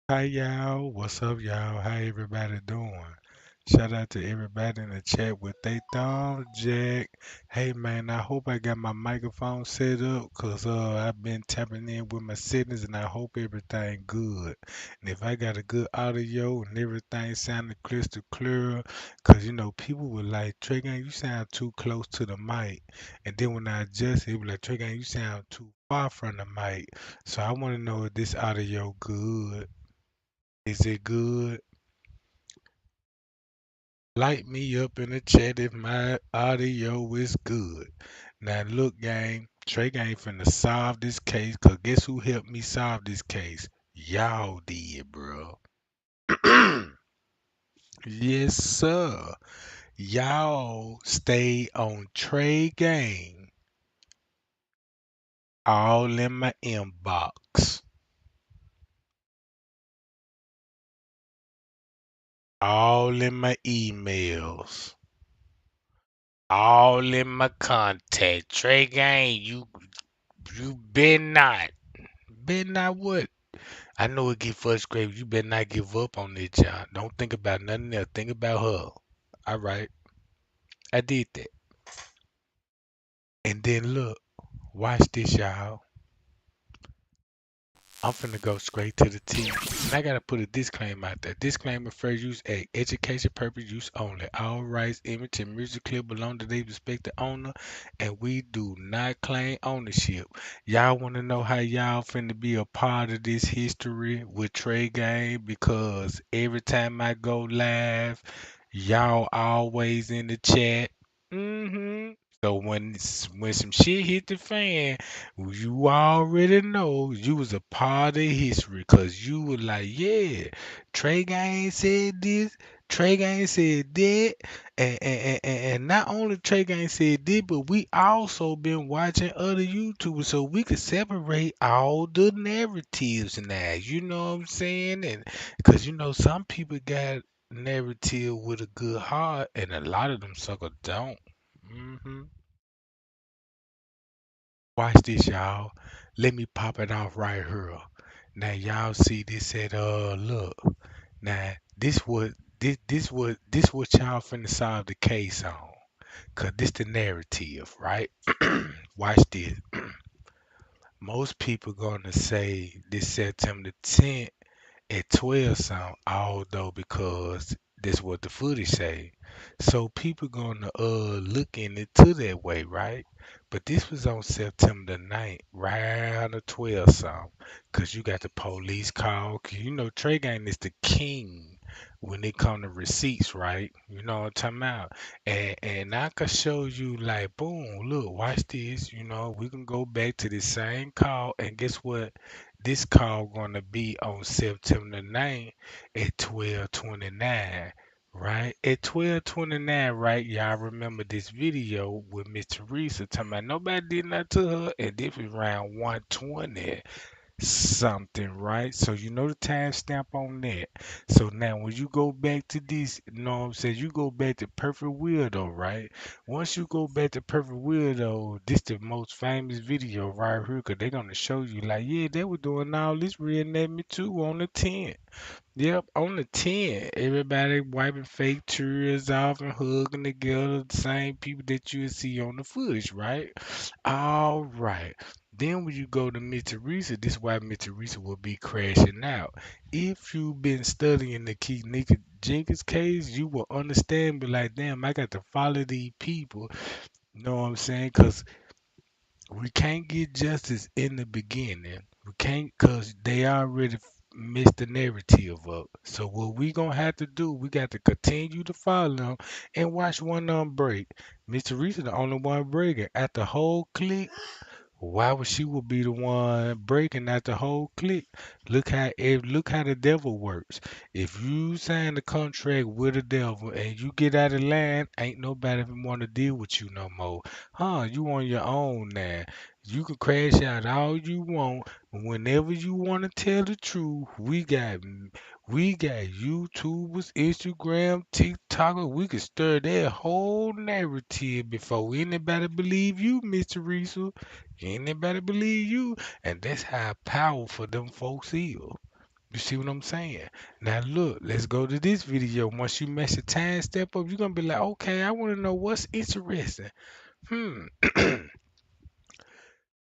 Hi y'all, what's up y'all? How everybody doing? Shout out to everybody in the chat with they thumbs, Jack. Hey man, I hope I got my microphone set up cause I've been tapping in with my settings and I hope everything good. And if I got a good audio and everything sounding crystal clear, cause people were like, Trey Gang, you sound too close to the mic. And then when I adjust it was like, Trey Gang, you sound too far from the mic. So I wanna know if this audio good. Is it good? Light me up in the chat if my audio is good. Now look, gang, Trey ain't finna solve this case, cause guess who helped me solve this case? Y'all did, bro. Yes, sir. Y'all stay on Trey Gang all in my inbox, all in my emails, all in my contact. Trey Gang, you better not. Better not what? I know it get frustrated. You better not give up on this, John. Don't think about nothing else. Think about her. All right. I did that. And then look, watch this, y'all. I'm finna go straight to the T. And I gotta put a disclaimer out there. Disclaimer first use a education purpose use only. All rights, image, and music clip belong to their respective owner, and we do not claim ownership. Y'all wanna know how y'all finna be a part of this history with Trey Game? Because every time I go live, y'all always in the chat. So when some shit hit the fan, you already know you was a part of history because you were like, yeah, Trey Gang said this, Trey Gang said that, and not only Trey Gang said this, but we also been watching other YouTubers so we could separate all the narratives now. You know what I'm saying? And because some people got narrative with a good heart, and a lot of them sucker don't. hmm Watch this, y'all. Let me pop it off right here. Now y'all see this at look. Now this what y'all finna solve the case on. Cause this the narrative, right? Watch this. Most people gonna say this September 10th at 12 something, although because that's what the footage say. So people gonna look in it to that way, right? But this was on September the 9th, right around the 12 something. Cause you got the police call. Cause Trey Gang is the king when it come to receipts, right? You know what I'm talking about? And I can show you like boom, look, watch this, we can go back to the same call and guess what? This call gonna be on September 9th at 12:29, right? At 12:29, right? Y'all remember this video with Miss Teresa talking about nobody did nothing to her, and this was around 120 something, right? So you know the time stamp on that. So now when you go back to this, you know what I'm saying, you go back to Perfect Weirdo, right? Once you go back to Perfect Weirdo, this the most famous video right here, cause they're gonna show you like, yeah, they were doing all this reenactment too on the 10th. Yep, on the 10, everybody wiping fake tears off and hugging together, the same people that you see on the footage, right? All right. Then when you go to Miss Teresa, this is why Miss Teresa will be crashing out. If you've been studying the Kenneka Jenkins case, you will understand, be like, damn, I got to follow these people. You know what I'm saying? Because we can't get justice in the beginning. We can't because they already messed the narrative up. So what we gonna have to do, we got to continue to follow them and watch one of them break. Miss Teresa the only one breaking. At the whole clique, why would she would be the one breaking out the whole clique? Look how the devil works. If you sign the contract with the devil and you get out of line, ain't nobody want to deal with you no more. Huh? You on your own now. You can crash out all you want. Whenever you want to tell the truth, we got YouTubers, Instagram, TikTokers. We can stir that whole narrative before anybody believe you, Miss Teresa. Anybody believe you? And that's how powerful them folks is. You see what I'm saying? Now look, let's go to this video. Once you mess the time step up, you're gonna be like, okay, I want to know what's interesting. Hmm.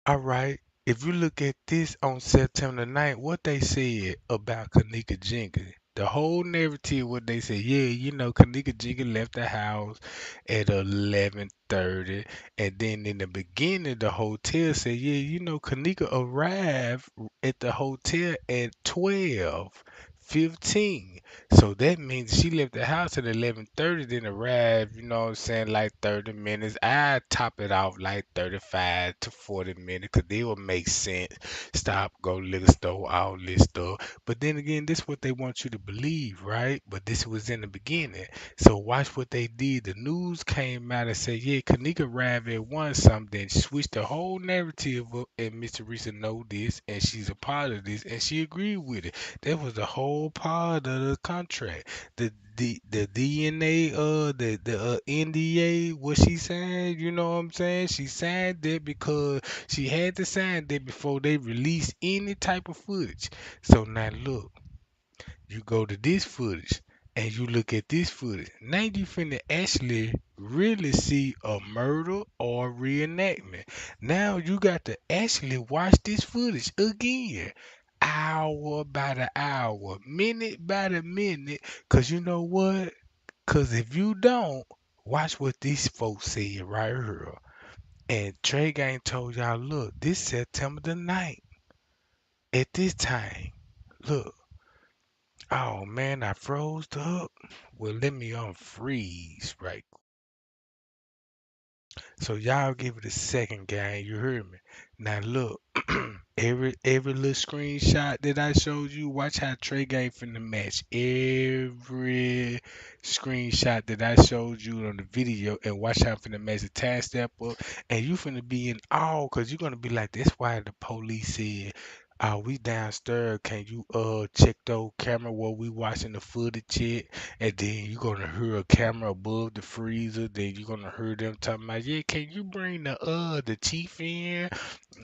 All right. If you look at this on September 9th, what they said about Kenneka Jenkins, the whole narrative, what they said, yeah, Kenneka Jenkins left the house at 11:30, and then in the beginning, the hotel said, yeah, Kenneka arrived at the hotel at 12:15. So that means she left the house at 11:30, then arrived, what I'm saying, like 30 minutes. I top it off like 35 to 40 minutes because they will make sense. Stop, go liquor store, all this stuff. But then again, this is what they want you to believe, right? But this was in the beginning. So watch what they did. The news came out and said, yeah, Kenneka arrived at one something, switched the whole narrative up, and Miss Teresa know this, and she's a part of this, and she agreed with it. That was the whole part of the contract. The DNA the NDA, what she signed, you know what I'm saying? She signed that because she had to sign that before they release any type of footage. So now look, you go to this footage and you look at this footage. Now you finna actually really see a murder or reenactment. Now you got to actually watch this footage again. Hour by the hour, minute by the minute. Cause you know what? Cause if you don't, watch what these folks said right here. And Trey Gang told y'all, look, this September the 9th. At this time, look. Oh man, I froze up. Well, let me unfreeze right. So y'all give it a second, gang. You heard me. Now look, every little screenshot that I showed you, watch how Trey Gang finna match every screenshot that I showed you on the video, and watch how I'm finna match the time step up, and you finna be in awe, cause you're gonna be like, that's why the police said, we downstairs. Can you check those camera where we watching the footage at? And then you're gonna hear a camera above the freezer. Then you're gonna hear them talking about, yeah, can you bring the chief in?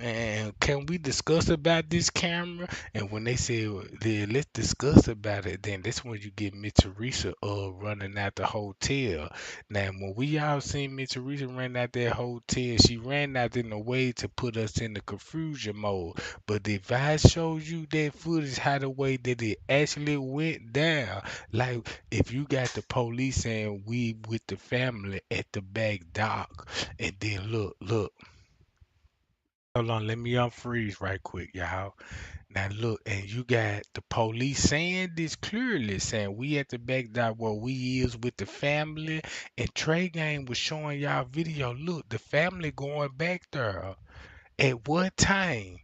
And can we discuss about this camera? And when they say, well, yeah, let's discuss about it, then that's when you get Miss Teresa running out the hotel. Now when we all seen Miss Teresa run out that hotel, she ran out in a way to put us in the confusion mode. But if I show you that footage, how the way that it actually went down, like if you got the police saying we with the family at the back dock, and then look, hold on, let me unfreeze right quick, y'all. Now look, and you got the police saying this clearly, saying we at the back dock where we is with the family, and Trey Gang was showing y'all video. Look, the family going back there. At what time?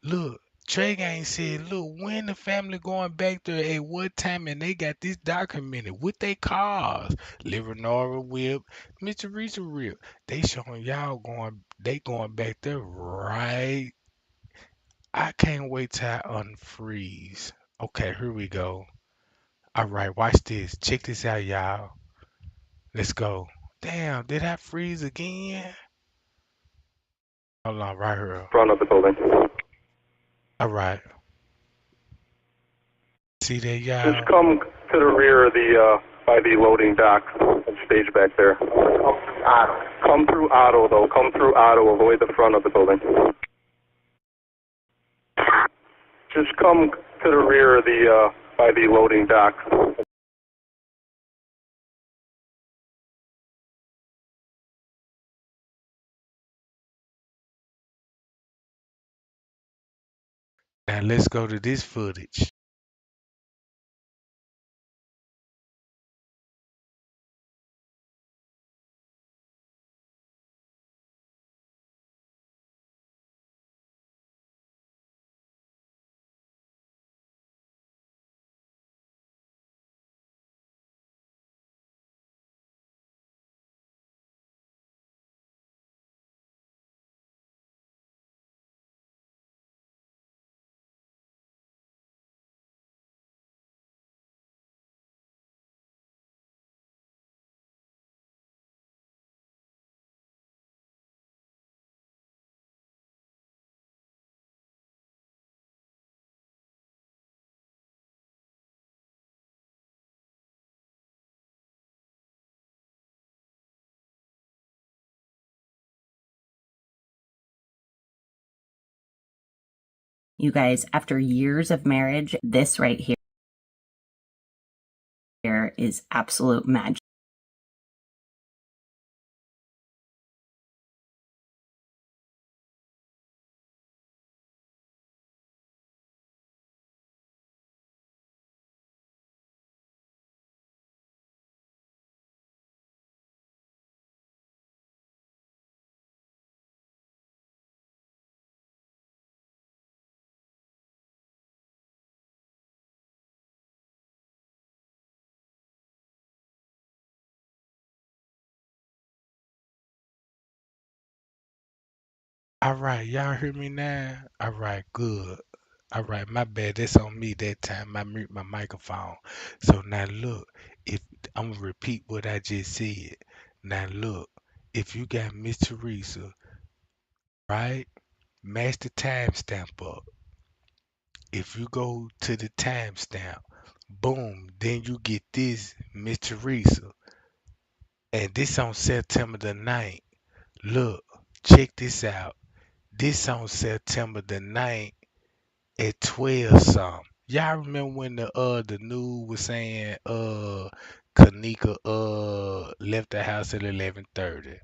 Look, Trey Gang said, look, when the family going back there, at what time, and they got this documented with their cars. Leonora Whip, Mr. Teresa Whip. They showing y'all they going back there right. I can't wait till I unfreeze. Okay, here we go. All right, watch this. Check this out, y'all. Let's go. Damn, did I freeze again? Hold on, right here. Front of the building. All right. See that, Just y'all? come to the rear of the, by the loading dock and stage back there. Come through Auto, though. Come through Auto. Avoid the front of the building. Just come to the rear of the, by the loading dock. Now let's go to this footage. You guys, after years of marriage, this right here is absolute magic. All right, y'all hear me now? All right, good. All right, my bad. That's on me that time. I mute my microphone. So now look, if I'm gonna repeat what I just said. Now look, if you got Miss Teresa, right? Match the timestamp up. If you go to the timestamp, boom, then you get this Miss Teresa. And this on September the 9th. Look, check this out. This on September the 9th at 12 something. Y'all remember when the news was saying Kenneka left the house at 11:30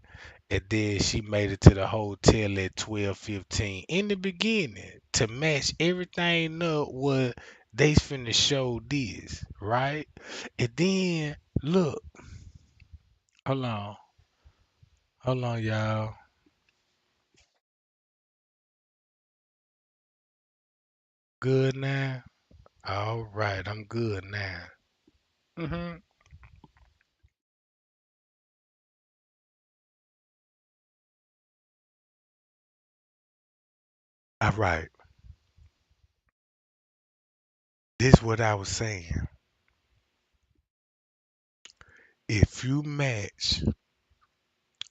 and then she made it to the hotel at 12:15 in the beginning to match everything up what they finna show this, right? And then look, hold on, hold on, y'all. Good now? All right, I'm good now. Mm-hmm. All right. This what I was saying. If you match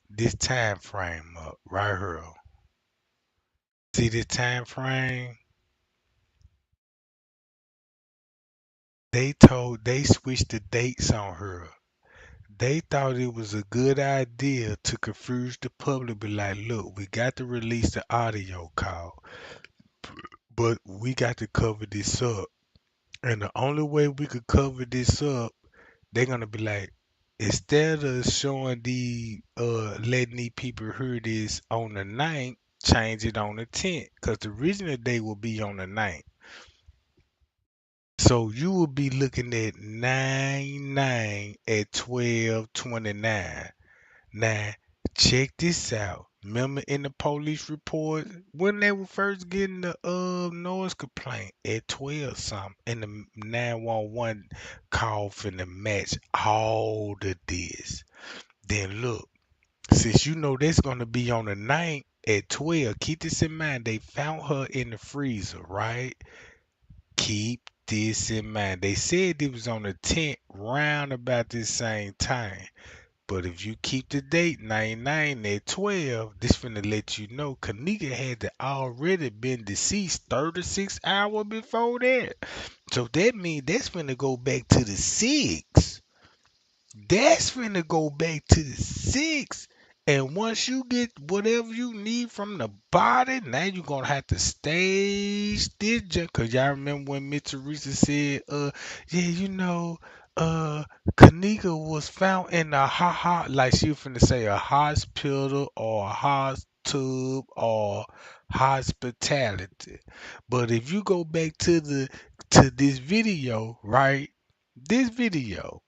this time frame up right here, see this time frame? They switched the dates on her. They thought it was a good idea to confuse the public, be like, look, we got to release the audio call, but we got to cover this up. And the only way we could cover this up, they're gonna be like, instead of showing letting these people hear this on the 9th, change it on the 10th. Cause the original day will be on the 9th. So you will be looking at 9/9 at 12:29. Now, check this out. Remember in the police report when they were first getting the noise complaint at 12 something and the 911 call finna match all of this. Then look, since you know that's gonna be on the 9th at 12, keep this in mind. They found her in the freezer, right? Keep this in mind. They said it was on the 10th round about this same time. But if you keep the date 99 at 12, this finna let you know Kenneka had to already been deceased 36 hours before that. So that means that's finna go back to the 6th. That's finna go back to the 6th. And once you get whatever you need from the body, now you're gonna have to stage this junk. Cause y'all remember when Miss Teresa said, yeah, Kenneka was found in a like she was finna say a hospital or a hot tub or hospitality. But if you go back to this video, right? This video.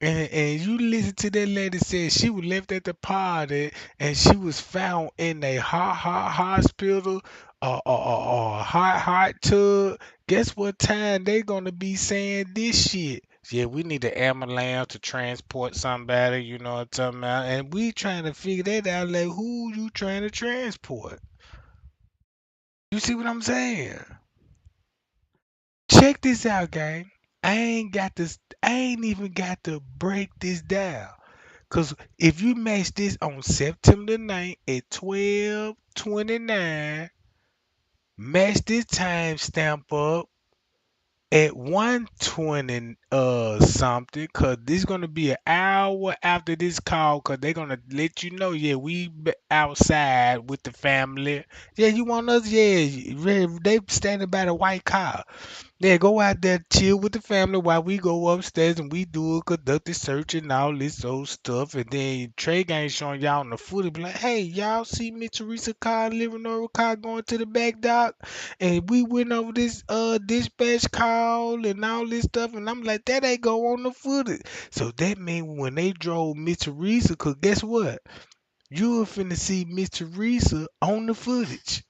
And you listen to that lady say she was left at the party and she was found in a hospital or hot tub. Guess what time they gonna be saying this shit? Yeah, we need an ambulance to transport somebody, you know what I'm talking about? And we trying to figure that out, like who you trying to transport? You see what I'm saying? Check this out, gang. I ain't even got to break this down. Cause if you match this on September 9th at 12:29, match this timestamp up at 1:20 something, cause this gonna be an hour after this call, cause they gonna let you know, yeah, outside with the family. Yeah, you want us? Yeah, they standing by the white car. Yeah, go out there, chill with the family while we go upstairs and we do a conducted search and all this old stuff. And then Trey ain't showing y'all on the footage, be like, hey, y'all see Miss Teresa car, living over car going to the back dock? And we went over this dispatch call and all this stuff. And I'm like, that ain't go on the footage. So that means when they drove Miss Teresa, cause guess what? You're finna see Miss Teresa on the footage.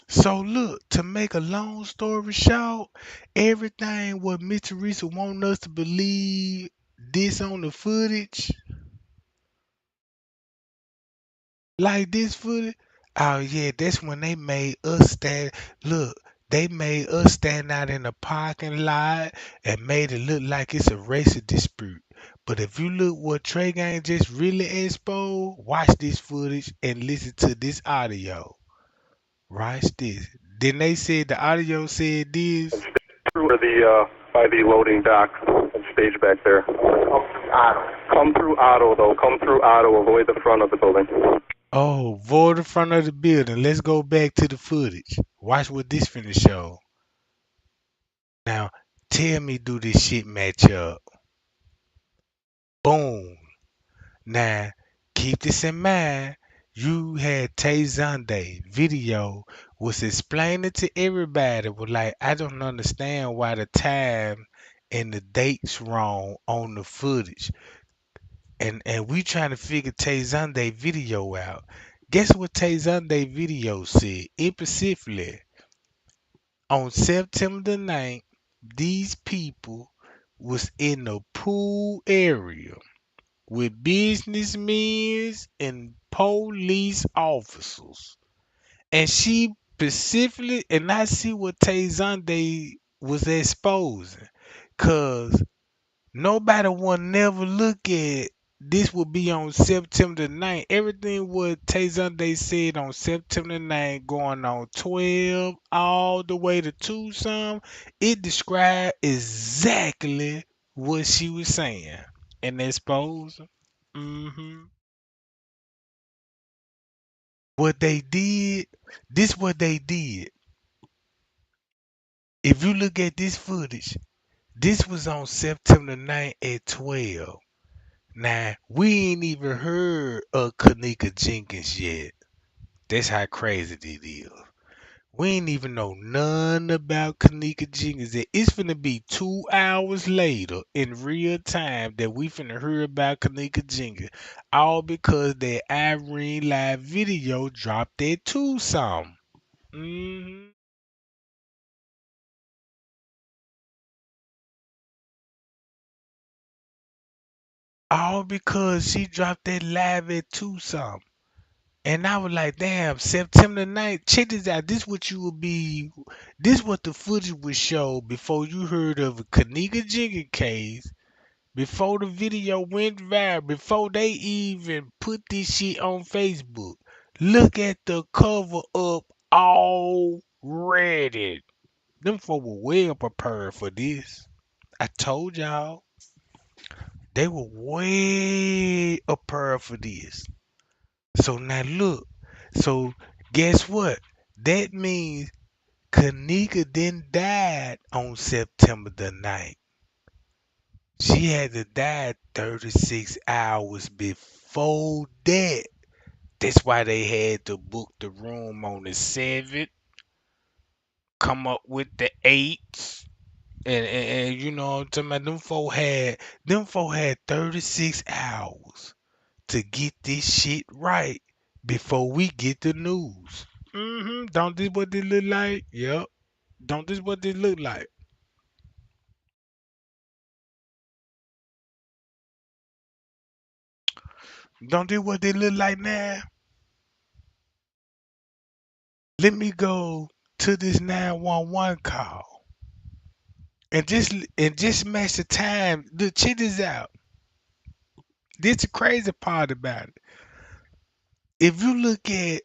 So look, to make a long story short, everything what Miss Teresa want us to believe this on the footage, like this footage, oh yeah, that's when they made us stand. Look, they made us stand out in the parking lot and made it look like it's a racial dispute. But if you look what Trey Gang just really exposed, watch this footage and listen to this audio. Watch this. Then they said the audio said And this. stay through by the loading dock and stage back there. Come through Auto, though. Come through Auto. Avoid the front of the building. Oh, void in front of the building. Let's go back to the footage. Watch what this finna show. Now, tell me, do this shit match up? Boom. Now, keep this in mind. You had Tay Zonday video was explaining to everybody was like, I don't understand why the time and the dates wrong on the footage. And we trying to figure Tay Zonday video out. Guess what Tay Zonday video said? Specifically, on September the 9th, these people was in the pool area with businessmen and police officers. And she specifically, and I see what Tay Zonday was exposing. Cause nobody will never look at this will be on September 9th. Everything what Tay Sunday said on September 9th going on 12 all the way to 2 some, it described exactly what she was saying. And expose. Mm-hmm. What they did, this what they did. If you look at this footage, this was on September 9th at 12. Now, we ain't even heard of Kenneka Jenkins yet. That's how crazy it is. We ain't even know none about Kenneka Jenkins yet. It's finna be 2 hours later in real time that we finna hear about Kenneka Jenkins. All because that Irene live video dropped at 2 some. hmm All because she dropped that live at 2 some. And I was like, damn, September 9th, check this out. This what you would be, this what the footage would show before you heard of a Kenneka Jenkins case, before the video went viral, before they even put this shit on Facebook. Look at the cover up already. Them folk were well prepared for this. I told y'all, they were way prepared for this. So now look. So guess what? That means Kenneka then died on September the 9th. She had to die 36 hours before that. That's why they had to book the room on the 7th, come up with the 8th. And you know what I'm talking about? Them folk had 36 hours to get this shit right before we get the news. Don't this what this look like? Yep. Don't this what this look like? Don't this what they look like now? Let me go to this 911 call and just match the time. The check this out. This the crazy part about it. If you look at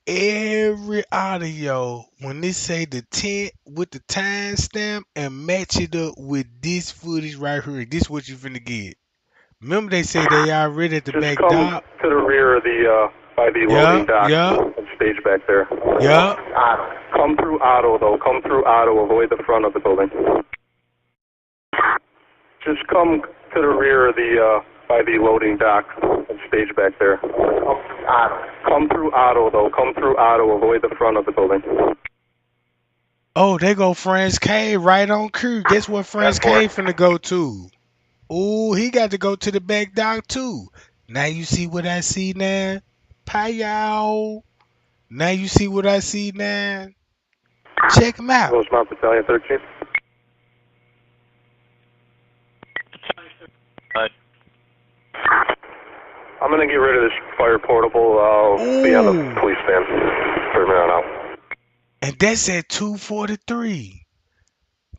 every audio when they say the 10 with the timestamp and match it up with this footage right here. This what you finna get. Remember they say they already at the Just back come dock? to the rear of the, by the loading Yup, dock yup, and stage back there. yup. Come through auto, though. Come through auto. Avoid the front of the building. Just come to the rear of the, by the loading dock and stage back there. Come through auto, though. Come through auto. Avoid the front of the building. Oh, they go Franz K right on cue. Guess what Franz K finna go to? Ooh, he got to go to the back dock too. Now you see what I see now? Payal. Now you see what I see now? Check him out. Rosemont Battalion 13. I'm going to get rid of this fire portable. I'll be on the police stand from here on out. And that's at 243.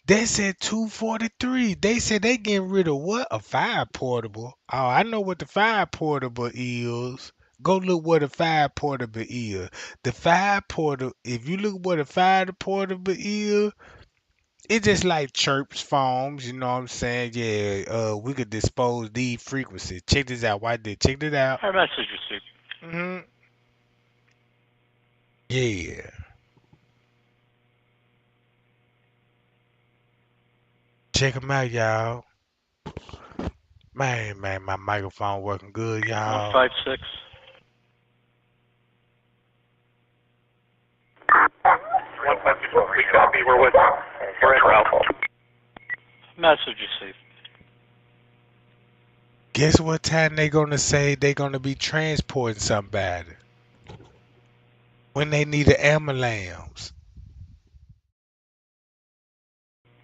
That's at 243. They said they getting rid of what? A fire portable. Oh, I know what the fire portable is. Go look what a fire portable is. The fire portable, if you look what a fire portable is, it's just like chirps foams, you know what I'm saying? Yeah, we could dispose these frequencies. Check this out. Why did check this out? Our message received. Yeah. Check them out, y'all. Man, my microphone working good, y'all. 156. 154. We copy. We're with you. We're in route. Message received. Guess what time they gonna say they gonna be transporting somebody? When they need an ambulance.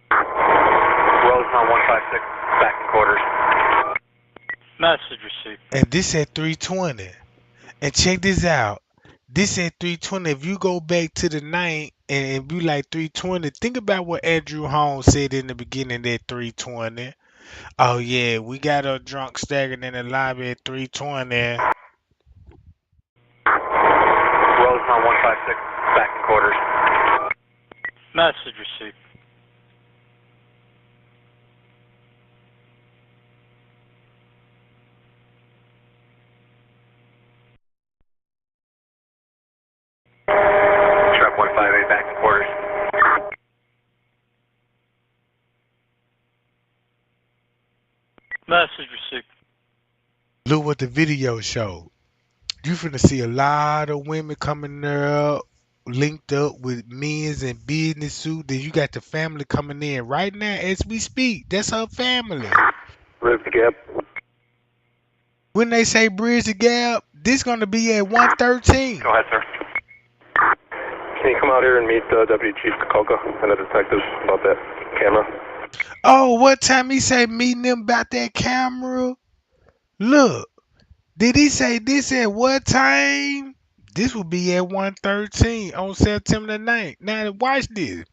Rosemont 156. Back in quarters. Message received. And this at 320. And check this out. This at 320. If you go back to the night and be like 320, think about what Andrew Holmes said in the beginning at 320. Oh yeah, we got a drunk staggering in the lobby at 320. Rosemont 156. Back in quarters. Message received. Truck 158 back in quarters. Message received. Look what the video showed. You finna see a lot of women coming there linked up with men's in business suit. Then you got the family coming in right now as we speak. That's her family. Bridge the gap. When they say bridge the gap, this gonna be at 113. Go ahead, sir. Can you come out here and meet Deputy Chief Kenneka and the detectives about that camera? Oh, what time he say meeting them about that camera? Look, did he say this at what time? This will be at 113 on September the 9th. Now watch this.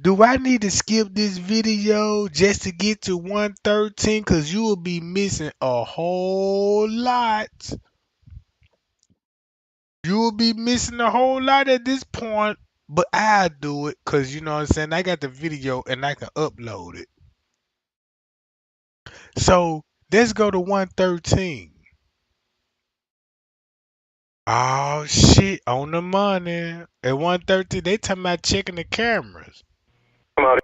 Do I need to skip this video just to get to 113? Cause you will be missing a whole lot. You will be missing a whole lot at this point. But I'll do it because you know what I'm saying? I got the video and I can upload it. So let's go to 113. Oh shit, on the money. At 113, they talking about checking the cameras. Come out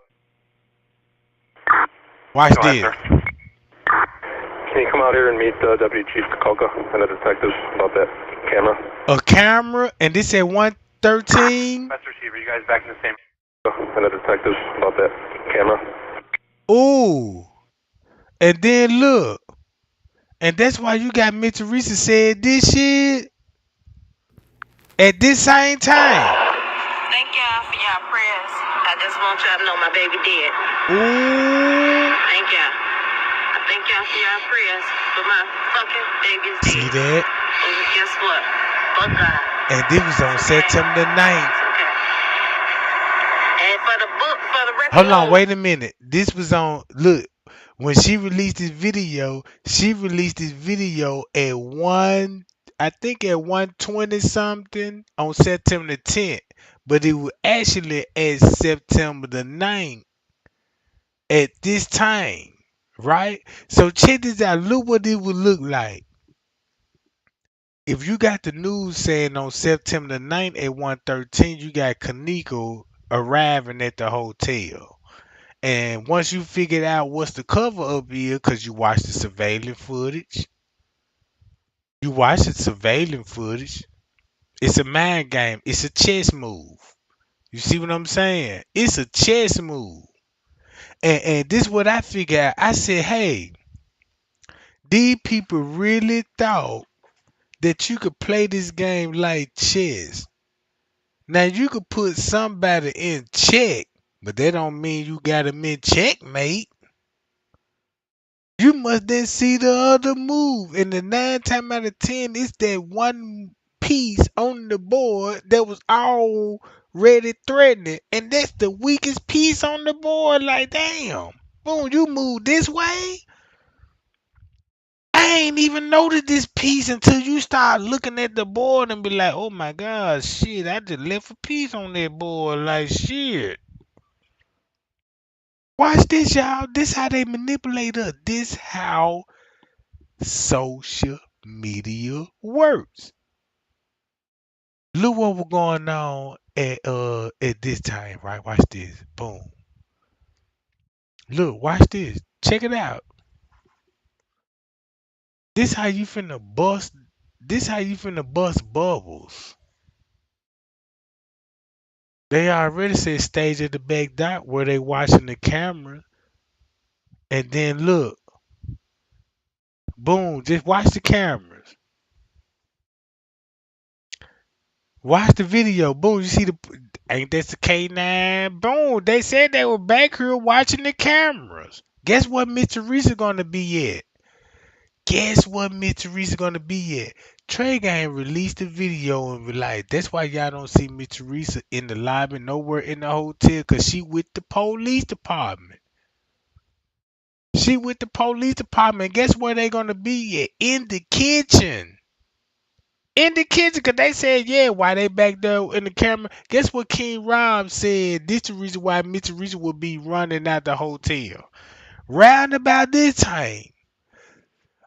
here. Watch Go ahead, this. sir. Can you come out here and meet Deputy Chief Kenneka and the detectives about that camera? A camera, and this at 113. Master Receiver, you guys back in the same... And the detectives about that camera? Ooh. And then look. And that's why you got Mr. Reese said this shit at this same time. Thank y'all for y'all prayers. I just want y'all to know my baby dead. Ooh. Thank y'all. I thank y'all for y'all prayers, but my fucking baby is dead. See that? And guess what? Fuck God. And this was on September the 9th. Okay. And for the book, for the record. Hold on, wait a minute. This was on, look, when she released this video at I think at 120 something on September the 10th, but it was actually at September the 9th at this time, right? So check this out. Look what it would look like. If you got the news saying on September the 9th at 1:13, you got Kenneka arriving at the hotel. And once you figured out what's the cover up here, because you watched the surveillance footage, it's a mind game. It's a chess move. You see what I'm saying? It's a chess move. And this is what I figured out. I said, hey, these people really thought that you could play this game like chess. Now you could put somebody in check, but that don't mean you got them in checkmate. You must then see the other move. And the 9 times out of 10, it's that one piece on the board that was already threatening. And that's the weakest piece on the board. Like, damn. Boom, you move this way. I ain't even noticed this piece until you start looking at the board and be like, oh my God, shit, I just left a piece on that board. Like, shit. Watch this, y'all. This how they manipulate us. This how social media works. Look what was going on at this time, right? Watch this. Boom. Look, watch this. Check it out. This how you finna bust. This how you finna bust bubbles. They already said stage at the back dot where they watching the camera. And then look. Boom. Just watch the cameras. Watch the video. Boom. You see the ain't that the K9? Boom. They said they were back here watching the cameras. Guess what Mr. Reese gonna be at? Guess what Mr. Reese gonna be at? Trey Gang released the video and be like, that's why y'all don't see Mr. Reese in the lobby nowhere in the hotel, cause she with the police department. She with the police department. Guess where they gonna be at? In the kitchen. In the kitchen, cause they said, yeah, why they back there in the camera? Guess what King Rob said? This the reason why Mr. Reese will be running out the hotel. Round about this time,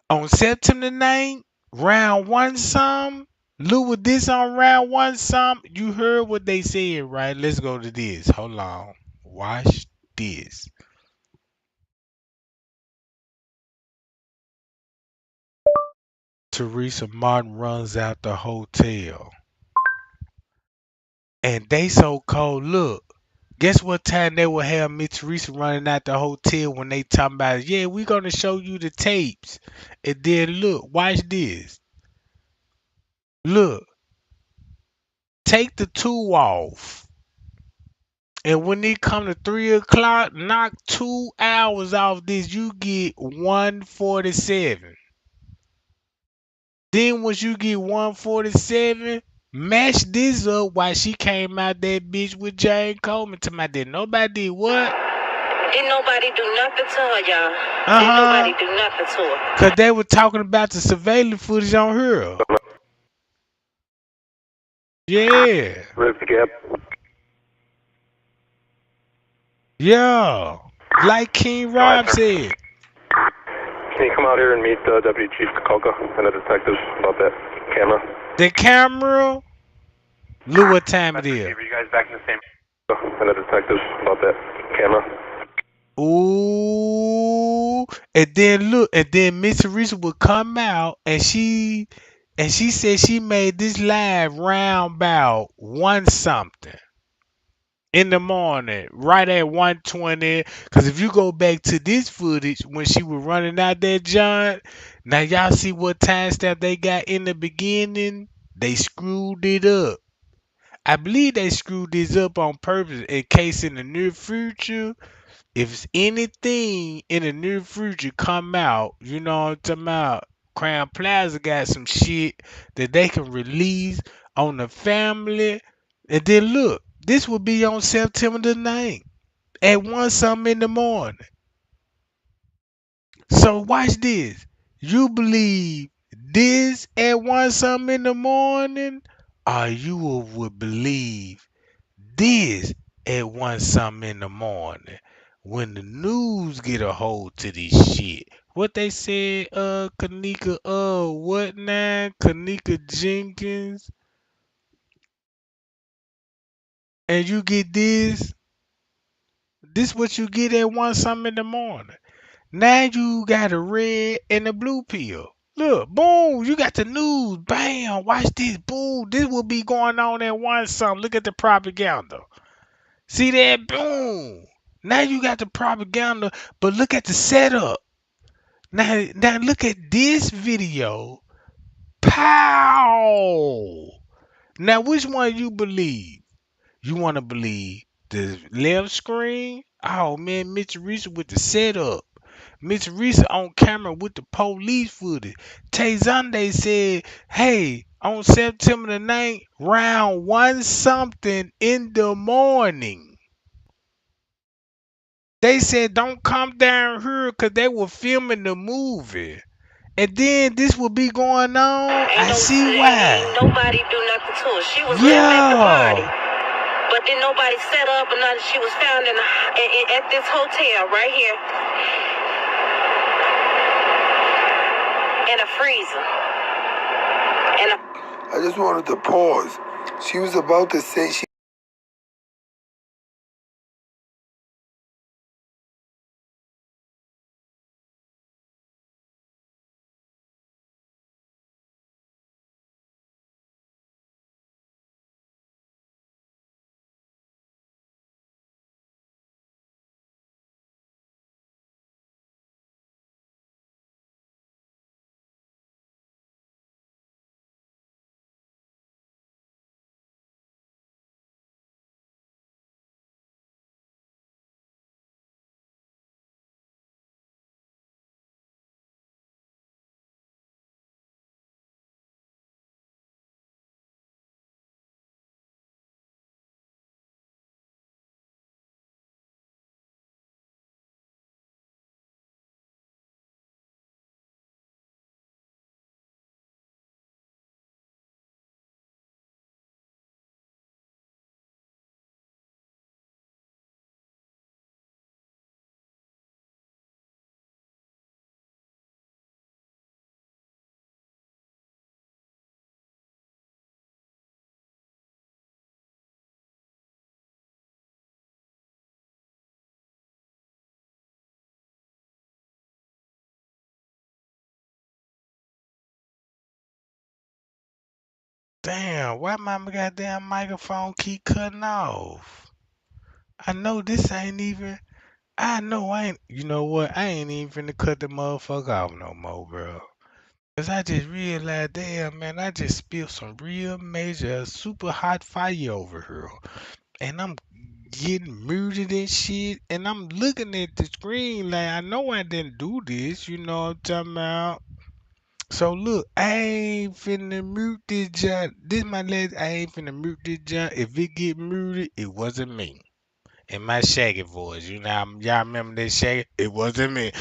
on September 9th, round one some, Lou with this on round one some. You heard what they said, right? Let's go to this. Hold on. Watch this. Teresa Martin runs out the hotel. And they so cold. Look, guess what time they will have Miss Teresa running out the hotel when they talking about, yeah, we gonna show you the tapes. And then look, watch this. Look, take the 2 off. And when it come to 3 o'clock, knock 2 hours off this, you get 147. Then once you get 147, match this up while she came out that bitch with Jane Coleman to my did nobody did what? Didn't nobody do nothing to her, y'all. Didn't nobody do nothing to her. Cause they were talking about the surveillance footage on her. Yeah. Lift the gap. Yeah. Like King Rob said. Can you come out here and meet Deputy Chief Kenneka and the detectives about that camera? The camera. Look what time it is. Are you guys back in the same? And the detectives about that camera. Ooh. And then look, and then Miss Teresa would come out and she said she made this live round about 1 something in the morning, right at 1:20. Cause if you go back to this footage when she was running out that John, now y'all see what time stamp they got in the beginning. They screwed it up. I believe they screwed this up on purpose in case in the near future, if anything in the near future come out, you know what I'm talking about, Crown Plaza got some shit that they can release on the family. And then look, this will be on September the 9th at 1 something in the morning. So watch this. You believe this at 1 something in the morning, or you would believe this at 1 something in the morning when the news get a hold to this shit. What they said, Kenneka, what now? Kenneka Jenkins, and you get this. This what you get at 1 something in the morning. Now you got a red and a blue pill. Look, boom, you got the news. Bam, watch this. Boom, this will be going on at 1 something. Look at the propaganda. See that? Boom. Now you got the propaganda, but look at the setup. Now look at this video. Pow. Now which one you believe? You want to believe the left screen? Oh man, Mitch Reese with the setup. Mitch Reese on camera with the police footage. Tay Zonde said, hey, on September the 9th, round 1 something in the morning. They said don't come down here because they were filming the movie. And then this will be going on. I see why. Ain't nobody do nothing to her. She was living at the party. Yeah. But then nobody set up or nothing. She was found at this hotel right here. In a freezer. I just wanted to pause. She was about to say she. Damn, why my goddamn microphone keep cutting off? I know this ain't even. I know I ain't. You know what? I ain't even finna cut the motherfucker off no more, bro. Cause I just realized, damn man, I just spilled some real major super hot fire over here. And I'm getting muted and shit. And I'm looking at the screen like I know I didn't do this, you know what I'm talking about? So look, I ain't finna mute this junk. This my last. I ain't finna mute this junk. If it get muted, it wasn't me. In my Shaggy voice, you know, y'all remember that Shaggy? It wasn't me.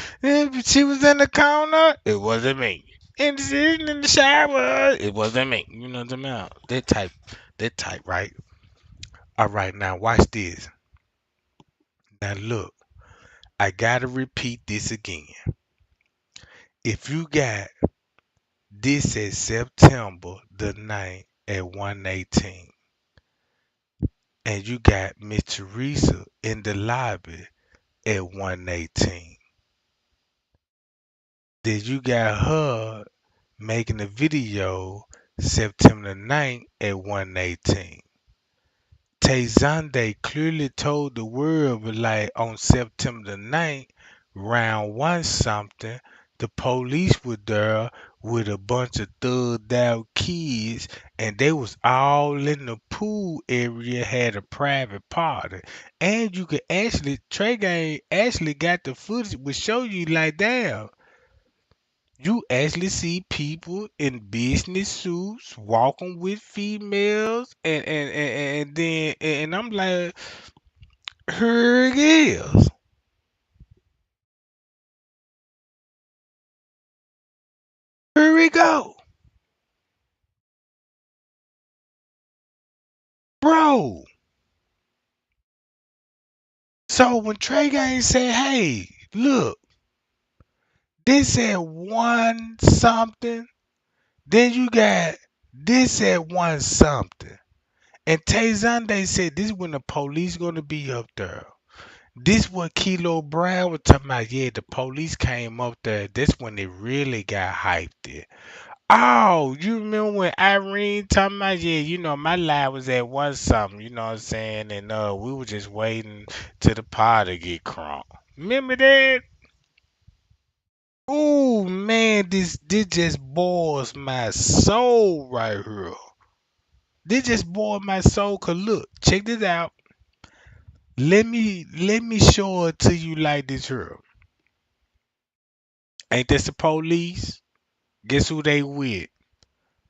She was in the corner. It wasn't me. And sitting in the shower. It wasn't me. You know what I'm talking about? That type, right? All right, now watch this. Now look, I gotta repeat this again. If you got this at September the 9th at 1:18, and you got Miss Teresa in the lobby at 1:18, then you got her making a video September 9th at 1:18. Tay Zonde clearly told the world, but like on September the 9th, round 1 something, the police were there with a bunch of thugged out kids, and they was all in the pool area, had a private party. And you could actually, Trey Gang actually got the footage, would show you like, damn, you actually see people in business suits walking with females, and then and I'm like, here it is. Here we go. Bro. So when Trey Gang said, hey, look, this at one something, then you got this at one something. And Tay Zonday said this when the police gonna be up there. This what Kilo Brown was talking about. Yeah, the police came up there. That's when they really got hyped there. Oh, you remember when Irene talking about, yeah, my live was at one something, you know what I'm saying? And we were just waiting till the pod to get crunk. Remember that? Ooh, man, this just boils my soul right here. This just boiled my soul. Cause look, check this out. Let me show it to you like this here. Ain't this the police? Guess who they with?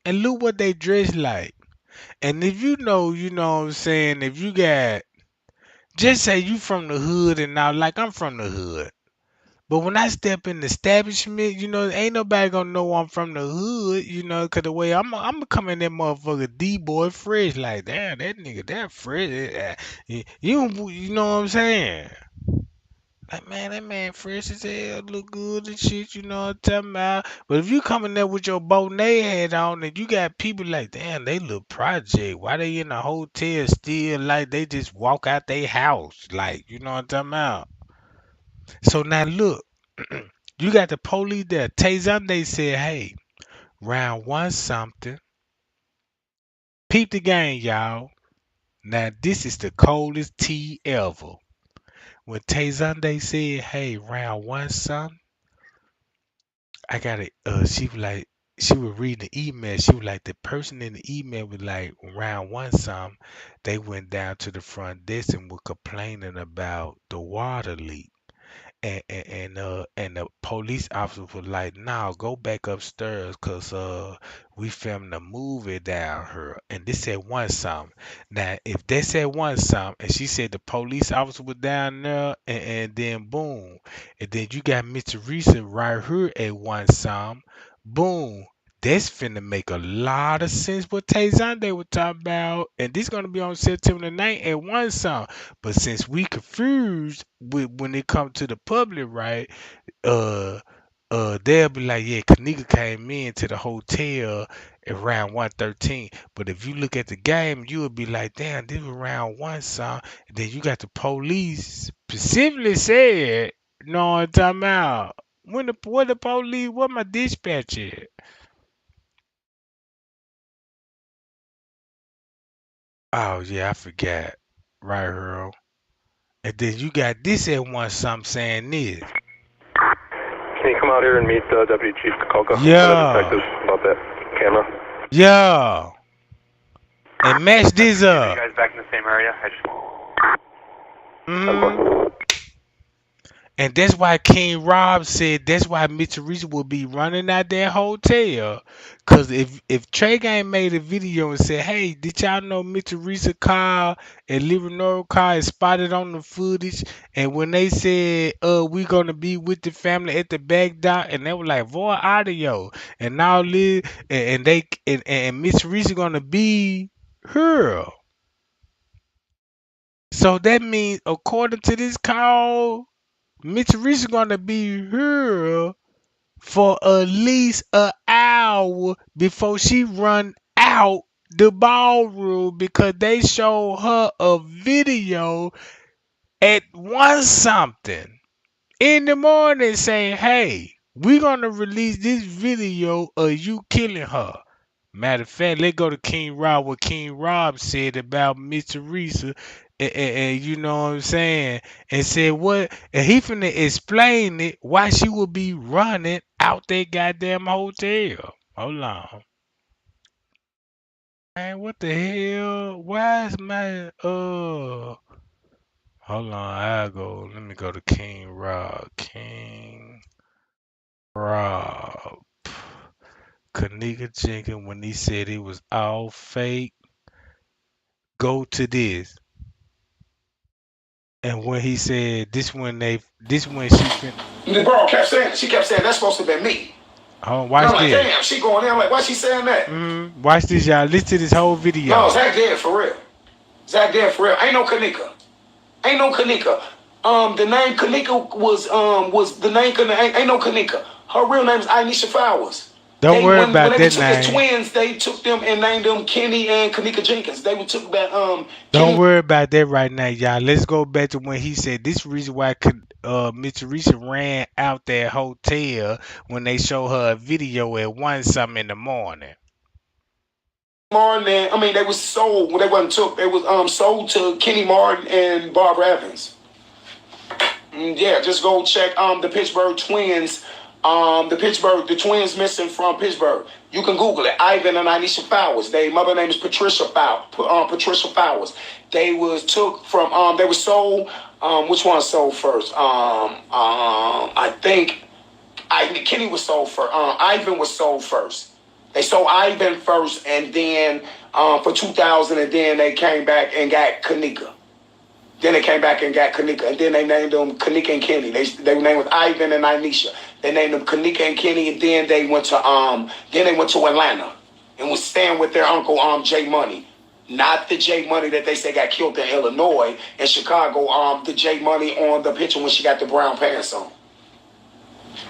And look what they dress like. And if you know what I'm saying, if you got, just say you from the hood and now, like I'm from the hood. But when I step in the establishment, ain't nobody gonna know I'm from the hood, cause the way I'm coming that motherfucker D-boy fresh, like, damn, that nigga, that fresh. You know what I'm saying? Like, man, that man fresh as hell, look good and shit, you know what I'm talking about? But if you coming there with your Bonet hat on and you got people like, damn, they look project. Why they in the hotel still like they just walk out their house? Like, you know what I'm talking about? So now look, you got the police there. Tay Sunday said, hey, round one something. Peep the game, y'all. Now this is the coldest tea ever. When Tay Sunday said, hey, round one something. I got it. She was reading the email. She was like, the person in the email was like, round one some, they went down to the front desk and were complaining about the water leak. And the police officer was like, "No, go back upstairs, cause we filming a movie down here." And this said one something. Now, if they said one something, and she said the police officer was down there, and then boom, and then you got Miss Teresa right here at one something, boom. That's finna make a lot of sense what Tay Zonday was talking about, and this gonna be on September the 9th at one something. But since we confused with when it comes to the public, right? Uh, they'll be like, yeah, Kenneka came in to the hotel around 1:13. But if you look at the game, you would be like, damn, this was around one song. And then you got the police specifically said, you know what I'm talking about? What the police? What my dispatch at? Oh yeah, I forgot. Right, Earl. And then you got this at one something saying this. Can you come out here and meet Deputy Chief Kenneka, Yeah. the detectives, about that camera? Yeah. And match this up. You guys back in the same area? And that's why King Rob said that's why Mitchell will be running out that hotel. Cause if Trey Gang made a video and said, hey, did y'all know Mitchell car and Leonardo car is spotted on the footage? And when they said we gonna be with the family at the back dock, and they were like, void audio. And now and Mitch Reese gonna be her. So that means according to this call, Mitch Reese is gonna be here for at least an hour before she run out the ballroom because they show her a video at one something in the morning saying, hey, we're gonna release this video of you killing her. Matter of fact, let's go to King Rob, what King Rob said about Miss Teresa, and you know what I'm saying, and said what, and he finna explain it why she would be running out that goddamn hotel. Hold on. Man, what the hell? Why is my hold on, let me go to King Rob. King Rob. Kenneka Jenkins, when he said it was all fake, go to this. And when he said this when she the girl kept saying it. She kept saying that's supposed to be me. Oh, watch and I'm like, this. damn, she going there. I'm like, why she saying that? Watch this, y'all. Listen to this whole video. No, it's that dead for real. Zach dead for real. Ain't no Kenneka. Ain't no Kenneka. The name Kenneka was the name. Ain't no Kenneka. Her real name is Anisha Flowers. Don't worry When about they that took the name. twins, they took them and named them Kenny and Kenneka Jenkins. They would took that Don't Kenny. worry about that right now, y'all. Let's go back to when he said this reason why Miss Teresa ran out that hotel when they show her a video at 1 something in the morning. Martin, I mean, they was sold. Well, they wasn't took. They was sold to Kenny Martin and Barbara Evans. Yeah, just go check the Pittsburgh Twins. The twins missing from Pittsburgh. You can Google it. Ivan and Anisha Flowers. Their mother name is Patricia Flowers. They was took from. They were sold. Which one sold first? I think Kenny was sold first. Ivan was sold first. They sold Ivan first, and then for 2000, and then they came back and got Kenneka. Then they came back and got Kenneka, and then they named them Kenneka and Kenny. They were named with Ivan and Anisha. They named them Kenneka and Kenny, and then they went to Atlanta and was staying with their uncle J Money, not the J Money that they say got killed in Illinois and Chicago. The J Money on the picture when she got the brown pants on.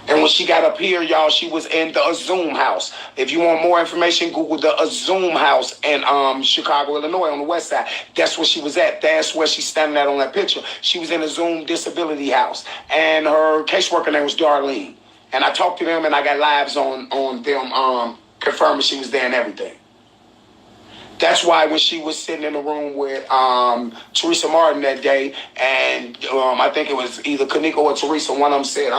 And when she got up here, y'all, she was in the Zoom house. If you want more information, Google the Zoom house in Chicago, Illinois, on the west side. That's where she was at. That's where she's standing at on that picture. She was in a Zoom disability house. And her caseworker name was Darlene. And I talked to them, and I got lives on them confirming she was there and everything. That's why when she was sitting in the room with Teresa Martin that day, and I think it was either Kenneka or Teresa, one of them said,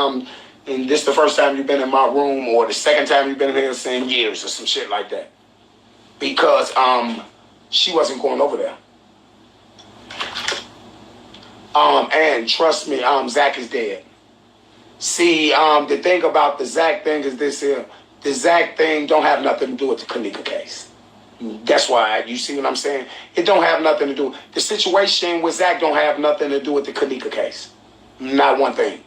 and this is the first time you've been in my room, or the second time you've been here in years, or some shit like that. Because she wasn't going over there. And trust me, Zach is dead. See, the thing about the Zach thing is this here. The Zach thing don't have nothing to do with the Kenneka case. That's why, you see what I'm saying? It don't have nothing to do. The situation with Zach don't have nothing to do with the Kenneka case. Not one thing.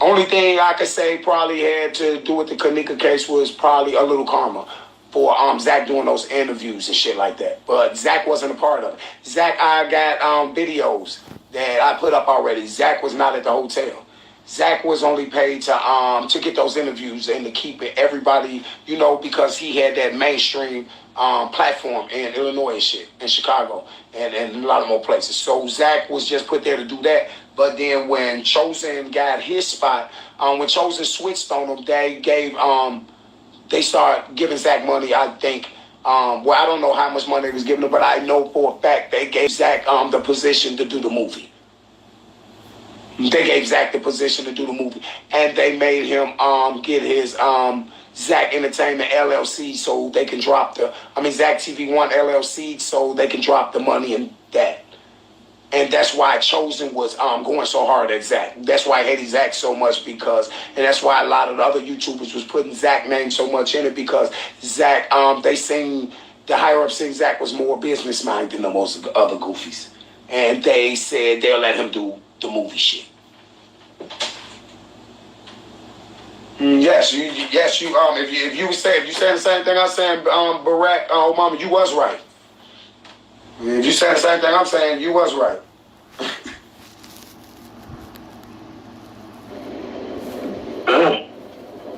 Only thing I could say probably had to do with the Kenneka case was probably a little karma for Zach doing those interviews and shit like that. But Zach wasn't a part of it. Zach, I got videos that I put up already. Zach was not at the hotel. Zach was only paid to get those interviews and to keep it everybody, you know, because he had that mainstream platform in Illinois and shit, in Chicago, and a lot of more places. So Zach was just put there to do that. But then when Chosen got his spot, when Chosen switched on him, they started giving Zach money, I think. I don't know how much money they was giving him, but I know for a fact they gave Zach the position to do the movie. They gave Zach the position to do the movie. And they made him get his Zach Entertainment LLC so they can drop Zach TV One LLC so they can drop the money in that. And that's why Chosen was going so hard at Zach. That's why I hated Zach so much and that's why a lot of the other YouTubers was putting Zach name so much in it because Zach, the higher up seen Zach was more business minded than the most of the other goofies. And they said they'll let him do the movie shit. Yes, you. If you saying the same thing I'm saying, Barack Obama, you was right. If you saying the same thing I'm saying, you was right.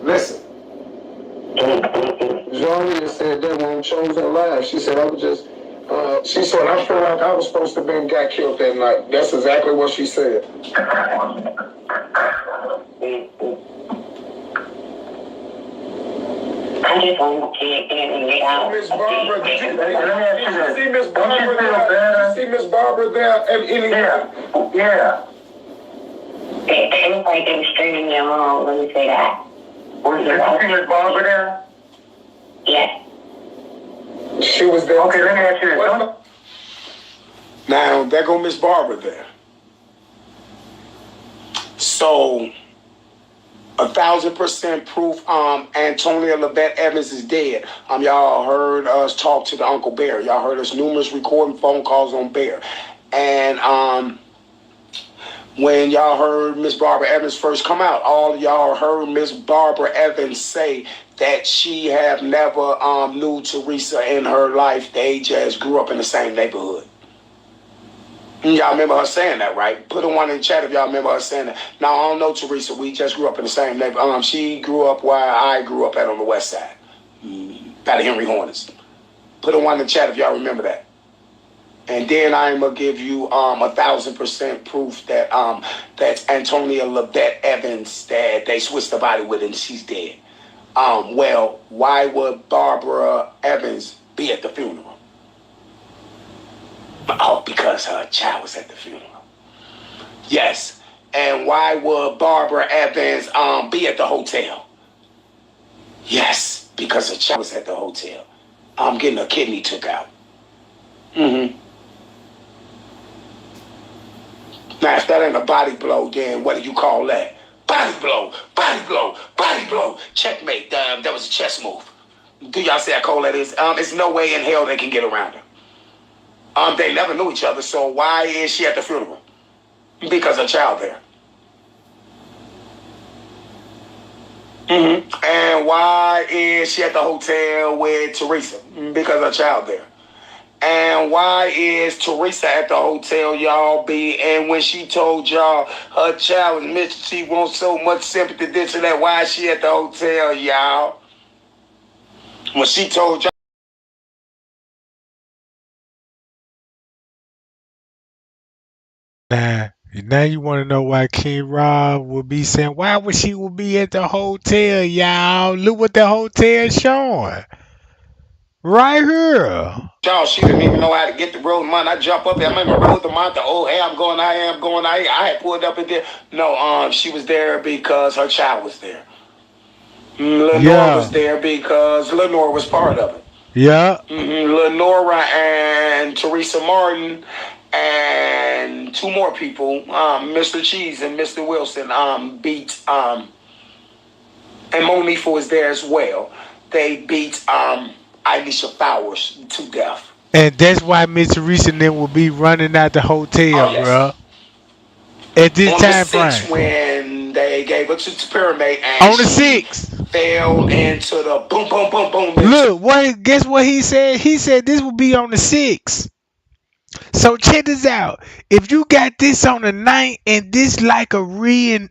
Listen. Johnny said that when Chosen live, she said I was just. She said I feel like I was supposed to be got killed that night. That's exactly what she said. I just want to get in and get out. Miss Barbara, did you see Miss Barbara there? Did you see Miss Barbara there? Yeah. It looks like they were streaming your mom. Let me say that. Did you see Miss Barbara there? Yes. She was there. Okay, let me ask you this. Now, there go Miss Barbara there. So, 1,000% proof Antonia Levette Evans is dead. Y'all heard us talk to the Uncle Bear. Y'all heard us numerous recording phone calls on Bear. And When y'all heard Miss Barbara Evans first come out, all y'all heard Miss Barbara Evans say that she have never knew Teresa in her life. They just grew up in the same neighborhood. Y'all remember her saying that, right? Put a one in the chat if y'all remember her saying that. Now, I don't know Teresa. We just grew up in the same neighborhood. She grew up where I grew up at on the west side. By the Henry Hornets. Put a one in the chat if y'all remember that. And then I'm gonna give you 1,000% proof that that's Antonia Lavette Evans that they switched the body with and she's dead. Well, why would Barbara Evans be at the funeral? Oh, because her child was at the funeral. Yes. And why would Barbara Evans be at the hotel? Yes, because her child was at the hotel. Getting her kidney took out. Mm-hmm. Now, if that ain't a body blow, then what do you call that? Body blow, body blow, body blow. Checkmate. That was a chess move. Do y'all see how cold that is? There's no way in hell they can get around her. They never knew each other, so why is she at the funeral? Because her child there. Mm-hmm. And why is she at the hotel with Teresa? Because her child there. And why is Teresa at the hotel, y'all, and when she told y'all her child was missing, she wants so much sympathy, this and that, why is she at the hotel, y'all? When she told y'all. Now you want to know why King Rob would be saying, why would she would be at the hotel, y'all? Look what the hotel showing. Right here. Y'all, she didn't even know how to get the road money. I jump up there, I'm in my road the month. Oh, hey, I'm going, I am going, I had pulled up in there. No, she was there because her child was there. Lenore was there because Lenore was part of it. Yeah. Lenora and Teresa Martin and two more people, Mr. Cheese and Mr. Wilson, beat, and Monifa was there as well. They beat Aisha Flowers to death. And that's why Miss Teresa and them will be running out the hotel, bro. At this time frame. When they gave it to Pyramid and on the 6th fell into the boom, boom, boom, boom. Look, guess what he said? He said this will be on the 6th. So check this out. If you got this on the 9th and this like a reenactment,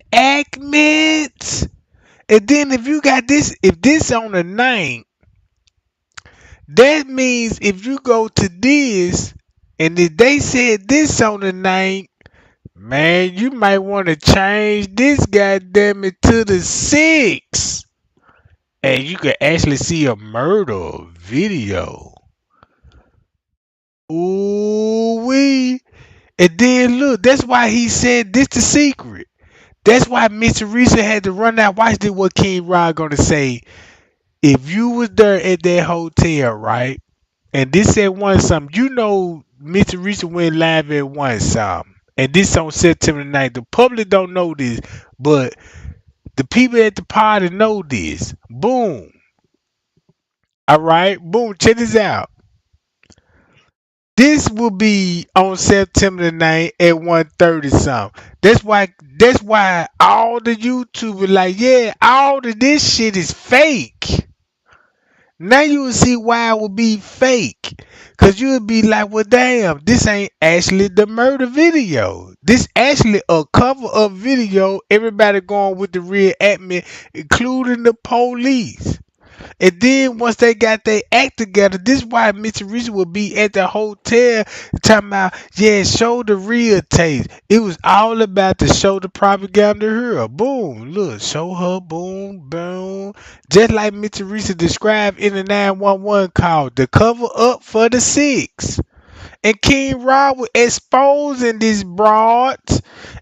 and then if you got this, if this on the 9th, that means if you go to this, and if they said this on the 9th, man, you might want to change this goddamn it to the 6th. And you can actually see a murder video. Ooh wee. And then look, that's why he said this the secret. That's why Miss Teresa had to run out. Watch this what King Rod gonna say. If you was there at that hotel, right? And this at one something, you know Miss Teresa went live at one something. And this on September 9th. The public don't know this, but the people at the party know this. Boom. Alright, boom, check this out. This will be on September the 9th at 1:30 something. That's why all the YouTubers like, yeah, all of this shit is fake. Now you will see why it will be fake. Cause you would be like, well damn, this ain't actually the murder video. This actually a cover up video, everybody going with the real admin, including the police. And then once they got their act together, this is why Miss Teresa will be at the hotel talking about, yeah, show the real taste. It was all about to show the propaganda here. Boom, look, show her, boom, boom. Just like Miss Teresa described in the 911 call, the cover up for the 6. And King Rod was exposing this broad,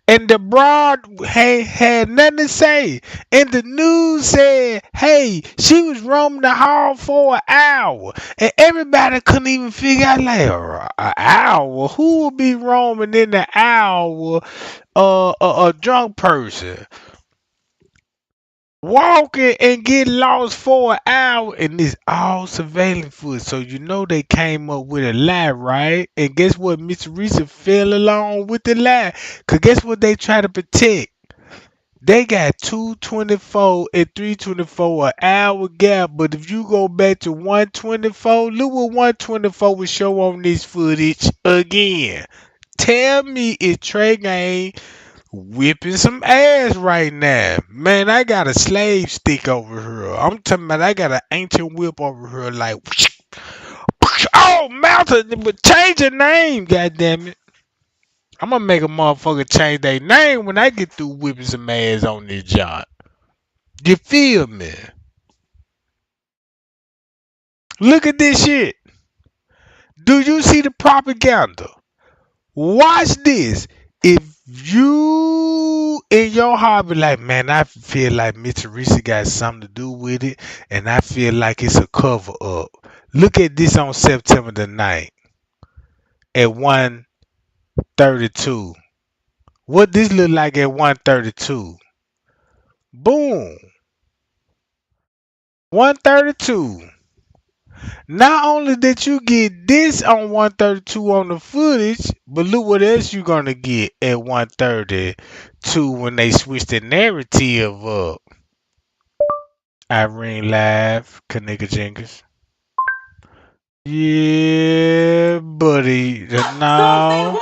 and the broad had nothing to say. And the news said, hey, she was roaming the hall for an hour. And everybody couldn't even figure out, like, an hour? Who would be roaming in the hour? A drunk person. walking and get lost for an hour, and this all surveillance footage. So you know they came up with a lie, right? And guess what? Mr. Reese fell along with the lie. Cause guess what they try to protect? They got 224 and 324 an hour gap, but if you go back to 124, look what 124 will show on this footage again. Tell me if Trey Gang whipping some ass right now. Man, I got a slave stick over here. I'm talking about I got an ancient whip over here like oh mountain but change your name, goddamn it. I'm gonna make a motherfucker change their name when I get through whipping some ass on this job. You feel me? Look at this shit. Do you see the propaganda? Watch this. If you in your heart be like, man, I feel like Mr. Reese got something to do with it, and I feel like it's a cover up. Look at this on September the 9th at 1:32. What this look like at 1:32? Boom. 1:32. Not only did you get this on 1:32 on the footage, but look what else you gonna get at 1:32 when they switch the narrative up. Irene live, Kenneka Jenkins. Yeah, buddy. No.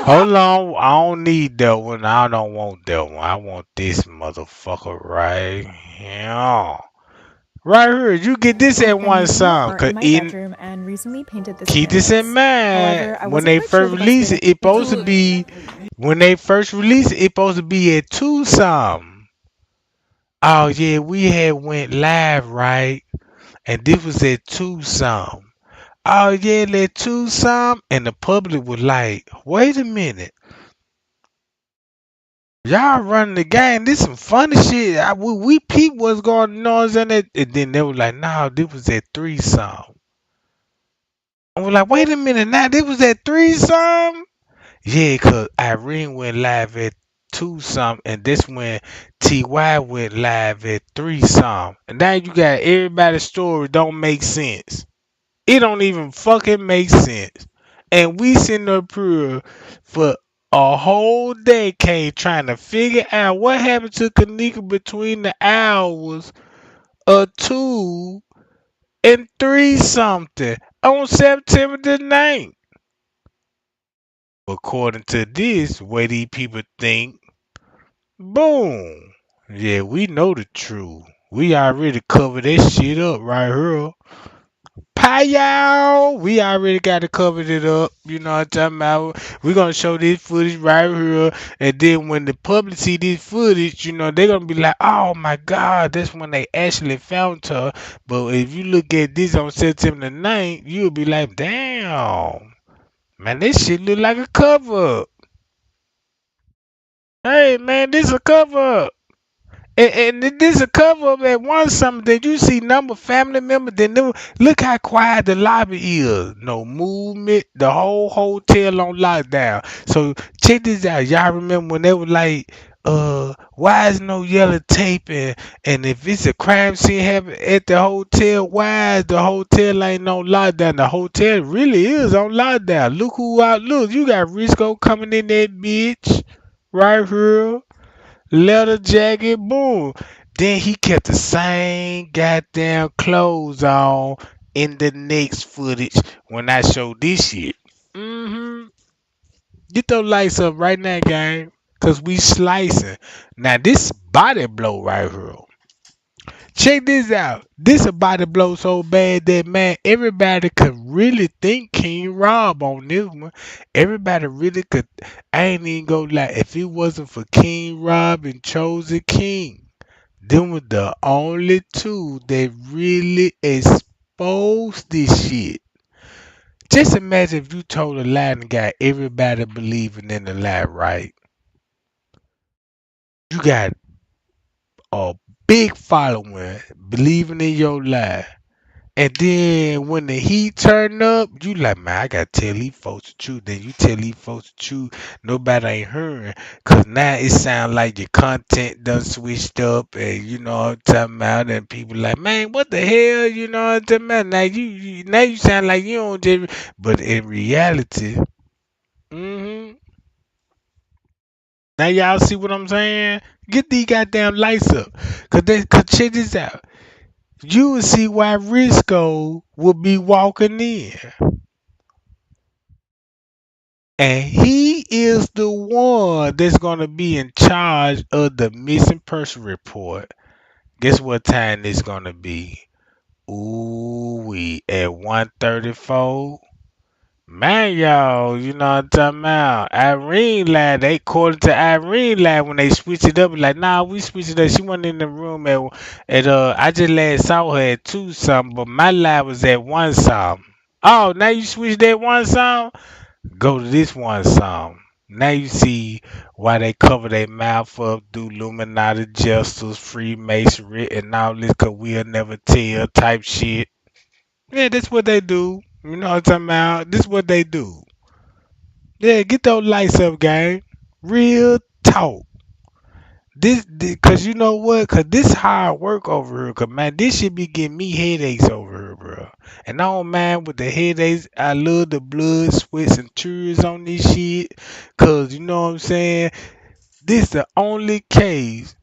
Hold on. I don't need that one. I don't want that one. I want this motherfucker right here. Right here, you get this at one song. Cause in and recently painted this keep this in mind. However, When they first release it, it supposed to be when they first release it, supposed to be at 2 something. Oh yeah, we had went live, right? And this was at 2 something. Oh yeah, at 2 something, and the public was like, wait a minute. Y'all running the game. This some funny shit. We peep what's going on in it. And then they were like, nah, this was at 3 something. And we're like, wait a minute, now this was at 3 something? Yeah, cause Irene went live at 2 something, and this when TY went live at 3 something. And now you got everybody's story don't make sense. It don't even fucking make sense. And we sitting up here for a whole decade trying to figure out what happened to Kenneka between the hours of 2 and 3 something on September the 9th. According to this, way these people think, boom. Yeah, we know the truth. We already covered that shit up right here. Y'all. We already got to cover it up. You know what I'm talking about? We're going to show this footage right here. And then when the public see this footage, you know, they're going to be like, oh my God, that's when they actually found her. But if you look at this on September the 9th, you'll be like, damn. Man, this shit look like a cover up. Hey, man, this a cover up. And this a cover up at one something. Then you see number family members. Then look how quiet the lobby is. No movement. The whole hotel on lockdown. So check this out. Y'all remember when they were like, why is no yellow tape? And if it's a crime scene happen at the hotel, why is the hotel ain't on lockdown? The hotel really is on lockdown. Look who out. Look, you got Risco coming in that bitch right here. Leather jacket, boom. Then he kept the same goddamn clothes on in the next footage when I showed this shit. Get those lights up right now, gang. Cause we slicing. Now this body blow right here. Check this out. This a body blow so bad that man, everybody could really think King Rob on this one. Everybody really could. I ain't even go like if it wasn't for King Rob and Chosen King, them were the only two that really exposed this shit. Just imagine if you told a lie and got everybody believing in the lie, right? You got a big following believing in your lie. And then when the heat turn up, you like, man, I gotta tell these folks the truth. Then you tell these folks the truth, nobody ain't hearing. Cause now it sound like your content done switched up, and you know what I'm talking about. And people like, man, what the hell, you know what I'm talking about? Now now you sound like you don't just. But in reality, hmm now y'all see what I'm saying? Get these goddamn lights up, cause check this out. You will see why Risco will be walking in. And he is the one that's going to be in charge of the missing person report. Guess what time it's going to be? Ooh, we at 1:34. Man, y'all, you know what I'm talking about. Irene lied. They according to Irene lied when they switched it up. Like, nah, we switched it up. She wasn't in the room at I just last saw her at 2 something, but my lie was at 1 something. Oh, now you switched that 1 something? Go to this 1 something. Now you see why they cover their mouth up through Illuminati justice, Freemasonry, and all this, cause we'll never tell type shit. Yeah, that's what they do. You know what I'm talking about? This what they do. Yeah, get those lights up, gang. Real talk. Cause you know what? Cause this hard work over here. Cause man, this should be getting me headaches over here, bro. And I don't mind with the headaches. I love the blood, sweats, and tears on this shit. Cause you know what I'm saying? This the only case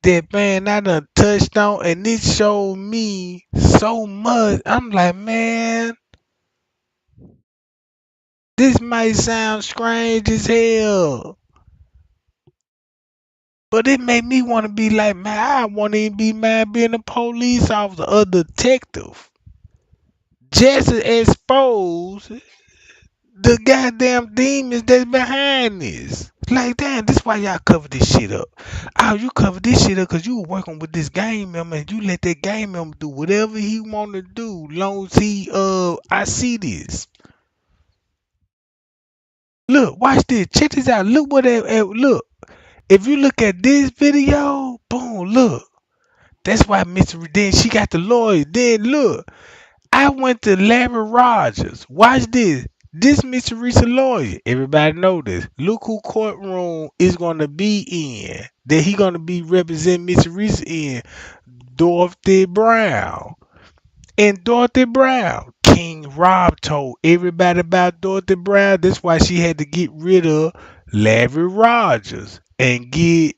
that man I done touched on, and it showed me so much. I'm like, man, this might sound strange as hell. But it made me want to be like, man, I want to even be mad being a police officer or detective. Just to expose the goddamn demons that's behind this. Like, damn, this why y'all cover this shit up. Oh, you cover this shit up because you were working with this gang member and you let that gang member do whatever he want to do. Long as he, I see this. Look, watch this. Check this out. Look what look. If you look at this video, boom, look. That's why Mr. Then she got the lawyer. Then look, I went to Larry Rogers. Watch this. This Mr. Reese's lawyer. Everybody know this. Look who courtroom is gonna be in. That he gonna be representing Mr. Reese in. Dorothy Brown. And Dorothy Brown. King Rob told everybody about Dorothy Brown. That's why she had to get rid of Larry Rogers and get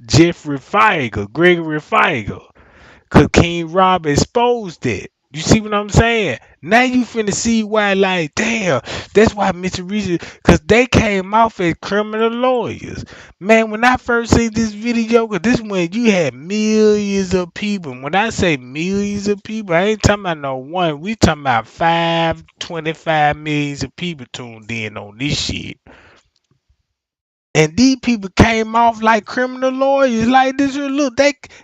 Jeffrey Feiger, Gregory Feiger. Cause King Rob exposed it. You see what I'm saying? Now you finna see why, like, damn, that's why Mr. Reese, cause they came off as criminal lawyers. Man, when I first seen this video, cause this when you had millions of people. When I say millions of people, I ain't talking about no one. We talking about 25 millions of people tuned in on this shit. And these people came off like criminal lawyers. Like this, look,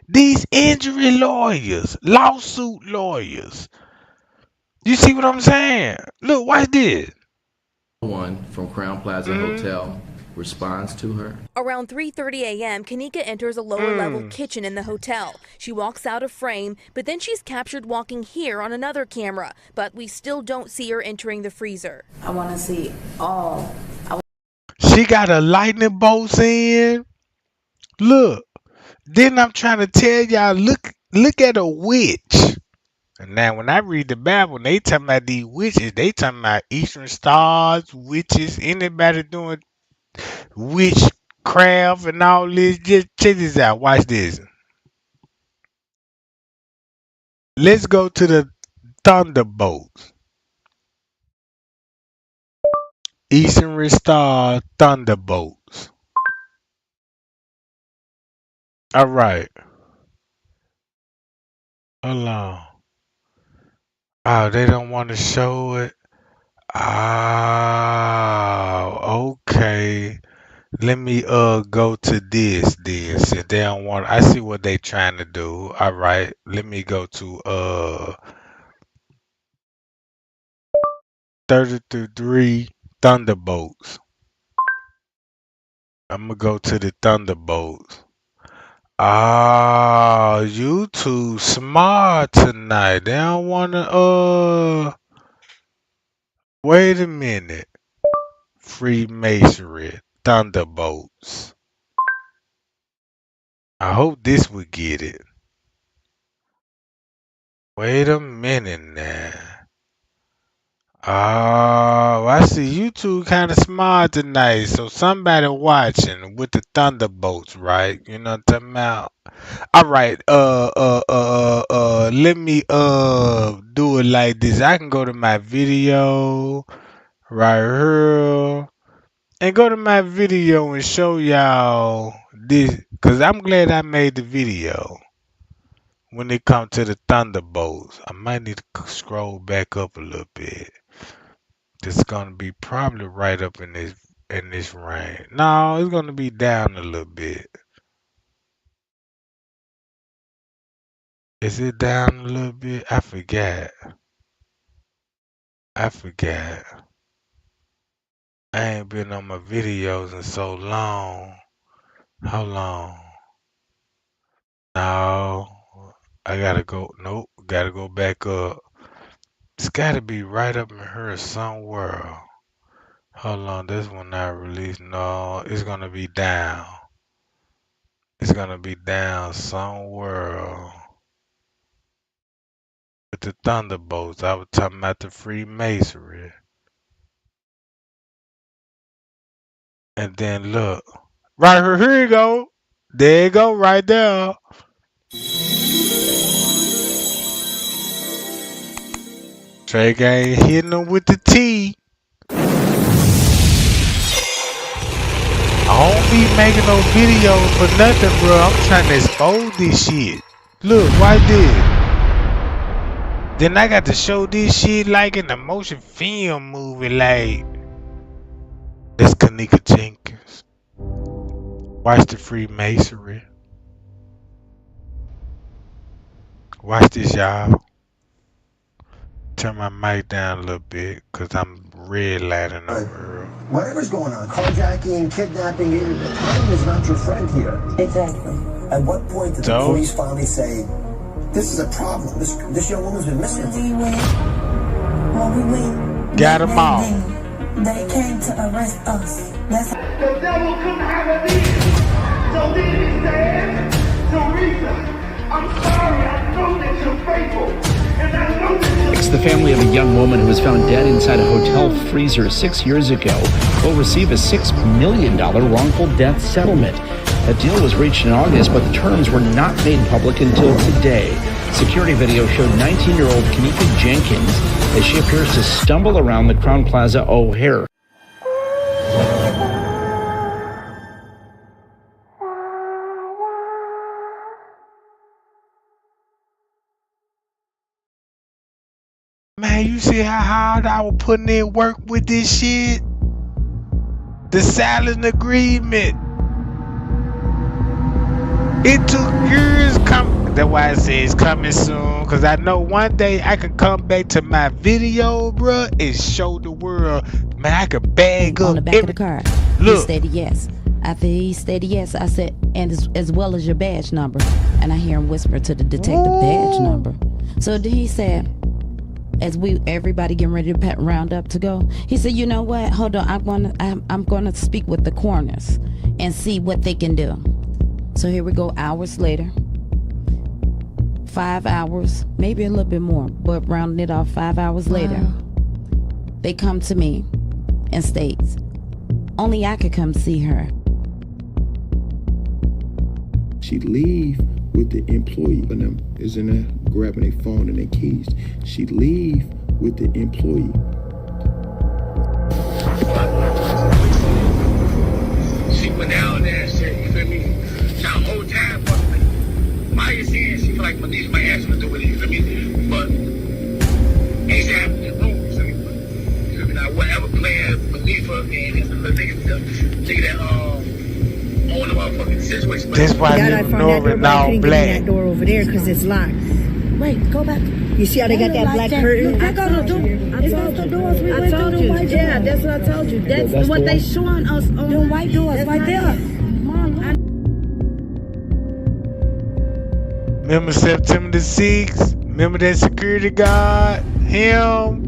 these injury lawyers, lawsuit lawyers. You see what I'm saying? Look, watch this. One from Crown Plaza Hotel responds to her. Around 3:30 a.m., Kenneka enters a lower-level kitchen in the hotel. She walks out of frame, but then she's captured walking here on another camera. But we still don't see her entering the freezer. I want to see all. She got a lightning bolt in. Look. Then I'm trying to tell y'all, look at a witch. And now when I read the Bible, they talking about these witches. They talking about Eastern stars, witches, anybody doing witchcraft and all this. Just check this out. Watch this. Let's go to the thunderbolts. Eastern star thunderbolts. All right. Hold on. Oh, they don't want to show it. Oh, okay. Let me go to this then. Since they don't want, I see what they trying to do. All right. Let me go to 33 Thunderbolts. I'm gonna go to the Thunderbolts. Oh, you too smart tonight. They don't wanna wait a minute. Freemasonry, Thunderbolts. I hope this would get it. Wait a minute now. Oh, I see you two kind of smart tonight. So somebody watching with the Thunderbolts, right? You know what I'm talking about? All right. Let me do it like this. I can go to my video right here and go to my video and show y'all this, cause I'm glad I made the video. When it comes to the Thunderbolts, I might need to scroll back up a little bit. It's gonna be probably right up in this range. No, it's gonna be down a little bit. Is it down a little bit? I forgot. I ain't been on my videos in so long. How long? No. I gotta go. Nope. Gotta go back up. It's gotta be right up in here somewhere. Hold on. This one not released. No, it's gonna be down. It's gonna be down somewhere. With the Thunderbolts, I was talking about the Freemasonry. And then look. Right here you go. There you go, right there. Drake ain't hitting them with the T. I don't be making no videos for nothing, bro. I'm trying to expose this shit. Look, right there. Then I got to show this shit like in a motion film movie, like this Kenneka Jenkins. Watch the Freemasonry. Watch this, y'all. Turn my mic down a little bit, cause I'm redlining over. Whatever's going on, carjacking, kidnapping, time is not your friend here. Exactly. At what point did the police finally say, this is a problem, this young woman's been missing? When we went, got them all. They came to arrest us. That's the devil couldn't have a leader. So then he said, Teresa, I'm sorry, I know that you're faithful. It's the family of a young woman who was found dead inside a hotel freezer 6 years ago will receive a $6 million wrongful death settlement. A deal was reached in August, but the terms were not made public until today. Security video showed 19-year-old Kenneka Jenkins as she appears to stumble around the Crowne Plaza O'Hare. Man, you see how hard I was putting in work with this shit? The silent agreement. It took years come. That's why I say it's coming soon. Cause I know one day I can come back to my video, bruh, and show the world. Man, I could bag up on the back of the car. Look. He said yes. After he said yes, I said, and as well as your badge number. And I hear him whisper to the detective, badge number. So then he said, as everybody getting ready to round up to go, he said, you know what, hold on, I'm gonna speak with the coroners and see what they can do. So here we go, hours later, 5 hours, maybe a little bit more, but rounding it off, 5 hours later, they come to me and states, only I could come see her. She'd leave with the employee, and them is in there grabbing their phone and their keys. She'd leave with the employee. She went down there and said, you feel me? Now, the whole time, Maya saying she feel like my niece might ask me to do it, you feel me? But ain't happening in the room, you feel me? You feel me? Now, whatever plan Manifa and the nigga that, own the motherfucking situation. That's why you know it now black. That door over there because it's locked. Wait, go back. You see how they got that black curtain? I got the door. It's not the doors. We went through the white door. Yeah, that's what I told you. That's what they showing us on the white doors right there. Remember September the 6th? Remember that security guard? Him?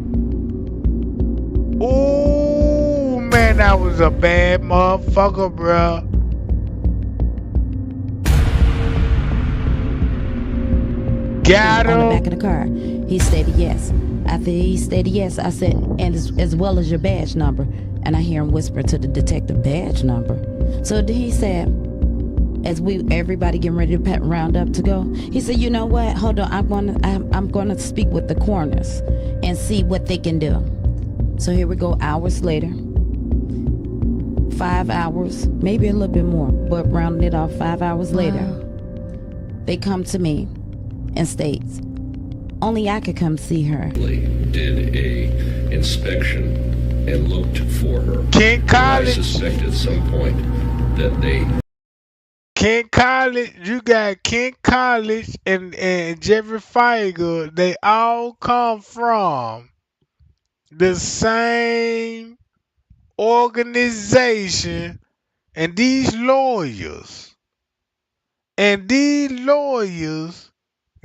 Ooh, man, that was a bad motherfucker, bruh. Got On the back him. of the car. He stated yes. After he stated yes, I said, and as well as your badge number. And I hear him whisper to the detective, badge number. So then he said, as everybody getting ready to round up to go, he said, you know what? Hold on, I'm gonna speak with the coroners and see what they can do. So here we go, hours later. 5 hours, maybe a little bit more, but rounding it off, 5 hours later, they come to me and states, only I could come see her. Did a inspection and looked for her. Kent College. I suspect at some point that they. Kent College, you got Kent College and Jeffrey Feiger. They all come from the same organization, and these lawyers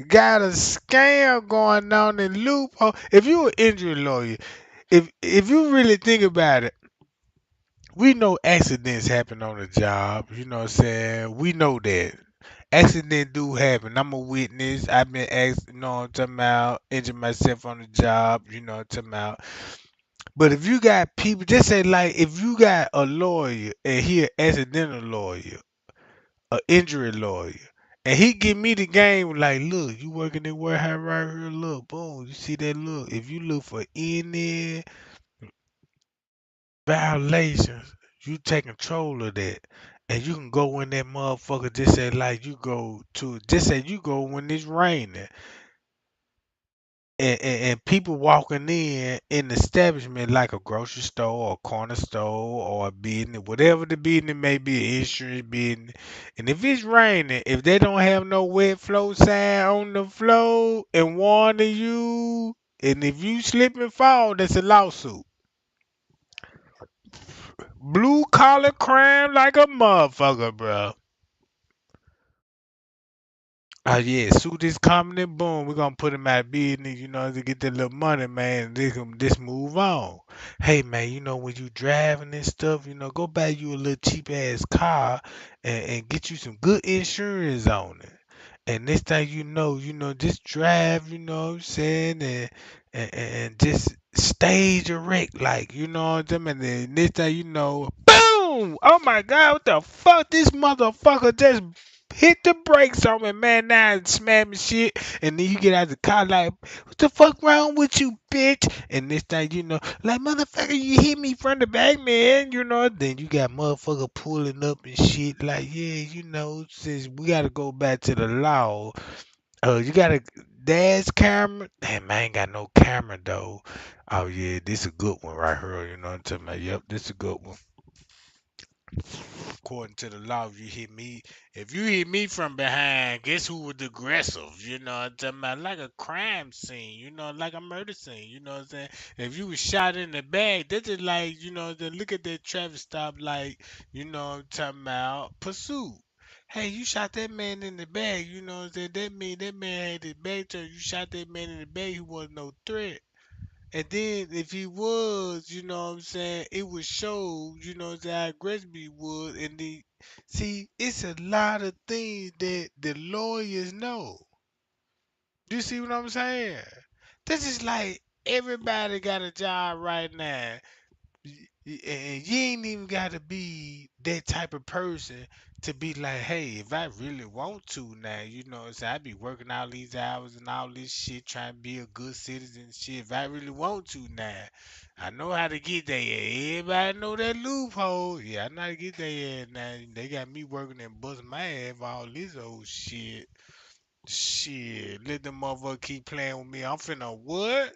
got a scam going on in loophole. If you're an injury lawyer, if you really think about it, we know accidents happen on the job. You know what I'm saying? We know that. Accidents do happen. I'm a witness. I've been asked, you know what I'm talking about, injured myself on the job, you know what I'm talking about. But if you got people, just say like if you got a lawyer and he an accidental lawyer, an injury lawyer, and he give me the game like, look, you working in warehouse right here, look, boom, you see that look. If you look for any violations, you take control of that. And you can go in that motherfucker, just say like you go to, just say you go when it's raining. And people walking in the establishment like a grocery store or a corner store or a business, whatever the business may be, an insurance business. And if it's raining, if they don't have no wet flow sign on the floor and warning you, and if you slip and fall, that's a lawsuit. Blue collar crime like a motherfucker, bro. Oh yeah, suit is coming and boom, we're gonna put him out of business, you know, to get that little money, man. This move on. Hey man, you know when you driving and stuff, you know, go buy you a little cheap ass car and get you some good insurance on it. And this thing you know, just drive, you know what I'm saying, and just stage a wreck, like, you know what I'm saying? And then this thing you know, boom! Oh my god, what the fuck? This motherfucker just hit the brakes on me, man. Now it's slamming shit. And then you get out of the car like, what the fuck wrong with you, bitch? And this thing, you know, like, motherfucker, you hit me from the back, man. You know, then you got motherfucker pulling up and shit. Like, yeah, you know, since we got to go back to the law. You got a dash camera? Damn, I ain't got no camera, though. Oh, yeah, this a good one right here. You know what I'm talking about? Yep, this a good one. According to the law, if you hit me from behind, guess who was aggressive? You know what I'm talking about? Like a crime scene, you know, like a murder scene, you know what I'm saying? If you was shot in the back, that's just like, you know, look at that traffic stop, like, you know what I'm talking about, pursuit. Hey, you shot that man in the back, you know what I'm saying? That mean that man had his back turned. You shot that man in the back, he wasn't no threat. And then if he was, you know what I'm saying, it would show, you know, that how aggressive he was. And see, it's a lot of things that the lawyers know. You see what I'm saying? This is like everybody got a job right now. And you ain't even got to be that type of person to be like, hey, if I really want to now, you know, so I be working all these hours and all this shit, trying to be a good citizen and shit. If I really want to now, I know how to get there. Everybody know that loophole. Yeah, I know how to get there now. They got me working and busting my ass for all this old shit. Shit, let them motherfucker keep playing with me. I'm finna what?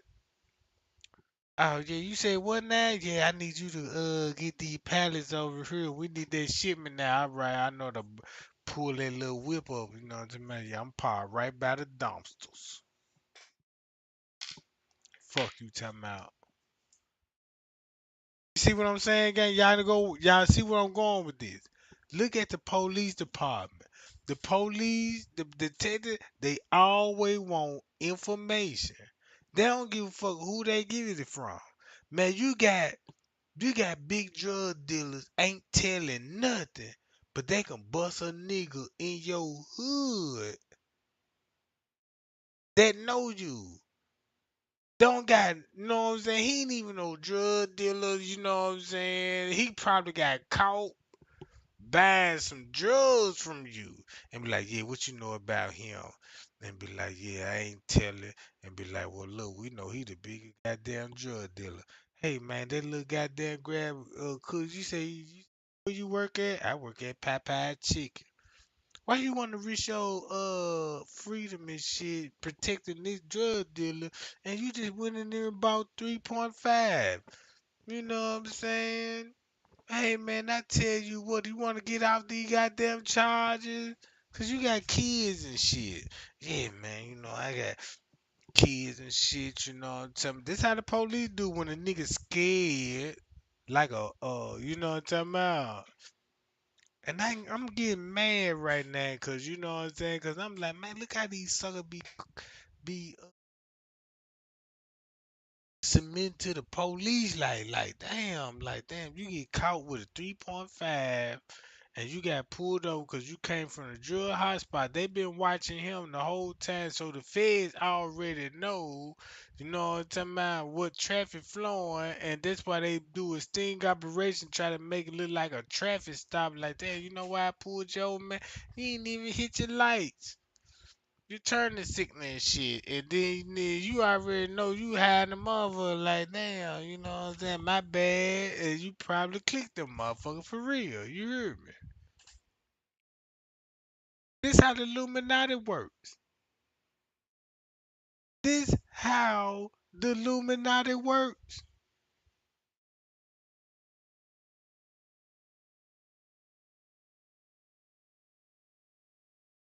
Oh yeah, you say what now? Yeah, I need you to get these pallets over here. We need that shipment now. All right, I know to pull that little whip up. You know what I mean? Yeah, I'm parked right by the dumpsters. Fuck you talking about. You see what I'm saying, gang? Y'all see where I'm going with this. Look at the police department. The police, the detective, they always want information. They don't give a fuck who they get it from. Man, you got big drug dealers ain't telling nothing, but they can bust a nigga in your hood that know you. Don't got, you know what I'm saying? He ain't even no drug dealer, you know what I'm saying? He probably got caught buying some drugs from you and be like, yeah, what you know about him? And be like, yeah, I ain't telling. And be like, well, look, we know he the biggest goddamn drug dealer. Hey, man, that little goddamn grab, cause you say, where you work at? I work at Popeye Chicken. Why you want to risk your freedom and shit protecting this drug dealer and you just went in there and bought 3.5? You know what I'm saying? Hey man, I tell you what, you want to get off these goddamn charges? Cause you got kids and shit. Yeah, man, you know, I got kids and shit, you know what I'm telling me. This how the police do when a nigga scared. Like you know what I'm talking about? And I'm getting mad right now, cause you know what I'm saying? Cause I'm like, man, look how these suckers be submit to the police like damn, you get caught with a 3.5 and you got pulled over because you came from a drug hotspot. They been watching him the whole time, so the feds already know, you know what I'm talking about, what traffic flowing, and that's why they do a sting operation, try to make it look like a traffic stop. Like that, you know why I pulled you over, man? You ain't even hit your lights. You turn the signal and shit, and then you already know you had the motherfucker like, damn, you know what I'm saying? My bad, and you probably clicked the motherfucker for real. You heard me? This how the Illuminati works. This how the Illuminati works.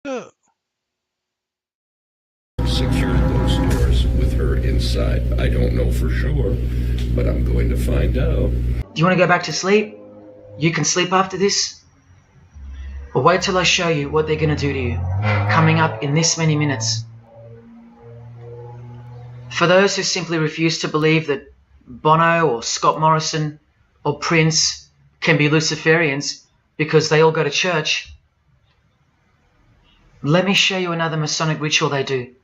Look, Secured those doors with her inside. I don't know for sure, but I'm going to find out. Do you want to go back to sleep? You can sleep after this? Or wait till I show you what they're going to do to you, coming up in this many minutes. For those who simply refuse to believe that Bono or Scott Morrison or Prince can be Luciferians because they all go to church, let me show you another Masonic ritual they do.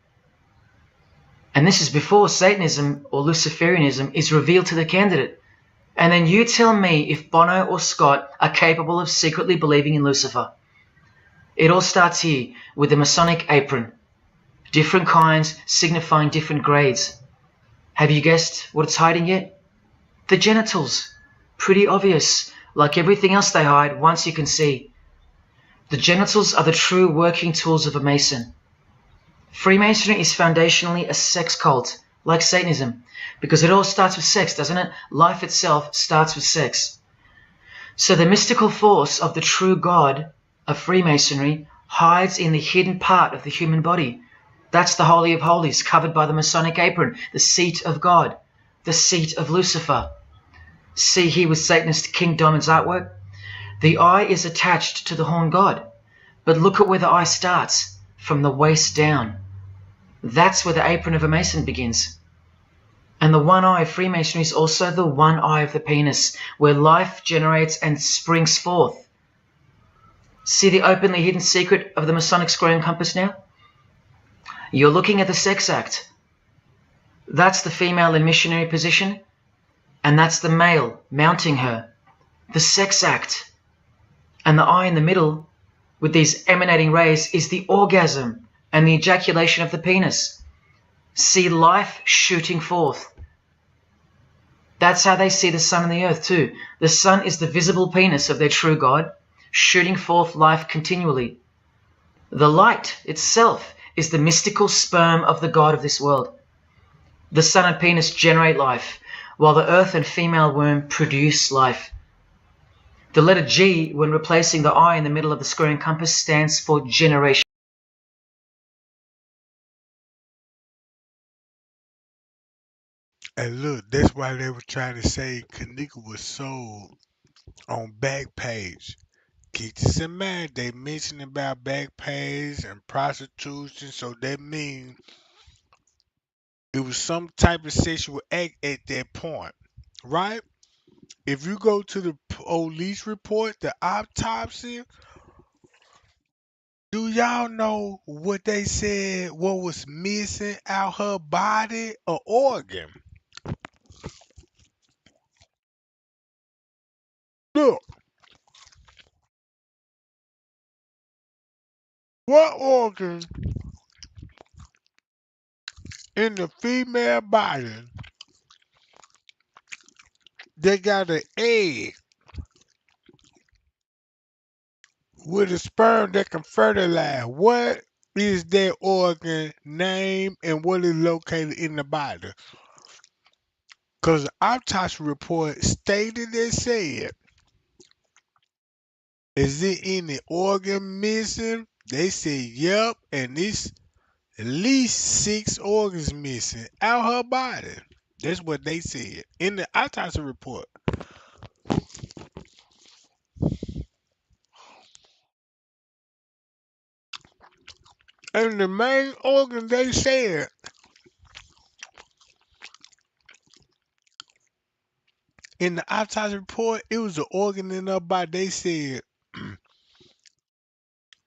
And this is before Satanism or Luciferianism is revealed to the candidate. And then you tell me if Bono or Scott are capable of secretly believing in Lucifer. It all starts here with the Masonic apron. Different kinds signifying different grades. Have you guessed what it's hiding yet? The genitals. Pretty obvious. Like everything else they hide, once you can see. The genitals are the true working tools of a Mason. Freemasonry is foundationally a sex cult, like Satanism, because it all starts with sex, doesn't it? Life itself starts with sex. So the mystical force of the true God of Freemasonry hides in the hidden part of the human body. That's the Holy of Holies, covered by the Masonic apron, the seat of God, the seat of Lucifer. See here with Satanist King Diamond's artwork? The eye is attached to the horn god, but look at where the eye starts, from the waist down. That's where the apron of a Mason begins. And the one eye of Freemasonry is also the one eye of the penis, where life generates and springs forth. See the openly hidden secret of the Masonic square and compass now? You're looking at the sex act. That's the female in missionary position, and that's the male mounting her. The sex act. And the eye in the middle, with these emanating rays, is the orgasm and the ejaculation of the penis. See life shooting forth. That's how they see the sun and the earth too. The sun is the visible penis of their true God, shooting forth life continually. The light itself is the mystical sperm of the God of this world. The sun and penis generate life, while the earth and female womb produce life. The letter G, when replacing the I in the middle of the square and compass, stands for generation. and look, that's why they were trying to say Kenneka was sold on Backpage. keep this in mind. They mentioned about back pays and prostitution, so that means it was some type of sexual act at that point, right? If you go to the police report, the autopsy, do y'all know what they said? What was missing out her body? An organ. Look, what organ in the female body they got an egg with a sperm that can fertilize? What is that organ name and what is located in the body? Because the autopsy report stated and said, is it any organ missing? They said, yep, and it's at least 6 organs missing out her body. That's what they said in the autopsy report. And the main organ they said in the autopsy report, it was an organ in her body. They said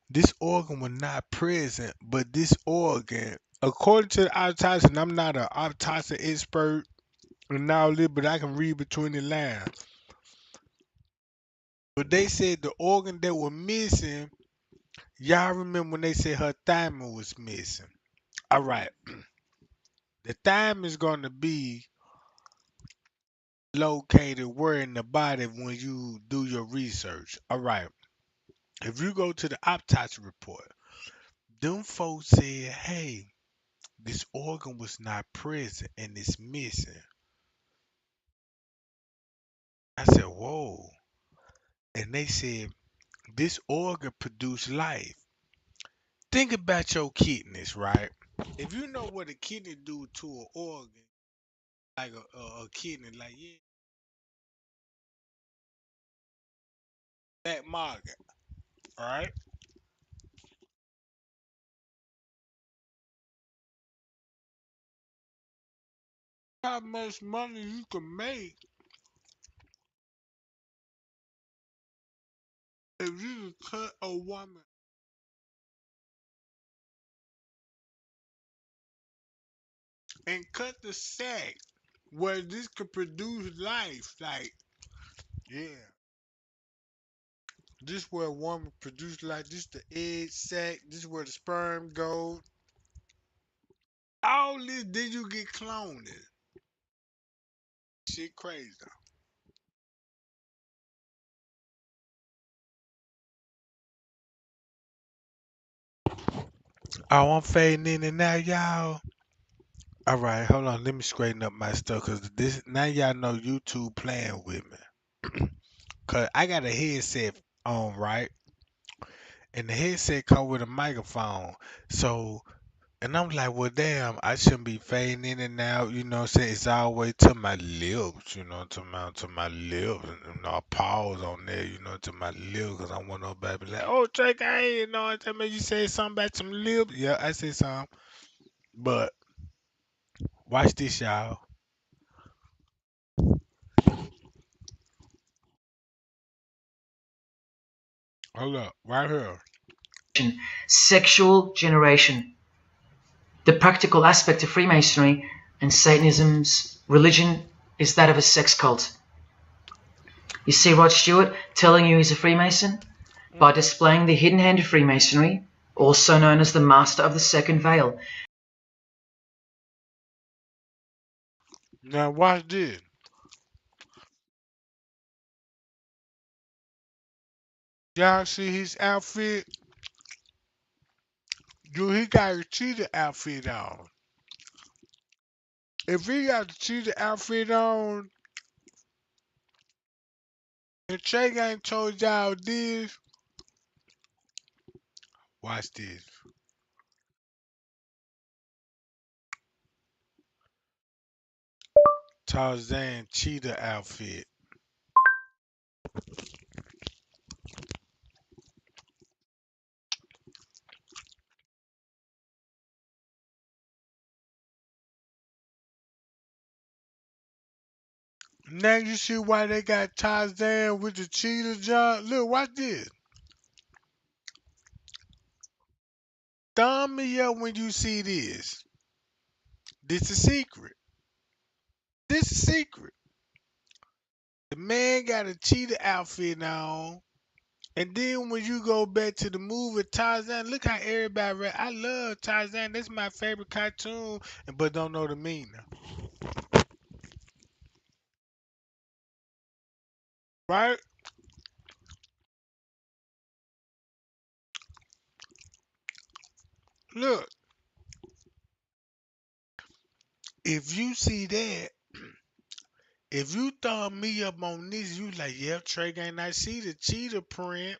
this organ was not present, but this organ, according to the autopsy, and I'm not an autopsy expert and all this, but I can read between the lines. But they said the organ that was missing, y'all remember when they said her thymus was missing. All right. The thymus is going to be located where in the body when you do your research. All right. If you go to the autopsy report, them folks said, hey, this organ was not present and it's missing. I said, whoa. And they said, this organ produced life. Think about your kidneys, right? If you know what a kidney do to an organ, like a kidney, like, yeah, that market, right? How much money you can make if you cut a woman and cut the sac where this could produce life. Like, yeah, this where a woman produce life. This the egg sac. This is where the sperm goes. All this, then you get cloned. Shit crazy. Oh, I'm fading in and out, y'all. All right, hold on. Let me straighten up my stuff, cause this now y'all know YouTube playing with me. Cause I got a headset on, right? And the headset come with a microphone. So, and I'm like, well, damn, I shouldn't be fading in and out. You know what I'm saying? It's all the way to my lips. You know, to my lips, and I pause on there. You know, to my lips, cause I want nobody to be like, oh, Drake, I ain't know what that mean. You say something about some lips? Yeah, I say something. But watch this, y'all. Hold up, right here. Sexual generation. The practical aspect of Freemasonry and Satanism's religion is that of a sex cult. You see Rod Stewart telling you he's a Freemason? By displaying the hidden hand of Freemasonry, also known as the Master of the Second Veil. Now watch this. Y'all see his outfit? Dude, he got a cheetah outfit on. If he got the cheetah outfit on, and Trey ain't told y'all this, watch this. Tarzan cheetah outfit. Now you see why they got Tarzan with the cheetah, John. Look, watch this. Thumb me up when you see this. This is secret. This is secret. The man got a cheetah outfit on. And then when you go back to the movie Tarzan, look how everybody read. I love Tarzan. That's my favorite cartoon, but don't know the meaning. Right? Look, if you see that, if you thumb me up on this, you like, yep, Trey Gang, I see the cheetah print.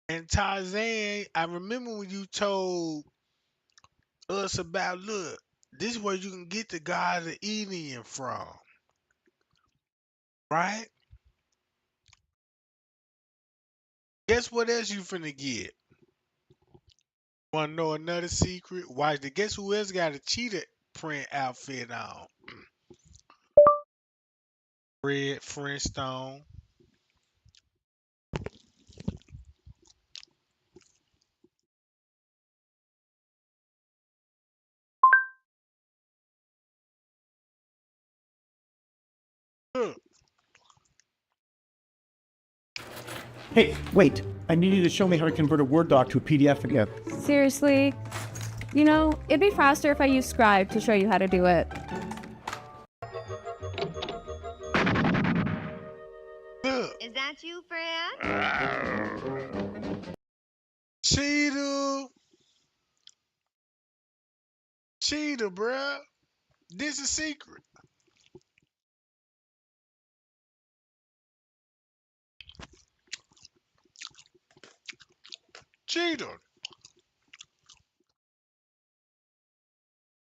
And Tarzan, I remember when you told us about, look, this is where you can get the God of Eden from. Right? Guess what else you finna get? Wanna know another secret? Watch the guess who else got a cheetah print outfit on? Fred Flintstone. Look, Hey, wait. I need you to show me how to convert a Word doc to a PDF again. Seriously? You know, it'd be faster if I used Scribe to show you how to do it. look. Is that you, Fred? Cheetah. Cheetah, bruh. This is secret. Cheetah.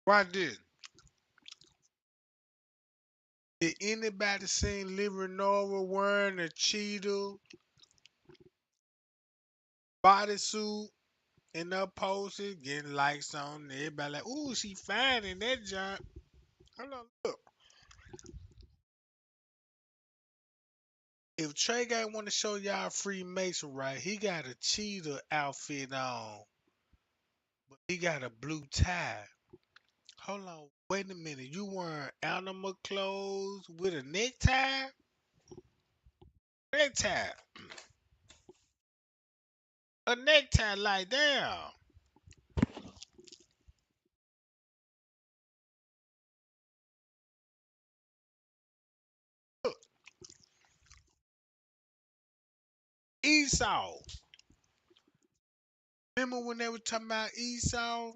Why this? Did anybody seen Living Nova wearing a cheetah bodysuit in her poses, getting likes on it? Everybody like, ooh, she fine in that junk. Hold on, look. If Trey Guy want to show y'all Freemason, right? He got a cheetah outfit on, but he got a blue tie. Hold on, wait a minute. You wearing animal clothes with a necktie? Necktie. A necktie like damn. Look, Esau. Remember when they were talking about Esau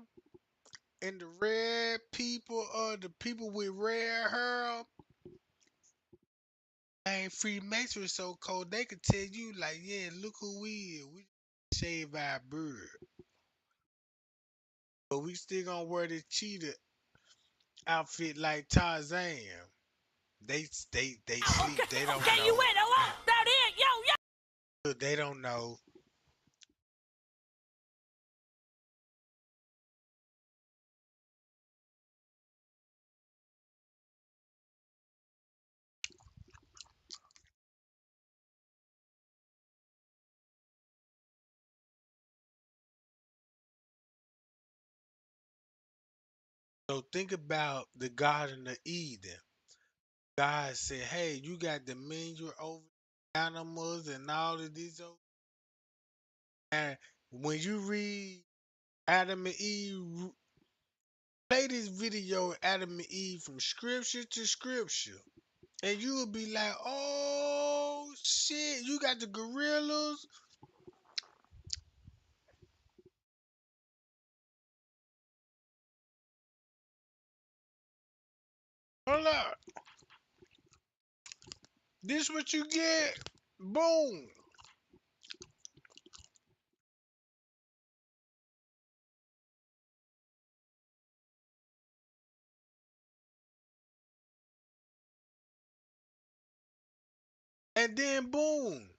and the red people, the people with red hair? Man, Freemasonry so cold they could tell you like, yeah, look who we is. We shave our beard, but we still gonna wear the cheetah outfit like Tarzan. They sleep. They don't know. You win. Hello. That it. Yo, yo. Look, they don't know. So think about the Garden of Eden. God said, "Hey, you got dominion over animals and all of these." And when you read Adam and Eve, play this video of Adam and Eve from scripture to scripture, and you will be like, "Oh shit, you got the gorillas." Hold up, this what you get. Boom. And then boom.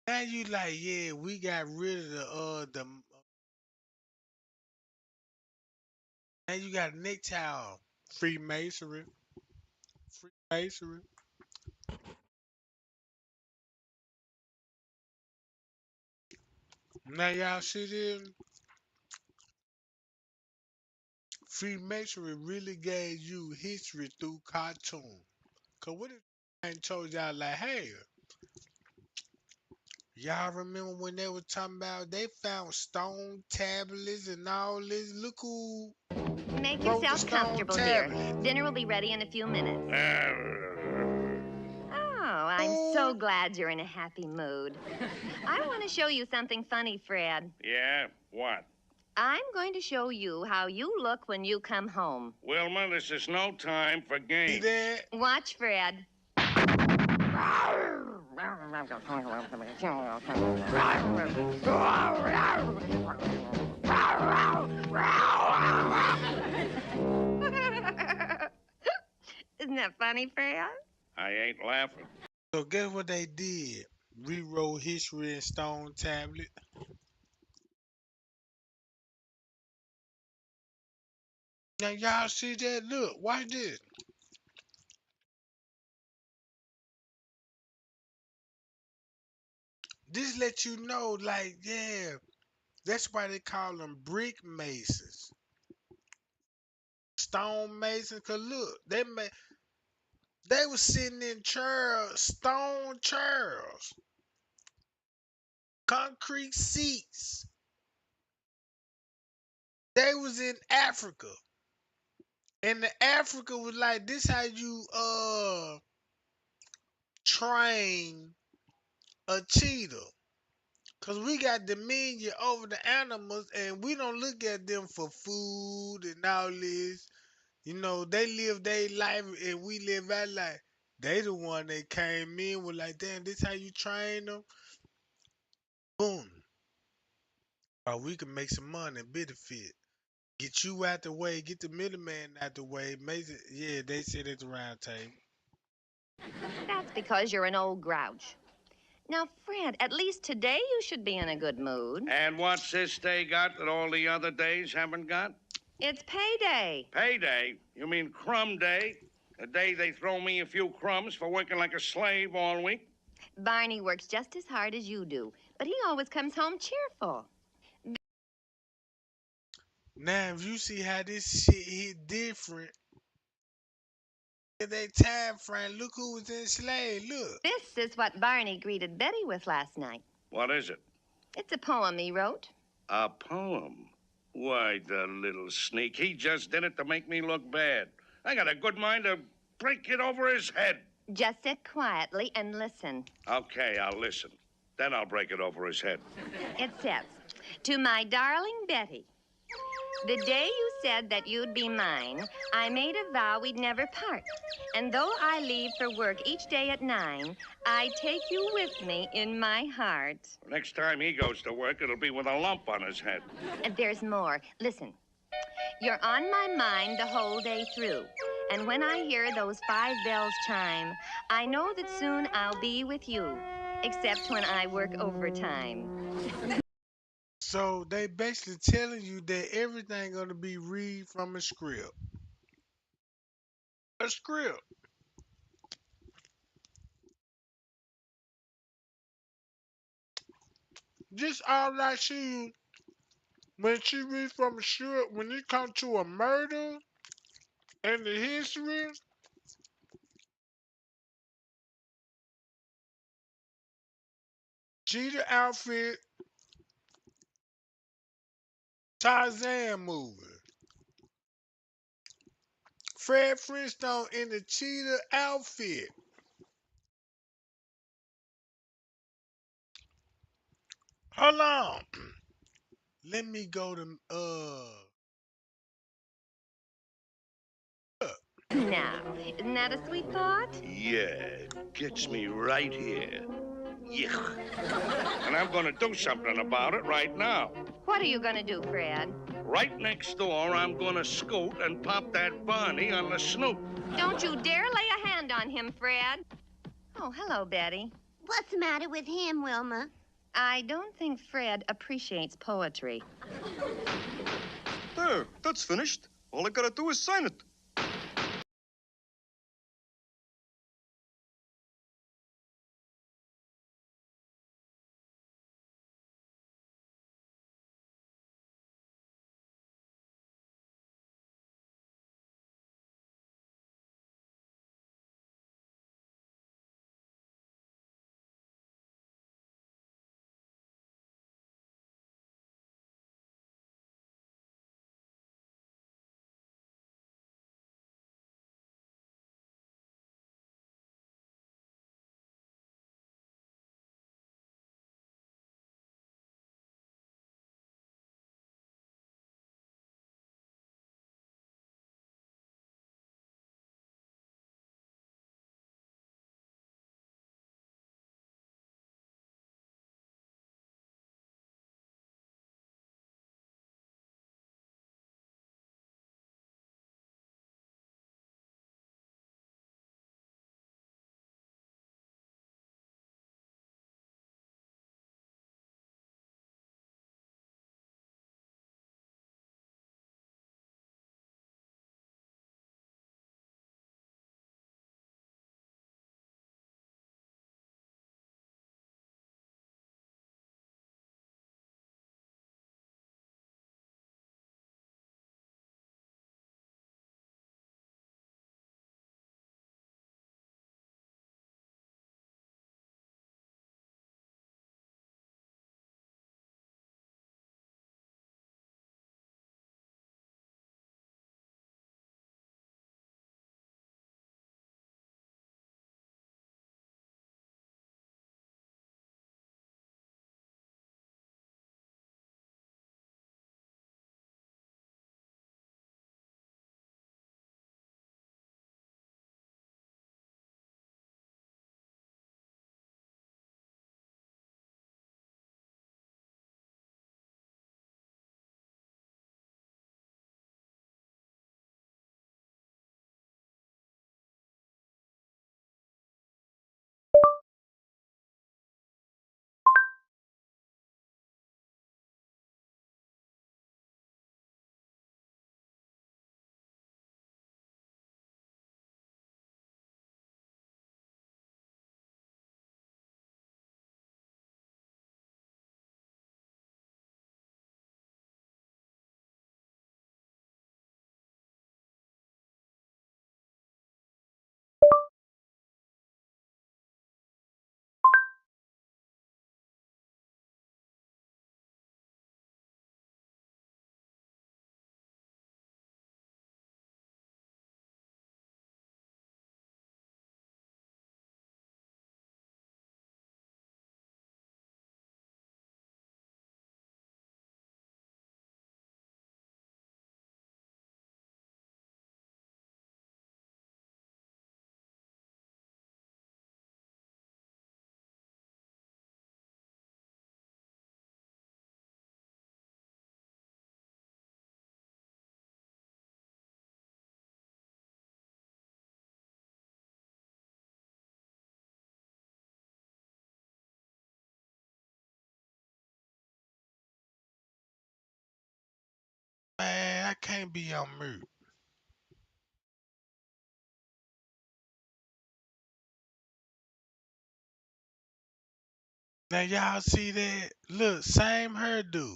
Now you like, yeah, we got rid of the now you got a necktie on. Freemasonry. Freemasonry. Now y'all see this? Freemasonry really gave you history through cartoon. Cause what if I told y'all like, hey, y'all remember when they were talking about they found stone tablets and all this? Look who Make wrote the yourself stone comfortable, dear. tablet. Dinner will be ready in a few minutes. Oh, I'm so glad you're in a happy mood. I want to show you something funny, Fred. Yeah? What? I'm going to show you how you look when you come home. Wilma, this is no time for See games. that? Watch, Fred. Isn't that funny, Fred? I ain't laughing. So guess what they did? Rewrote history in stone tablet. Now y'all see that? Look, watch this. This let you know, like, yeah, that's why they call them brick masons, stone masons. Cause look, they was sitting in chairs, stone chairs, concrete seats. They was in Africa, and the Africa was like, this how you train a cheetah. Cause we got dominion over the animals, and we don't look at them for food and all this. You know, they live their life and we live our life. They the one that came in with like, damn, this how you train them? Boom. Oh, we can make some money and benefit. Get you out the way, get the middleman out the way. Yeah, they sit at the round table. That's because you're an old grouch. Now, Fred, at least today you should be in a good mood. And what's this day got that all the other days haven't got? It's payday. Payday? You mean crumb day? The day they throw me a few crumbs for working like a slave all week? Barney works just as hard as you do, but he always comes home cheerful. Now, if you see how this shit hit different, in their time frame, look who was enslaved. Look. This is what Barney greeted Betty with last night. What is it? It's a poem he wrote. A poem? Why, the little sneak. He just did it to make me look bad. I got a good mind to break it over his head. Just sit quietly and listen. Okay, I'll listen. Then I'll break it over his head. It says, to my darling Betty, the day you said that you'd be mine, I made a vow we'd never part. And though I leave for work each day at 9, I take you with me in my heart. Next time he goes to work, it'll be with a lump on his head. And there's more. Listen, you're on my mind the whole day through. And when I hear those 5 bells chime, I know that soon I'll be with you, except when I work overtime. So they basically telling you that everything gonna be read from a script. A script. Just all I see when she read from a script, when it comes to a murder and the history, cheetah outfit, Tarzan movie. Fred Flintstone in the cheetah outfit. Hold on. Let me go to Now, isn't that a sweet thought? Yeah, gets me right here. Yuck. And I'm gonna do something about it right now. What are you gonna do, Fred? Right next door, I'm gonna scoot and pop that Barney on the snoot. Don't you dare lay a hand on him, Fred. Oh, hello, Betty. What's the matter with him, Wilma? I don't think Fred appreciates poetry. There, that's finished. All I gotta do is sign it. Man, I can't be on mute. Now y'all see that? Look, same hairdo.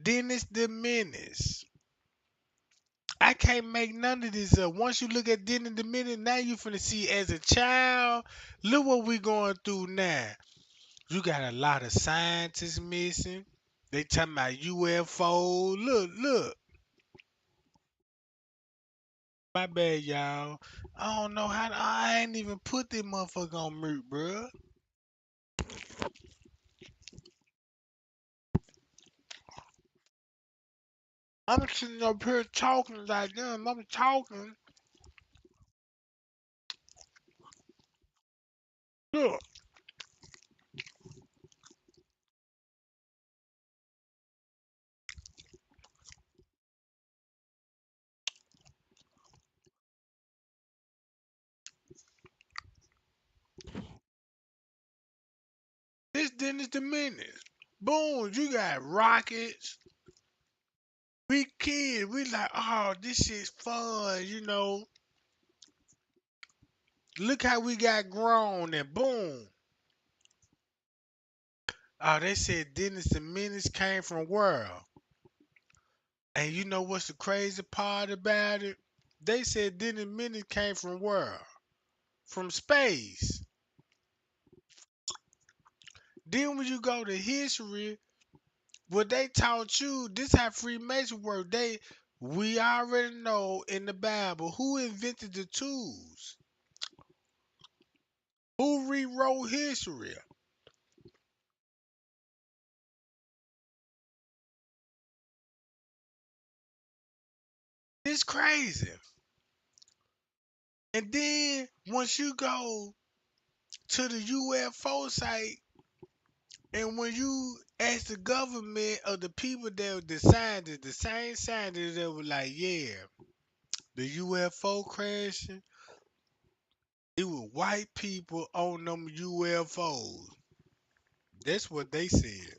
Dennis the Menace. I can't make none of this up. Once you look at Dennis the Menace, now you finna see as a child. Look what we going through now. You got a lot of scientists missing. They talking about UFO. Look. My bad, y'all. I don't know how. I ain't even put this motherfucker on mute, bruh. I'm sitting up here talking like them. I'm talking. Look, this Dennis the Menace. Boom, you got rockets. We kids, we like, oh, this shit's fun, you know. Look how we got grown and boom. Oh, they said Dennis the Menace came from world. And you know what's the crazy part about it? They said Dennis the Menace came from world. From space. Then when you go to history, what they taught you, this how Freemasonry work. We already know in the Bible who invented the tools. Who rewrote history? It's crazy. And then once you go to the UFO site, and when you ask the government or the people that were the scientists, the same scientists that were like, yeah, the UFO crashing, it was white people on them UFOs. That's what they said.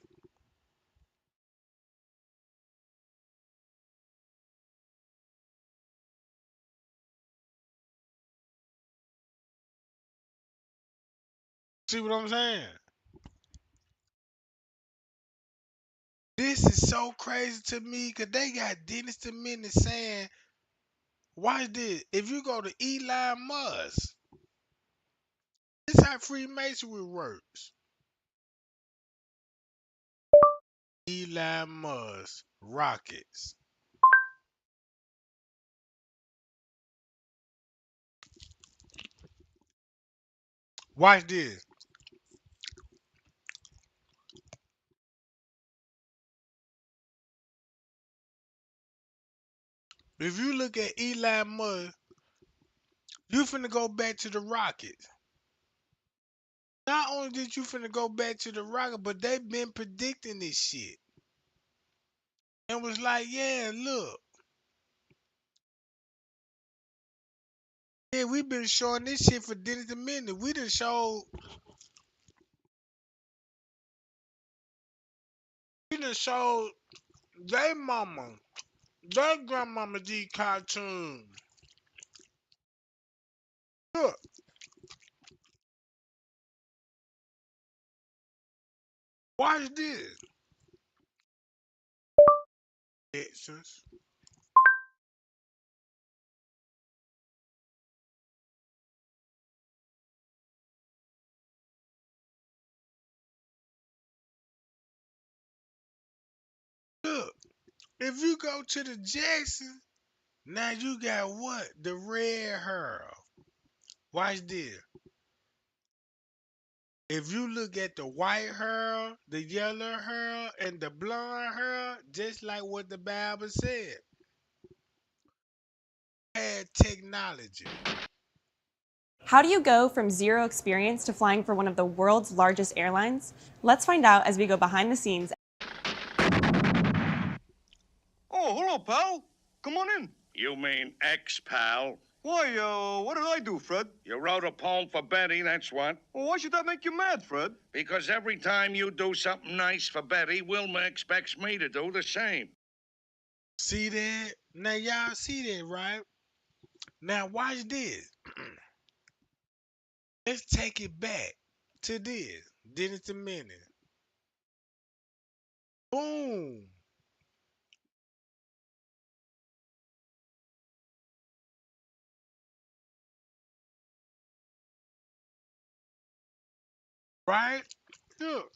See what I'm saying? This is so crazy to me because they got Dennis the Menace saying, watch this. If you go to Elon Musk, this is how Freemasonry works. Elon Musk rockets. Watch this. If you look at Elon Musk, you finna go back to the rockets. Not only did you finna go back to the rocket, but they've been predicting this shit. And was like, yeah, look. Yeah, we've been showing this shit for Dennis the Menace. We done showed they mama, their grandmama these cartoons. Look, watch this. Texas. Look, if you go to the Jackson, now you got what? The red hair. Watch this. If you look at the white hair, the yellow hair, and the blonde hair, just like what the Bible said, had technology. How do you go from zero experience to flying for one of the world's largest airlines? Let's find out as we go behind the scenes. Oh, hello, pal. Come on in. You mean ex-pal? Why, what did I do, Fred? You wrote a poem for Betty, that's what. Well, why should that make you mad, Fred? Because every time you do something nice for Betty, Wilma expects me to do the same. See that? Now y'all see that, right? Now watch this. Let's take it back to this. Dennis the Menace. Boom. Right? Look.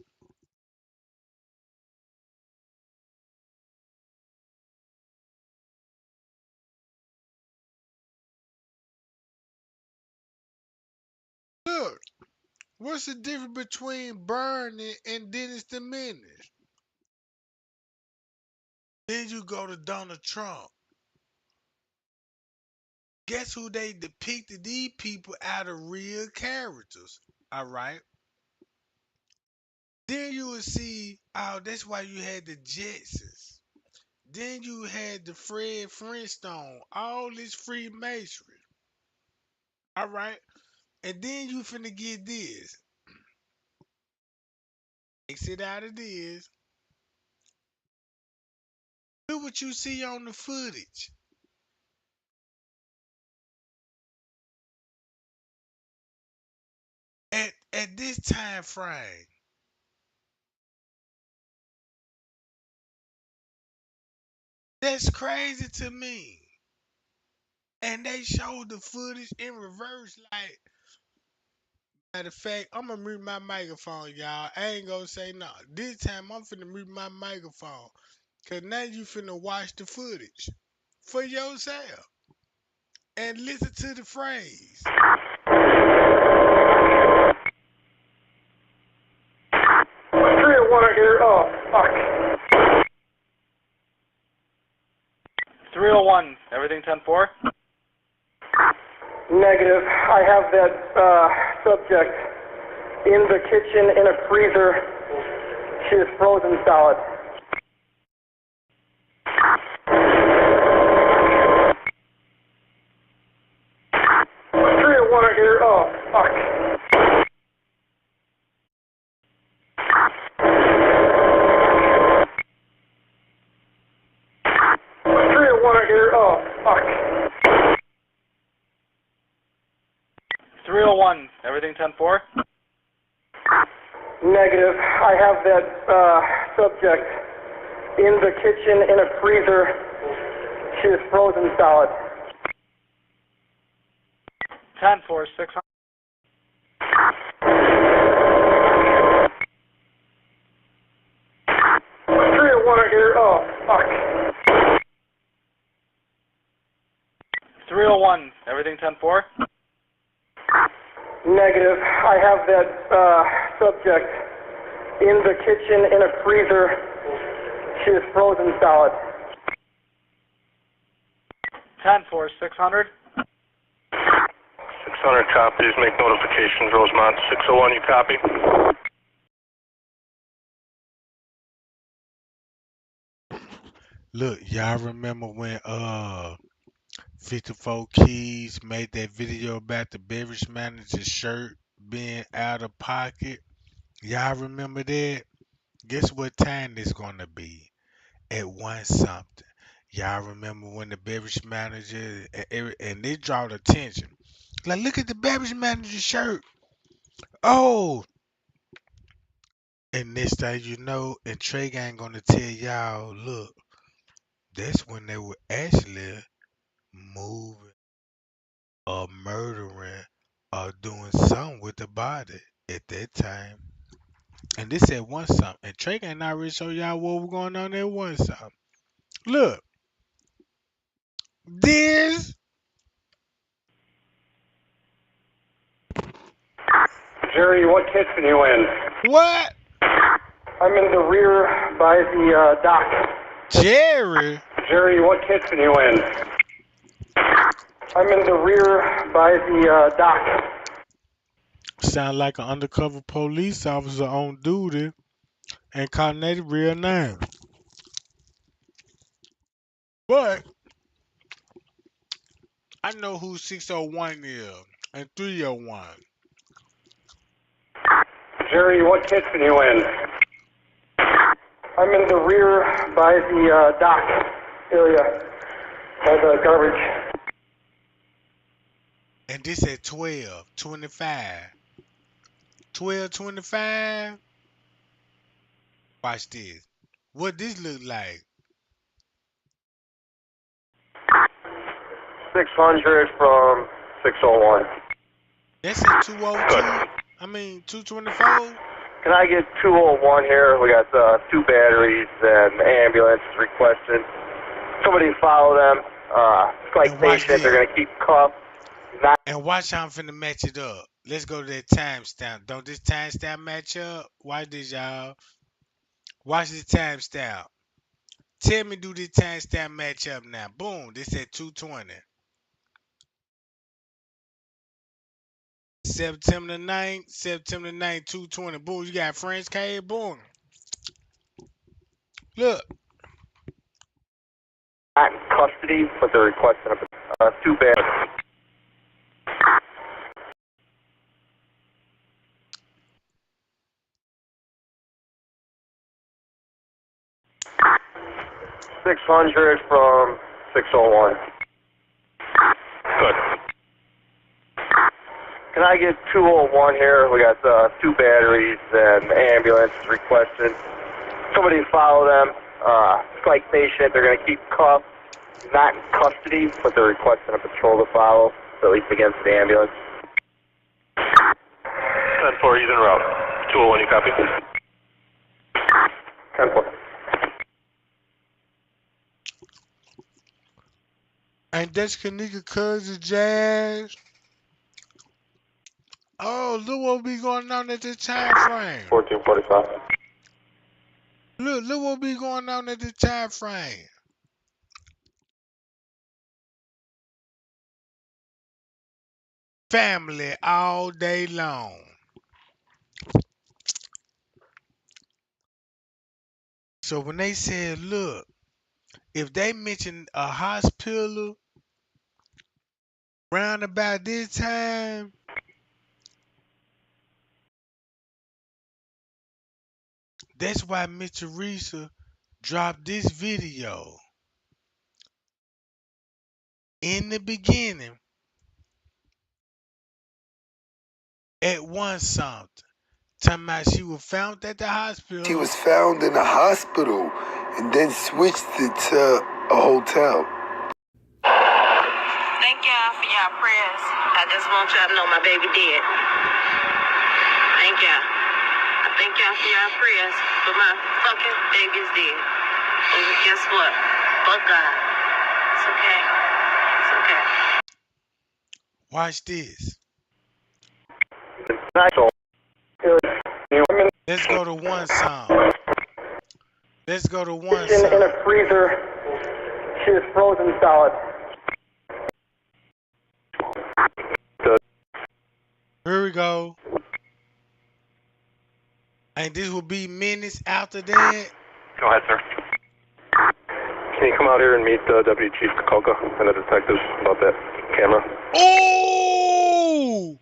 Look. What's the difference between Bernie and Dennis the Menace? Then you go to Donald Trump. Guess who they depicted these people out of real characters? All right. Then you will see, oh, that's why you had the Jetsons. Then you had the Fred Flintstone, all this Freemasonry. All right. And then you finna get this. Exit out of this. Look what you see on the footage. At this time frame. That's crazy to me. And they showed the footage in reverse. Like, matter of fact, I'm gonna mute my microphone, y'all. I ain't gonna say no. This time I'm finna mute my microphone. Cause now you finna watch the footage for yourself. And listen to the phrase. 301 here. Oh, fuck. 301, everything 10-4? Negative. I have that subject in the kitchen in a freezer. She is frozen solid. 301 here. Oh, fuck. Here. Oh, fuck. 301, everything 10-4? Negative. I have that subject in the kitchen in a freezer. She is frozen solid. 10-4, 600. 301 here. Oh, fuck. 301, everything 10-4? Negative. I have that subject in the kitchen in a freezer. She is frozen solid. 10-4, 600. 600 copies. Make notifications. Rosemont 601. You copy? Look, y'all remember when 54 Keys made that video about the beverage manager's shirt being out of pocket? Y'all remember that? Guess what time it's gonna be? At 1 something. Y'all remember when the beverage manager and they draw the attention. Like, look at the beverage manager's shirt. Oh, and next thing you know, and Trey ain't gonna tell y'all, look, that's when they were actually moving or murdering or doing something with the body at that time. And this at 1 something. And Trey ain't already show y'all what was going on at 1 something. Look, this. Jerry, what kitchen you in? What? I'm in the rear by the dock. Jerry? Jerry, what kitchen you in? I'm in the rear by the dock. Sound like an undercover police officer on duty and calling that real name. But I know who 601 is and 301. Jerry, what kitchen you in? I'm in the rear by the dock area, by the garbage. And this at 12:25. 12:25. Watch this. What this look like? 600 from 601. That's at 202. I mean 224. Can I get 201 here? We got 2 batteries and the ambulance is requested. Somebody follow them. Like patient, they're gonna keep cuffed. And watch how I'm finna match it up. Let's go to that timestamp. Don't this timestamp match up? Watch this, y'all. Watch this timestamp. Tell me, do this timestamp match up now? Boom. This at 2:20. September 9th, 2:20. Boom. You got French K. Boom. Look. Not in custody, but they're requesting 2 batteries. $600 from 601. Good. Can I get 201 here? We got 2 batteries and the ambulance is requested. Somebody follow them. Like patient, they're going to keep cuffed. Not in custody, but they're requesting a patrol to follow, at least against the ambulance. 10-4, he's en route. 201, you copy? 10-4. Ain't that Kenneka cousin Jazz? Oh, look what be going on at this time frame. 1445. Look what be going on at this time frame. Family all day long. So when they said, look, if they mention a hospital round about this time, that's why Miss Teresa dropped this video. In the beginning, at one something, talking about she was found at the hospital. She was found in a hospital and then switched it to a hotel. Thank y'all for y'all prayers. I just want y'all to know my baby dead. Thank y'all. I thank y'all for y'all prayers, but my fucking baby is dead. And guess what? Fuck God. It's okay. It's okay. Watch this. Let's go to one song. Let's go to one song. In a freezer, she was frozen solid. Here we go. And this will be minutes after that. Go ahead, sir. Can you come out here and meet Deputy Chief Kenneka and the detectives about that camera? Oh!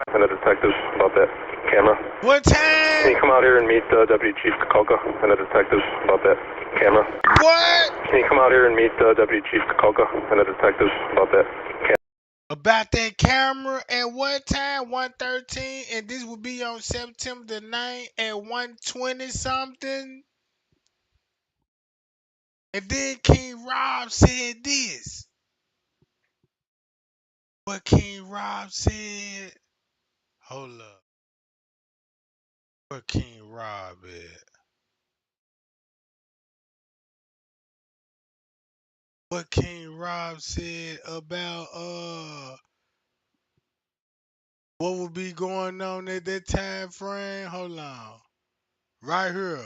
And the detectives about that camera. What time? Can you come out here and meet Deputy Chief Kenneka and the detectives about that camera? What? Can you come out here and meet Deputy Chief Kenneka and the detectives about that camera? About that camera at what time? 1:13, and this will be on September the 9th at 1:20 something. And then King Rob said this. What King Rob said? Hold up. What King Rob at? What King Rob said about what would be going on at that time frame? Hold on. Right here.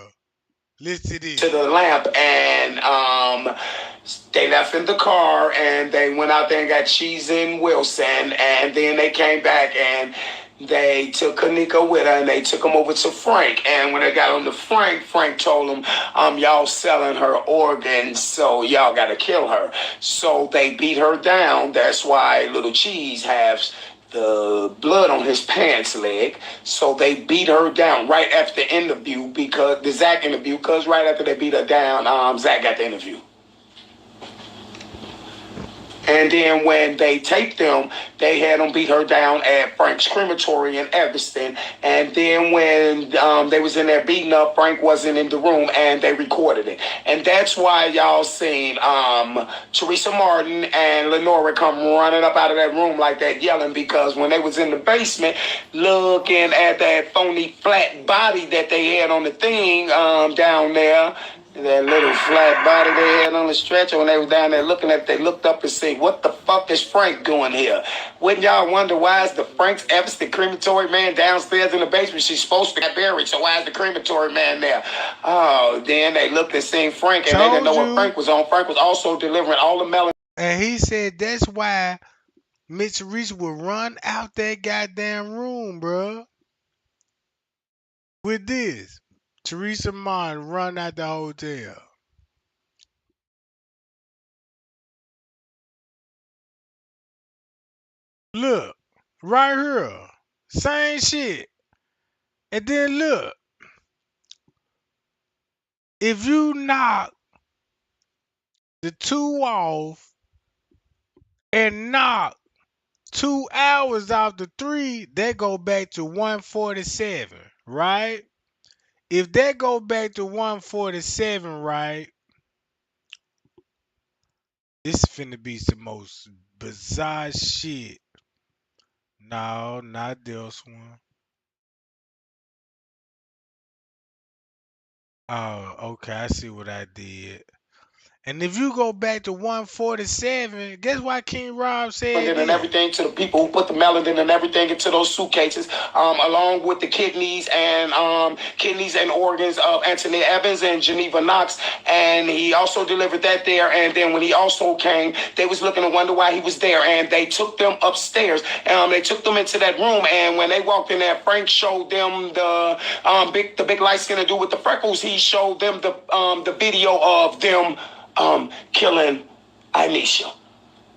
Listen to this. To the lamp, and they left in the car, and they went out there and got Cheese and Wilson, and then they came back, and They took Kenneka with her and they took him over to Frank. And when they got on to Frank, Frank told him, y'all selling her organs, so y'all got to kill her. So they beat her down. That's why Little Cheese has the blood on his pants leg. So they beat her down right after the interview, because the Zach interview, because right after they beat her down, Zach got the interview. And then when they taped them, they had them beat her down at Frank's crematory in Evanston. And then when they was in there beating up, Frank wasn't in the room, and they recorded it. And that's why y'all seen Teresa Martin and Lenora come running up out of that room like that, yelling, because when they was in the basement looking at that phony flat body that they had on the thing down there, that little flat body they had on the stretcher, when they were down there looking at it, they looked up and said, what the fuck is Frank doing here? Wouldn't y'all wonder why is the Frank's Evanston crematory man downstairs in the basement? She's supposed to get buried, so why is the crematory man there? Oh, then they looked and seen Frank, and they didn't know what Frank was on. Frank was also delivering all the melon. And he said that's why Mitch Reese would run out that goddamn room, bruh. With this. Teresa Martin run out the hotel. Look, right here. Same shit. And then look. If you knock the 2 off and knock 2 hours off the 3, that go back to 147, right? If that go back to 147, right? This finna be some most bizarre shit. No, not this one. Oh, okay, I see what I did. And if you go back to 147, guess what King Rob said? And everything to the people who put the melanin and everything into those suitcases, along with the kidneys and organs of Anthony Evans and Geneva Knox. And he also delivered that there. And then when he also came, they was looking to wonder why he was there. And they took them upstairs. They took them into that room. And when they walked in there, Frank showed them the big light skin to do with the freckles. He showed them the video of them killing Anisha.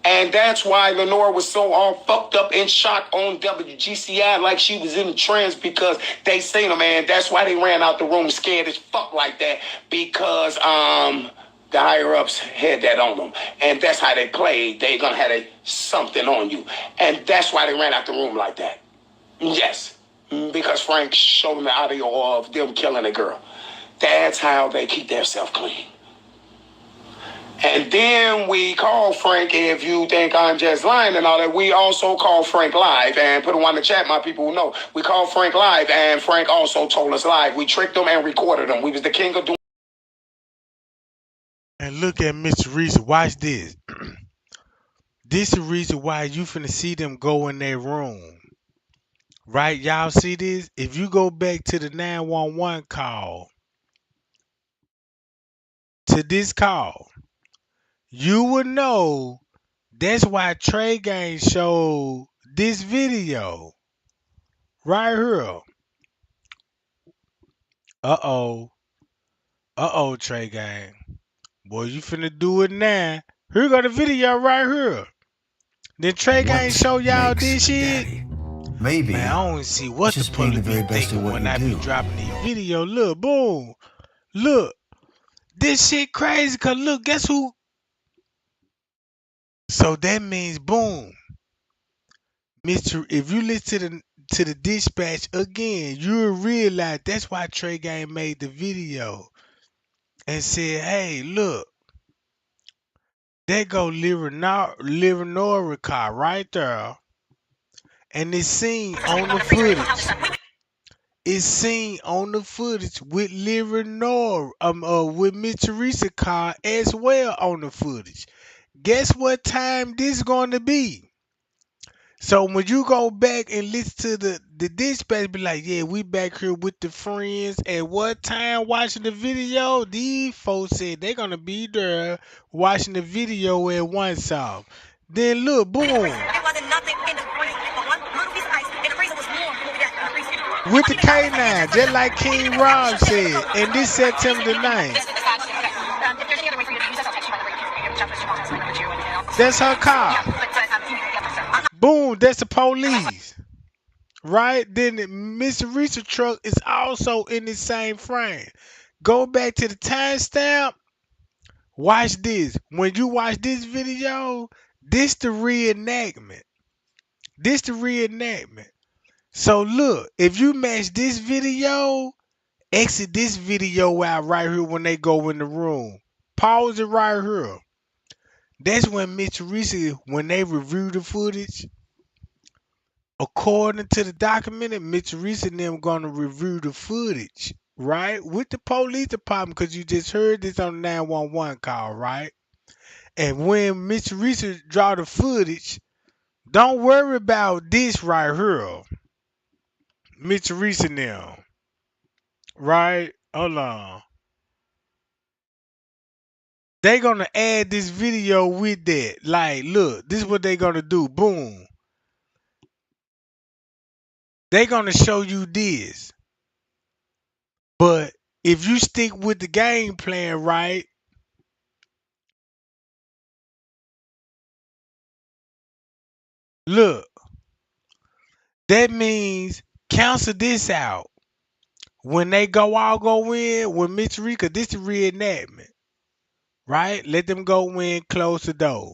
And that's why Lenore was so all fucked up in shock on WGCI like she was in a trance, because they seen her, man. That's why they ran out the room scared as fuck like that, because the higher-ups had that on them. And that's how they played. They gonna have something on you. And that's why they ran out the room like that. Yes, because Frank showed them the audio of them killing a girl. That's how they keep themselves clean. And then we call Frank, if you think I'm just lying and all that, we also call Frank live and put him on the chat, my people who know. We call Frank live, and Frank also told us live. We tricked him and recorded him. We was the king of doing. And look at Mr. Reese. Watch this. This is the reason why you finna see them go in their room. Right? Y'all see this? If you go back to the 911 call, to this call, you would know that's why Trey Gang showed this video. Right here. Uh-oh, Trey Gang. Boy, you finna do it now. Here got the video right here. Then Trey Gang show y'all this shit. Maybe. Man, I don't see what the public be thinking when I be dropping these videos. Look, boom. Look. This shit crazy, cause look, guess who? So that means boom. If you listen to the dispatch again, you'll realize that's why Trey Gang made the video and said, hey, look, there go Lenora car right there. And it's seen on the footage. It's seen on the footage with Lenora, with Miss Teresa car as well on the footage. Guess what time this going to be? So when you go back and listen to the dispatch, be like, yeah, we back here with the friends. At what time watching the video? These folks said they're going to be there watching the video at one song. Then look, boom. It wasn't nothing in the freezer but one little piece of ice, and the freezer was warm. with the K9, just like King Rob said, and this September the 9th. That's her car. Boom, that's the police. Right? Then the Mitsubishi truck is also in the same frame. Go back to the timestamp. Watch this. When you watch this video, this the reenactment. This the reenactment. So look, if you match this video, exit this video out right here when they go in the room. Pause it right here. That's when Mitsubishi, when they review the footage, according to the document, Mitsubishi and them gonna review the footage, right? With the police department, because you just heard this on the 911 call, right? And when Mitsubishi draw the footage, don't worry about this right here. Mitsubishi and them, right? Hold on. They gonna add this video with that. Like, look, this is what they gonna do. Boom. They gonna show you this. But if you stick with the game plan, right? Look, that means cancel this out. When they all go in with Mitsubishi, cause this is reenactment, right? Let them go in, close the door.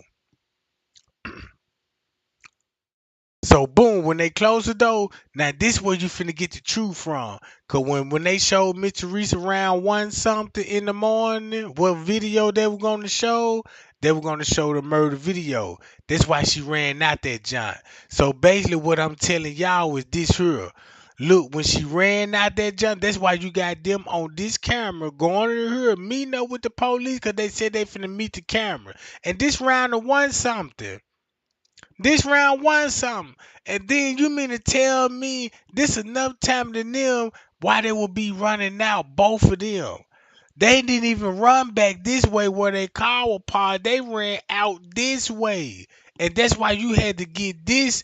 So boom, when they close the door, now this where you finna get the truth from. Cause when they showed Mitsubishi around 1 something in the morning, what video they were gonna show? They were gonna show the murder video. That's why she ran out that junk. So basically what I'm telling y'all is this here. Look, when she ran out that junk, that's why you got them on this camera going to her, meeting up with the police, cause they said they finna meet the camera. And this round of 1 something. This round 1 something. And then you mean to tell me this enough time to them why they will be running out, both of them. They didn't even run back this way where they call apart. They ran out this way. And that's why you had to get this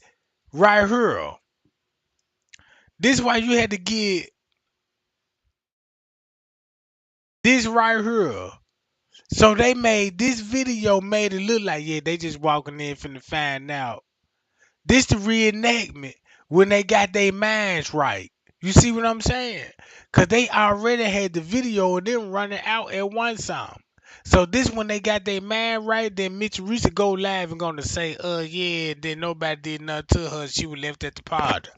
right here. This is why you had to get this right here. So they made this video, made it look like, yeah, they just walking in finna find out. This the reenactment when they got their minds right. You see what I'm saying? Cause they already had the video of them running out at 1 something. So this when they got their mind right, then Mitsubishi go live and gonna say, yeah, then nobody did nothing to her. She was left at the pod.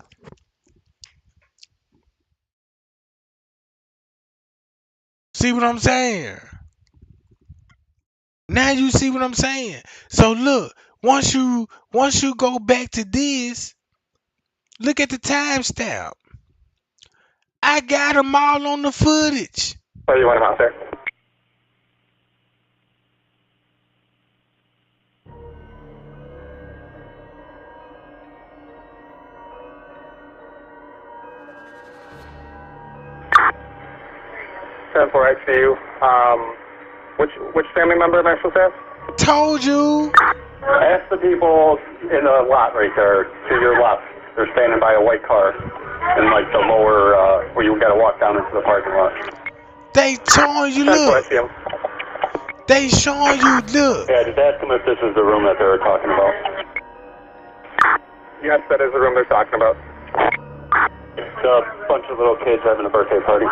See what I'm saying? Now you see what I'm saying. So look, once you go back to this, look at the timestamp. I got them all on the footage. Oh, you want him out there? Ten four XU. Which family member am I supposed to ask? Told you. Ask the people in the lot right there to your left. They're standing by a white car in like the lower where you got to walk down into the parking lot. They showing you, look. They showing you, look. Yeah, just ask them if this is the room that they were talking about. Yes, that is the room they're talking about. It's a bunch of little kids having a birthday party.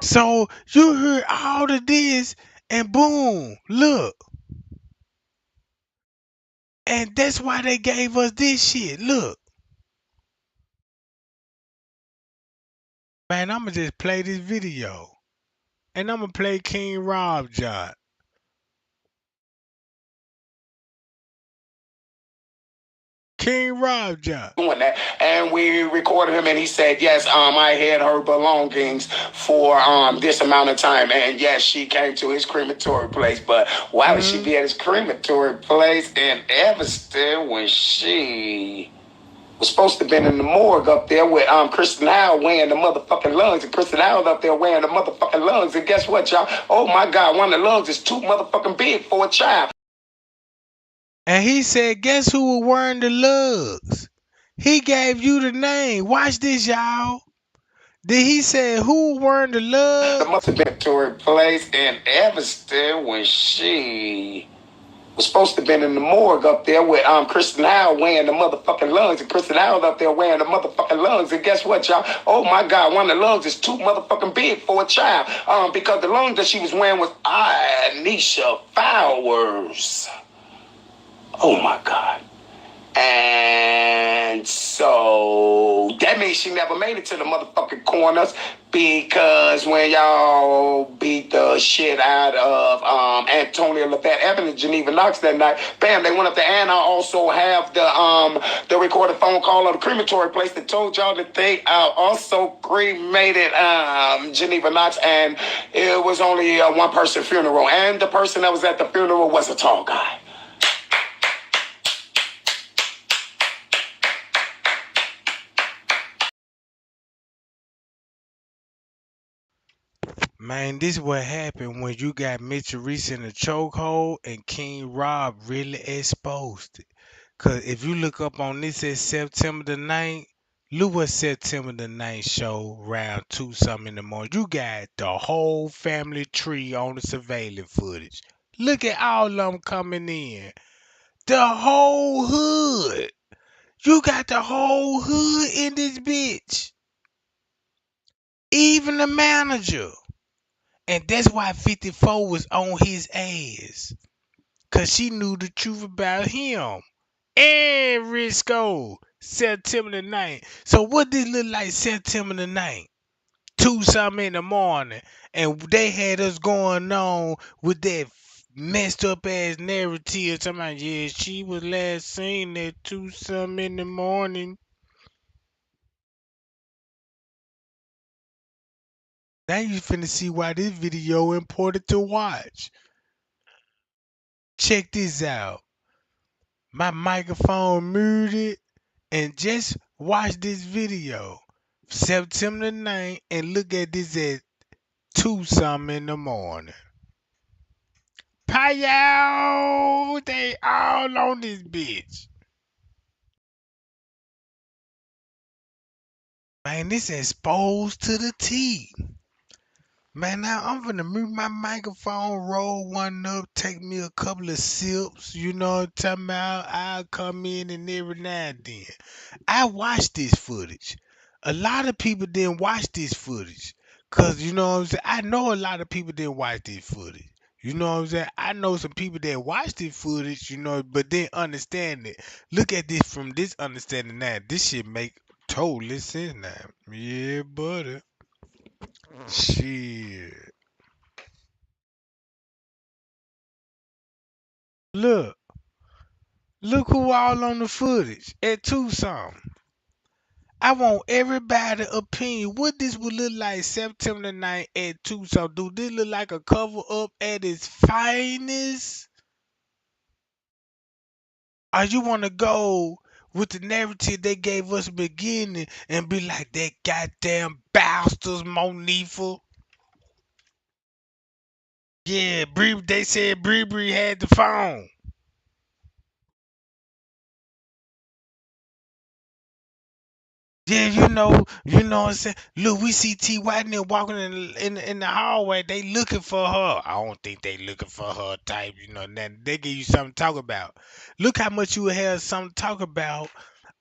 So you heard all of this, and boom, look. And that's why they gave us this shit. Look. Man, I'ma just play this video. And I'ma play King Rob John. King Rob John. Doing that, and we recorded him, and he said, "Yes, I had her belongings for this amount of time, and yes, she came to his crematory place. But why would she be at his crematory place in Evanston when she was supposed to have been in the morgue up there with Kristen Howell wearing the motherfucking lungs, and Kristen Howell up there wearing the motherfucking lungs, and guess what, y'all? Oh my God, one of the lungs is too motherfucking big for a child." And he said, guess who was wearing the lugs? He gave you the name. Watch this, y'all. Did he say who wearing the love? The must have been to her place in Evanston when she was supposed to have been in the morgue up there with Kristen Howell wearing the motherfucking lungs, and Kristen Howell up there wearing the motherfucking lungs. And guess what, y'all? Oh my God, one of the lungs is too motherfucking big for a child. Because the lungs that she was wearing was Anisha Flowers. Oh my God. And so that means she never made it to the motherfucking corners, because when y'all beat the shit out of Antonia Levette Evans and Geneva Knox that night, bam, they went up there. And I also have the recorded phone call of the crematory place that told y'all that they also cremated Geneva Knox, and it was only a one-person funeral, and the person that was at the funeral was a tall guy. Man, this is what happened when you got Mitchell Reese in a chokehold and King Rob really exposed it. Cause if you look up on this at September the 9th, look what September the 9th show around 2 something in the morning. You got the whole family tree on the surveillance footage. Look at all of them coming in. The whole hood. You got the whole hood in this bitch. Even the manager. And that's why 54 was on his ass. Cause she knew the truth about him. And Risco, September the 9th. So what this look like September the 9th? 2 something in the morning. And they had us going on with that messed up ass narrative. Talking about, yeah, she was last seen at 2 something in the morning. Now you finna see why this video important to watch. Check this out. My microphone muted, and just watch this video. September 9th, and look at this at 2 something in the morning. Payo! They all on this bitch. Man, this exposed to the T. Man, now I'm finna mute my microphone, roll one up, take me a couple of sips, you know what I'm talking about? I'll come in and every now and then. I watched this footage. A lot of people didn't watch this footage. Cause you know what I'm saying? I know a lot of people didn't watch this footage. You know what I'm saying? I know some people that watched this footage, you know, but didn't understand it. Look at this from this understanding now. This shit make totally sense now. Yeah, buddy. Shit. Look. Look who all on the footage at 2 something. I want everybody's opinion. What this would look like September 9th at 2 something. Do this look like a cover up at its finest? Or you want to go with the narrative they gave us in the beginning and be like that goddamn bastards Monifa? Yeah, they said Bree had the phone. Yeah, you know what I'm saying? Look, we see T. White walking in the hallway. They looking for her. I don't think they looking for her type, you know. Then they give you something to talk about. Look how much you would have something to talk about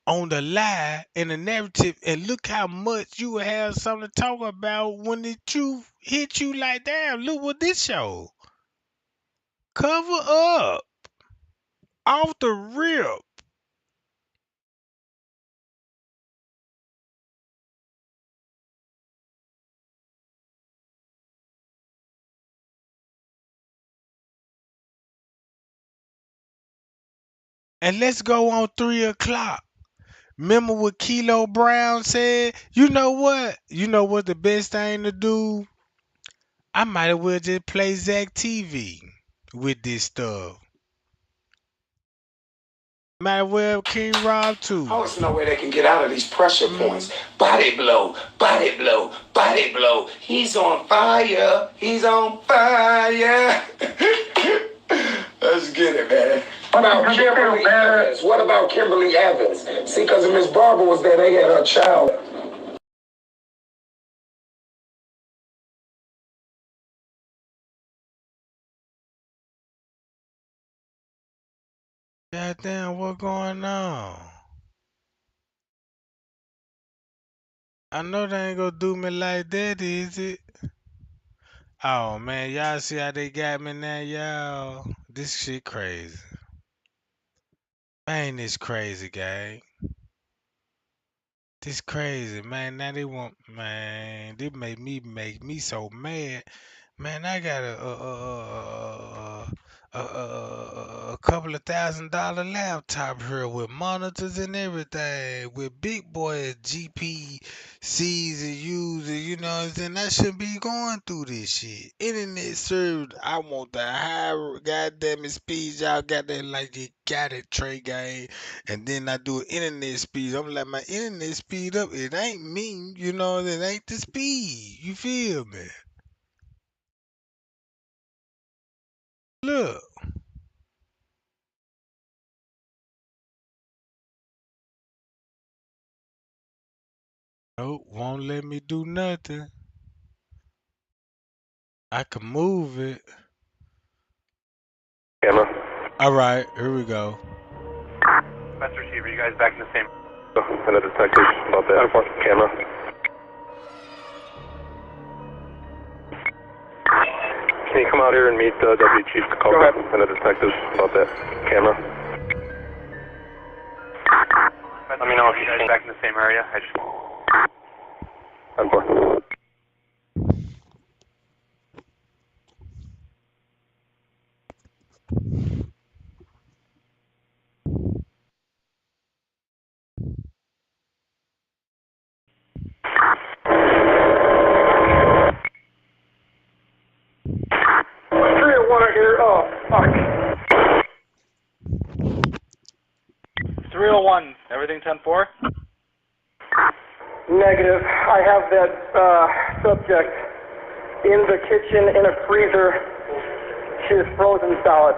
on the lie in the narrative, and look how much you would have something to talk about when the truth hit you like, damn, look what this show. Cover up. Off the rip. And let's go on 3 o'clock. Remember what Kilo Brown said? You know what? You know what the best thing to do? I might as well just play Zach TV with this stuff. Might as well King Rob too. I always know where they can get out of these pressure points. Body blow, body blow, body blow. He's on fire. He's on fire. Let's get it, man. What about Kimberly Evans? What about Kimberly Evans? See, because if Miss Barbara was there, they had her child. Goddamn, what going on? I know they ain't gonna do me like that, is it? Oh man, y'all see how they got me now, y'all? This shit crazy. Man, this crazy, gang. This crazy, man. Now they want, man. They make me so mad, man. I got a couple of $1,000 laptop here with monitors and everything, with big boy GPCs and users. You know what I'm saying? I shouldn't be going through this shit. Internet served. I want the high goddamn speeds. Y'all got that like you got it, Trey game. And then I do internet speed. I'm like, my internet speed up. It ain't me, you know, it ain't the speed. You feel me? Look. Nope, won't let me do nothing. I can move it. Camera. Alright, here we go. Master receiver, you guys back in the same. And the detectives about that. Camera. Can you come out here and meet the Deputy Chief Kenneka and the detectives about that? Camera. Let me know if you guys back in the same area. I just. I'm for. 301 are here. Oh, fuck. 301, everything 10-4? Negative. I have that subject in the kitchen in a freezer. She is frozen solid.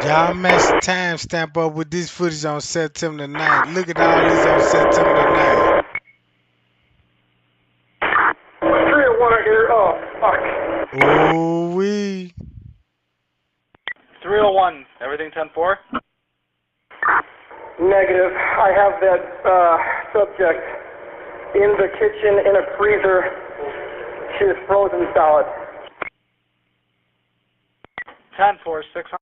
Y'all match the timestamp up with this footage on September 9th. Look at all this on September 9th. 301 are here. Oh, fuck. Ooh wee. 301, everything 10-4? Negative. I have that subject in the kitchen in a freezer. She is frozen solid. 10-4, 600.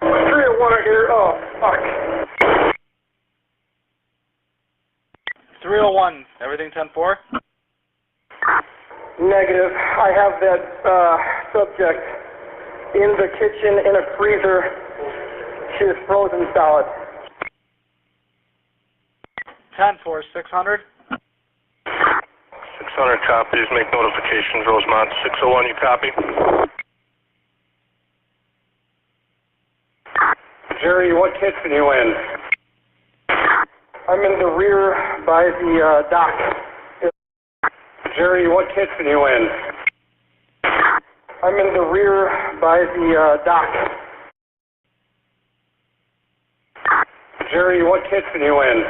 301 are here. Oh, fuck. 301, everything 10-4? Negative. I have that subject in the kitchen in a freezer. She is frozen solid. 10-4, 600. 600 copies. Make notifications. Rosemont 601. You copy? Jerry, what kitchen you in? I'm in the rear by the dock. Jerry, what kitchen you in? I'm in the rear by the dock. Jerry, what kitchen you in?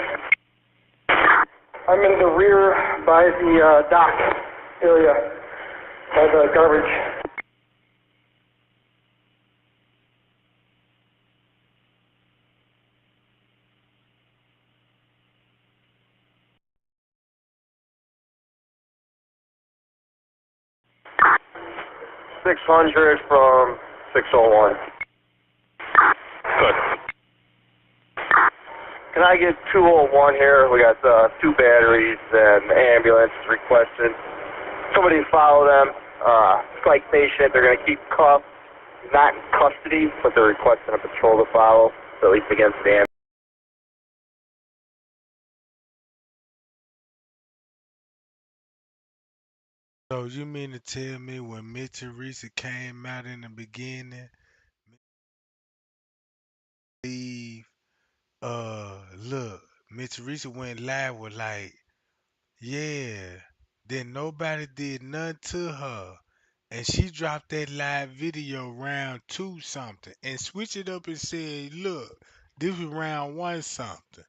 I'm in the rear by the dock area, by the garbage. $600 from 601. Good. Can I get 201 here? We got 2 batteries and ambulance is requested. Somebody follow them. Psych patient. They're going to keep cuffed, not in custody, but they're requesting a patrol to follow, at least against the ambulance. So you mean to tell me when Mitch and Reese came out in the beginning, look, Mitch Reese went live with like, yeah, then nobody did nothing to her. And she dropped that live video round 2 something and switched it up and said, look, This was round one something.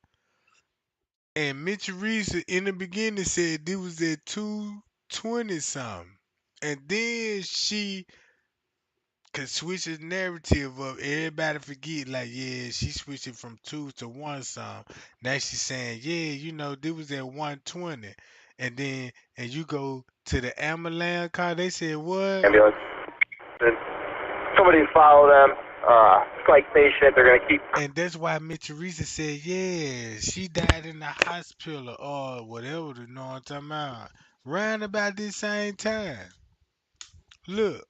And Mitch Teresa in the beginning said this was at 220 something. And then she could switch the narrative up. Everybody forget, like, yeah, she switched it from 2 to 1 something. Now she's saying, yeah, this was at 120. And then, and you go to the ambulance car, they said, what? Ambulance. And somebody follow them. Strike patient. They're gonna keep. And that's why Mitch Teresa said, yeah, she died in the hospital or whatever, you know what I'm talking about? Round about this same time. Look.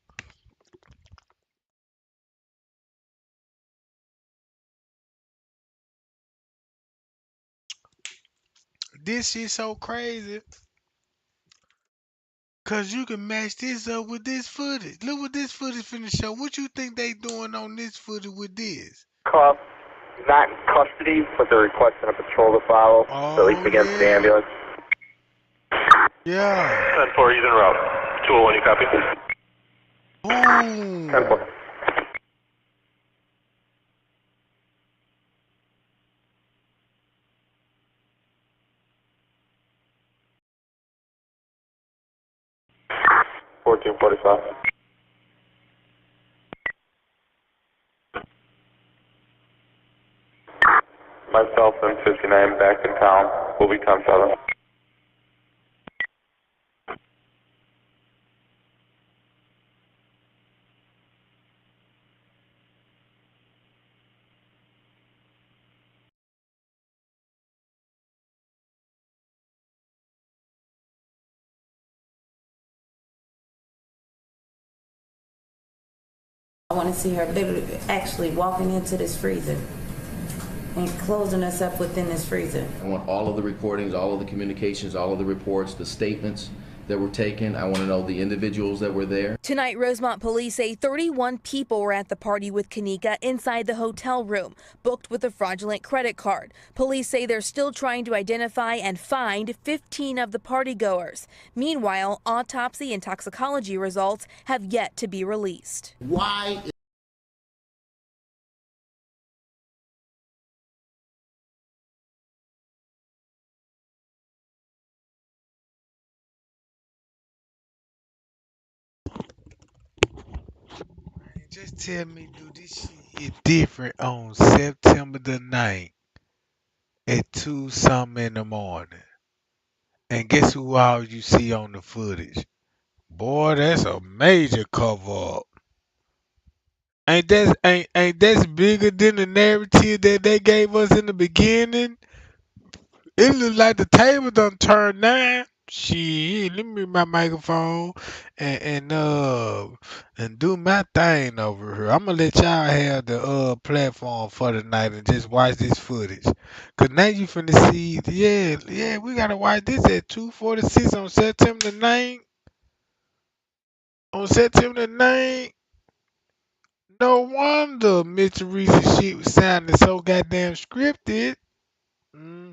This shit so crazy. Cause you can match this up with this footage. Look what this footage finna show. What you think they doing on this footage with this? Cuffed. Not in custody, but they're requesting a patrol to follow. So at least against the ambulance. Yeah. 10-4, he's en route. 201, you copy? Boom. 10-4. $14.45. Myself and 59 back in town. We'll be 10-7. I want to see her literally actually walking into this freezer and closing us up within this freezer. I want all of the recordings, all of the communications, all of the reports, the statements that were taken. I want to know the individuals that were there. Tonight, Rosemont police say 31 people were at the party with Kenneka inside the hotel room, booked with a fraudulent credit card. Police say they're still trying to identify and find 15 of the partygoers. Meanwhile, autopsy and toxicology results have yet to be released. Why? Just tell me, do this shit hit different on September the 9th at 2 something in the morning? And guess who all you see on the footage? Boy, that's a major cover up. Ain't that's bigger than the narrative that they gave us in the beginning? It look like the table done turned now. Shit, let me mute my microphone and do my thing over here. I'm gonna let y'all have the platform for tonight and just watch this footage. Cause now you finna see, yeah, we gotta watch this at 2:46 on September the 9th. On September the 9th. No wonder Mr. Reese's shit was sounding so goddamn scripted. Hmm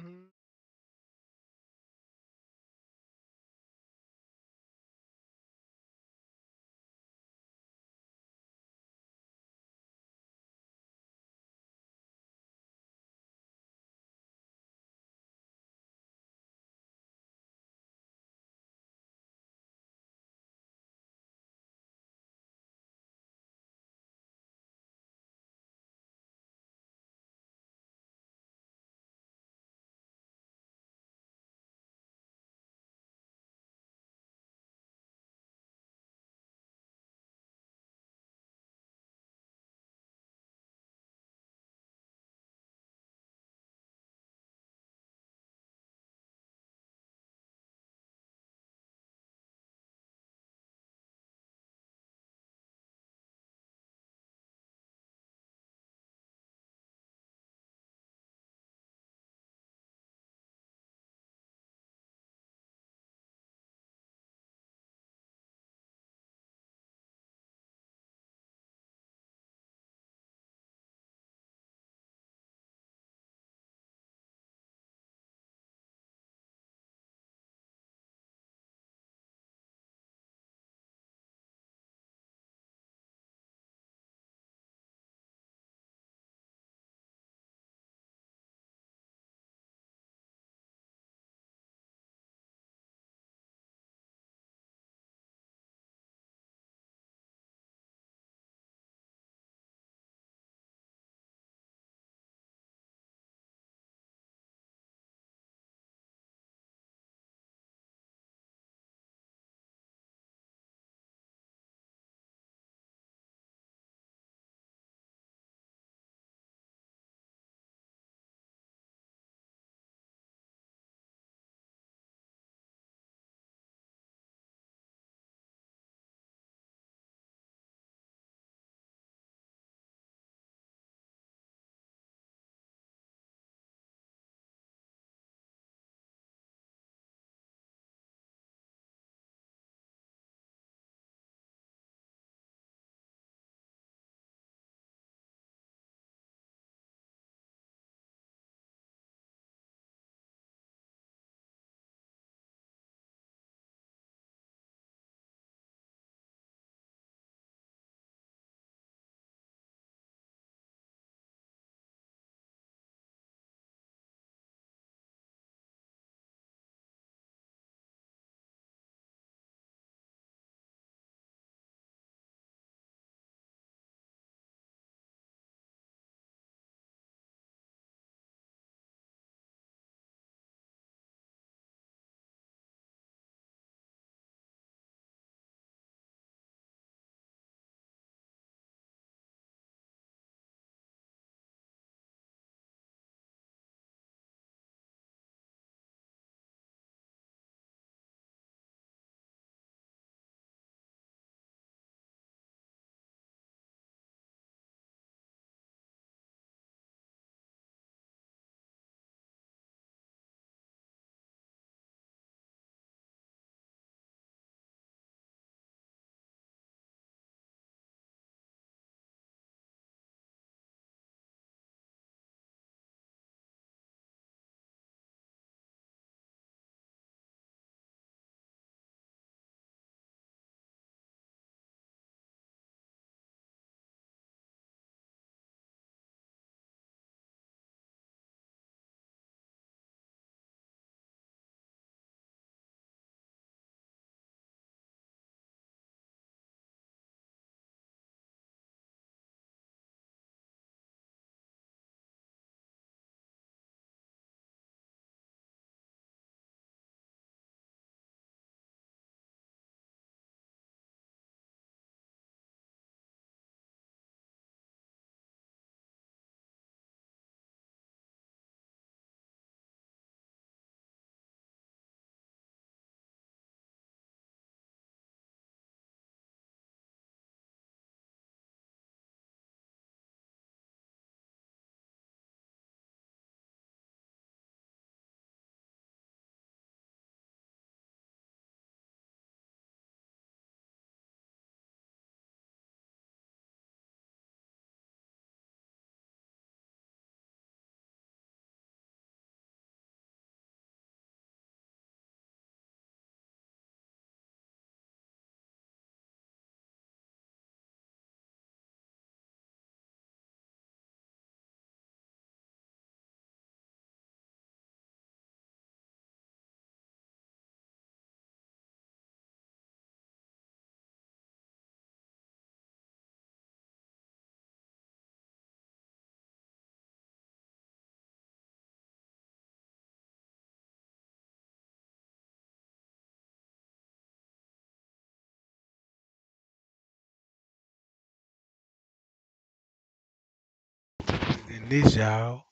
this, y'all.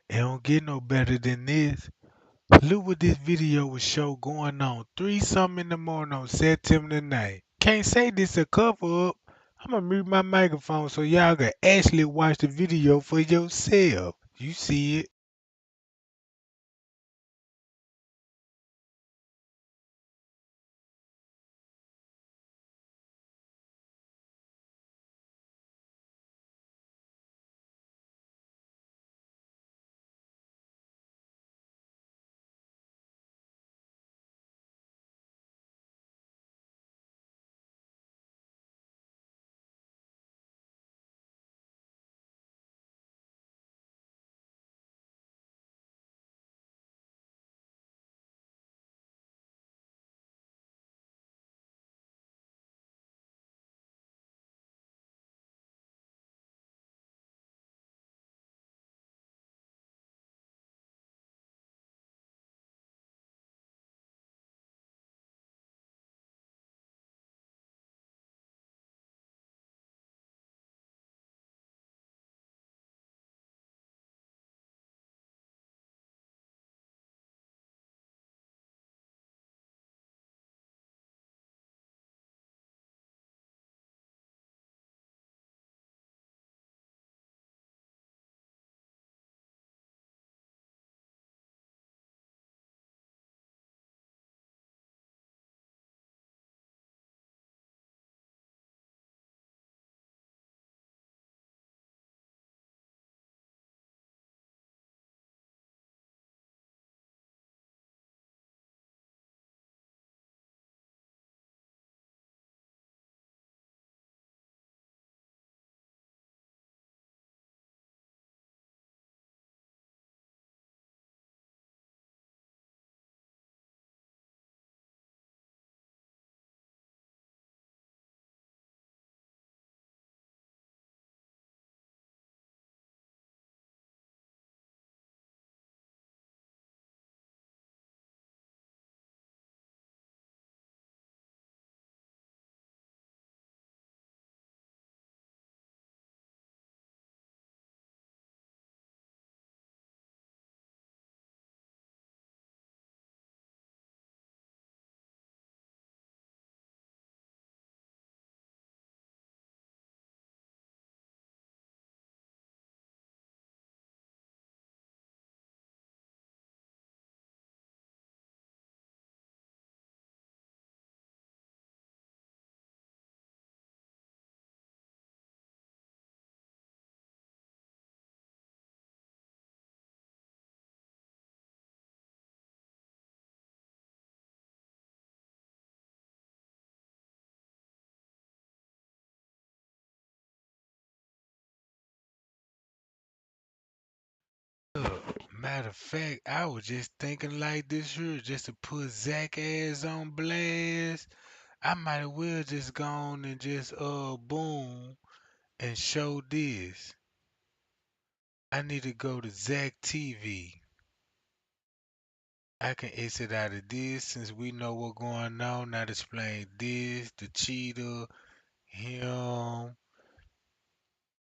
It don't get no better than this. Look what this video will show going on 3 something in the morning on September the 9th. Can't say this a cover up. I'm gonna mute my microphone so y'all can actually watch the video for yourself. You see it. Matter of fact, I was just thinking like this here, just to put Zach ass on blast. I might as well just go on and just boom and show this. I need to go to Zach TV. I can exit out of this since we know what's going on. Not explain this, the cheetah, him.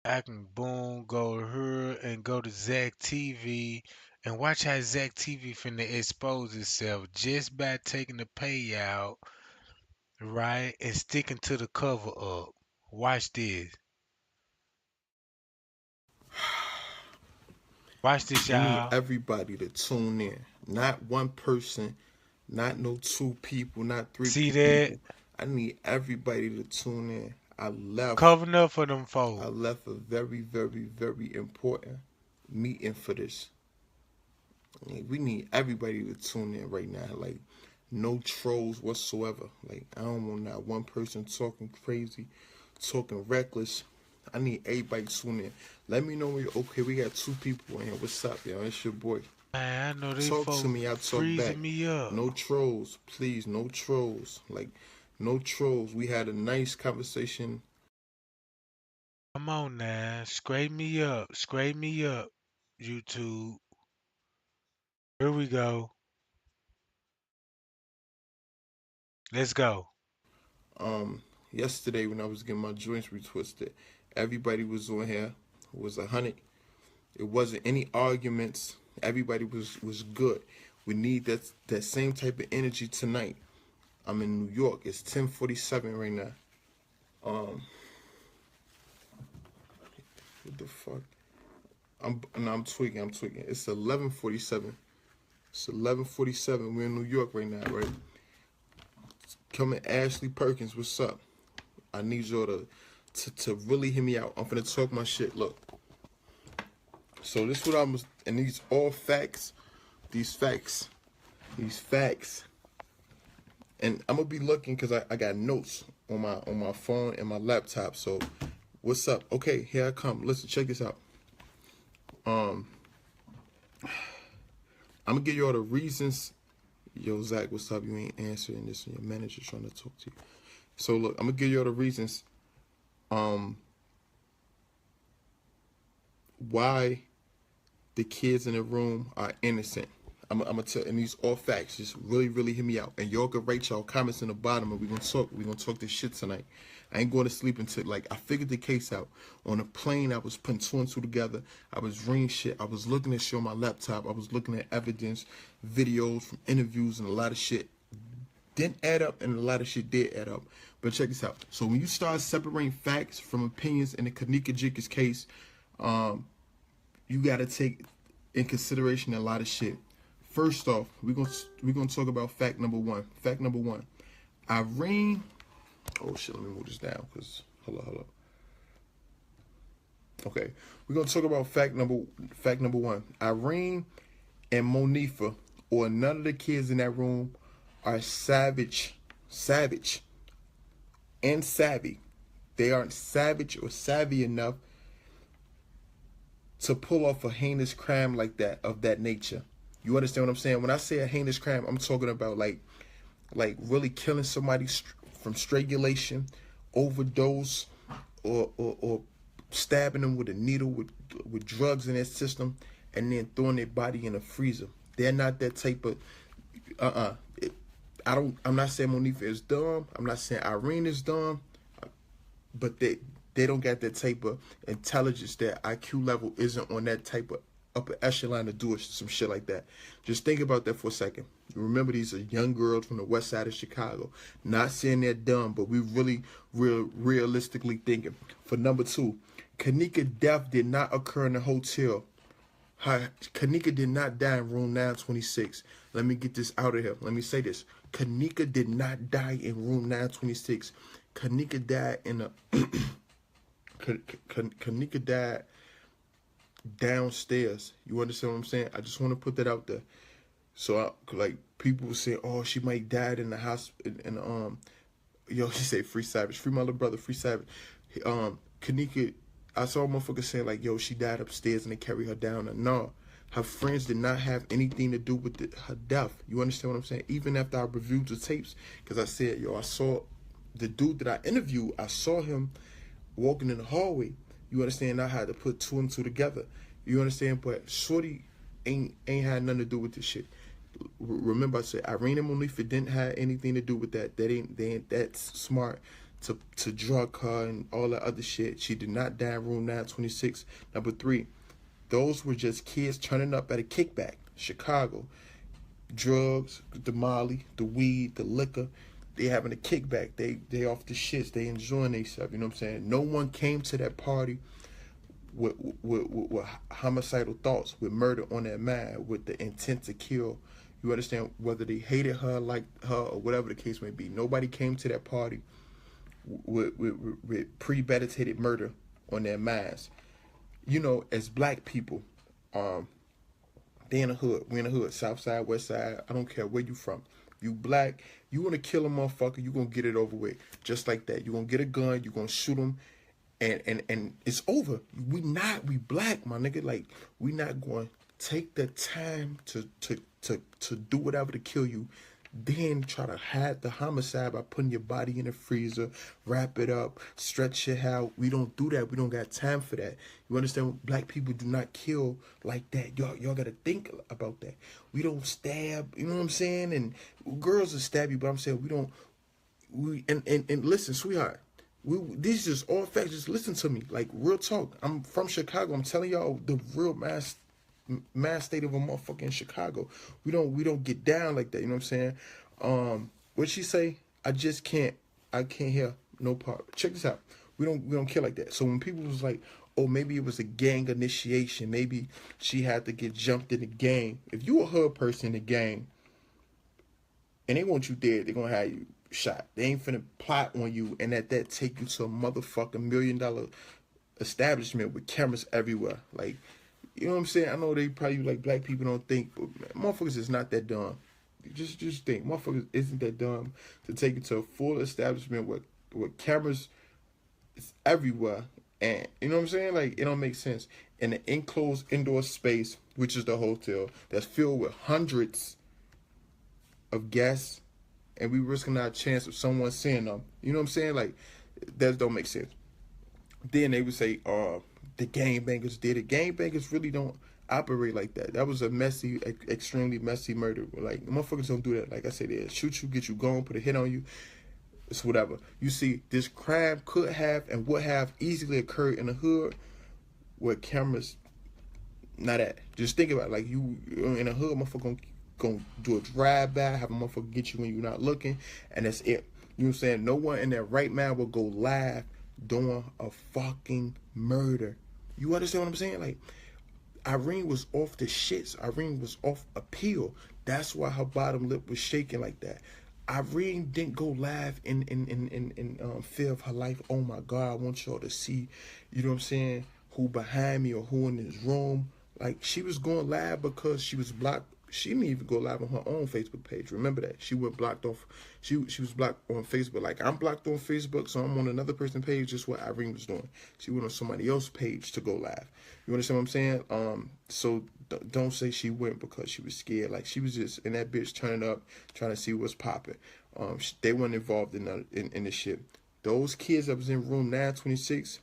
I can boom go to her and go to Zach TV and watch how Zach TV finna expose itself just by taking the payout, right, and sticking to the cover up. Watch this. Watch this, I need y'all. everybody to tune in. Not one person, not no two people, not three See that? people. I need everybody to tune in. Covering up for them folks. I left a very, very, very important meeting for this. We need everybody to tune in right now. Like, no trolls whatsoever. Like, I don't want not one person talking crazy, talking reckless. I need everybody to tune in. Let me know when you're okay. We got 2 people in here. What's up, y'all? It's your boy. Man, I know they Talk folks to me. I talk back. me up. No trolls, please. No trolls. Like, no trolls. We had a nice conversation. Come on now. Scrape me up. Scrape me up, YouTube. Here we go. Let's go. Yesterday when I was getting my joints retwisted, everybody was on here. It was 100. It wasn't any arguments. Everybody was good. We need that same type of energy tonight. I'm in New York. It's 10:47 right now. What the fuck? I'm tweaking. It's 11:47. It's 11:47. We're in New York right now, right? Coming, Ashley Perkins. What's up? I need y'all to really hear me out. I'm finna talk my shit. Look. So this what I'm, and these all facts. These facts. And I'm gonna be looking because I got notes on my phone and my laptop. So what's up? Okay, here I come. Listen, check this out. I'm gonna give you all the reasons. Yo, Zach, what's up? You ain't answering this, and your manager trying to talk to you. So look, I'm gonna give you all the reasons why the kids in the room are innocent. I'm gonna tell, and these all facts. Just really hear me out. And y'all can write y'all comments in the bottom, and we're gonna talk this shit tonight. I ain't going to sleep until, like, I figured the case out. On a plane, I was putting 2 and 2 together. I was reading shit. I was looking at shit on my laptop. I was looking at evidence, videos from interviews, and a lot of shit didn't add up, and a lot of shit did add up. But check this out. So when you start separating facts from opinions in the Kenneka Jenkins case, you got to take in consideration a lot of shit. First off, we're gonna talk about fact number one. Fact number one, Irene. Oh shit, let me move this down because hold up. Okay, we're gonna talk about fact number one. Irene and Monifa, or none of the kids in that room, are savage, and savvy. They aren't savage or savvy enough to pull off a heinous crime like that, of that nature. You understand what I'm saying? When I say a heinous crime, I'm talking about like really killing somebody from strangulation, overdose, or stabbing them with a needle with drugs in their system, and then throwing their body in a freezer. They're not that type of. I'm not saying Monifa is dumb. I'm not saying Irene is dumb, but they don't got that type of intelligence. Their IQ level isn't on that type of upper echelon to do some shit like that. Just think about that for a second. You remember, these are young girls from the west side of Chicago. Not saying they're dumb, but we really realistically thinking. For number two, Kenneka's death did not occur in the hotel. Kenneka did not die in room 926. Let me get this out of here. Let me say this. Kenneka did not die in room 926. Kenneka died in a Kenneka died downstairs. You understand what I'm saying? I just want to put that out there. So like people say, oh, she might die in the house. Yo, she say free savage, free my little brother, free savage. Kenneka, I saw a motherfucker saying like, yo, she died upstairs and they carry her down. And no, her friends did not have anything to do with her death. You understand what I'm saying? Even after I reviewed the tapes, because I said, yo, I saw the dude that I interviewed. I saw him walking in the hallway. You understand? I had to put 2 and 2 together. You understand? But shorty ain't had nothing to do with this shit. Remember, I said Irene and Monifa didn't have anything to do with that. They ain't that smart to drug her and all that other shit. She did not die in room 926. Number 3, those were just kids turning up at a kickback. Chicago. Drugs, the molly, the weed, the liquor. They having a kickback. They off the shits. They enjoying themselves. You know what I'm saying? No one came to that party with homicidal thoughts, with murder on their mind, with the intent to kill. You understand? Whether they hated her, liked her, or whatever the case may be. Nobody came to that party with premeditated murder on their minds. You know, as black people, they in the hood. We in the hood. South side, west side. I don't care where you from. You black, you want to kill a motherfucker, you going to get it over with. Just like that. You going to get a gun, you going to shoot him, and it's over. We black, my nigga. Like, we not going to take the time to do whatever to kill you, then try to hide the homicide by putting your body in the freezer, wrap it up, stretch it out. We don't do that. We don't got time for that. You understand? Black people do not kill like that. Y'all got to think about that. We don't stab, you know what I'm saying? And girls will stab you, but I'm saying and listen, sweetheart, These is all facts. Just listen to me, like real talk. I'm from Chicago. I'm telling y'all the real mass state of a motherfucker in Chicago. We don't get down like that. You know what I'm saying? What'd she say? I can't hear no part. Check this out. We don't kill like that. So when people was like, oh, maybe it was a gang initiation. Maybe she had to get jumped in the gang. If you a hood person in the gang, and they want you dead, they're gonna have you shot. They ain't finna plot on you and at that take you to a motherfucking $1 million establishment with cameras everywhere. Like, you know what I'm saying? I know they probably like black people don't think, but man, motherfuckers is not that dumb. Just think, motherfuckers isn't that dumb to take you to a full establishment with cameras everywhere. And you know what I'm saying? Like, it don't make sense. In an enclosed indoor space, which is the hotel, that's filled with hundreds of guests, and we risking our chance of someone seeing them. You know what I'm saying? Like, that don't make sense. Then they would say, the gangbangers did it. Gangbangers really don't operate like that. That was a messy, extremely messy murder. Like, motherfuckers don't do that. Like I said, they shoot you, get you gone, put a hit on you. It's whatever. You see, this crime could have and would have easily occurred in the hood where cameras not at. Just think about it. Like, you in a hood, motherfucker gonna do a drive-by, have a motherfucker get you when you're not looking, and that's it. You know what I'm saying? No one in their right mind will go live doing a fucking murder. You understand what I'm saying? Like, Irene was off the shits. Irene was off a pill. That's why her bottom lip was shaking like that. Irene didn't go live in fear of her life. Oh my God, I want y'all to see, you know what I'm saying, who behind me or who in this room. Like, she was going live because she was blocked. She didn't even go live on her own Facebook page. Remember that. She went blocked off. She was blocked on Facebook. Like, I'm blocked on Facebook, so I'm on another person's page, just what Irene was doing. She went on somebody else's page to go live. You understand what I'm saying? So don't say she went because she was scared. Like, she was just in that bitch turning up, trying to see what's popping. They weren't involved in this shit. Those kids that was in room 926,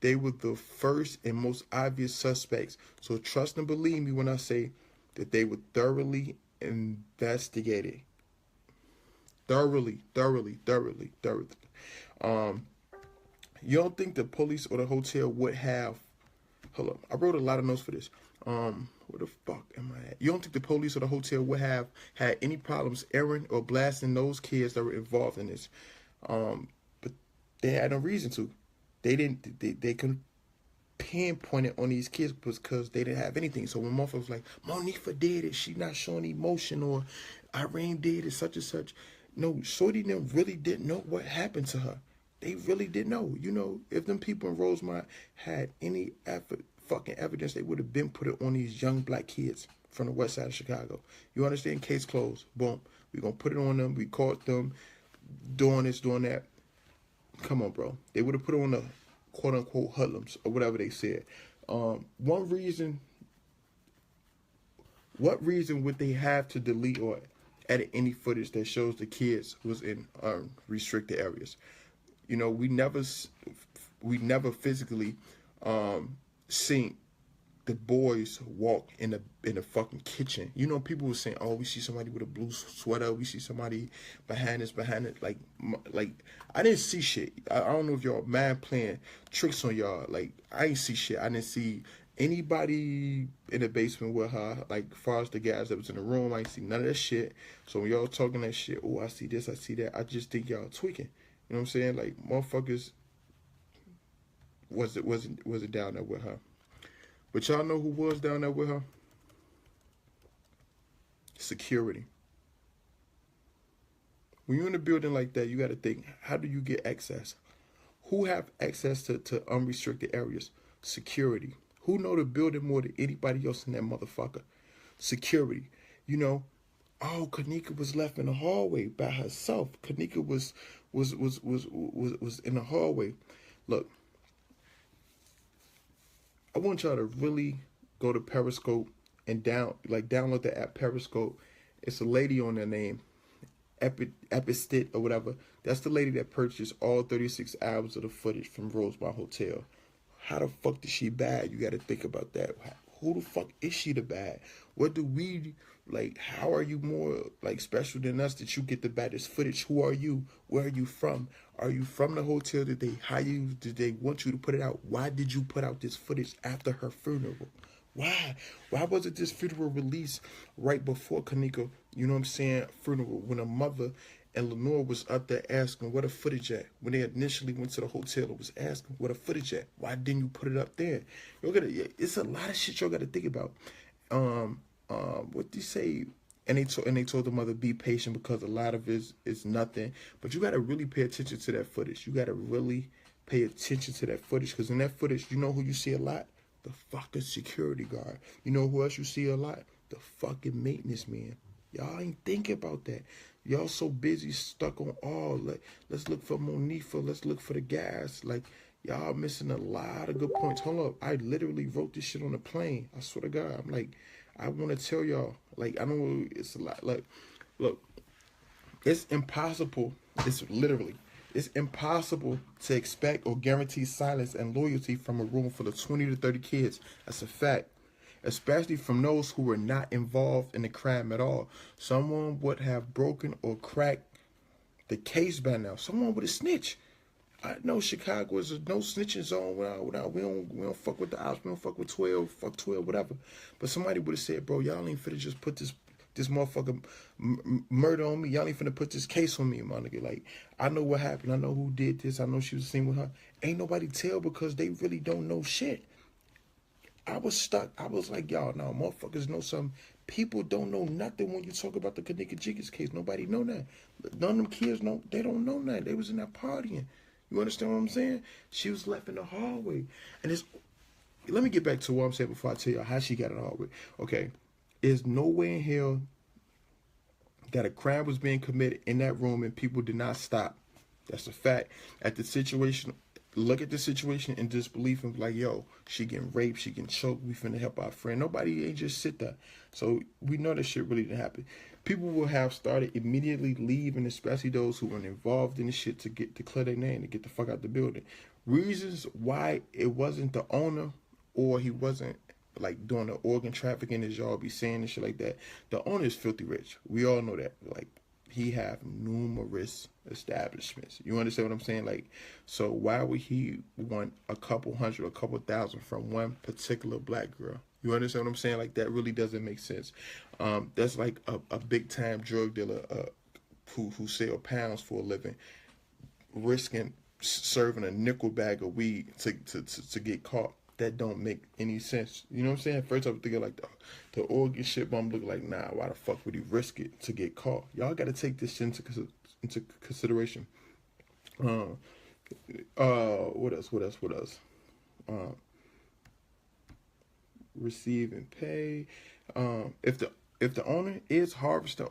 they were the first and most obvious suspects. So trust and believe me when I say that they were thoroughly investigated. Thoroughly. You don't think the police or the hotel would have... Hold up. I wrote a lot of notes for this. Where the fuck am I at? You don't think the police or the hotel would have had any problems airing or blasting those kids that were involved in this? But they had no reason to. They didn't... They couldn't pinpoint it on these kids because they didn't have anything. So when motherfuckers was like, Monifa did it, she not showing emotion, or Irene did it, such and such. No, Shorty them really didn't know what happened to her. They really didn't know. You know, if them people in Rosemont had any fucking evidence, they would have been put it on these young black kids from the west side of Chicago. You understand? Case closed. Boom. We're going to put it on them. We caught them doing this, doing that. Come on, bro. They would have put it on the quote-unquote hoodlums or whatever they said. What reason would they have to delete or edit any footage that shows the kids was in restricted areas? You know, we never physically seen the boys walk in the fucking kitchen. You know, people were saying, oh, we see somebody with a blue sweater, we see somebody behind it. Like I didn't see shit. I don't know if y'all mad playing tricks on y'all. Like, I ain't see shit. I didn't see anybody in the basement with her. Like, as far as the guys that was in the room, I ain't see none of that shit. So when y'all talking that shit, oh, I see this, I see that, I just think y'all tweaking. You know what I'm saying? Like, motherfuckers wasn't down there with her. But y'all know who was down there with her? Security. When you're in a building like that, you got to think, how do you get access? Who have access to unrestricted areas? Security. Who know the building more than anybody else in that motherfucker? Security. You know, oh, Kenneka was left in the hallway by herself. Kenneka was in the hallway. Look, I want y'all to really go to Periscope and download the app Periscope. It's a lady on there named Epistit or whatever. That's the lady that purchased all 36 hours of the footage from Rosemont Hotel. How the fuck did she bad? You got to think about that. Who the fuck is she the bad? What do we, like, how are you more, like, special than us that you get the baddest footage? Who are you? Where are you from? Are you from the hotel? Did they hire you? Did they want you to put it out? Why did you put out this footage after her funeral? Why? Why wasn't this funeral released right before Kenneka, you know what I'm saying, funeral, when her mother and Lenore was up there asking where the footage at? When they initially went to the hotel, it was asking where the footage at. Why didn't you put it up there? It's a lot of shit y'all gotta think about. What they say? And they told the mother, be patient, because a lot of it is nothing. But you gotta really pay attention to that footage. You gotta really pay attention to that footage, because in that footage, you know who you see a lot? The fucking security guard. You know who else you see a lot? The fucking maintenance man. Y'all ain't thinking about that. Y'all so busy stuck on let's look for Monifa, let's look for the gas. Like, y'all missing a lot of good points. Hold up, I literally wrote this shit on the plane. I swear to God, I'm like, I want to tell y'all, like, I know it's a lot. Like, look, it's impossible. It's impossible to expect or guarantee silence and loyalty from a room full of 20 to 30 kids. That's a fact. Especially from those who were not involved in the crime at all. Someone would have broken or cracked the case by now. Someone would have snitched. I know Chicago is a no snitching zone. We don't fuck with the ops. We don't fuck with 12. Fuck 12, whatever. But somebody would have said, bro, y'all ain't finna just put this motherfucker murder on me. Y'all ain't finna put this case on me, my nigga. Like, I know what happened. I know who did this. I know she was seen with her. Ain't nobody tell, because they really don't know shit. I was stuck. I was like, y'all, now motherfuckers know something. People don't know nothing when you talk about the Kenneka Jenkins case. Nobody know that. None of them kids know. They don't know that. They was in that partying. You understand what I'm saying? She was left in the hallway. And let me get back to what I'm saying before I tell you how she got in the hallway. Okay. There's no way in hell that a crime was being committed in that room and people did not stop. That's a fact. Look at the situation in disbelief and be like, yo, she getting raped, she getting choked, we finna help our friend. Nobody ain't just sit there. So we know that shit really didn't happen. People will have started immediately leaving, especially those who were involved in the shit, to clear their name, to get the fuck out the building. Reasons why it wasn't the owner, or he wasn't like doing the organ trafficking, as y'all be saying and shit like that. The owner is filthy rich. We all know that. Like, he have numerous establishments. You understand what I'm saying? Like, so why would he want a couple hundred, a couple thousand from one particular black girl? You understand what I'm saying? Like, that really doesn't make sense. That's like a big time drug dealer who sell pounds for a living, risking serving a nickel bag of weed to get caught. That don't make any sense. You know what I'm saying? First I'm thinking like the organ shit, but I'm looking like, nah, why the fuck would he risk it to get caught? Y'all got to take this into consideration. What else? Receive and pay. If the owner is harvesting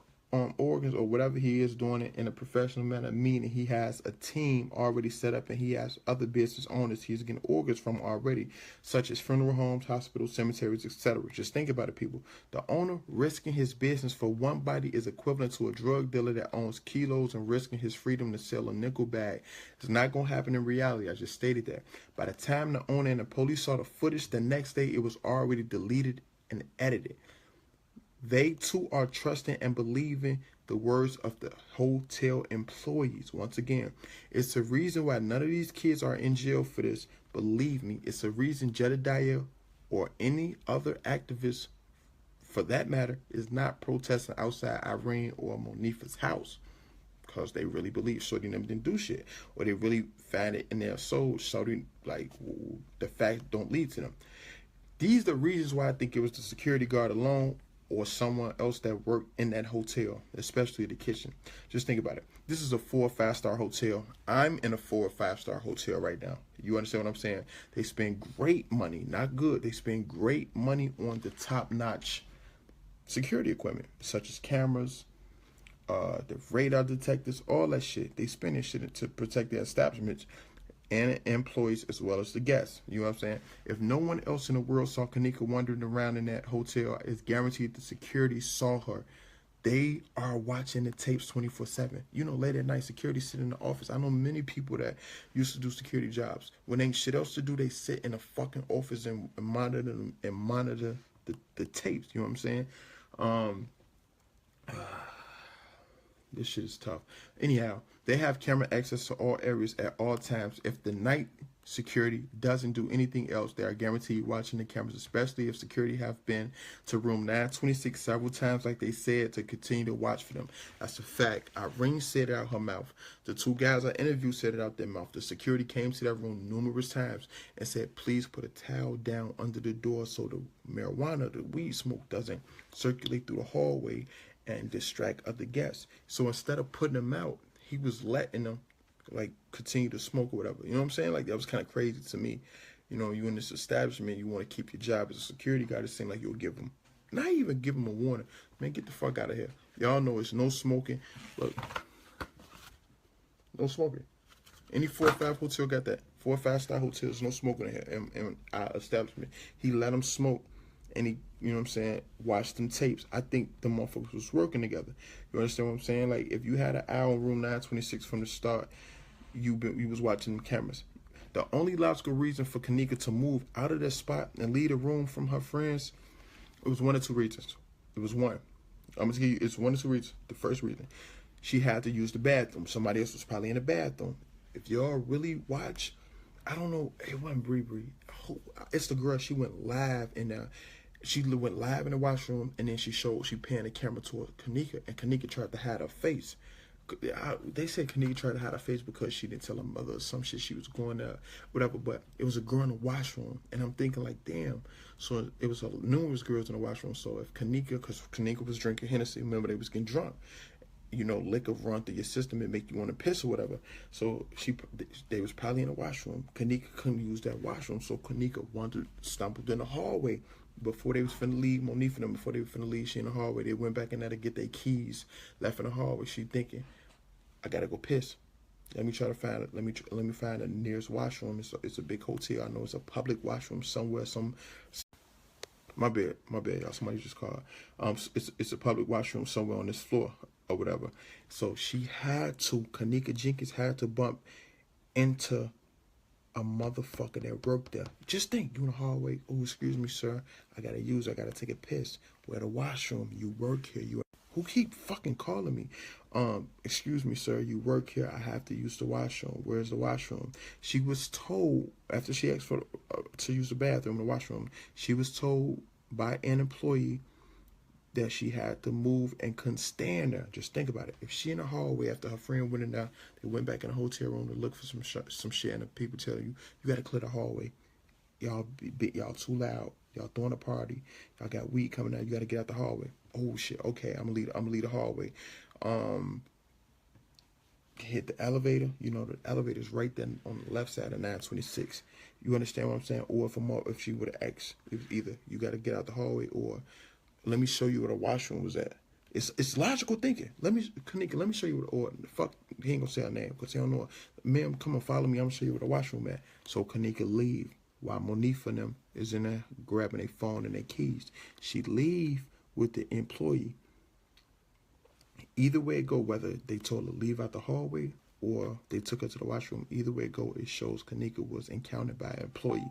organs or whatever he is doing it in a professional manner, meaning he has a team already set up and he has other business owners he's getting organs from already, such as funeral homes, hospitals, cemeteries, etc. Just think about it, people. The owner risking his business for one body is equivalent to a drug dealer that owns kilos and risking his freedom to sell a nickel bag. It's not going to happen in reality. I just stated that. By the time the owner and the police saw the footage the next day, it was already deleted and edited. They too are trusting and believing the words of the hotel employees. Once again, it's a reason why none of these kids are in jail for this. Believe me, it's a reason Jedediah or any other activist, for that matter, is not protesting outside Irene or Monifa's house, because they really believe Shorty and them didn't do shit, or they really find it in their soul. Shorty, like, the fact don't lead to them. These are the reasons why I think it was the security guard alone, or someone else that worked in that hotel, especially the kitchen. Just think about it. This is a 4 or 5 star hotel. I'm in a 4 or 5 star hotel right now. You understand what I'm saying? They spend great money, not good. They spend great money on the top-notch security equipment, such as cameras, the radar detectors, all that shit. They spend this shit to protect their establishments and employees as well as the guests. You know what I'm saying? If no one else in the world saw Kenneka wandering around in that hotel, it's guaranteed the security saw her. They are watching the tapes 24/7. You know, late at night, security sit in the office. I know many people that used to do security jobs. When ain't shit else to do, they sit in a fucking office and monitor the tapes. You know what I'm saying? This shit is tough. Anyhow, They have camera access to all areas at all times. If the night security doesn't do anything else, they are guaranteed watching the cameras, especially if security have been to room 926 several times, like they said, to continue to watch for them. That's a fact. Irene said it out her mouth. The two guys I interviewed said it out their mouth. The security came to that room numerous times and said, please put a towel down under the door so the marijuana, the weed smoke, doesn't circulate through the hallway and distract other guests. So instead of putting them out, he was letting them like continue to smoke or whatever. You know what I'm saying? Like, that was kind of crazy to me. You know, you in this establishment, you want to keep your job as a security guard. It seemed like you'll give them, not even give them a warning. Man, get the fuck out of here. Y'all know it's no smoking. Look, no smoking. Any 4 or 5 hotel got that. 4 or 5 star hotels, no smoking in here. In our establishment, he let them smoke. And he, you know what I'm saying, watched them tapes. I think the motherfuckers was working together. You understand what I'm saying? Like, if you had an eye on room 926 from the start, you was watching them cameras. The only logical reason for Kenneka to move out of that spot and leave the room from her friends, it was 1 or 2 reasons. It was one. I'm going to tell you, it's 1 or 2 reasons. The first reason, she had to use the bathroom. Somebody else was probably in the bathroom. If y'all really watch, I don't know, it wasn't Bree. It's the girl, she went live in there. She went live in the washroom, and then she panned the camera toward Kenneka, and Kenneka tried to hide her face. They said Kenneka tried to hide her face because she didn't tell her mother or some shit she was going to, whatever, but it was a girl in the washroom, and I'm thinking like, damn. So it was numerous girls in the washroom, so if Kenneka, because Kenneka was drinking Hennessy, remember they was getting drunk. You know, liquor run through your system and make you want to piss or whatever. So they was probably in the washroom. Kenneka couldn't use that washroom, so Kenneka wanted to stumble in the hallway. Before they was finna leave, Monique and them, before they were finna leave, she in the hallway. They went back in there to get their keys, left in the hallway. She thinking, I gotta go piss. Let me try to find it. Let me find the nearest washroom. It's a big hotel. I know it's a public washroom somewhere. My bad, y'all. Somebody just called. It's a public washroom somewhere on this floor or whatever. So Kenneka Jenkins had to bump into a motherfucker that worked there. Just think, you in the hallway. Oh, excuse me, sir. I gotta take a piss. Where the washroom? You work here. Who keep fucking calling me? Excuse me, sir. You work here. I have to use the washroom. Where's the washroom? She was told after she asked for to use the bathroom in the washroom. She was told by an employee that she had to move and couldn't stand there. Just think about it. If she in the hallway after her friend went in there, they went back in the hotel room to look for some shit, and the people tell you got to clear the hallway. Y'all too loud. Y'all throwing a party. Y'all got weed coming out. You got to get out the hallway. Oh shit. Okay, I'm gonna leave the hallway. Hit the elevator. You know the elevator's right there on the left side of 926. You understand what I'm saying? Or if she would have asked, it was either you got to get out the hallway or let me show you where the washroom was at. It's logical thinking. Kenneka, let me show you where he ain't gonna say her name because he don't know her. Ma'am, come on, follow me. I'm gonna show you where the washroom at. So Kenneka leave while Monique and them is in there grabbing their phone and their keys. She leave with the employee. Either way it go, whether they told her to leave out the hallway or they took her to the washroom, either way it go, it shows Kenneka was encountered by an employee.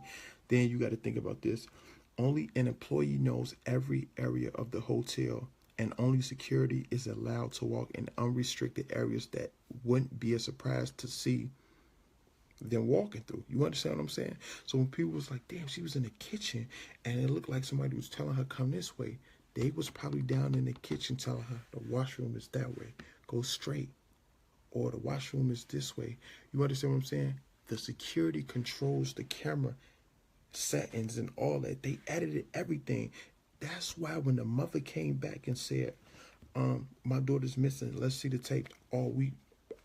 Then you got to think about this. Only an employee knows every area of the hotel, and only security is allowed to walk in unrestricted areas that wouldn't be a surprise to see them walking through. You understand what I'm saying? So when people was like, damn, she was in the kitchen and it looked like somebody was telling her come this way, they was probably down in the kitchen telling her the washroom is that way, go straight, or the washroom is this way. You understand what I'm saying? The security controls the camera settings and all that. They edited everything. That's why when the mother came back and said, my daughter's missing, let's see the tape,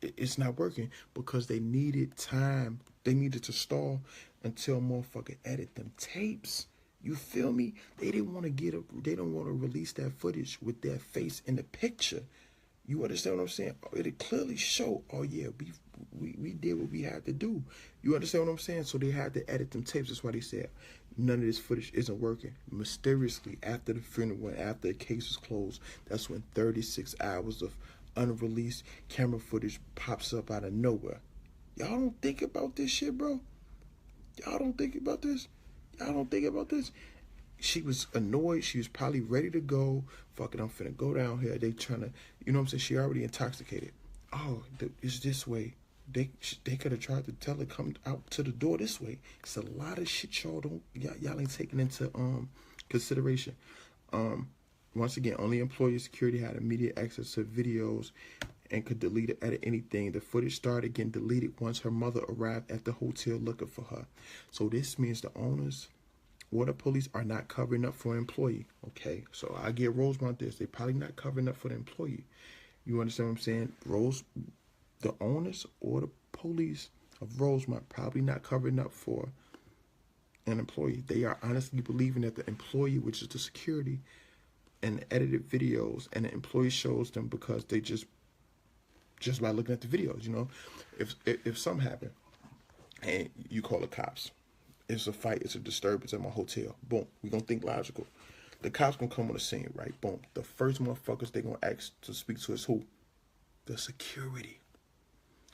it's not working, because they needed time. They needed to stall until motherfucker edit them tapes. You feel me? They didn't want to they don't want to release that footage with their face in the picture. You understand what I'm saying? It clearly showed, oh yeah, we did what we had to do. You understand what I'm saying? So they had to edit them tapes. That's why they said none of this footage isn't working. Mysteriously, after the funeral, after the case was closed, that's when 36 hours of unreleased camera footage pops up out of nowhere. Y'all don't think about this shit, bro? Y'all don't think about this? Y'all don't think about this? She was annoyed. She was probably ready to go. Fuck it, I'm finna go down here. They trying to, you know what I'm saying? She already intoxicated. oh, it's this way. They could have tried to tell her come out to the door this way. It's a lot of shit y'all ain't taking into consideration. Once again, only employee security had immediate access to videos and could delete or edit anything. The footage started getting deleted once her mother arrived at the hotel looking for her. So this means the owners or the police are not covering up for an employee. Okay, so I get Rosemont this. They probably not covering up for the employee. You understand what I'm saying? The owners or the police of Rosemont probably not covering up for an employee. They are honestly believing that the employee, which is the security, and the edited videos, and the employee shows them because they just by looking at the videos, you know, if something happened and you call the cops, it's a fight, it's a disturbance at my hotel. Boom, we gonna think logical. The cops gonna come on the scene, right? Boom. The first motherfuckers they gonna ask to speak to is who? The security.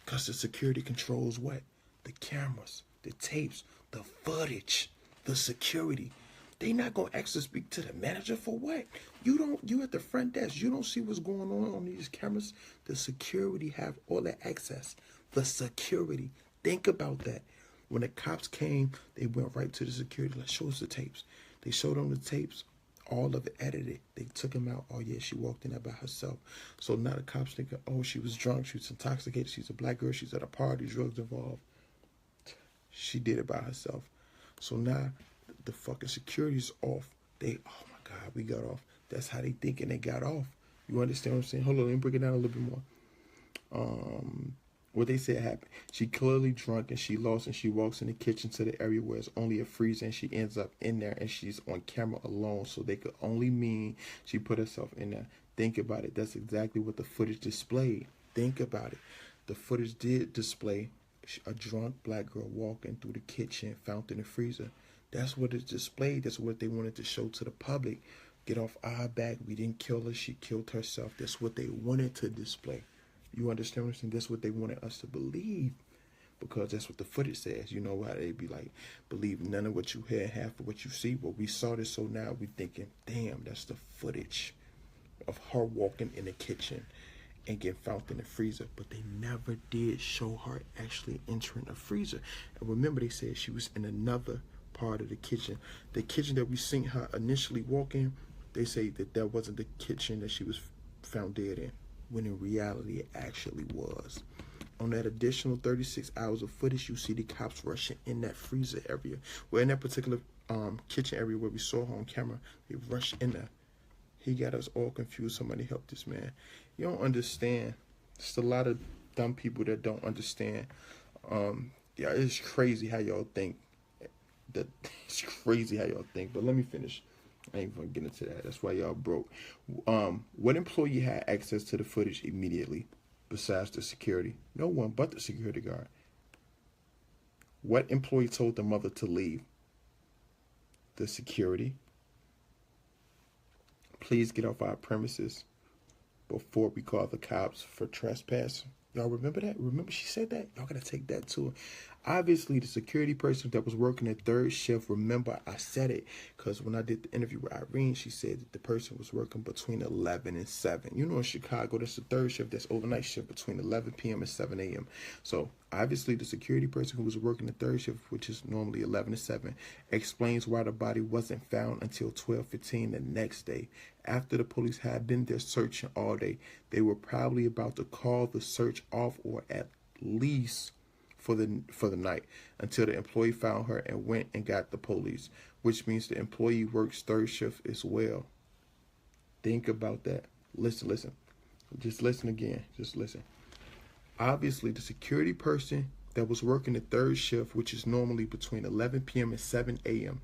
Because the security controls what? The cameras, the tapes, the footage, the security. They not gonna ask to speak to the manager for what? You at the front desk, you don't see what's going on these cameras. The security have all that access. The security. Think about that. When the cops came, they went right to the security. Let's show us the tapes. They showed them the tapes. All of it edited. They took him out. Oh yeah, she walked in there by herself. So now the cops think, oh, she was drunk, she was intoxicated, she's a black girl, she's at a party, drugs involved. She did it by herself. So now the fucking security's off. They, oh my God, we got off. That's how they thinking they got off. You understand what I'm saying? Hold on, let me break it down a little bit more. What they said happened. She clearly drunk and she lost, and she walks in the kitchen to the area where it's only a freezer, and she ends up in there, and she's on camera alone. So they could only mean she put herself in there. Think about it. That's exactly what the footage displayed. Think about it. The footage did display a drunk black girl walking through the kitchen, found in the freezer. That's what it displayed. That's what they wanted to show to the public. Get off our back. We didn't kill her. She killed herself. That's what they wanted to display. You understand what I'm saying? That's what they wanted us to believe, because that's what the footage says. You know how they be like, believe none of what you hear, half of what you see. Well, we saw this, so now we thinking, damn, that's the footage of her walking in the kitchen and getting found in the freezer. But they never did show her actually entering the freezer. And remember, they said she was in another part of the kitchen. The kitchen that we seen her initially walk in, they say that wasn't the kitchen that she was found dead in, when in reality it actually was. On that additional 36 hours of footage, you see the cops rushing in that freezer area. Well, in that particular kitchen area where we saw her on camera, they rushed in there. He got us all confused. Somebody help this man. You don't understand. There's a lot of dumb people that don't understand. Yeah, it's crazy how y'all think. It's crazy how y'all think. But let me finish. I ain't gonna get into that. That's why y'all broke. What employee had access to the footage immediately besides the security? No one but the security guard. What employee told the mother to leave? The security. Please get off our premises before we call the cops for trespass. Y'all remember that? Remember she said that? Y'all gotta take that too. Obviously, the security person that was working at third shift, remember I said it, because when I did the interview with Irene, she said that the person was working between 11 and 7. You know, in Chicago, that's the third shift, that's overnight shift between 11 p.m. and 7 a.m. So obviously, the security person who was working the third shift, which is normally 11 to 7, explains why the body wasn't found until 12:15 the next day. After the police had been there searching all day, they were probably about to call the search off, or at least for the night, until the employee found her and went and got the police, which means the employee works third shift as well. Think about that. Listen. Just listen again. Just listen. Obviously, the security person that was working the third shift, which is normally between 11 p.m. and 7 a.m.,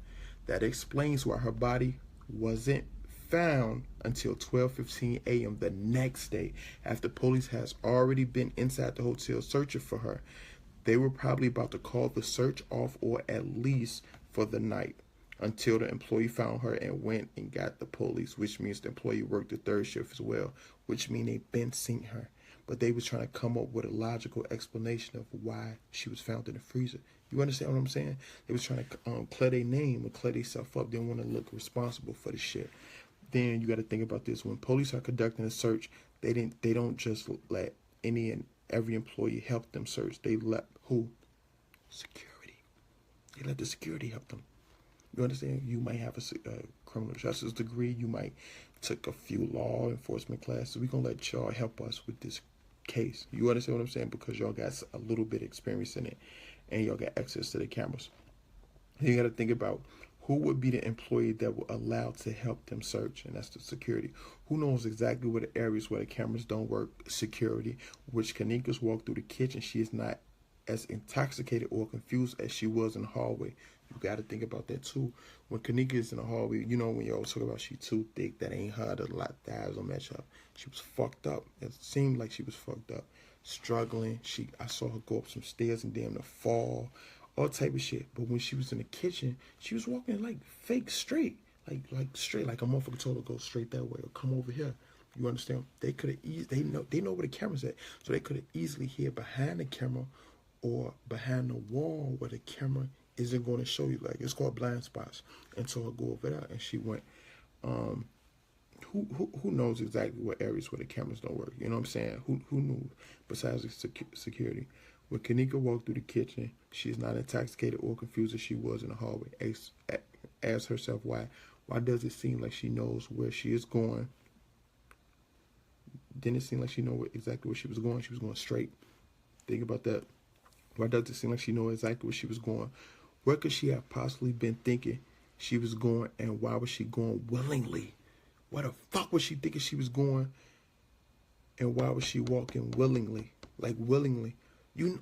that explains why her body wasn't found until 12:15 a.m. the next day, after police has already been inside the hotel searching for her. They were probably about to call the search off, or at least for the night, until the employee found her and went and got the police, which means the employee worked the third shift as well, which means they've been seeing her. But they was trying to come up with a logical explanation of why she was found in the freezer. You understand what I'm saying? They was trying to clear their name and clear themselves up. They didn't want to look responsible for the shit. Then you got to think about this. When police are conducting a search, they don't just let any and every employee helped them search. They let who? Security. They let the security help them. You understand? You might have a criminal justice degree. You might took a few law enforcement classes. We're going to let y'all help us with this case. You understand what I'm saying? Because y'all got a little bit of experience in it, and y'all got access to the cameras. You got to think about who would be the employee that were allowed to help them search, and that's the security. Who knows exactly where the areas where the cameras don't work? Security. Which Kenneka's walked through the kitchen. She is not as intoxicated or confused as she was in the hallway. You got to think about that too. When Kenneka is in the hallway, you know when y'all talk about she too thick, that ain't her. The eyes don't match up. She was fucked up. It seemed like she was fucked up, struggling. I saw her go up some stairs and damn near fall, all type of shit. But when she was in the kitchen, she was walking like fake straight, like straight, like a motherfucker told her go straight that way or come over here. You understand? They could have they know where the camera's at, so they could have easily hid behind the camera or behind the wall where the camera isn't going to show you. Like, it's called blind spots. And so I go over there, and she went, who knows exactly what areas where the cameras don't work? You know what I'm saying? Who knew besides the security? When Kenneka walked through the kitchen, she is not intoxicated or confused as she was in the hallway. Ask herself why. Why does it seem like she knows where she is going? Didn't it seem like she knew exactly where she was going? She was going straight. Think about that. Why does it seem like she knew exactly where she was going? Where could she have possibly been thinking she was going, and why was she going willingly? Where the fuck was she thinking she was going, and why was she walking willingly? Like, willingly. You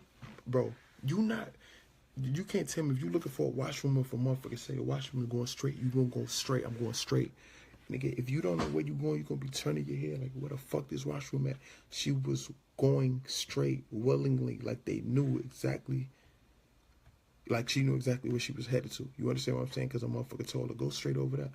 can't tell me if you're looking for a washroom, if a motherfucker say the washroom is going straight, you gonna go straight. I'm going straight. Nigga, if you don't know where you're going, you're gonna be turning your head like, where the fuck this washroom at? She was going straight, willingly, like they knew exactly, like she knew exactly where she was headed to. You understand what I'm saying? Because a motherfucker told her, go straight over there.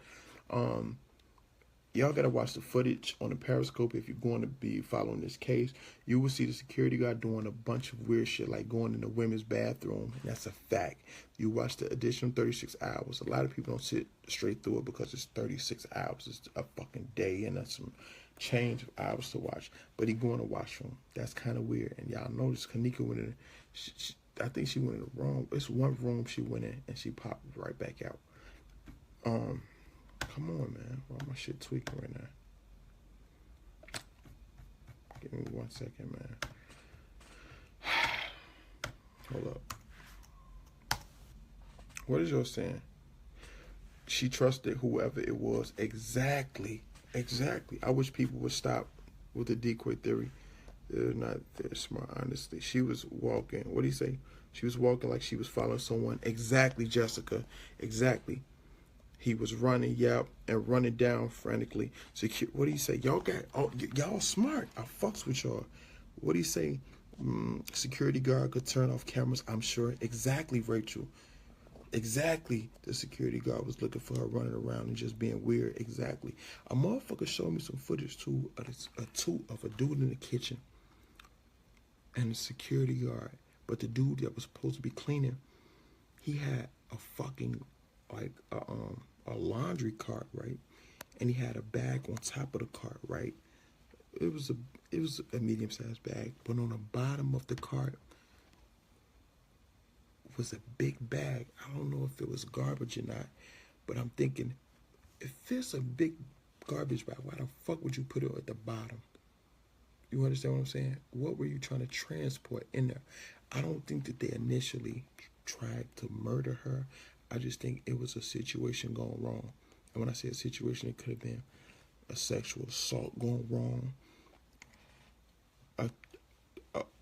Y'all gotta watch the footage on the Periscope if you're going to be following this case. You will see the security guard doing a bunch of weird shit, like going in the women's bathroom, and that's a fact. You watch the additional 36 hours. A lot of people don't sit straight through it because it's 36 hours. It's a fucking day, and that's some change of hours to watch. But he going to washroom. That's kind of weird. And y'all notice Kenneka went in. I think she went in the wrong. It's one room she went in, and she popped right back out. Come on, man. Why my shit tweaking right now? Give me 1 second, man. Hold up. What is yours saying? She trusted whoever it was. Exactly. I wish people would stop with the decoy theory. They're not very smart, honestly. She was walking. What do you say? She was walking like she was following someone. Exactly, Jessica. Exactly. He was running, and running down frantically. What do you say? Y'all smart. I fucks with y'all. What do you say? Security guard could turn off cameras, I'm sure. Exactly, Rachel. Exactly. The security guard was looking for her running around and just being weird. Exactly. A motherfucker showed me some footage too of a dude in the kitchen and a security guard. But the dude that was supposed to be cleaning, he had a fucking a laundry cart, right? And he had a bag on top of the cart, right? It was a medium-sized bag, but on the bottom of the cart was a big bag. I don't know if it was garbage or not, but I'm thinking, if it's a big garbage bag, why the fuck would you put it at the bottom? You understand what I'm saying? What were you trying to transport in there? I don't think that they initially tried to murder her. I just think it was a situation going wrong. And when I say a situation, it could have been a sexual assault going wrong.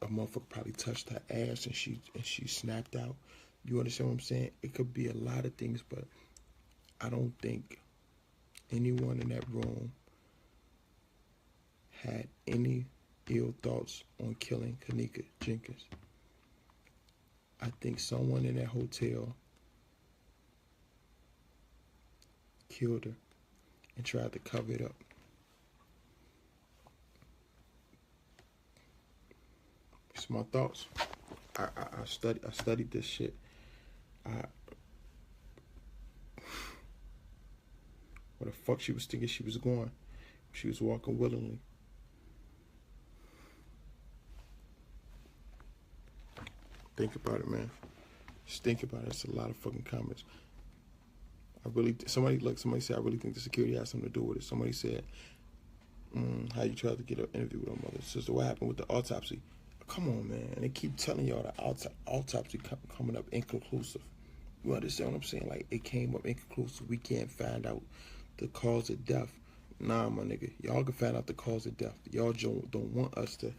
A motherfucker probably touched her ass and she snapped out. You understand what I'm saying? It could be a lot of things, but I don't think anyone in that room had any ill thoughts on killing Kenneka Jenkins. I think someone in that hotel killed her and tried to cover it up. It's my thoughts. I studied this shit. Where the fuck she was thinking she was going? She was walking willingly. Think about it, man. Just think about it. It's a lot of fucking comments. Somebody said, I really think the security has something to do with it. Somebody said, how you tried to get an interview with her mother. Sister, what happened with the autopsy? Come on, man. And they keep telling y'all the autopsy coming up inconclusive. You understand what I'm saying? Like, it came up inconclusive. We can't find out the cause of death. Nah, my nigga. Y'all can find out the cause of death. Y'all don't want us to,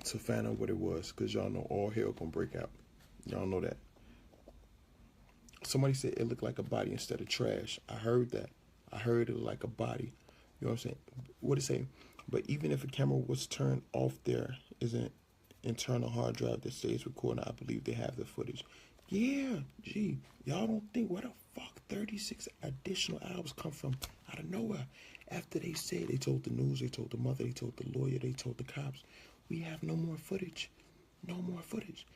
to find out what it was, because y'all know all hell gonna break out. Y'all know that. Somebody said it looked like a body instead of trash. I heard that. I heard it like a body. You know what I'm saying? What it say? But even if a camera was turned off, there is an internal hard drive that stays recording. I believe they have the footage. Yeah, gee, y'all don't think where the fuck 36 additional hours come from out of nowhere? After they said, they told the news, they told the mother, they told the lawyer, they told the cops, we have no more footage. No more footage.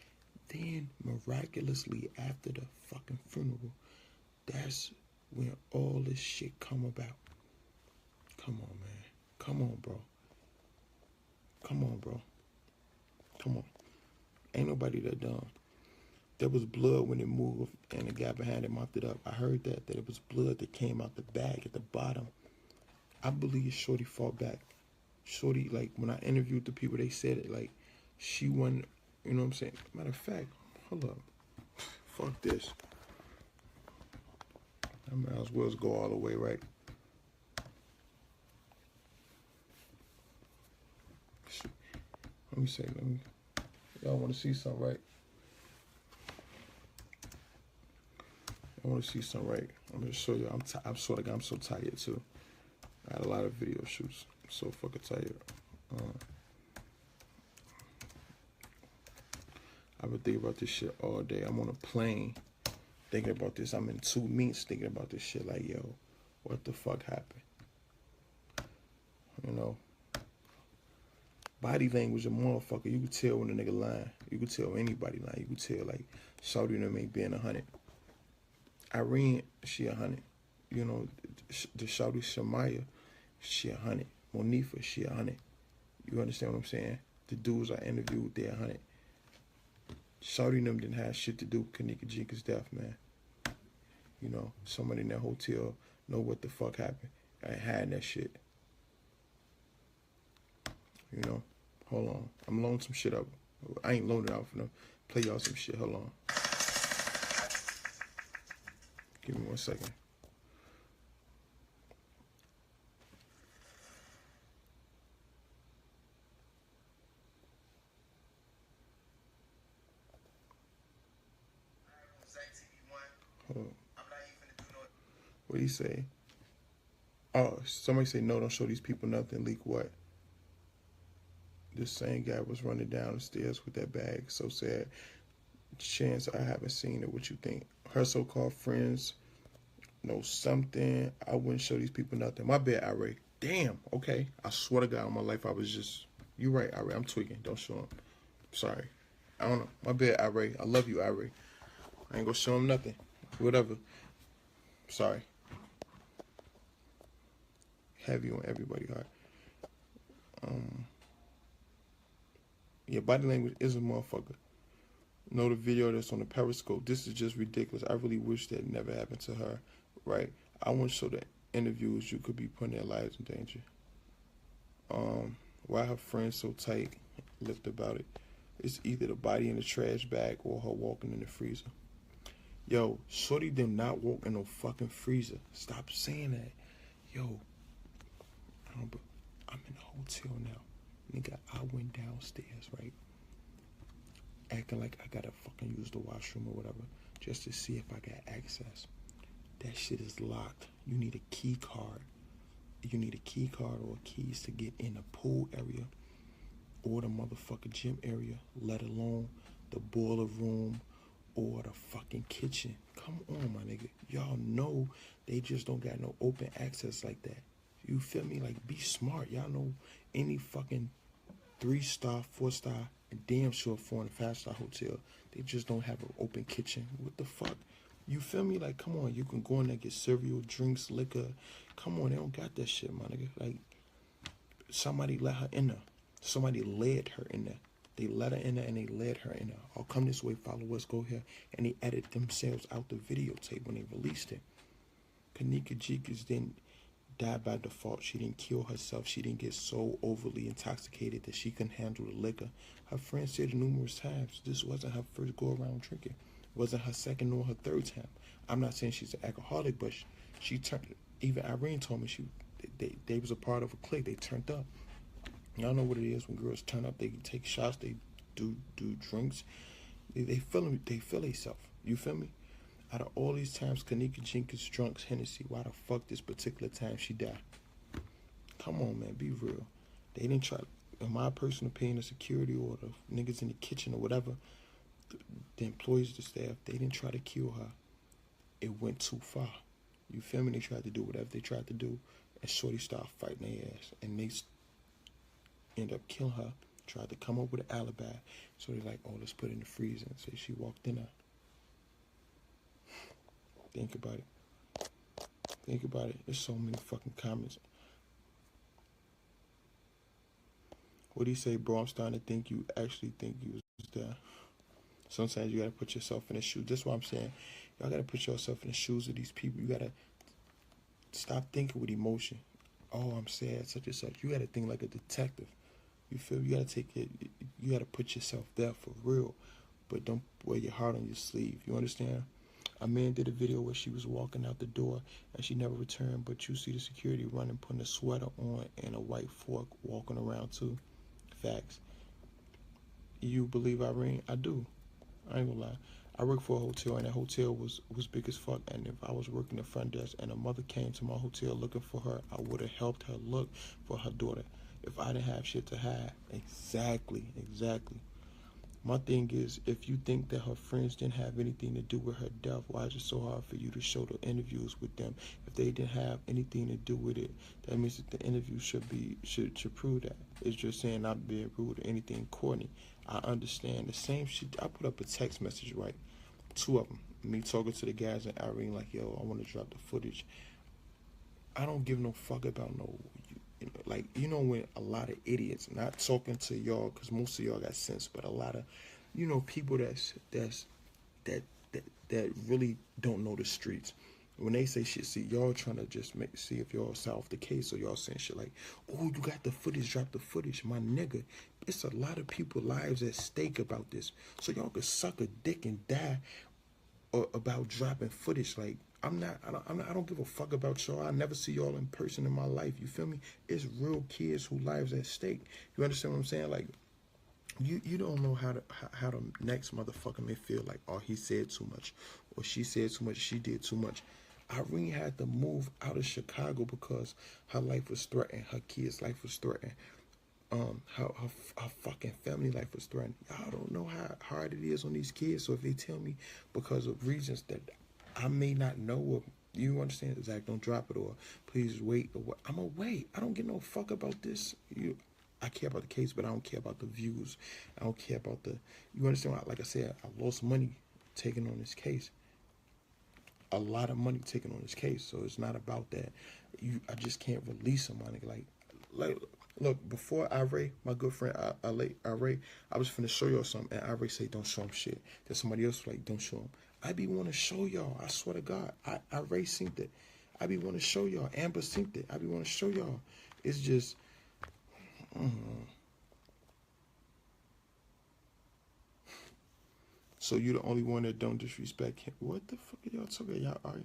Then, miraculously, after the fucking funeral, that's when all this shit come about. Come on, man. Come on, bro. Come on, bro. Come on. Ain't nobody that dumb. There was blood when it moved, and the guy behind it mopped it up. I heard that it was blood that came out the bag at the bottom. I believe Shorty fought back. Shorty, like, when I interviewed the people, they said it, like, she won, you know what I'm saying? Matter of fact, hold up. Fuck this. I might as well go all the way, right? Let me say, y'all want to see something, right? I want to see something, right? I'm going to show you. I'm so tired, too. I had a lot of video shoots. I'm so fucking tired. I've been thinking about this shit all day. I'm on a plane thinking about this. I'm in 2 meets thinking about this shit. Like, yo, what the fuck happened? You know? Body language, a motherfucker. You can tell when a nigga lying. You can tell anybody lying. You can tell, like, Shawty and them ain't being 100. Irene, she 100. You know, the Shawty Shamaya, she 100. Monifa, she 100. You understand what I'm saying? The dudes I interviewed, they 100. Shawty and them didn't have shit to do with Kenneka Jenkins' death, man. You know, somebody in that hotel know what the fuck happened. I ain't hiding that shit. You know, hold on. I'm loading some shit up. I ain't loading out for them. Play y'all some shit. Hold on. Give me 1 second. Hold on. What do you say? Oh, somebody say, no, don't show these people nothing. Leak what? This same guy was running down the stairs with that bag. So sad. Chance I haven't seen it. What you think? Her so-called friends know something. I wouldn't show these people nothing. My bad, Ira. Damn. Okay. I swear to God, in my life, I was just... You right, Ira. I'm tweaking. Don't show him. Sorry. I don't know. My bad, Ira. I love you, Ira. I ain't gonna show him nothing. Whatever. Sorry. Heavy on everybody, heart. Yeah, body language is a motherfucker. Know the video that's on the Periscope. This is just ridiculous. I really wish that never happened to her, right? I want to show the interviews you could be putting their lives in danger. Why her friends so tight-lipped about it? It's either the body in the trash bag or her walking in the freezer. Yo, Shorty did not walk in no fucking freezer. Stop saying that. Yo, I'm in the hotel now. Nigga, I went downstairs, right? Acting like I gotta fucking use the washroom or whatever, just to see if I got access. That shit is locked. You need a key card. You need a key card or keys to get in the pool area or the motherfucking gym area, let alone the boiler room or the fucking kitchen. Come on, my nigga. Y'all know they just don't got no open access like that. You feel me? Like, be smart. Y'all know any fucking 3-star, 4-star, and damn sure 4- and 5-star hotel, they just don't have an open kitchen. What the fuck? You feel me? Like, come on. You can go in there, get cereal, drinks, liquor. Come on. They don't got that shit, my nigga. Like, somebody let her in there. Somebody led her in there. They let her in there and they led her in there. Oh, come this way, follow us, go here. And they edited themselves out the videotape when they released it. Kenneka Jenkins didn't die by default. She didn't kill herself. She didn't get so overly intoxicated that she couldn't handle the liquor. Her friend said numerous times this wasn't her first go-around drinking. It wasn't her second nor her third time. I'm not saying she's an alcoholic, but she turned. Even Irene told me they was a part of a clique. They turned up. Y'all know what it is when girls turn up. They take shots. They do drinks. They feel themselves. You feel me? Out of all these times Kenneka Jenkins drunk Hennessy, why the fuck this particular time she died? Come on, man, be real. They didn't try, in my personal opinion, the security or the niggas in the kitchen or whatever, the employees, the staff, they didn't try to kill her. It went too far. You feel me? They tried to do whatever they tried to do, and shorty started fighting their ass, and they end up killing her, tried to come up with an alibi, so they like, oh, let's put it in the freezer and say she walked in there. Think about it. Think about it. There's so many fucking comments. What do you say, bro? I'm starting to think you actually think you was there. Sometimes you gotta put yourself in the shoes. That's what I'm saying. Y'all gotta put yourself in the shoes of these people. You gotta stop thinking with emotion. Oh, I'm sad, such and such. You gotta think like a detective. You feel? You gotta take it. You gotta put yourself there for real, but don't wear your heart on your sleeve. You understand? A man did a video where she was walking out the door and she never returned, but you see the security running, putting a sweater on and a white fork, walking around too. Facts. You believe Irene? I do. I ain't gonna lie. I work for a hotel, and that hotel was big as fuck, and if I was working the front desk and a mother came to my hotel looking for her, I would have helped her look for her daughter if I didn't have shit to hide. Exactly. My thing is, if you think that her friends didn't have anything to do with her death, why is it so hard for you to show the interviews with them? If they didn't have anything to do with it, that means that the interview should prove that. It's just saying not being rude or anything corny. I understand the same shit. I put up a text message, right? 2 of them. Me talking to the guys and Irene like, yo, I want to drop the footage. I don't give no fuck about no, like, you know, when a lot of idiots, not talking to y'all, because most of y'all got sense, but a lot of, you know, people that really don't know the streets. When they say shit, see, y'all trying to just see if y'all solve the case, or y'all saying shit like, oh, you got the footage, drop the footage. My nigga, it's a lot of people's lives at stake about this. So y'all could suck a dick and die about dropping footage. Like, I don't give a fuck about y'all. I never see y'all in person in my life. You feel me? It's real kids whose lives at stake. You understand what I'm saying? Like, you don't know how the next motherfucker may feel like, oh, he said too much, or she said too much, she did too much. Irene had to move out of Chicago because her life was threatened, her kids' life was threatened, her fucking family life was threatened. Y'all don't know how hard it is on these kids. So if they tell me because of reasons that I may not know, or you understand, Zach, don't drop it, or please wait, or what, I'm gonna wait. I don't give no fuck about this. I care about the case, but I don't care about the views. I don't care about you understand? Like I said, I lost money taking on this case. A lot of money taken on this case, so it's not about that. I just can't release some money. Like, look, before Ray, my good friend Ray, I was finna show y'all something, and Ray say don't show him shit. Then somebody else was like, don't show him. I be want to show y'all. I swear to God, Ray synced it. I be want to show y'all. Amber synced it. I be want to show y'all. It's just, So you the only one that don't disrespect him. What the fuck are y'all talking about? Y'all,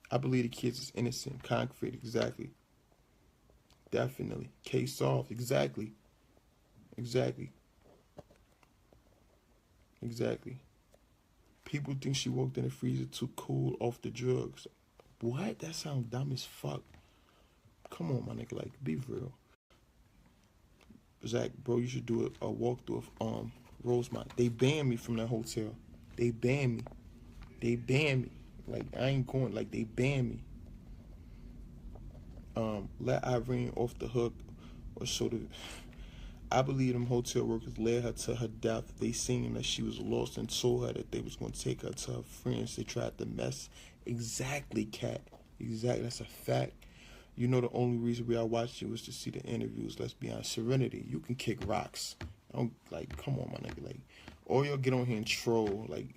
I believe the kids is innocent. Concrete, exactly. Definitely. Case solved, exactly. Exactly. People think she walked in the freezer too cool off the drugs. What? That sounds dumb as fuck. Come on, my nigga, like, be real. Zach, bro, you should do a walkthrough of Rosemont. They banned me from that hotel. They banned me. Like, I ain't going. Like, they banned me. Let Irene off the hook, or sort of. I believe them hotel workers led her to her death. They seen that she was lost and told her that they was going to take her to her friends. They tried to mess. Exactly, Kat. Exactly. That's a fact. You know, the only reason we I watched it was to see the interviews. Let's be honest. Serenity, you can kick rocks. don't like. Come on, my nigga. Like, all y'all get on here and troll. Like,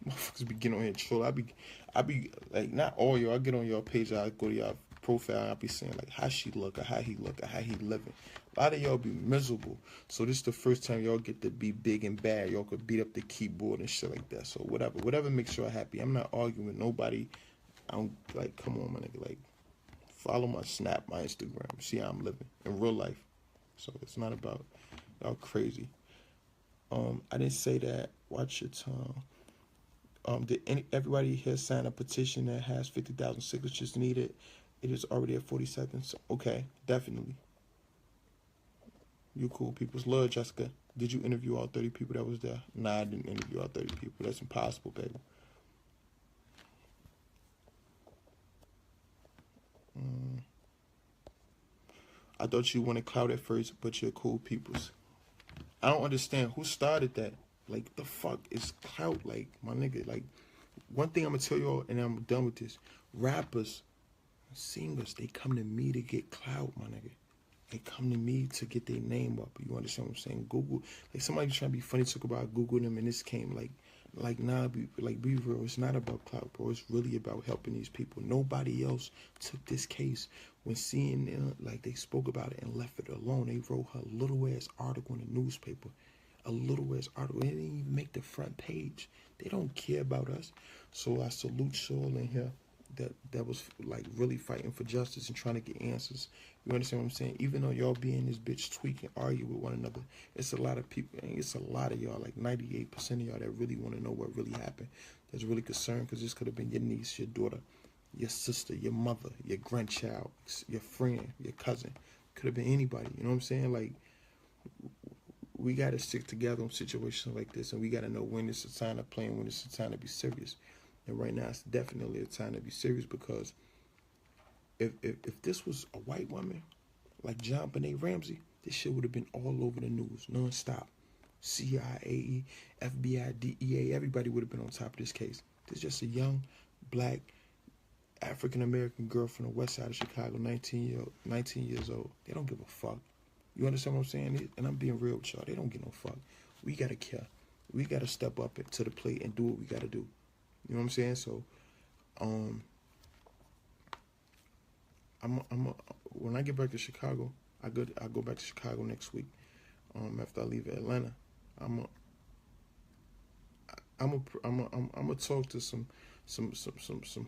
motherfuckers be getting on here and troll. I be like, not all y'all. I get on y'all page. I go to y'all profile. I be saying like how she look, or how he look, or how he living. A lot of y'all be miserable. So this is the first time y'all get to be big and bad. Y'all could beat up the keyboard and shit like that. So whatever makes y'all happy. I'm not arguing with nobody. I don't like. Come on, my nigga. Like, follow my Snap, my Instagram. See how I'm living in real life. So it's not about y'all crazy. I didn't say that. Watch your tongue. Did everybody here sign a petition that has 50,000 signatures needed? It is already at 40 seconds. Okay, definitely. You cool peoples. Love, Jessica. Did you interview all 30 people that was there? Nah, I didn't interview all 30 people. That's impossible, baby. I thought you wanted clout at first, but you're cool peoples. I don't understand who started that. Like, the fuck is clout? Like, my nigga, like, one thing I'm gonna tell y'all, and I'm done with this. Rappers, singers, they come to me to get clout, my nigga. They come to me to get their name up. You understand what I'm saying? Google, like, somebody trying to be funny, talk about Google them, and this came nah, be real. It's not about clout, bro. It's really about helping these people. Nobody else took this case when CNN, like, they spoke about it and left it alone. They wrote her little ass article in the newspaper. A little ass article. It didn't even make the front page. They don't care about us. So I salute y'all in here that was like really fighting for justice and trying to get answers. You understand what I'm saying? Even though y'all be in this bitch tweak and argue with one another, it's a lot of people, and it's a lot of y'all, like 98% of y'all that really want to know what really happened. That's really concerned, because this could have been your niece, your daughter, your sister, your mother, your grandchild, your friend, your cousin. Could have been anybody. You know what I'm saying? Like, we got to stick together in situations like this, and we got to know when it's a time to play and when it's a time to be serious. And right now, it's definitely a time to be serious, because if this was a white woman, like John Benet Ramsey, this shit would have been all over the news, nonstop. CIA, FBI, DEA, everybody would have been on top of this case. This is just a young, black, African-American girl from the west side of Chicago, 19 years old. They don't give a fuck. You understand what I'm saying? And I'm being real with y'all. They don't give no fuck. We got to care. We got to step up to the plate and do what we got to do. You know what I'm saying? So, when I get back to Chicago, I go back to Chicago next week. After I leave Atlanta, I'm gonna talk to some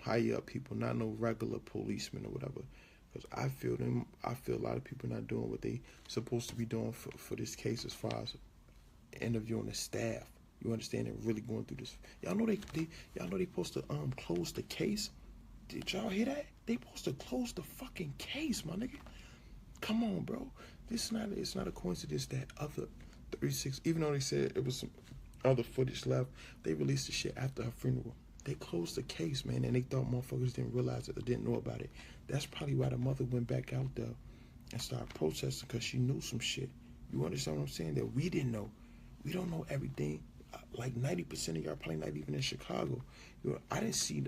higher up people, not no regular policemen or whatever, because I feel a lot of people not doing what they supposed to be doing for this case, as far as interviewing the staff. You understand? And really going through this. Y'all know they supposed to close the case. Did y'all hear that? They supposed to close the fucking case, my nigga. Come on, bro. It's not a coincidence that other 36, even though they said it was some other footage left, they released the shit after her funeral. They closed the case, man, and they thought motherfuckers didn't realize it or didn't know about it. That's probably why the mother went back out there and started protesting, because she knew some shit. You understand what I'm saying? That we didn't know. We don't know everything. Like 90% of y'all probably not even in Chicago. I didn't see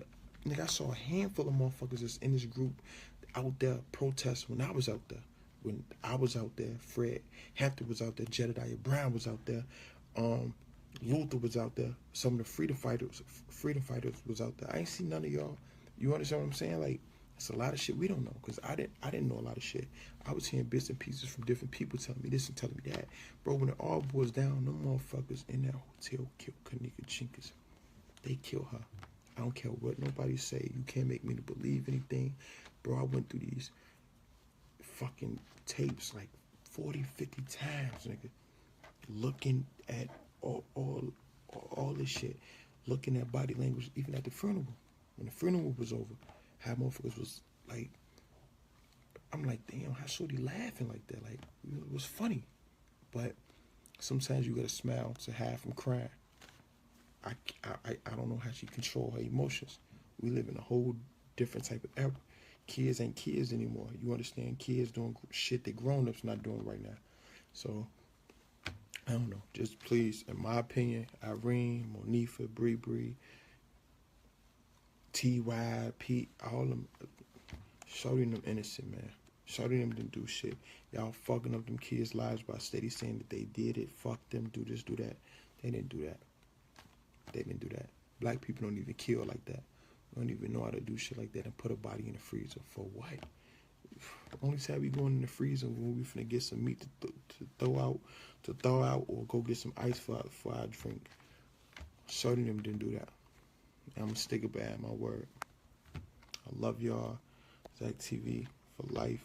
nigga, I saw a handful of motherfuckers that's in this group out there protesting when I was out there. When I was out there, Fred Hampton was out there, Jedediah Brown was out there, Luther was out there, some of the freedom fighters was out there. I ain't seen none of y'all. You understand what I'm saying? Like, it's a lot of shit we don't know, because I didn't know a lot of shit. I was hearing bits and pieces from different people telling me this and telling me that. Bro, when it all boils down, them motherfuckers in that hotel killed Kenneka Jenkins. They killed her. I don't care what nobody say. You can't make me to believe anything. Bro, I went through these fucking tapes like 40, 50 times, nigga. Looking at all this shit. Looking at body language, even at the funeral. When the funeral was over, how motherfuckers was like, I'm like, damn, how shorty laughing like that? Like, it was funny. But sometimes you gotta smile to hide from crying. I don't know how she control her emotions. We live in a whole different type of era. Kids ain't kids anymore. You understand? Kids doing shit that grown-ups not doing right now. So, I don't know. Just please, in my opinion, Irene, Monifa, Bree, T.Y., Pete, all them, shorty them innocent, man. Shorty them didn't do shit. Y'all fucking up them kids' lives by steady saying that they did it. Fuck them, do this, do that. They didn't do that. They didn't do that. Black people don't even kill like that. Don't even know how to do shit like that and put a body in the freezer. For what? Only time we going in the freezer when we finna get some meat to throw out, or go get some ice for our drink. Shorty them didn't do that. I'm gonna stick it by my word. I love y'all. Zach TV for life.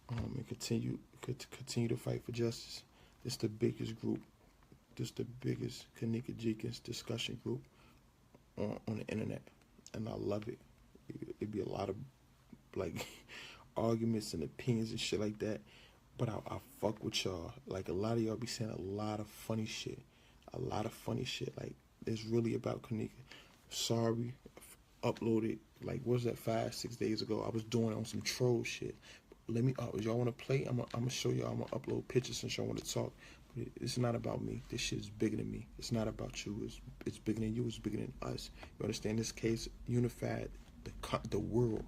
And continue to fight for justice. This the biggest group. This the biggest Kenneka Jenkins discussion group on the internet, and I love it. It'd be a lot of like arguments and opinions and shit like that, but I fuck with y'all. Like, a lot of y'all be saying a lot of funny shit. Like, it's really about Kenneka. Sorry, uploaded, like, what was that, 5-6 days ago? I was doing it on some troll shit. Let me, y'all want to play? I'm gonna show y'all. I'm gonna upload pictures since y'all want to talk. But it's not about me. This shit is bigger than me. It's not about you. It's bigger than you. It's bigger than us. You understand? This case unified the world.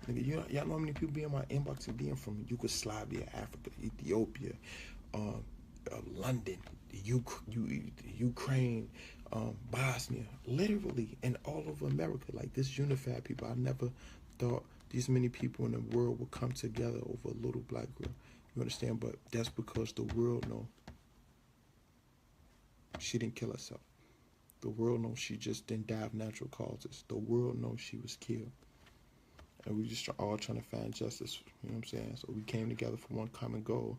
Nigga, y'all know how many people be in my inbox and being from Yugoslavia, Africa, Ethiopia, London, Ukraine, Bosnia, literally, and all over America. Like, this unified people. I never thought these many people in the world would come together over a little black girl. You understand? But that's because the world know she didn't kill herself. The world knows she just didn't die of natural causes. The world knows she was killed. And we just all trying to find justice, you know what I'm saying? So we came together for one common goal.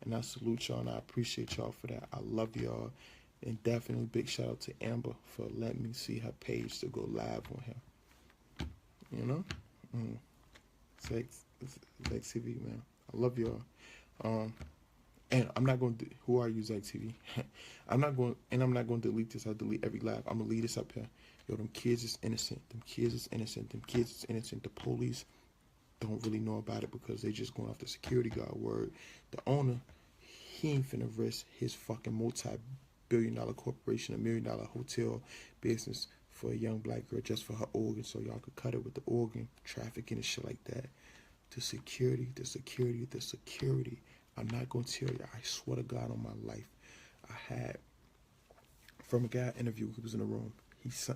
And I salute y'all and I appreciate y'all for that. I love y'all. And definitely big shout out to Amber for letting me see her page to go live on here. You know? Sex TV, man. I love y'all. And I'm not going to, who are you, Zach TV? I'm not going to delete this. I delete every live. I'm going to leave this up here. Yo, them kids is innocent. Them kids is innocent. The police don't really know about it because they just going off the security guard word. The owner, he ain't finna risk his fucking multi-billion-dollar corporation, $1 million hotel business for a young black girl just for her organ, so y'all could cut it with the organ trafficking and shit like that. The security. I'm not gonna tell you. I swear to God on my life, I had from a guy I interviewed who was in the room. He's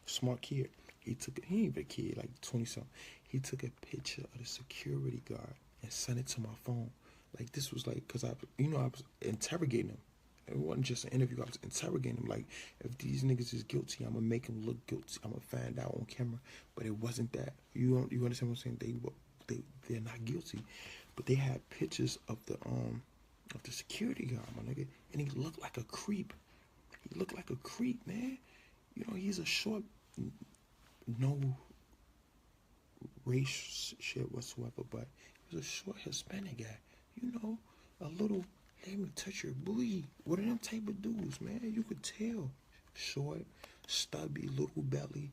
smart kid. He ain't even a kid, like 20-something. He took a picture of the security guard and sent it to my phone. Like, this was like, cause I was interrogating him. It wasn't just an interview. I was interrogating him. Like, if these niggas is guilty, I'm gonna make them look guilty. I'm gonna find out on camera. But it wasn't that. You understand what I'm saying? They're not guilty. But they had pictures of the security guard, my nigga, and he looked like a creep. He looked like a creep, man. You know, he's a short, no race shit whatsoever, but he was a short Hispanic guy. You know, a little, let me touch your booty. One of them type of dudes, man. You could tell. Short, stubby, little belly.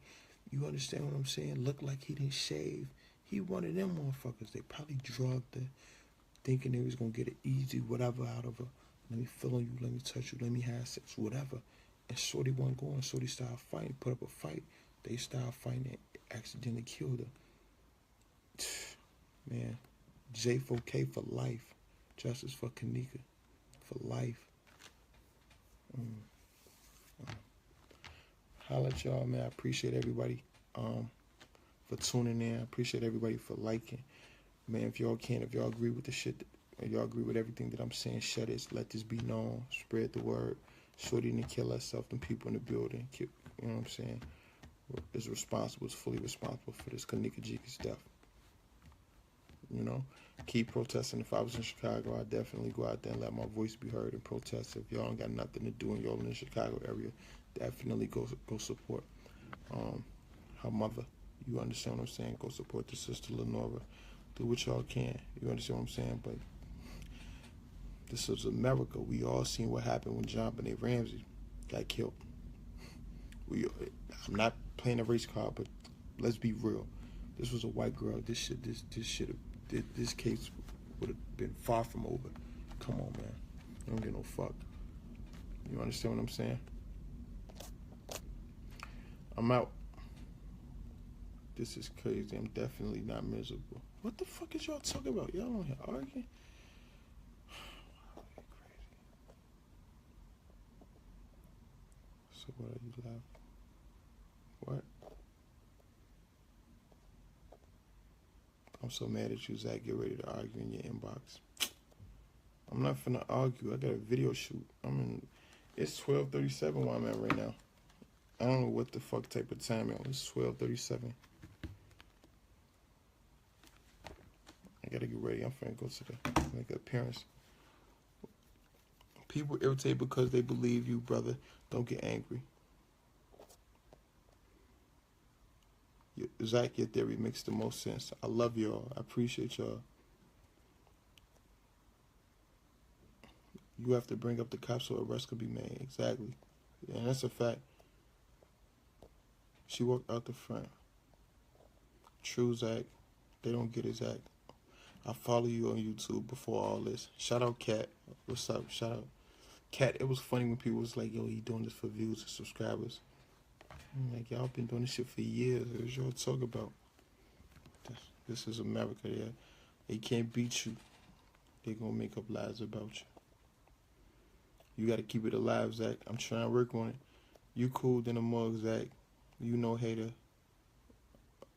You understand what I'm saying? Looked like he didn't shave. He one of them motherfuckers. They probably drugged her, thinking they was gonna get an easy whatever out of her. Let me feel on you, let me touch you, let me have sex, whatever. And Shorty wasn't going. Shorty started fighting, put up a fight. They started fighting and accidentally killed her. Man, J4K for life. Justice for Kenneka for life. Holla at y'all, man. I appreciate everybody for tuning in. I appreciate everybody for liking. Man, if y'all agree with the shit, if y'all agree with everything that I'm saying, share this, let this be known, spread the word. Shorty didn't kill herself, them people in the building, you know what I'm saying, is fully responsible for this Kenneka Jenkins death. You know, keep protesting. If I was in Chicago, I'd definitely go out there and let my voice be heard and protest. If y'all ain't got nothing to do and y'all in the Chicago area, definitely go support her mother. You understand what I'm saying? Go support the sister Lenora. Do what y'all can. You understand what I'm saying? But this is America. We all seen what happened when John Benet Ramsey got killed. I'm not playing a race card, but let's be real. This was a white girl. This case would have been far from over. Come on, man. I don't get no fuck. You understand what I'm saying? I'm out. This is crazy. I'm definitely not miserable. What the fuck is y'all talking about? Y'all on here arguing? So what are you laughing? What? I'm so mad at you, Zach. Get ready to argue in your inbox. I'm not finna argue. I got a video shoot. It's 12:37 where I'm at right now. I don't know what the fuck type of time it was. 12:37. I gotta get ready. I'm finna go to make an appearance. People irritate because they believe you, brother. Don't get angry. Zach, your theory makes the most sense. I love y'all. I appreciate y'all. You have to bring up the cops so arrest could be made. Exactly. And that's a fact. She walked out the front. True, Zach. They don't get it, Zach. I follow you on YouTube before all this. Shout out, Kat. What's up? Shout out. Kat, it was funny when people was like, yo, he doing this for views and subscribers. I'm like, y'all been doing this shit for years. What y'all talk about? This is America, yeah. They can't beat you. They gonna make up lies about you. You gotta keep it alive, Zach. I'm trying to work on it. You cool than a mug, Zach. You know hater.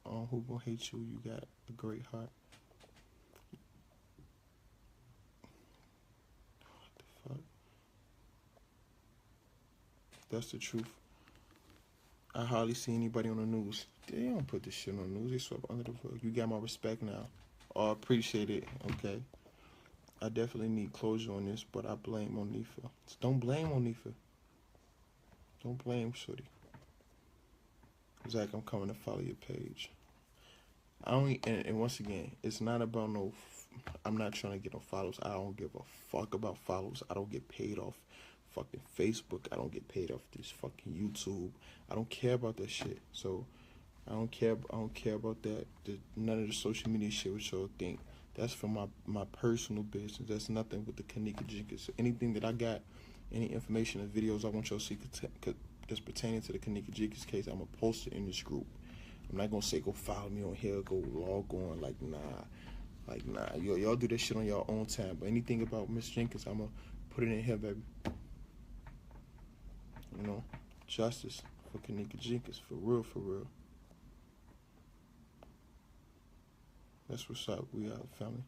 Who gonna hate you? You got a great heart. What the fuck? That's the truth. I hardly see anybody on the news. They don't put this shit on the news. They sweep under the rug. You got my respect now. Oh, I appreciate it. Okay. I definitely need closure on this, but I blame Monifa. Don't blame Monifa. Don't blame Shorty. Zach, I'm coming to follow your page. And once again, it's not about no. I'm not trying to get no follows. I don't give a fuck about follows. I don't get paid off fucking Facebook. I don't get paid off this fucking YouTube. I don't care about that shit. So I don't care about that. None of the social media shit what y'all think. That's for my personal business. That's nothing with the Kenneka Jenkins. So anything that I got, any information or videos I want y'all to see that's pertaining to the Kenneka Jenkins case, I'm gonna post it in this group. I'm not gonna say go follow me on here, go log on. Like nah. Y'all do this shit on your own time. But anything about Miss Jenkins, I'm gonna put it in here, baby. You know, justice for Kenneka Jenkins, for real, for real. That's what's up. We are family.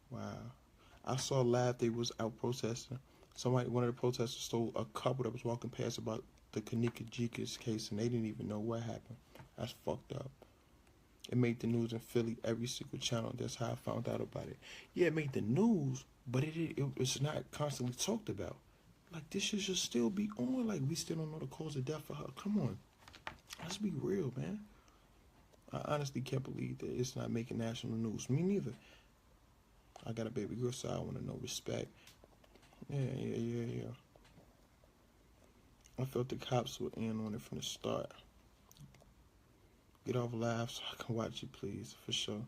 Wow. I saw live they was out protesting. One of the protesters stole a couple that was walking past about the Kenneka Jenkins case, and they didn't even know what happened. That's fucked up. It made the news in Philly, every single channel. That's how I found out about it. Yeah, it made the news, but it's not constantly talked about. Like, this shit should still be on. Like, we still don't know the cause of death for her. Come on. Let's be real, man. I honestly can't believe that it's not making national news. Me neither. I got a baby girl, so I want to know respect. Yeah. I felt the cops were in on it from the start. Get off live so I can watch it, please, for sure.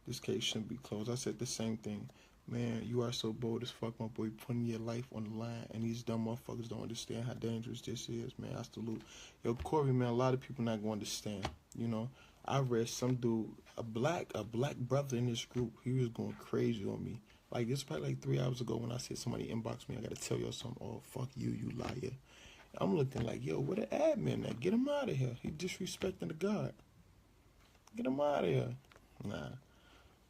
This case shouldn't be closed. I said the same thing. Man, you are so bold as fuck, my boy, putting your life on the line, and these dumb motherfuckers don't understand how dangerous this is, man. I salute. Yo, Corey, man, a lot of people not going to understand, you know. I read some dude, a black brother in this group, he was going crazy on me. Like, it's probably like 3 hours ago when I said somebody inboxed me, I got to tell y'all something. Oh, fuck you, you liar. I'm looking like, yo, where the admin at? Get him out of here. He disrespecting the God. Get him out of here. Nah.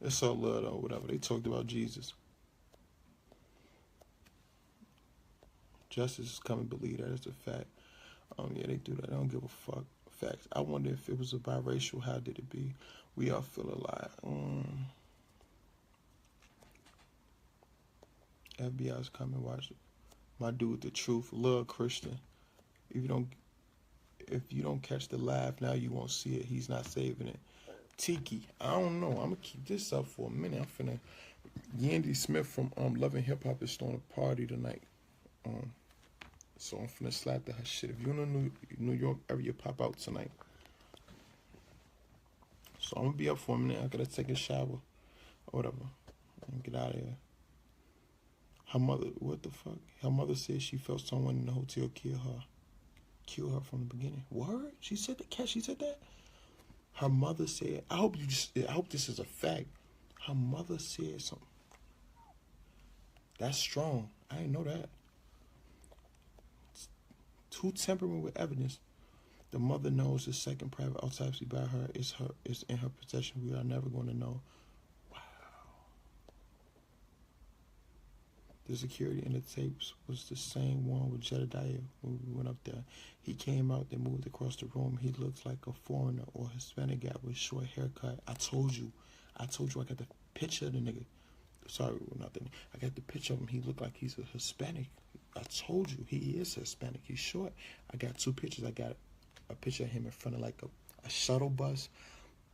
It's all love though, whatever. They talked about Jesus. Justice is coming, believe that is a fact. Yeah, they do that. They don't give a fuck. Facts. I wonder if it was a biracial, how did it be? We all feel alive. FBI's coming, watch it. My dude, the truth, love Christian. If you don't catch the live now, you won't see it. He's not saving it. Tiki, I don't know. I'm gonna keep this up for a minute. I'm finna. Yandy Smith from Love and Hip Hop is throwing a party tonight. So I'm finna slap to her shit. If you're in the New York area, pop out tonight. So I'm gonna be up for a minute. I gotta take a shower or whatever and get out of here. Her mother, what the fuck? Her mother said she felt someone in the hotel kill her. kill her from the beginning. Word? She said that. She said that. Her mother said. I hope this is a fact. Her mother said something. That's strong. I didn't know that. Too tampering with evidence. The mother knows the second private autopsy by her is in her possession. We are never going to know. Wow. The security in the tapes was the same one with Jedediah when we went up there. He came out, they moved across the room. He looks like a foreigner or Hispanic guy with short haircut. I told you I got the picture of the nigga. Sorry, not the nigga. I got the picture of him. He looked like he's a Hispanic. I told you, he is Hispanic. He's short. I got two pictures. I got a picture of him in front of like a shuttle bus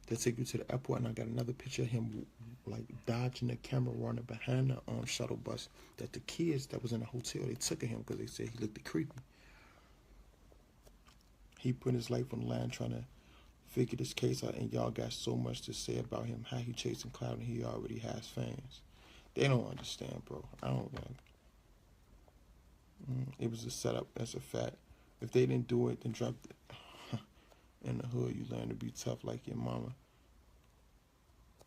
that take you to the airport, and I got another picture of him like dodging the camera running behind the shuttle bus that the kids that was in the hotel, they took of him because they said he looked creepy. He put his life on the line trying to figure this case out, and y'all got so much to say about him, how he chasing clout and he already has fans. They don't understand, bro. I don't like. It was a setup. That's a fact. If they didn't do it, then drop it. In the hood, you learn to be tough like your mama.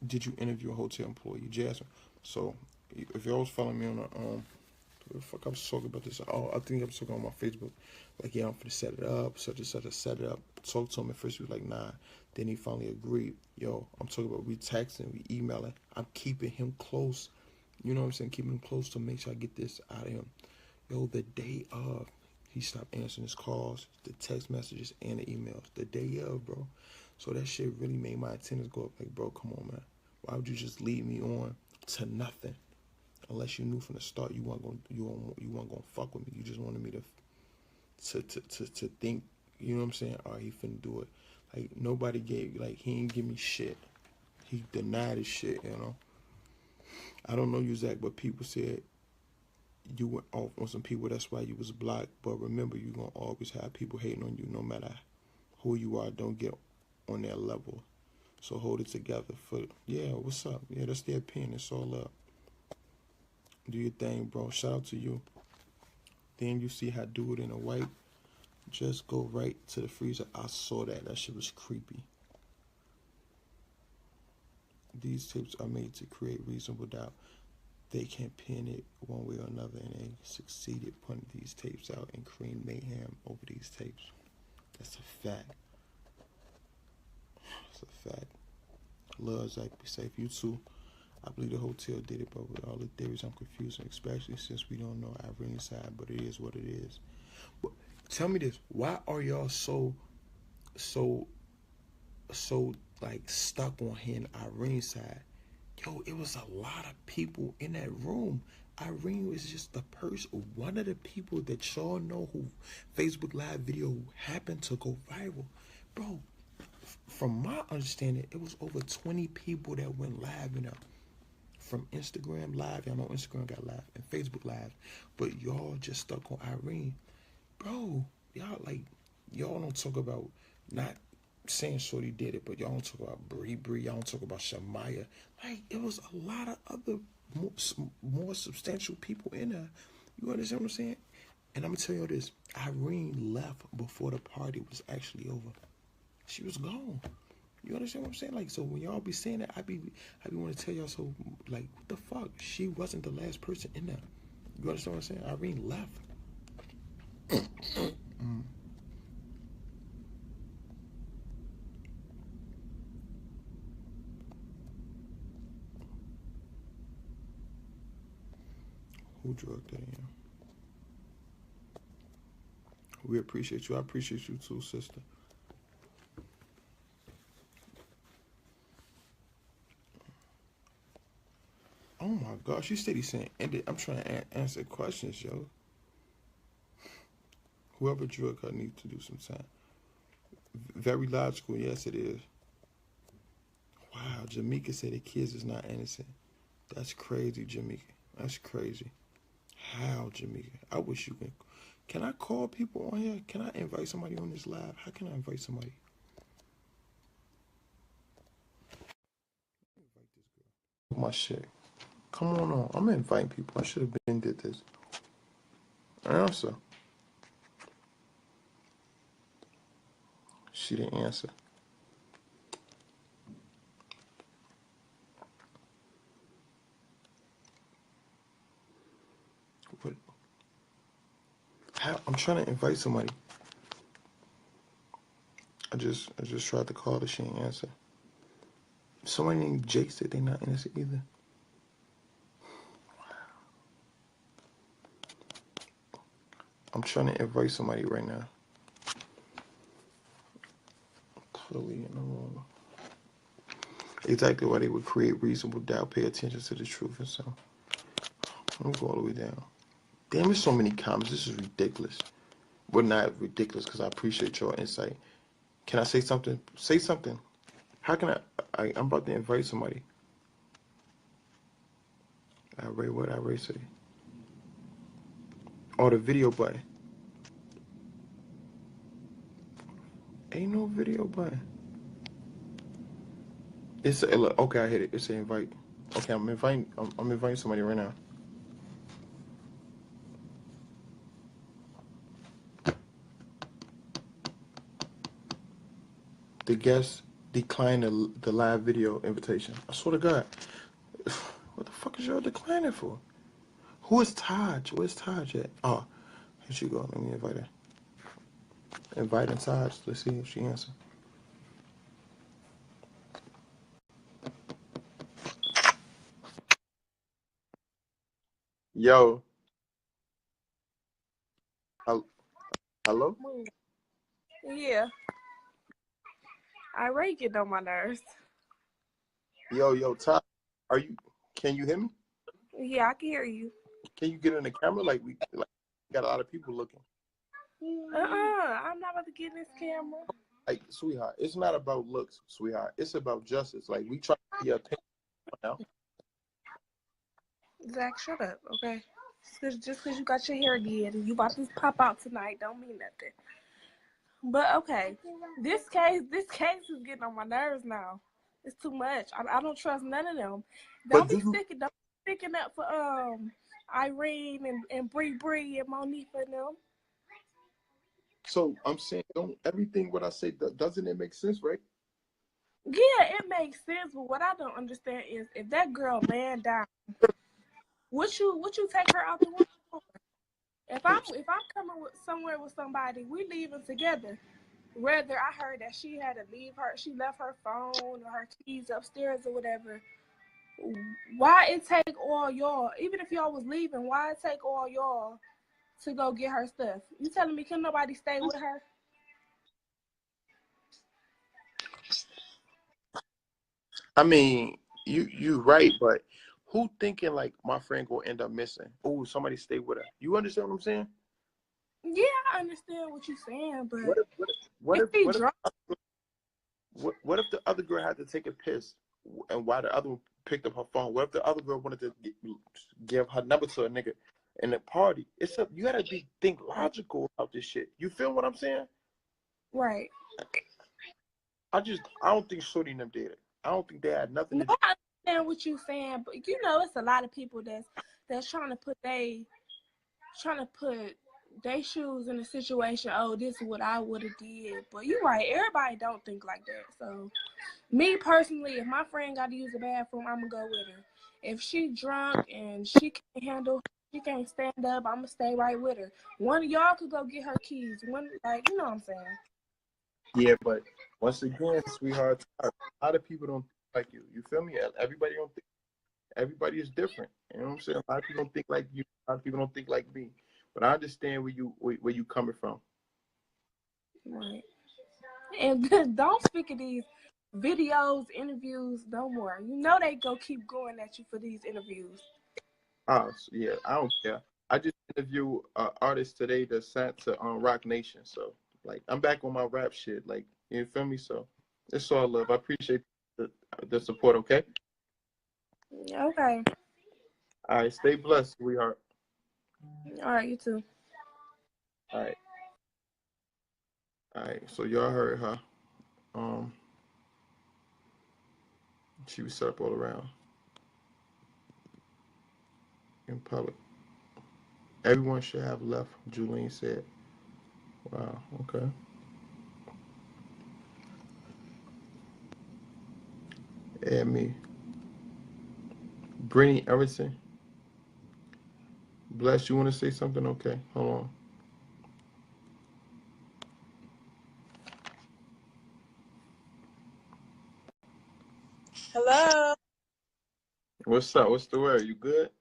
Did you interview a hotel employee, Jasmine? So, if y'all was following me on the fuck I was talking about this. Oh, I think I was talking on my Facebook. Like, yeah, I'm finna set it up, such and such. I set it up. Talked to him at first. He was like, nah. Then he finally agreed. Yo, I'm talking about we texting, we emailing. I'm keeping him close. You know what I'm saying? Keeping him close to make sure I get this out of him. Yo, the day of, he stopped answering his calls, the text messages, and the emails. The day of, bro. So that shit really made my antennas go up. Like, bro, come on, man. Why would you just lead me on to nothing? Unless you knew from the start you weren't gonna fuck with me. You just wanted me to think. You know what I'm saying? All right, he finna do it. Like nobody gave. Like he ain't give me shit. He denied his shit. You know. I don't know you, Zach, but people said you went off on some people. That's why you was blocked. But remember, you gonna always have people hating on you, no matter who you are. Don't get on their level. So hold it together. Yeah, what's up? Yeah, that's their opinion. It's all up. Do your thing, bro. Shout out to you. Then you see how dude in a white. Just go right to the freezer. I saw that. That shit was creepy. These tapes are made to create reasonable doubt. They can pin it one way or another, and they succeeded putting these tapes out and creating mayhem over these tapes. That's a fact. That's a fact. Love, Zach, be safe. You too. I believe the hotel did it, but with all the theories, I'm confused, especially since we don't know Irene's side, but it is what it is. But tell me this, why are y'all so like stuck on hearing Irene's side? Yo, it was a lot of people in that room. Irene was just the person, one of the people that y'all know who Facebook Live video happened to go viral. Bro, from my understanding, it was over 20 people that went live in there. From Instagram Live, y'all know Instagram got live, and Facebook Live, but y'all just stuck on Irene. Bro, y'all don't talk about, not saying Shorty did it, but y'all don't talk about Bree, y'all don't talk about Shamaya. Like, it was a lot of other more substantial people in there. You understand what I'm saying? And I'm gonna tell you this, Irene left before the party was actually over. She was gone. You understand what I'm saying? Like, so when y'all be saying that, I be want to tell y'all, so, like, what the fuck? She wasn't the last person in there. You understand what I'm saying? Irene left. Who drugged that in? We appreciate you. I appreciate you too, sister. Oh my gosh, you steady saying ended. I'm trying to answer questions, yo. Whoever drug her needs to do some time. Very logical, yes it is. Wow, Jamaica said the kids is not innocent. That's crazy, Jamaica. That's crazy. How, Jamaica? I wish you can I call people on here? Can I invite somebody on this live? How can I invite somebody? Invite this girl. My shit. Come on. I'm inviting people. I should have been did this. Answer. She didn't answer. What? How? I'm trying to invite somebody. I just tried to call her. She didn't answer. Somebody named Jake said they not answer either. I'm trying to invite somebody right now. Clearly, in the room. Exactly why they would create reasonable doubt, pay attention to the truth, and so. Let me go all the way down. Damn, there's so many comments. This is ridiculous. Well, not ridiculous, because I appreciate your insight. Can I say something? Say something. How can I'm about to invite somebody. I Ray, what I Ray say? Oh, the video button. Ain't no video button. It's look, okay. I hit it. It's an invite. Okay, I'm inviting somebody right now. The guest declined the live video invitation. I swear to God. What the fuck is y'all declining for? Who is Taj? Where's Taj at? Oh, here she go. Let me invite her. Inviting Taj. Let's see if she answers. Yo. Hello? Yeah. I rate it on my nerves. Yo, Taj. Can you hear me? Yeah, I can hear you. Can you get in the camera? Like we got a lot of people looking. I'm not about to get in this camera. Like, sweetheart, it's not about looks, sweetheart. It's about justice. Like, we try to be a opinion now. Zach, shut up, okay? Just because you got your hair did and you about to pop out tonight don't mean nothing. But okay, this case is getting on my nerves now. It's too much. I don't trust none of them. Don't be sticking up for Irene and Bree and Monique and them. So I'm saying, don't everything what I say doesn't it make sense, right? Yeah, it makes sense, but what I don't understand is if that girl laying down, would you take her out the room for? If I'm coming somewhere with somebody, we leaving together. Whether I heard that she left her phone or her keys upstairs or whatever. Why it take all y'all, even if y'all was leaving, why it take all y'all to go get her stuff? You telling me can nobody stay with her? I mean, you right, but who thinking like my friend gonna end up missing? Oh, somebody stay with her. You understand what I'm saying? Yeah, I understand what you're saying, but what if the other girl had to take a piss, and while the other one picked up her phone? What if the other girl wanted to give her number to a nigga in the party? You gotta think logical about this shit. You feel what I'm saying? Right. I don't think Shorty and them did it. I don't think they had nothing to do. I understand what you're saying, but it's a lot of people that's trying to put their shoes in a situation. Oh, this is what I would have did. But you're right. Everybody don't think like that. So, me personally, if my friend got to use the bathroom, I'm gonna go with her. If she drunk and she can't stand up, I'm gonna stay right with her. One of y'all could go get her keys. One, like, you know what I'm saying? Yeah, but once again, sweetheart, a lot of people don't think like you. You feel me? Everybody don't think. Everybody is different. You know what I'm saying? A lot of people don't think like you. A lot of people don't think like me. But I understand where you coming from. Right. And don't speak of these videos, interviews no more. You know they go keep going at you for these interviews. Yeah, I don't care. I just interviewed an artist today that sent to Rock Nation. So, like, I'm back on my rap shit. Like, you feel me? So, it's all love. I appreciate the support, okay? Okay. All right, stay blessed, sweetheart. All right, you too. All right. All right, so y'all heard her. She was set up all around in public. Everyone should have left, Julian said. Wow, okay. Add me. Brittany Everson. Bless, you want to say something? Okay, hold on. Hello. What's up? What's the word? You good?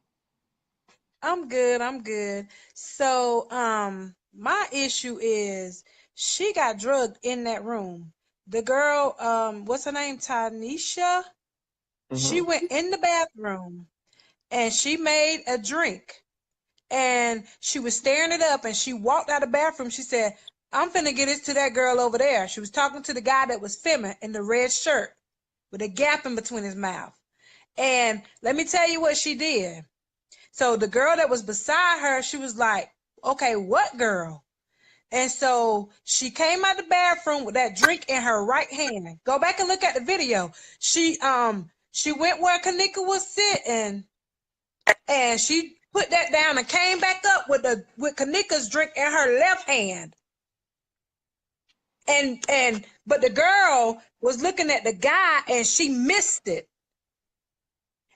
I'm good. I'm good. So, my issue is she got drugged in that room. The girl, what's her name? Tanisha. She Mm-hmm. went in the bathroom and she made a drink and she was stirring it up and she walked out of the bathroom. She said, I'm finna get it to that girl over there. She was talking to the guy that was filming in the red shirt with a gap in between his mouth. And let me tell you what she did. So the girl that was beside her, she was like, okay, what girl? And so she came out the bathroom with that drink in her right hand. Go back and look at the video. She went where Kenneka was sitting and she put that down and came back up with Kenneka's drink in her left hand. But the girl was looking at the guy and she missed it.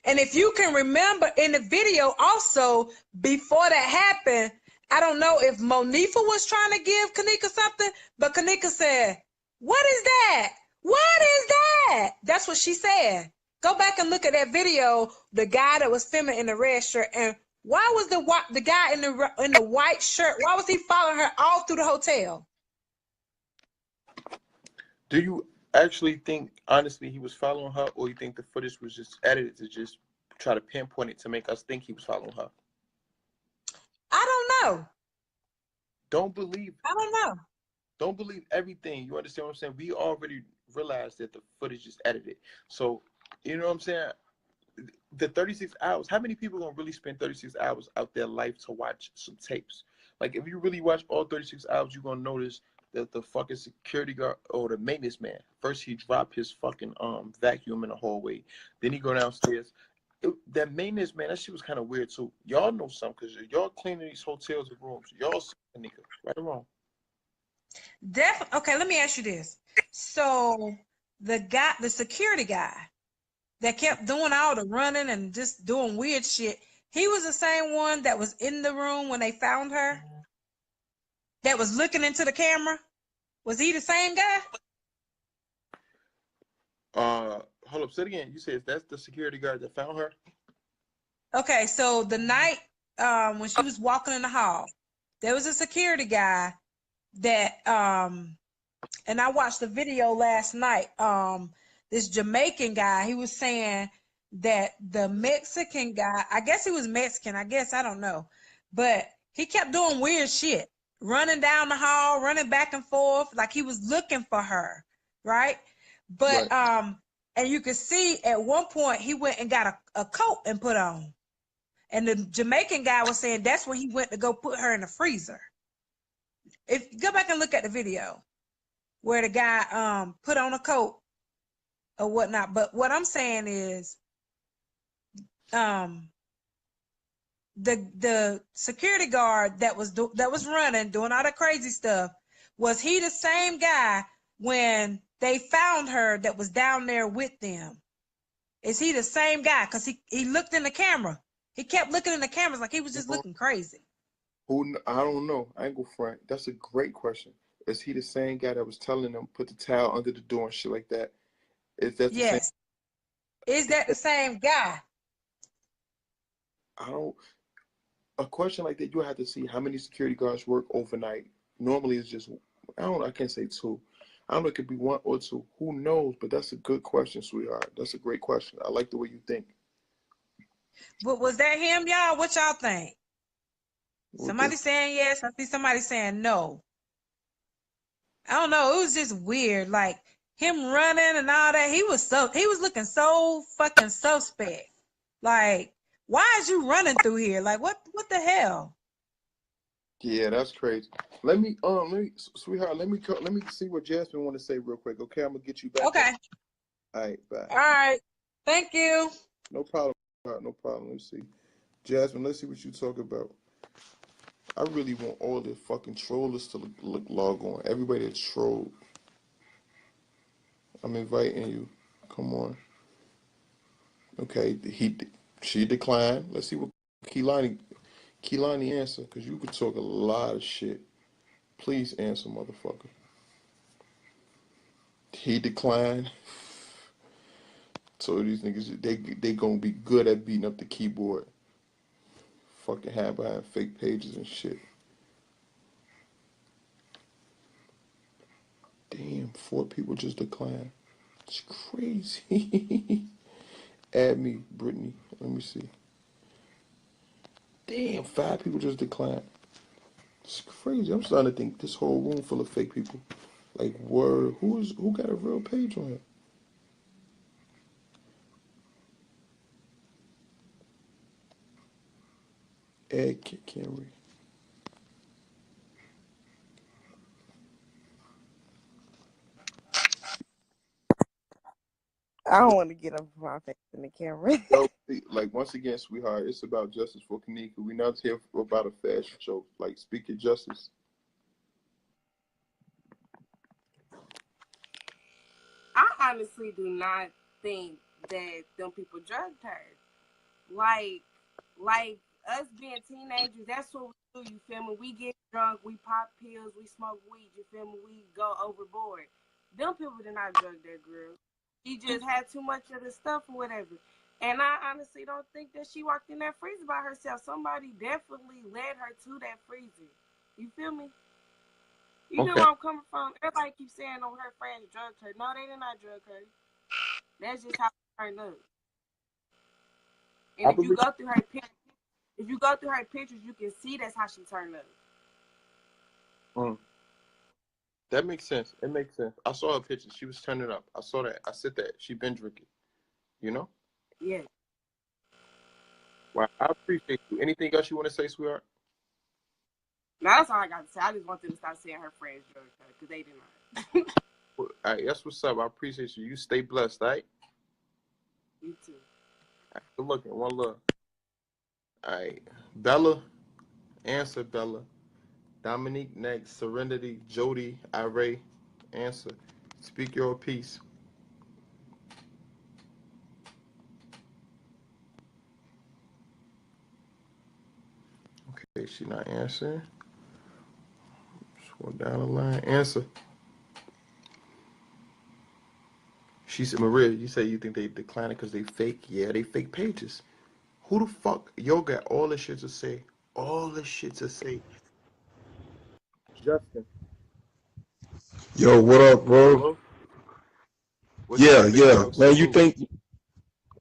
And if you can remember in the video also, before that happened, I don't know if Monifa was trying to give Kenneka something, but Kenneka said, what is that? What is that? That's what she said. Go back and look at that video, the guy that was filming in the red shirt. And why was the guy in the white shirt, why was he following her all through the hotel? Do you actually think, honestly, he was following her, or you think the footage was just edited to just try to pinpoint it to make us think he was following her? I don't know. Don't believe. I don't know. Don't believe everything. You understand what I'm saying? We already realized that the footage is edited. So, you know what I'm saying? The 36 hours, how many people gonna really spend 36 hours out their life to watch some tapes? Like, if you really watch all 36 hours, you're gonna notice that the fucking security guard or the maintenance man, first he dropped his fucking vacuum in the hallway. Then he go downstairs. That maintenance man, that shit was kind of weird too. Y'all know something because y'all cleaning these hotels and rooms. Y'all see a nigga, right or wrong? Okay, let me ask you this. So the security guy that kept doing all the running and just doing weird shit, he was the same one that was in the room when they found her? That was looking into the camera? Was he the same guy? Hold up, say it again. You said that's the security guard that found her? Okay, so the night when she was walking in the hall, there was a security guy that and I watched the video last night. This Jamaican guy, he was saying that the Mexican guy, I guess he was Mexican, I don't know, but he kept doing weird shit, running down the hall, running back and forth, like he was looking for her, right? But and you could see at one point he went and got a coat and put on. And the Jamaican guy was saying that's when he went to go put her in the freezer. If you go back and look at the video where the guy put on a coat or whatnot. But what I'm saying is the security guard that was running, doing all that crazy stuff, was he the same guy when they found her that was down there with them? Is he the same guy? Because he looked in the camera. He kept looking in the cameras like he was just looking crazy. I don't know. I ain't go front. That's a great question. Is he the same guy that was telling them put the towel under the door and shit like that? Is that the same? Is that the same guy? A question like that, you have to see how many security guards work overnight. Normally it's just, I can't say two. I don't know, it could be one or two. Who knows? But that's a good question, sweetheart. That's a great question. I like the way you think. But was that him, y'all? What y'all think? Somebody saying yes. I see somebody saying no. I don't know. It was just weird. Like him running and all that. He was looking so fucking suspect. Like, why is you running through here? Like, what the hell? Yeah, that's crazy. Sweetheart, let me see what Jasmine want to say real quick. Okay, I'm gonna get you back. Okay. All right, bye. All right. Thank you. No problem. No problem. Let's see. Jasmine, let's see what you talk about. I really want all the fucking trollers to log on. Everybody that trolled. I'm inviting you. Come on. Okay, she declined. Let's see what Kehlani answer, because you could talk a lot of shit. Please answer, motherfucker. He declined. So these niggas, they gonna be good at beating up the keyboard. Fucking hide behind fake pages and shit. Damn, 4 people just declined. It's crazy. Add me, Brittany. Let me see. Damn, 5 people just declined. It's crazy. I'm starting to think this whole room full of fake people. Like, word, who got a real page on it? Ed can't read. I don't want to get up my face in the camera. So, like, once again, sweetheart, it's about justice for Kenneka. We're not here about a fashion show. Like, speak your justice. I honestly do not think that them people drugged her. Like us being teenagers, that's what we do, you feel me? We get drunk, we pop pills, we smoke weed, you feel me? We go overboard. Them people did not drug that girl. She just had too much of the stuff or whatever. And I honestly don't think that she walked in that freezer by herself. Somebody definitely led her to that freezer. You feel me? You know where I'm coming from? Everybody keeps saying, oh, her friends drugged her. No, they did not drug her. That's just how she turned up. And if you go through her pictures, you can see that's how she turned up. That makes sense. It makes sense. I saw her pictures. She was turning up. I saw that. I said that. She been drinking. You know? Yeah. Well, I appreciate you. Anything else you want to say, sweetheart? No, that's all I got to say. I just want them to stop saying her friends drugged her, because they did not. Well, all right, that's what's up. I appreciate you. You stay blessed, all right? You too. All right, good looking. One love. All right. Bella. Answer, Bella. Dominique next. Serenity. Jody. Iray. Answer. Speak your piece. Okay, she not answering. Scroll down the line. Answer. She said, Maria, you say you think they declined it because they fake? Yeah, they fake pages. Who the fuck? Yo got all this shit to say. All this shit to say. Justin. Yo, what up, bro? Hello? What's Yeah, happening, bro? man. You Salute. think,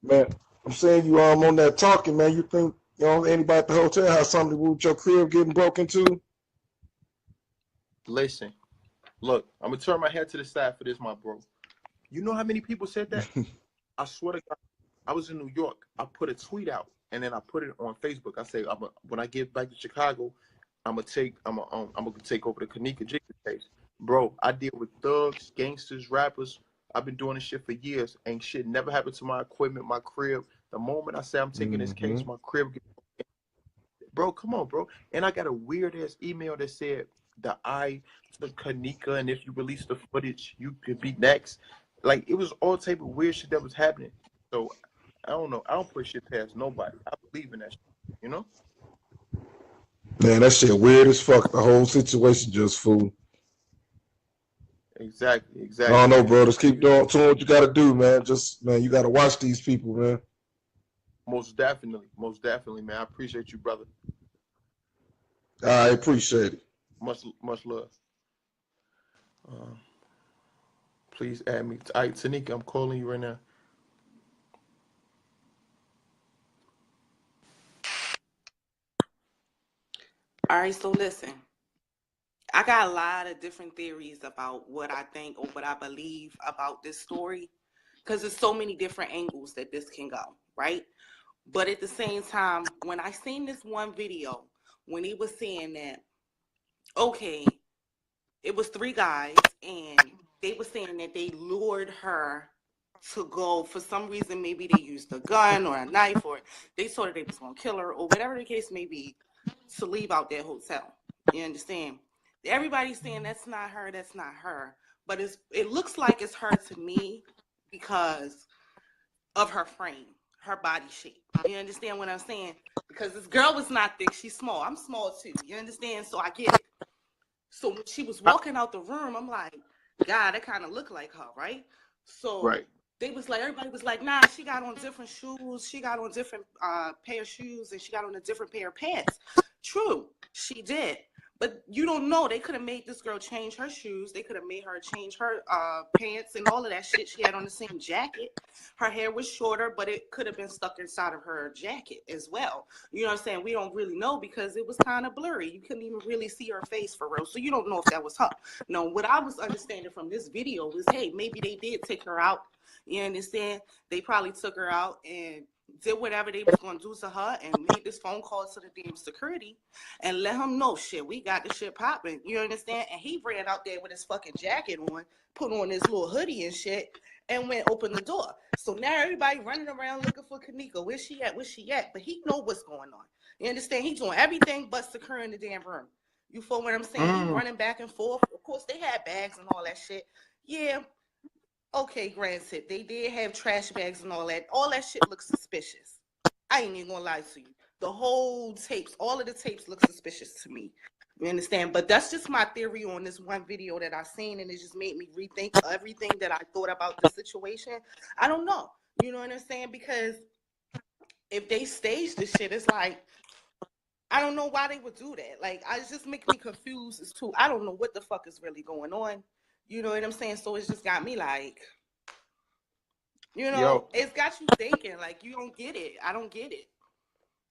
man? I'm saying you on that talking, man. You think anybody at the hotel has something to do with your crib getting broke into? Listen, look, I'm gonna turn my head to the side for this, my bro. You know how many people said that? I swear to God, I was in New York. I put a tweet out and then I put it on Facebook. I say, when I get back to Chicago, I'm gonna take over the Kenneka Jenkins case, bro. I deal with thugs, gangsters, rappers. I've been doing this shit for years. Ain't shit never happened to my equipment, my crib. The moment I say I'm taking this case, my crib gets. Bro, come on, bro. And I got a weird ass email that said the eye to Kenneka, and if you release the footage, you could be next. Like, it was all type of weird shit that was happening. So I don't know. I don't put shit past nobody. I believe in that shit, you know? Man, that shit weird as fuck. The whole situation just fool. Exactly. I don't know, Man. bro. Just keep doing what you gotta do, man. Man, you gotta watch these people, man. Most definitely, man. I appreciate you, brother. I appreciate it. Much love. Please add me. All right, Tanika, I'm calling you right now. All right, so listen. I got a lot of different theories about what I think or what I believe about this story, because there's so many different angles that this can go, right? But at the same time, when I seen this one video, when he was saying that, okay, it was 3 guys, and they were saying that they lured her to go, for some reason, maybe they used a gun or a knife, or they thought they was going to kill her, or whatever the case may be, to leave out their hotel. You understand? Everybody's saying that's not her, but it looks like it's her to me because of her frame. her body shape. You understand what I'm saying? Because this girl was not thick, she's small. I'm small too. You understand? So I get it. So when she was walking out the room, I'm like, God, that kind of looked like her, right? So they was like, everybody was like, nah, she got on different shoes. She got on different pair of shoes, and she got on a different pair of pants. True, she did. But you don't know. They could have made this girl change her shoes. They could have made her change her pants and all of that shit. She had on the same jacket. Her hair was shorter, but it could have been stuck inside of her jacket as well. You know what I'm saying? We don't really know because it was kind of blurry. You couldn't even really see her face for real. So you don't know if that was her. No, what I was understanding from this video was, hey, maybe they did take her out. You understand? They probably took her out and did whatever they was going to do to her and made this phone call to the damn security and let him know, shit, we got the shit popping. You understand? And he ran out there with his fucking jacket on, put on his little hoodie and shit, and went open the door. So now everybody running around looking for Kenneka. Where's she at? Where's she at? But he know what's going on. You understand? He's doing everything but securing the damn room. You feel what I'm saying? He running back and forth. Of course, they had bags and all that shit. Yeah. Okay, granted, they did have trash bags and all that. All that shit looks suspicious. I ain't even gonna lie to you. The whole tapes, all of the tapes look suspicious to me. You understand? But that's just my theory on this one video that I seen, and it just made me rethink everything that I thought about the situation. I don't know. You know what I'm saying? Because if they stage this shit, it's like, I don't know why they would do that. Like, it just makes me confused as to, I don't know what the fuck is really going on. You know what I'm saying? So it's just got me like, you know, it's got you thinking, like, you don't get it. I don't get it.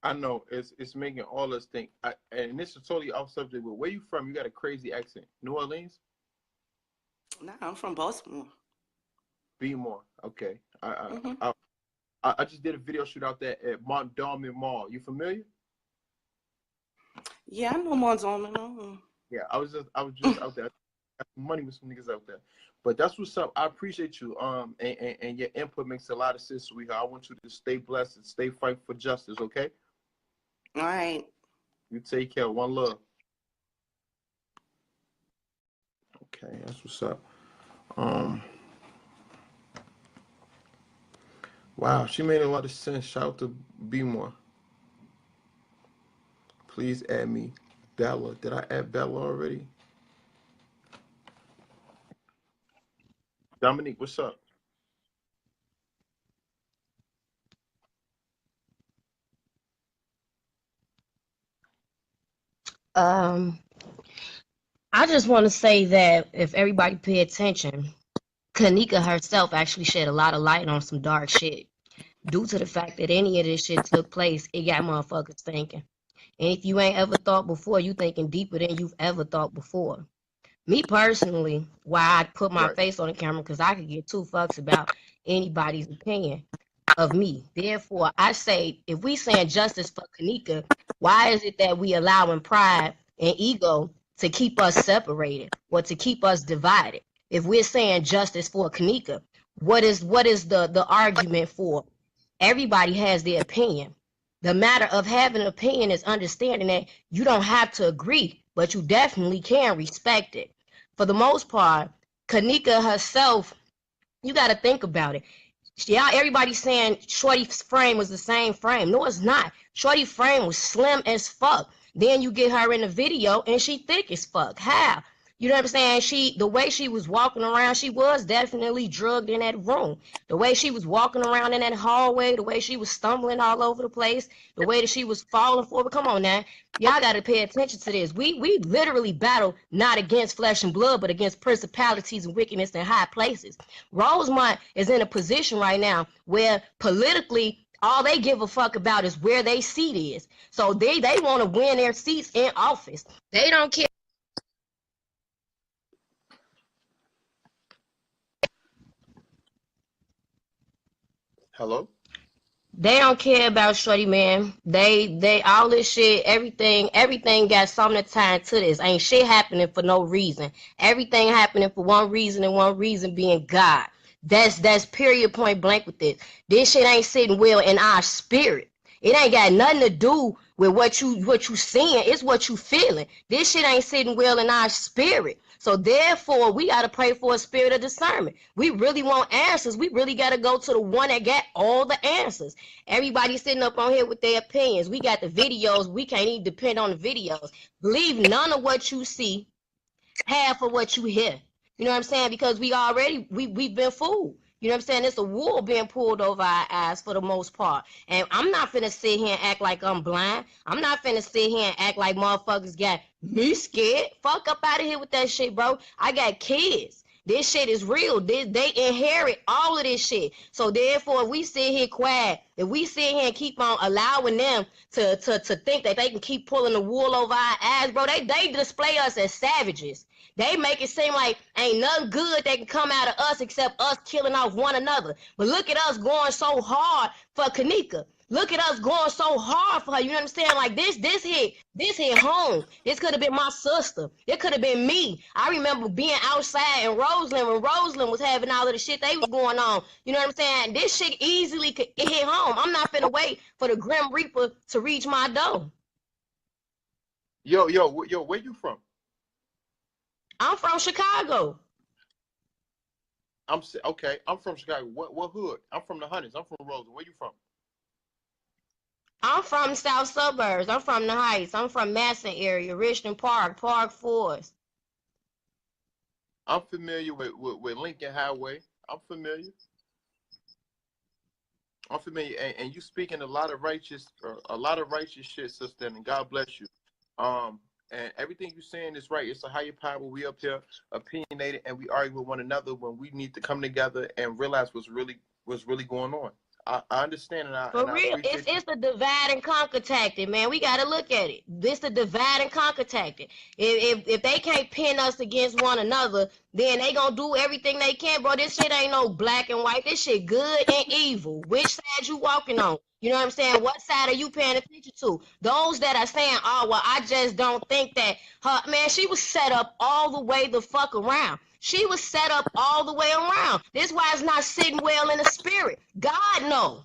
I know. It's making all us think. And this is totally off subject, but where you from? You got a crazy accent. New Orleans? Nah, I'm from Baltimore. Bmore. Okay. I just did a video shoot out there at Montgomery Mall. You familiar? Yeah, I know Montgomery. Yeah, I was just out there. I got money with some niggas out there. But that's what's up. I appreciate you. And your input makes a lot of sense, sweetheart. I want you to stay blessed and stay fighting for justice, okay? All right. You take care. One love. Okay, that's what's up. Wow, she made a lot of sense. Shout out to Be More. Please add me. Bella. Did I add Bella already? Dominique, what's up? I just want to say that if everybody pay attention, Kenneka herself actually shed a lot of light on some dark shit. Due to the fact that any of this shit took place, it got motherfuckers thinking. And if you ain't ever thought before, you thinking deeper than you've ever thought before. Me personally, why I put my face on the camera, because I could give two fucks about anybody's opinion of me. Therefore, I say, if we saying justice for Kenneka, why is it that we allowing pride and ego to keep us separated or to keep us divided? If we're saying justice for Kenneka, what is the argument for? Everybody has their opinion. The matter of having an opinion is understanding that you don't have to agree, but you definitely can respect it. For the most part, Kenneka herself, you got to think about it. Yeah, everybody's saying Shorty's frame was the same frame. No, it's not. Shorty's frame was slim as fuck. Then you get her in the video and she thick as fuck. How? You know what I'm saying? The way she was walking around, she was definitely drugged in that room. The way she was walking around in that hallway, the way she was stumbling all over the place, the way that she was falling forward. Come on now. Y'all got to pay attention to this. We literally battle not against flesh and blood, but against principalities and wickedness in high places. Rosemont is in a position right now where politically, all they give a fuck about is where their seat is. So they want to win their seats in office. They don't care. Hello? They don't care about Shorty, man. They all this shit, everything got something tied to this. Ain't shit happening for no reason. Everything happening for one reason, and one reason being God. That's period, point blank with this. This shit ain't sitting well in our spirit. It ain't got nothing to do with what you seeing. It's what you feeling. This shit ain't sitting well in our spirit. So therefore, we got to pray for a spirit of discernment. We really want answers. We really got to go to the one that got all the answers. Everybody sitting up on here with their opinions. We got the videos. We can't even depend on the videos. Believe none of what you see, half of what you hear. You know what I'm saying? Because we've been fooled. You know what I'm saying? It's a wool being pulled over our eyes for the most part. And I'm not finna sit here and act like I'm blind. I'm not finna sit here and act like motherfuckers got me scared. Fuck up out of here with that shit, bro. I got kids. This shit is real. They inherit all of this shit. So therefore, if we sit here quiet, if we sit here and keep on allowing them to think that they can keep pulling the wool over our eyes, bro, they display us as savages. They make it seem like ain't nothing good that can come out of us except us killing off one another. But look at us going so hard for Kenneka. Look at us going so hard for her. You know what I'm saying? Like this hit home. This could have been my sister. It could have been me. I remember being outside in Roseland when Roseland was having all of the shit they was going on. You know what I'm saying? This shit easily could hit home. I'm not finna wait for the Grim Reaper to reach my door. Yo, where you from? I'm from Chicago. I'm from Chicago. What hood? I'm from the Hundreds. I'm from Roseland. Where you from? I'm from South Suburbs. I'm from the Heights. I'm from Masson area, Richmond Park, Park Forest. I'm familiar with Lincoln Highway. I'm familiar. And you speaking a lot of righteous shit, sister, and God bless you. And everything you're saying is right. It's a higher power. We up here opinionated and we argue with one another when we need to come together and realize what's really going on. I understand and For real, it's the divide and conquer tactic, man. We gotta look at it. This the divide and conquer tactic. If they can't pin us against one another, then they gonna do everything they can, bro. This shit ain't no black and white. This shit good and evil. Which side you walking on? You know what I'm saying? What side are you paying attention to? Those that are saying, oh, well, I just don't think that her, man, she was set up all the way the fuck around. She was set up all the way around. This why it's not sitting well in the spirit. God know.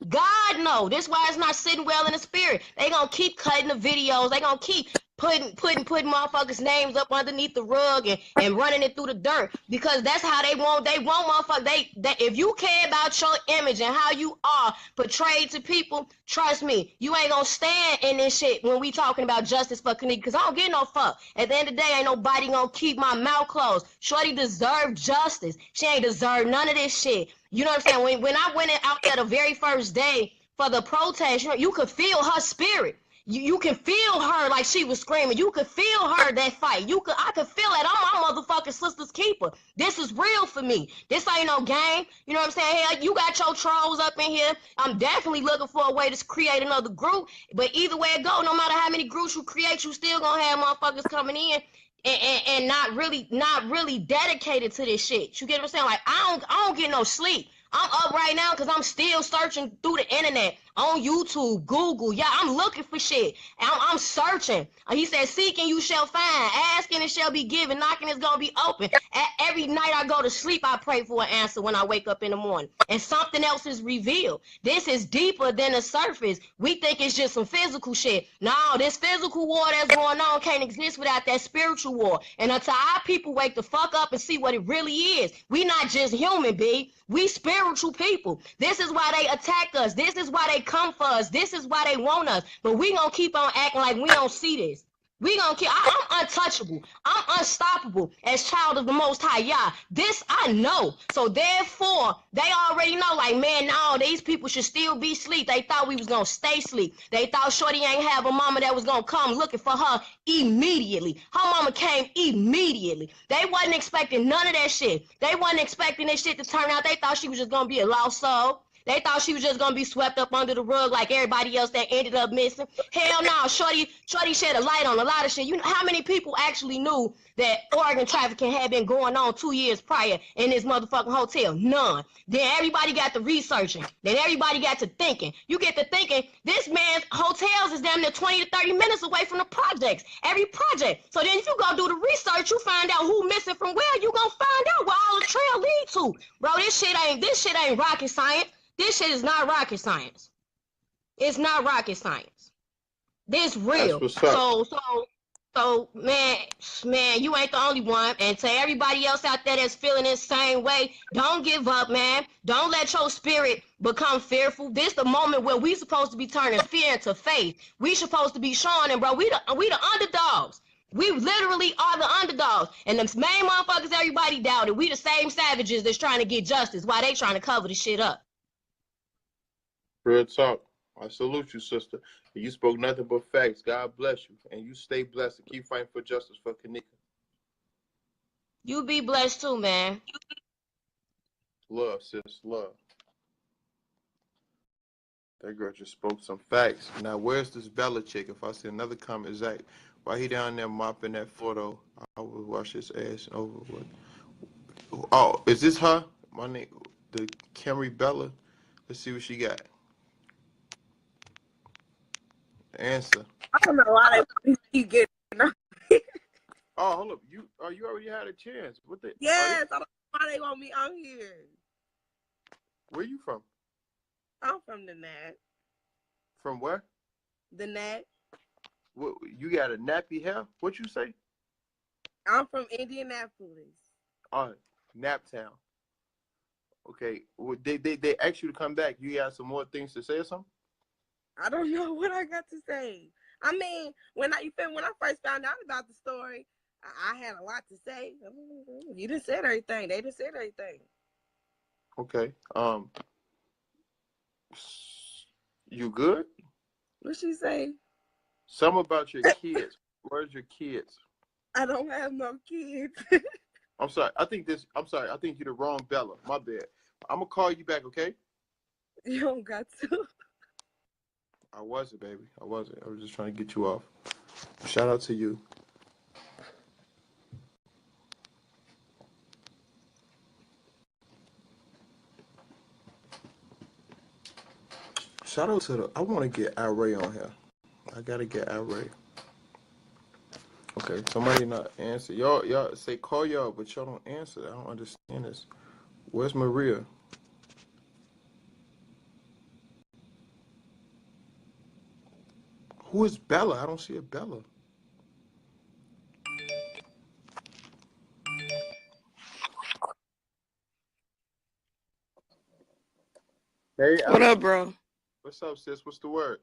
God know. This why it's not sitting well in the spirit. They gonna keep cutting the videos. They gonna keep putting motherfuckers' names up underneath the rug and running it through the dirt because that's how they want motherfuckers. They if you care about your image and how you are portrayed to people, trust me, you ain't gonna stand in this shit when we talking about justice for Kenneka because I don't get no fuck. At the end of the day, ain't nobody gonna keep my mouth closed. Shorty deserved justice. She ain't deserved none of this shit. You know what I'm saying? When I went out there the very first day for the protest, you could feel her spirit. You can feel her like she was screaming. You could feel her that fight. I could feel it. I'm my motherfucking sister's keeper. This is real for me. This ain't no game. You know what I'm saying? Hey, you got your trolls up in here. I'm definitely looking for a way to create another group. But either way it go, no matter how many groups you create, you still gonna have motherfuckers coming in and not really dedicated to this shit. You get what I'm saying? Like I don't get no sleep. I'm up right now because I'm still searching through the internet, on YouTube, Google. Yeah, I'm looking for shit. I'm searching. He said, seeking you shall find. Asking it shall be given. Knocking is going to be open. Every night I go to sleep, I pray for an answer when I wake up in the morning. And something else is revealed. This is deeper than the surface. We think it's just some physical shit. No, this physical war that's going on can't exist without that spiritual war. And until our people wake the fuck up and see what it really is, we not just human, B. We spiritual people. This is why they attack us. This is why they come for us. This is why they want us. But we gonna keep on acting like we don't see this. We gonna keep. I'm untouchable. I'm unstoppable as child of the Most High Yah. This I know. So therefore, they already know. Like, man, no, these people should still be asleep. They thought we was gonna stay asleep. They thought Shorty ain't have a mama that was gonna come looking for her immediately. Her mama came immediately. They wasn't expecting none of that shit. They wasn't expecting this shit to turn out. They thought she was just gonna be a lost soul. They thought she was just gonna be swept up under the rug like everybody else that ended up missing. Hell no, Shorty shed a light on a lot of shit. You know how many people actually knew that organ trafficking had been going on 2 years prior in this motherfucking hotel? None. Then everybody got to researching. Then everybody got to thinking. You get to thinking, this man's hotels is damn near 20 to 30 minutes away from the projects. Every project. So then if you go do the research, you find out who missing from where, you gonna find out where all the trail lead to. Bro, this shit ain't rocket science. This shit is not rocket science. It's not rocket science. This That's real. what's up. So, man, you ain't the only one. And to everybody else out there that's feeling this same way, don't give up, man. Don't let your spirit become fearful. This the moment where we supposed to be turning fear into faith. We supposed to be showing them, bro. We the underdogs. We literally are the underdogs. And the main motherfuckers everybody doubted. We the same savages that's trying to get justice while they trying to cover the shit up. Real talk. I salute you, sister. You spoke nothing but facts. God bless you. And you stay blessed and keep fighting for justice for Kenneka. You be blessed too, man. Love, sis. Love. That girl just spoke some facts. Now, where's this Bella chick? If I see another comment, Zach, why he down there mopping that photo? I will wash his ass over with. Oh, is this her? My name, the Camry Bella. Let's see what she got. Answer. I don't know why they keep getting. Oh, hold up. You already had a chance. What the? Yes, I don't know why they want me on here. Where you from? I'm from the Nat. From where? The Nat. What, you got a nappy hair? What you say? I'm from Indianapolis. Oh, Naptown. Okay. Well, they asked you to come back. You got some more things to say or something? I don't know what I got to say. I mean, when I first found out about the story, I had a lot to say. You done said everything. They done said everything. Okay. You good? What she say? Something about your kids. Where's your kids? I don't have no kids. I'm sorry. I think you're the wrong Bella. My bad. I'm gonna call you back, okay? You don't got to. I wasn't, baby. I wasn't. I was just trying to get you off. Shout out to you. Shout out to the. I want to get Ray on here. I gotta get Ray. Okay, somebody not answer. Y'all say call y'all, but y'all don't answer. I don't understand this. Where's Maria? Who is Bella? I don't see a Bella. Hey, What up, bro? What's up, sis? What's the word?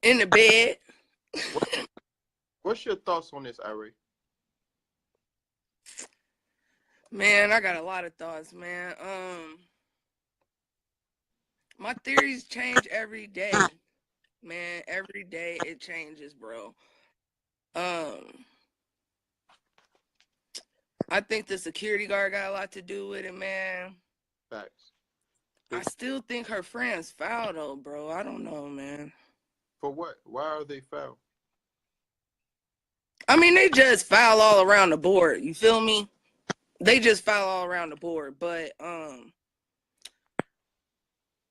In the bed. What's your thoughts on this, Ray? Man, I got a lot of thoughts, man. My theories change every day. Man, every day it changes, bro. I think the security guard got a lot to do with it, man. Facts. I still think her friend's foul, though, bro. I don't know, man. For what? Why are they foul? I mean, they just foul all around the board. You feel me? They just foul all around the board. But,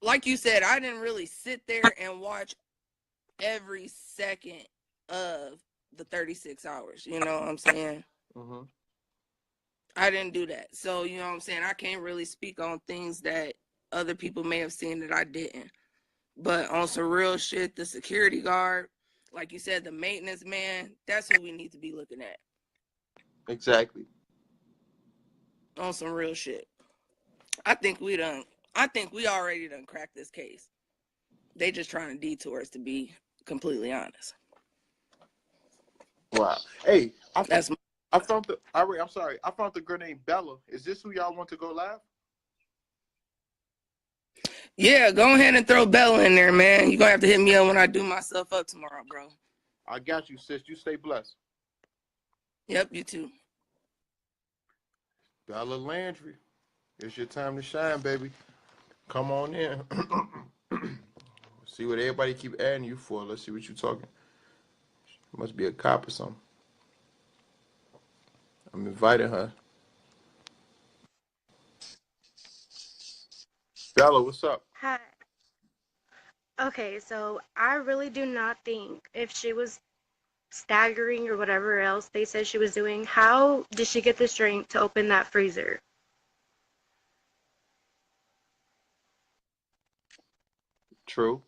like you said, I didn't really sit there and watch every second of the 36 hours. You know what I'm saying? Mm-hmm. I didn't do that. So, you know what I'm saying? I can't really speak on things that other people may have seen that I didn't. But on some real shit, the security guard, like you said, the maintenance man, that's who we need to be looking at. Exactly. On some real shit. I think we already done cracked this case. They just trying to detour us, to be completely honest. Wow. Hey, I found the girl named Bella. Is this who y'all want to go live? Yeah, go ahead and throw Bella in there, man. You're going to have to hit me up when I do myself up tomorrow, bro. I got you, sis. You stay blessed. Yep, you too. Bella Landry, it's your time to shine, baby. Come on in. See what everybody keep adding you for. Let's see what you're talking. Must be a cop or something. I'm inviting her. Bella, what's up? Hi. Okay, so I really do not think if she was staggering or whatever else they said she was doing, how did she get the strength to open that freezer? True.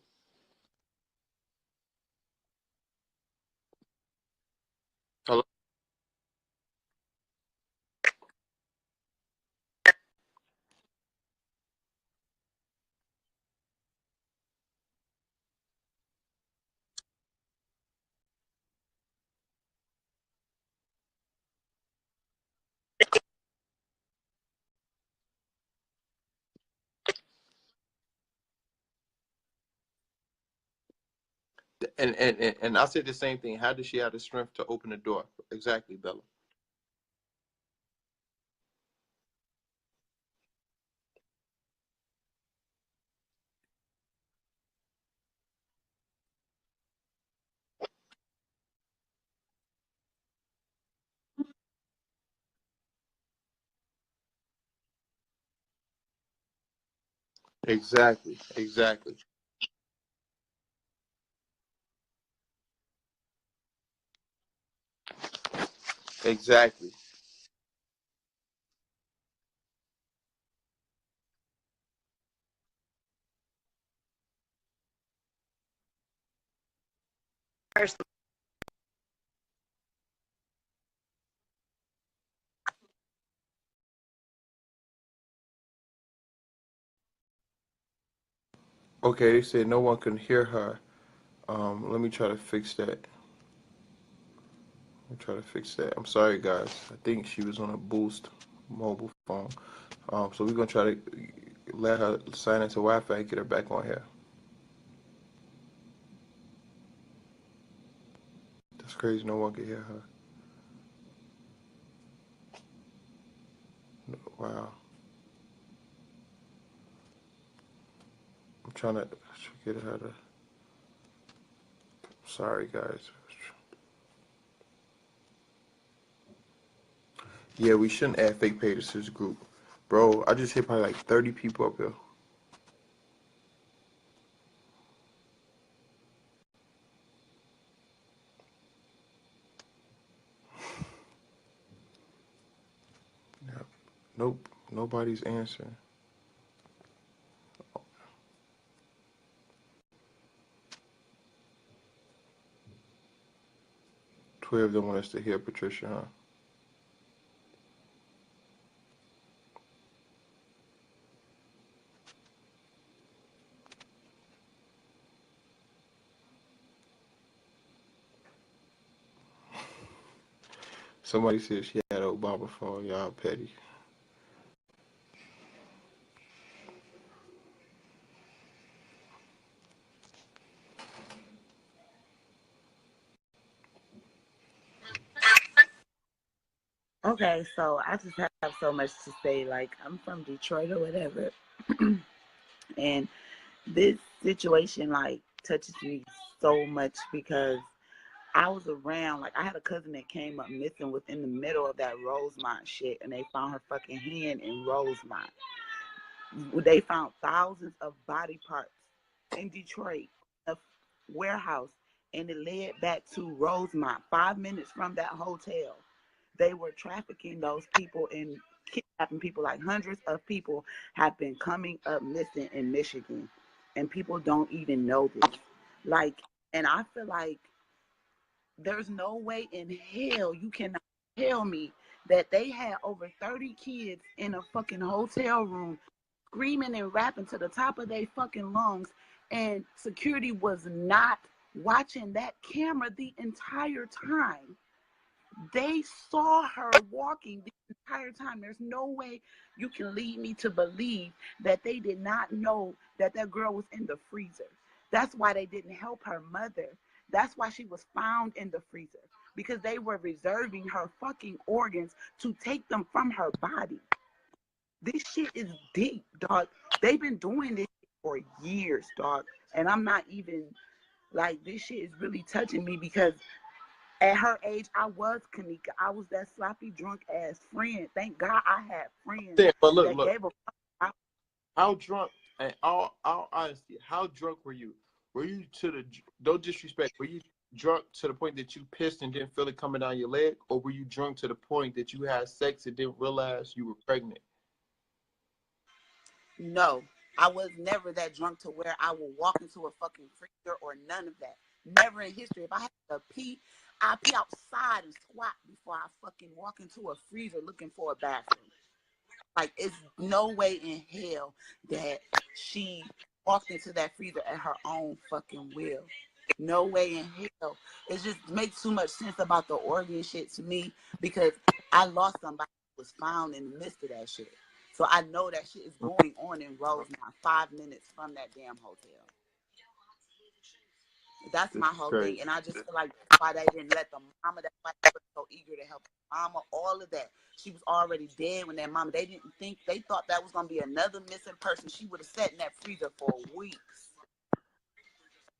And I said the same thing. How did she have the strength to open the door? Exactly, Bella. Exactly. Exactly. Exactly. Okay, they said no one can hear her. Let me try to fix that. I'm sorry, guys. I think she was on a Boost mobile phone. So we're gonna try to let her sign into Wi-Fi and get her back on here. That's crazy. No one can hear her. Wow. I'm trying to get her to. Sorry, guys. Yeah, we shouldn't add fake pages to this group. Bro, I just hit probably like 30 people up here. Yeah. Nope, nobody's answering. 12 don't want us to hear Patricia, huh? Somebody said she had an Obama phone. Y'all petty. Okay, so I just have so much to say. Like, I'm from Detroit or whatever, and this situation like touches me so much because I was around. Like, I had a cousin that came up missing within the middle of that Rosemont shit, and they found her fucking hand in Rosemont. They found thousands of body parts in Detroit, a warehouse, and it led back to Rosemont, 5 minutes from that hotel. They were trafficking those people and kidnapping people. Like, hundreds of people have been coming up missing in Michigan, and people don't even know this. Like, and I feel like there's no way in hell you cannot tell me that they had over 30 kids in a fucking hotel room screaming and rapping to the top of their fucking lungs, and security was not watching that camera the entire time. They saw her walking the entire time. There's no way you can lead me to believe that they did not know that that girl was in the freezer. That's why they didn't help her mother. That's why she was found in the freezer, because they were reserving her fucking organs to take them from her body. This shit is deep, dog. They've been doing this for years, dog. And I'm not even like, this shit is really touching me because at her age, I was Kenneka. I was that sloppy, drunk ass friend. Thank God I had friends Yeah, but that gave a fuck. how drunk, and all honesty, how drunk were you? Were you to the, no disrespect, were you drunk to the point that you pissed and didn't feel it coming down your leg? Or were you drunk to the point that you had sex and didn't realize you were pregnant? No, I was never that drunk to where I would walk into a fucking freezer or none of that. Never in history. If I had to pee, I pee outside and squat before I fucking walk into a freezer looking for a bathroom. Like, it's no way in hell that she walked into that freezer at her own fucking will. No way in hell. It just makes too much sense about the organ shit to me, because I lost somebody who was found in the midst of that shit. So I know that shit is going on in Rosemont, 5 minutes from that damn hotel. That's This my is whole crazy. thing, and I just feel like that's why they didn't let the mama. That's why they were so eager to help the mama. All of that. She was already dead when that mama. They didn't think. They thought that was gonna be another missing person. She would have sat in that freezer for weeks.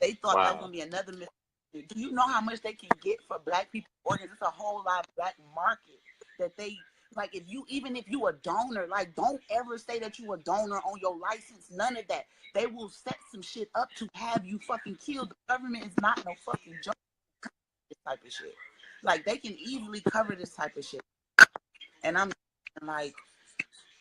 They thought that was Wow. gonna be another missing. Do you know how much they can get for black people organs? It's a whole lot of black market that they like. If you even if you a donor, like don't ever say that you a donor on your license. None of that. They will set some shit up to have you fucking killed. The government is not no fucking joke. This type of shit. Like they can easily cover this type of shit. And I'm like,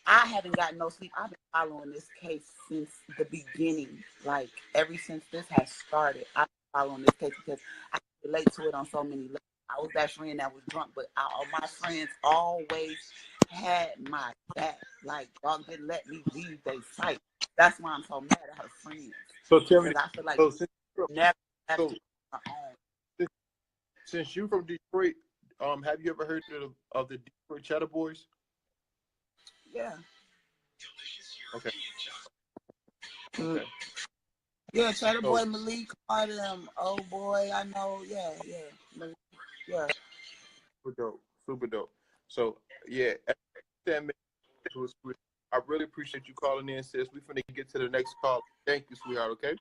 I haven't gotten no sleep. I've been following this case since the beginning. Like ever since this has started, I've been following this case because I can relate to it on so many levels. I was that friend that was drunk, but all my friends always had my back. Like y'all didn't let me leave their sight. That's why I'm so mad at her friends. So tell me, Because I feel like so since, never left so on her own. since you from Detroit, have you ever heard of the Detroit Cheddar Boys? Yeah. Okay. Okay. Yeah, Cheddar So Boy Malik called him. Oh boy, I know. Yeah, yeah, yeah. super dope, super dope. So yeah, I really appreciate you calling in, sis. We finna get to the next call. Thank you, sweetheart. Okay.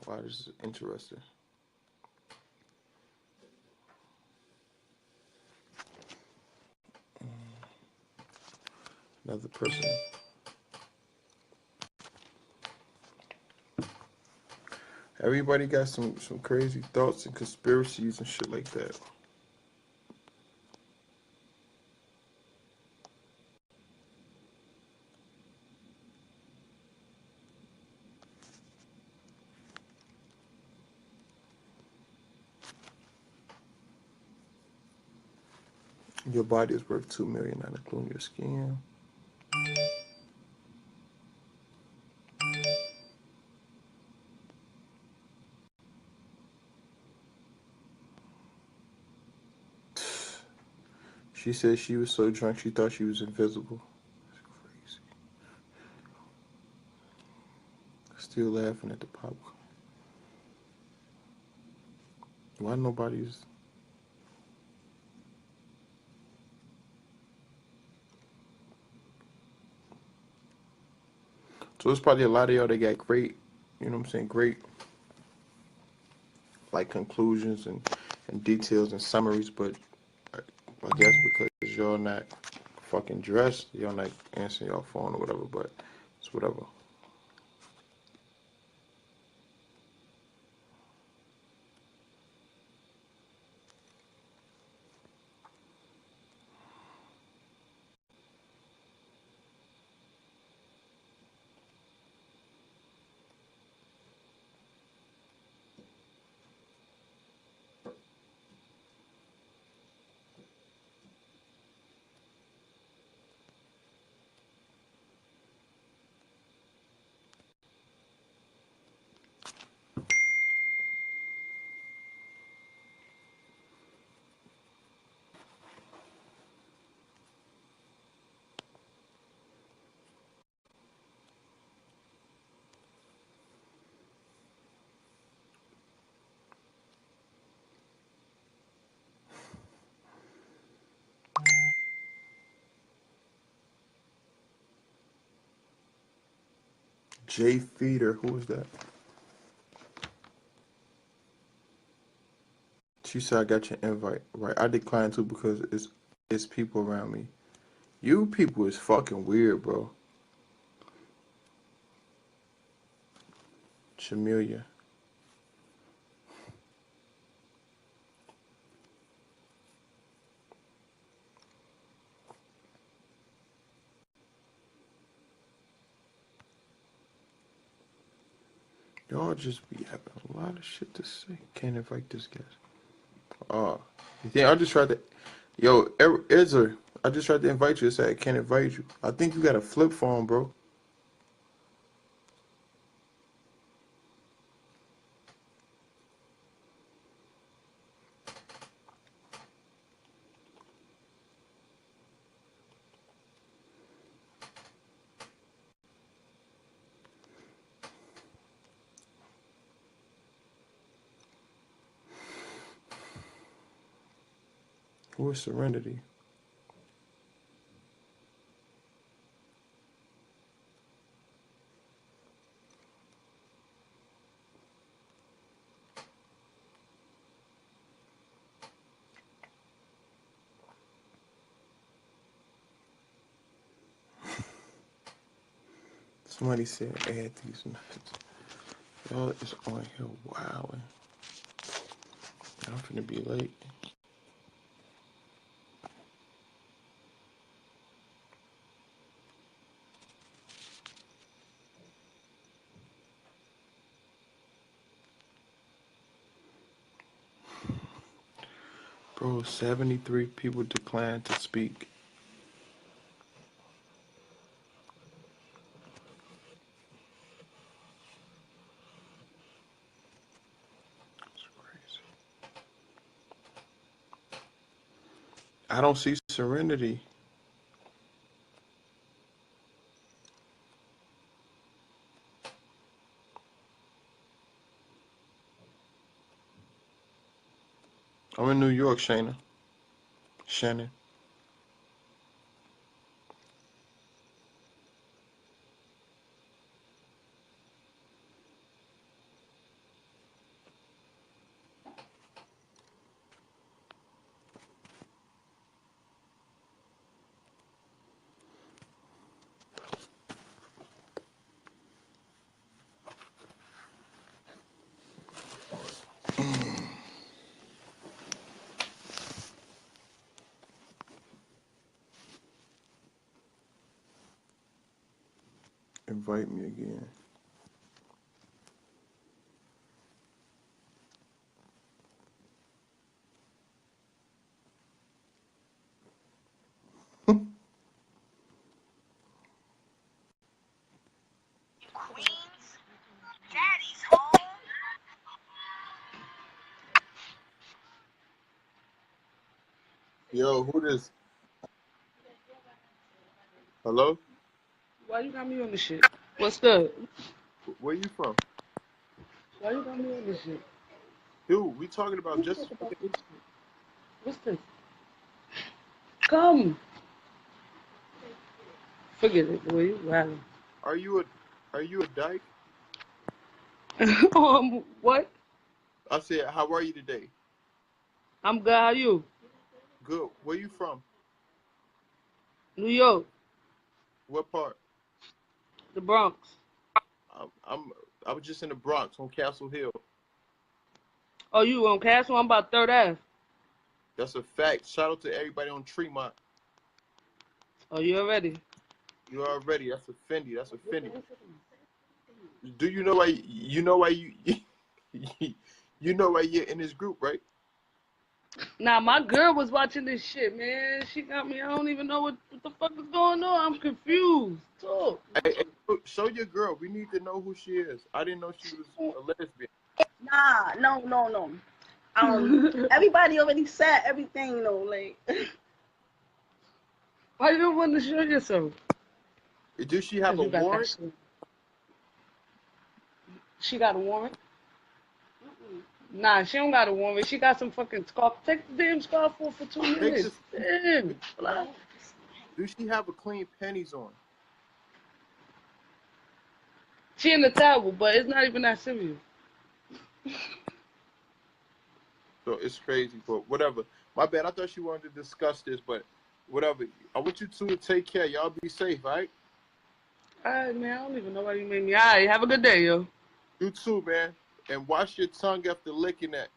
Wow, this is interesting. Another person. Everybody got some crazy thoughts and conspiracies and shit like that. Your body is worth $2 million, not including your skin. She said she was so drunk she thought she was invisible. That's crazy. Still laughing at the popcorn. Why nobody's... So it's probably a lot of y'all that got great, you know what I'm saying, great like conclusions and details and summaries, but I guess because y'all not fucking dressed, y'all not answering y'all phone or whatever, but it's whatever. Jay Feeder, who is that? She said I got your invite. Right, I declined too because it's people around me. You people is fucking weird, bro. Chamelia. Y'all just be having a lot of shit to say. Can't invite this guy. Yeah, I just tried to. Yo, Ezra, I just tried to invite you. It said I can't invite you. I think you got a flip phone, bro. Who is Serenity? Somebody said add these nuts. Y'all is on here wilding. I'm finna be late. Bro, 73 people declined to speak. That's crazy. I don't see Serenity. I'm in New York, Shayna. Shannon. Invite me again. Daddy's home. Yo, who this? Hello? Why you got me on this shit? What's good? Where you from? Why you got me on this shit? Dude, we talking about just. What's this? Come. Forget it, boy. You wild. Are you a dyke? What? I said, how are you today? I'm good. How you? Good. Where you from? New York. What part? The Bronx. I was just in the Bronx on Castle Hill. Oh, you on Castle? I'm about 3rd Ave. That's a fact. Shout out to everybody on Tremont. Oh, you already? You already. That's a Fendi. That's a Fendi. Do you know why? You know why you? You know why you're in this group, right? Nah, my girl was watching this shit, man. She got me. I don't even know what the fuck is going on. I'm confused. Talk. Hey, show your girl. We need to know who she is. I didn't know she was a lesbian. Nah, no. Everybody already said everything, though. Like, why you don't want to show yourself? Do she have a warrant? She got a warrant? Nah, she don't got a warrant. She got some fucking scarf. Take the damn scarf off for 2 minutes. Damn. Do she have a clean panties on? She in the towel, but it's not even that serious. So it's crazy, but whatever. My bad. I thought she wanted to discuss this, but whatever. I want you two to take care. Y'all be safe, all right? All right, man. I don't even know why you made me. All right, have a good day, yo. You too, man. And wash your tongue after licking that.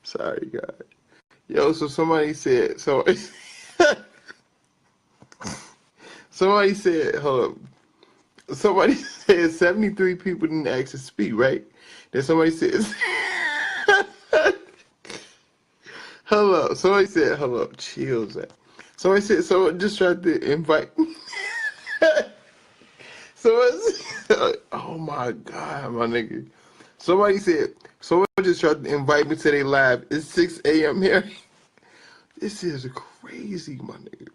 Sorry, God. Yo, so somebody said, somebody said, hold up. Somebody said 73 people didn't ask to speak, right? Then somebody says, Somebody said, hold up, chill, Zach. Somebody said, someone just tried to invite. Oh my God, my nigga. Somebody said, someone just tried to invite me to their live. It's 6 a.m. here. This is crazy, my nigga.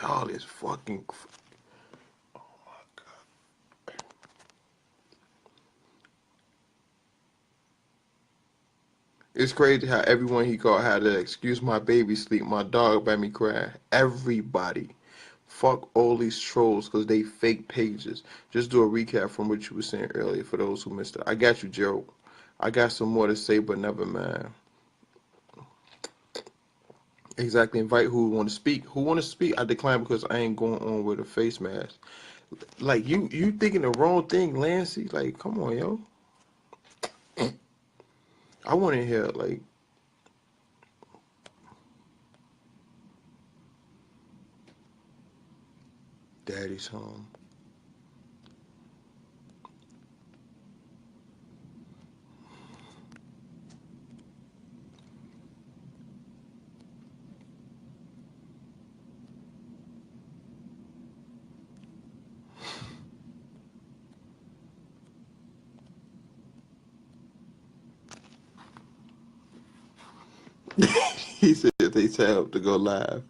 Y'all is fucking. It's crazy how everyone he called had to excuse my baby sleep. My dog by me crying. Everybody. Fuck all these trolls because they fake pages. Just do a recap from what you were saying earlier for those who missed it. I got you, Gerald. I got some more to say, but never mind. Exactly. Invite who want to speak. Who want to speak? I decline because I ain't going on with a face mask. Like you thinking the wrong thing, Lancy. Like, come on, yo. I want to hear like Daddy's home. He said they tell him to go live.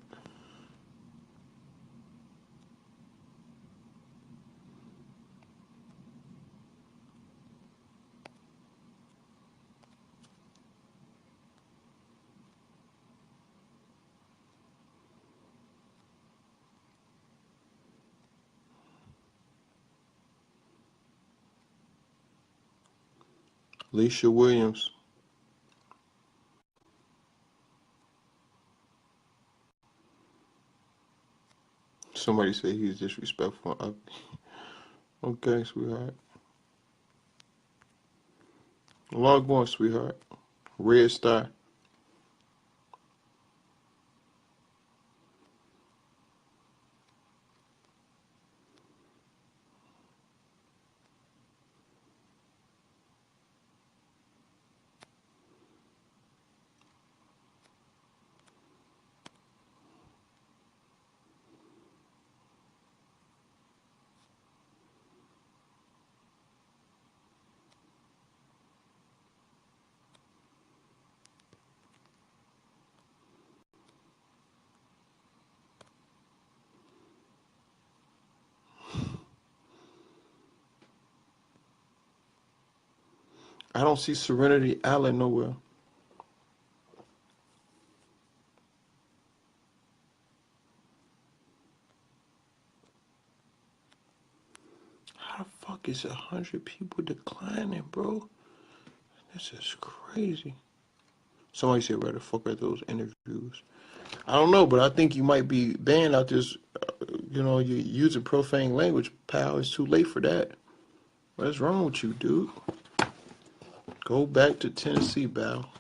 Alicia Williams. Somebody said he's disrespectful. Okay, sweetheart. Log on, sweetheart. Red Star. I don't see Serenity Allen nowhere. How the fuck is 100 people declining, bro? This is crazy. Somebody said, where the fuck are those interviews? I don't know, but I think you might be banned out this, you're using profane language. Pal, it's too late for that. What's wrong with you, dude? Go back to Tennessee, Bal.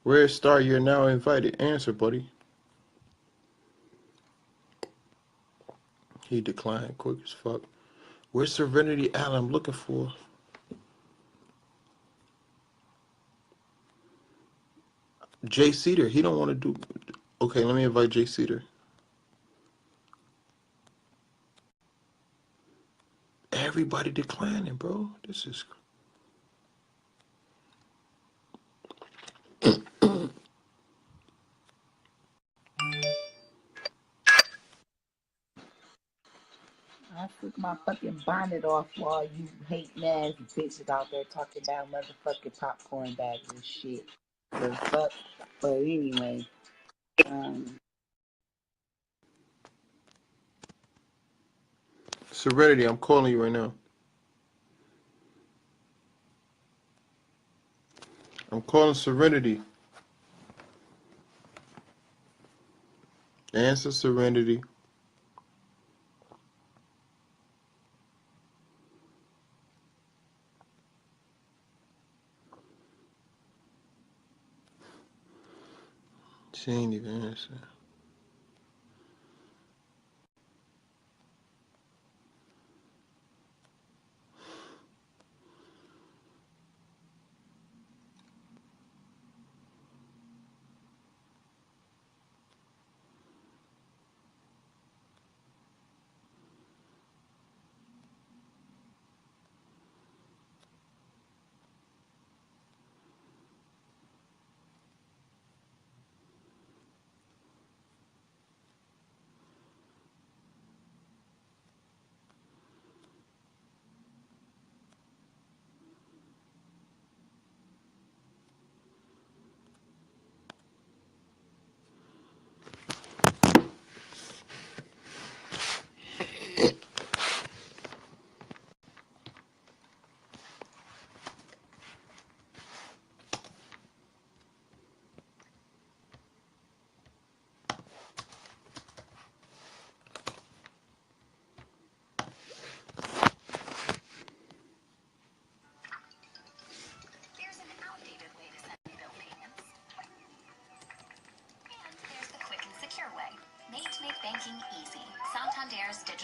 Red Star, you're now invited. Answer, buddy. He declined quick as fuck. Where's Serenity Allen I'm looking for? Jay Cedar, he don't want to do... Okay, let me invite Jay Cedar. Everybody declining, bro. This is... I took my fucking bonnet off while you hating ass bitches out there talking about motherfucking popcorn bags and shit. The fuck? But anyway, Serenity, I'm calling you right now. I'm calling Serenity. Answer, Serenity. She ain't even answering.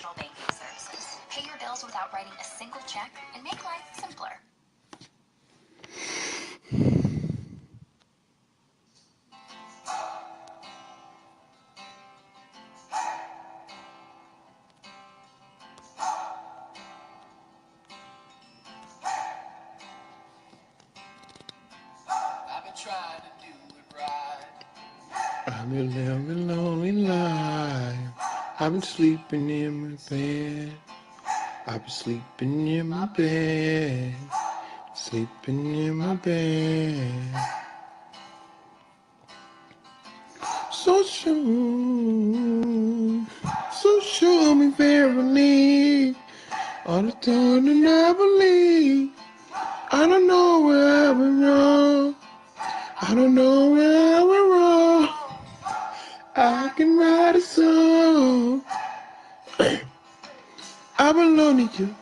digital banking services. Pay your bills without writing a single check and make life simpler. I've been living a lonely life. I've been sleeping in my bed. I've been sleeping in my bed. Sleeping in my bed. So sure me verily. All the time that I believe. I don't know where I went wrong. I don't know where I went wrong. I can write a song. I belong to you.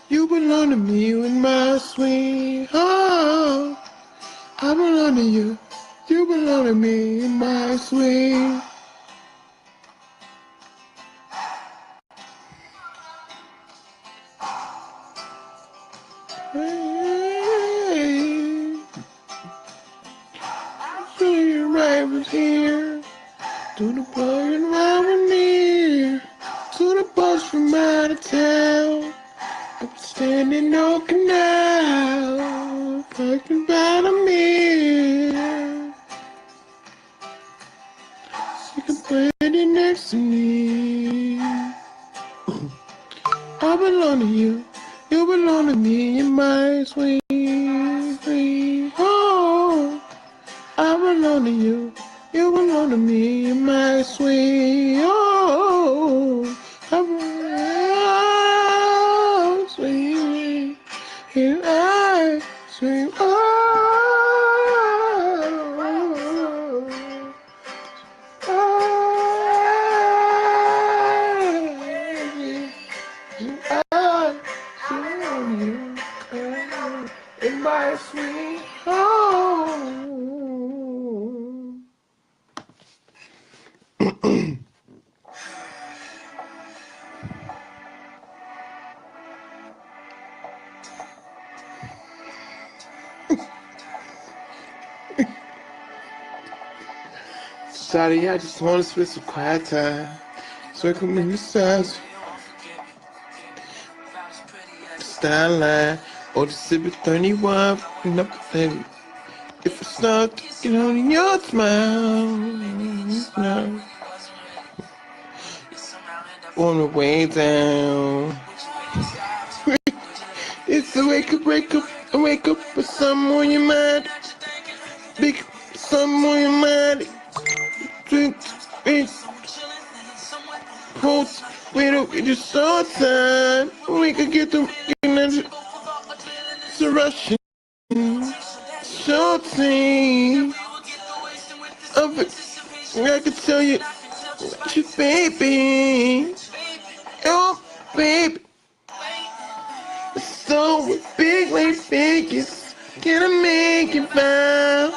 You belong to me with my sweet heart. I belong to you. You belong to me in my sweet. Hey, you're right was here. To the plug and right one near. To the bus from out of town. I'm standing on canal. Talking about a mirror. You can put it next to me. I belong to you. You belong to me in my sweet, sweet home. I belong to you. You belong to me in my sweet home. I belong sweet in my sweet home. In my sweet home. Sorry, I just want to spend some quiet time. So I come in the size. Style line. Or the Civic 31. And up the if it's not, get on your smile. No. On the way down. It's a wake up with something on your mind. Big something on your mind. Drink, post, wait up, it's just all time. We could get the it's a rushing short team of it. I could tell you, you baby, oh baby. So big like figures, can I make it bow?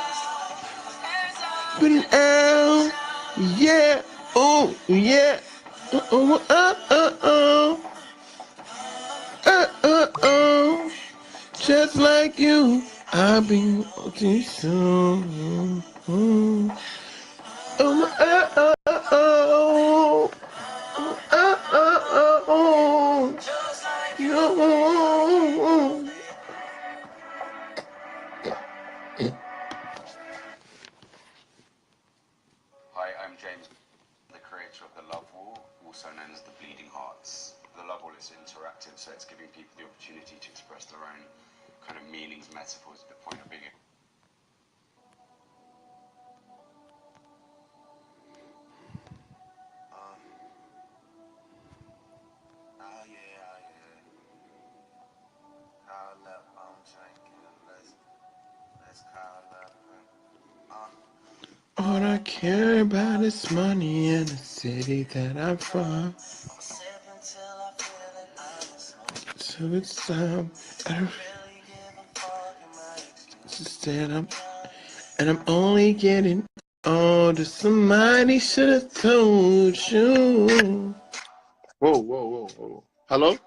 Put it out, yeah, oh yeah, oh, oh, just like you, I'll be too soon. Oh, oh, Hi, I'm James, the creator of the Love Wall, also known as the Bleeding Hearts. The Love Wall is interactive, so it's giving people the opportunity to express their own kind of meanings, metaphors, the point of being. Call up, I'm drinking. Let's call up. all I care about is money in the city that I'm from. So it's time. And I'm only getting older. Somebody should have told you. Whoa, whoa, whoa, whoa. Hello?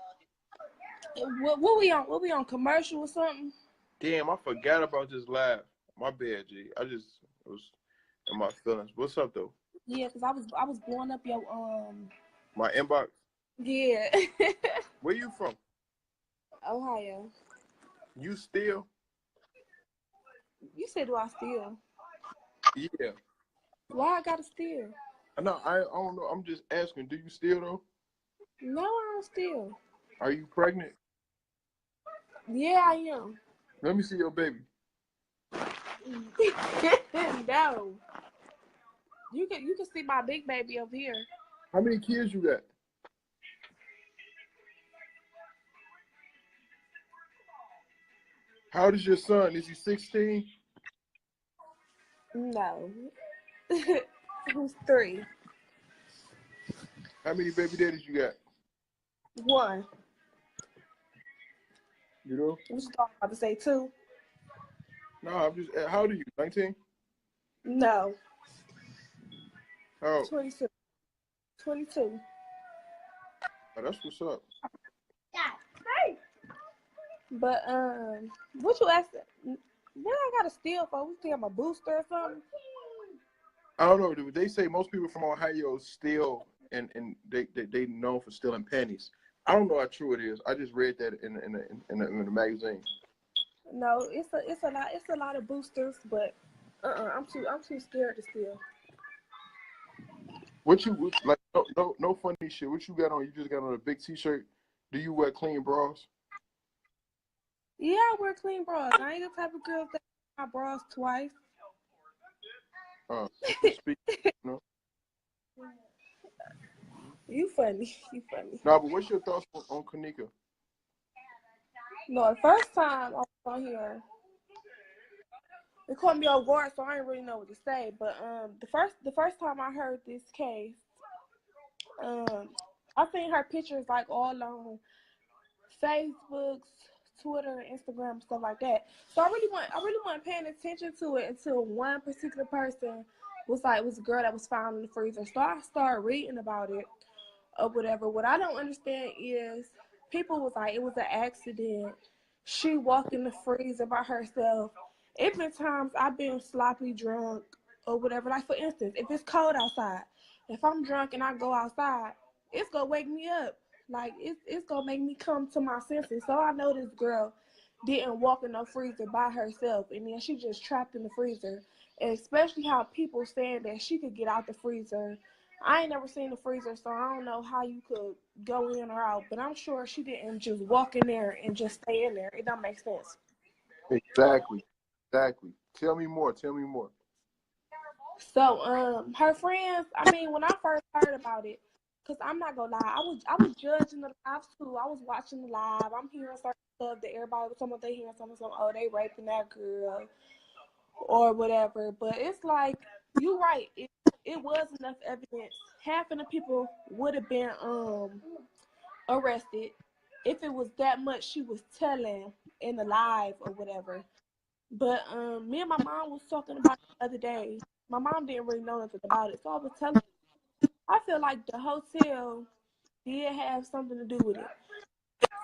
What we on? What we on? Commercial or something? Damn, I forgot about this live. My bad, G. I just was in my feelings. What's up though? Yeah, cause I was blowing up your My inbox. Yeah. Where you from? Ohio. You still? You said do I steal? Yeah. Why I gotta steal? No, I don't know. I'm just asking. Do you steal though? No, I don't steal. Are you pregnant? Yeah, I am. Let me see your baby. No. You can see my big baby over here. How many kids you got? How old is your son? Is he 16? No. Who's 3? How many baby daddies you got? 1. You know? What you talking about to say 2? No, I'm just. How old are you? 19? No. Oh. 22. 22. Oh, that's what's up. But what you asking? What I gotta steal for? We think I'm a booster or something? I don't know. Dude. They say most people from Ohio steal, and they known for stealing pennies. I don't know how true it is. I just read that in the magazine. No, it's a lot of boosters, but I'm too scared to steal. What you like? No funny shit. What you got on? You just got on a big T-shirt. Do you wear clean bras? Yeah, I wear clean bras. I ain't the type of girl that wear my bras twice. No. You funny. You funny. No, but what's your thoughts on Kenneka? No, the first time I was on here, they caught me off guard, so I didn't really know what to say. But the first time I heard this case, I seen her pictures like all on Facebook, Twitter, Instagram, stuff like that. So I really wasn't paying attention to it until one particular person was a girl that was found in the freezer. So I started reading about it or whatever. What I don't understand is people was like it was an accident. She walked in the freezer by herself. It been times I've been sloppy drunk or whatever. Like for instance, if it's cold outside, if I'm drunk and I go outside, it's gonna wake me up. Like it's gonna make me come to my senses. So I know this girl didn't walk in no freezer by herself, and then she just trapped in the freezer. And especially how people saying that she could get out the freezer. I ain't never seen the freezer, so I don't know how you could go in or out. But I'm sure she didn't just walk in there and just stay in there. It don't make sense. Exactly. Tell me more. So her friends. I mean, when I first heard about it. Cause I'm not gonna lie, I was judging the live too. I was watching the live. I'm hearing certain stuff that everybody was talking about. They hearing something, oh, they raping that girl or whatever. But it's like you right. It was enough evidence. Half of the people would have been arrested if it was that much she was telling in the live or whatever. But me and my mom was talking about it the other day. My mom didn't really know nothing about it, so I was telling her, I feel like the hotel did have something to do with it.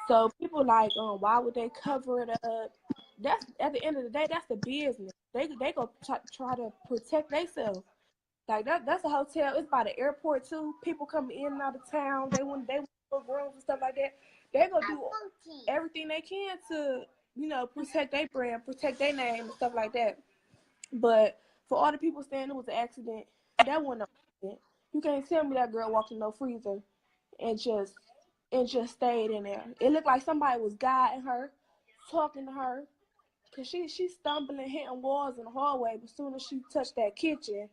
So people like, why would they cover it up? That's at the end of the day, that's the business. They go try to protect themselves. Like that's a hotel. It's by the airport too. People come in and out of town. They want book rooms and stuff like that. They gonna do everything they can to protect their brand, protect their name and stuff like that. But for all the people saying it was an accident, that wasn't an accident. You can't tell me that girl walked in no freezer and just stayed in there. It looked like somebody was guiding her, talking to her, cause she stumbling, hitting walls in the hallway. But as soon as she touched that kitchen,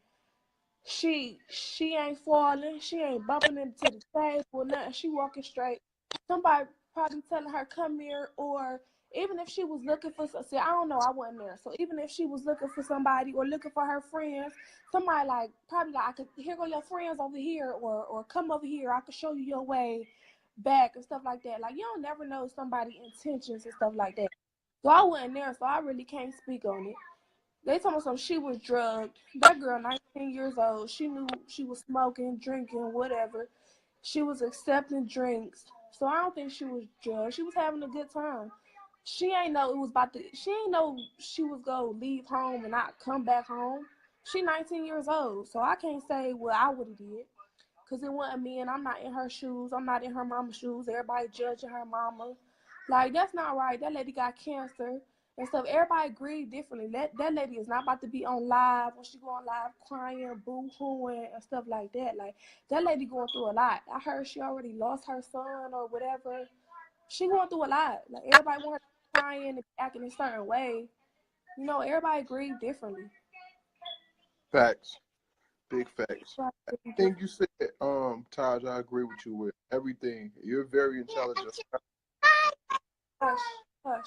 she ain't falling, she ain't bumping into the table or nothing. She walking straight. Somebody probably telling her come here, or even if she was looking for, see, I don't know, I wasn't there. So even if she was looking for somebody or looking for her friends, somebody probably I could, here go your friends over here, or come over here, I could show you your way back and stuff like that. Like you don't never know somebody's intentions and stuff like that. So I wasn't there, so I really can't speak on it. They told me she was drugged. That girl, 19 years old, she knew she was smoking, drinking, whatever. She was accepting drinks. So I don't think she was drugged. She was having a good time. She ain't know it was about to. She ain't know she was gonna leave home and not come back home. She 19 years old, so I can't say what I would have did, cause it wasn't me, and I'm not in her shoes. I'm not in her mama's shoes. Everybody judging her mama, like that's not right. That lady got cancer and stuff. Everybody grieve differently. That lady is not about to be on live when she go on live crying, boo-hooing and stuff like that. Like that lady going through a lot. I heard she already lost her son or whatever. She going through a lot. Like everybody want her crying and acting a certain way. You know, everybody grieve differently. Facts. Big facts. Everything you said, Taj, I agree with you with. Everything. You're very intelligent. Hush, hush.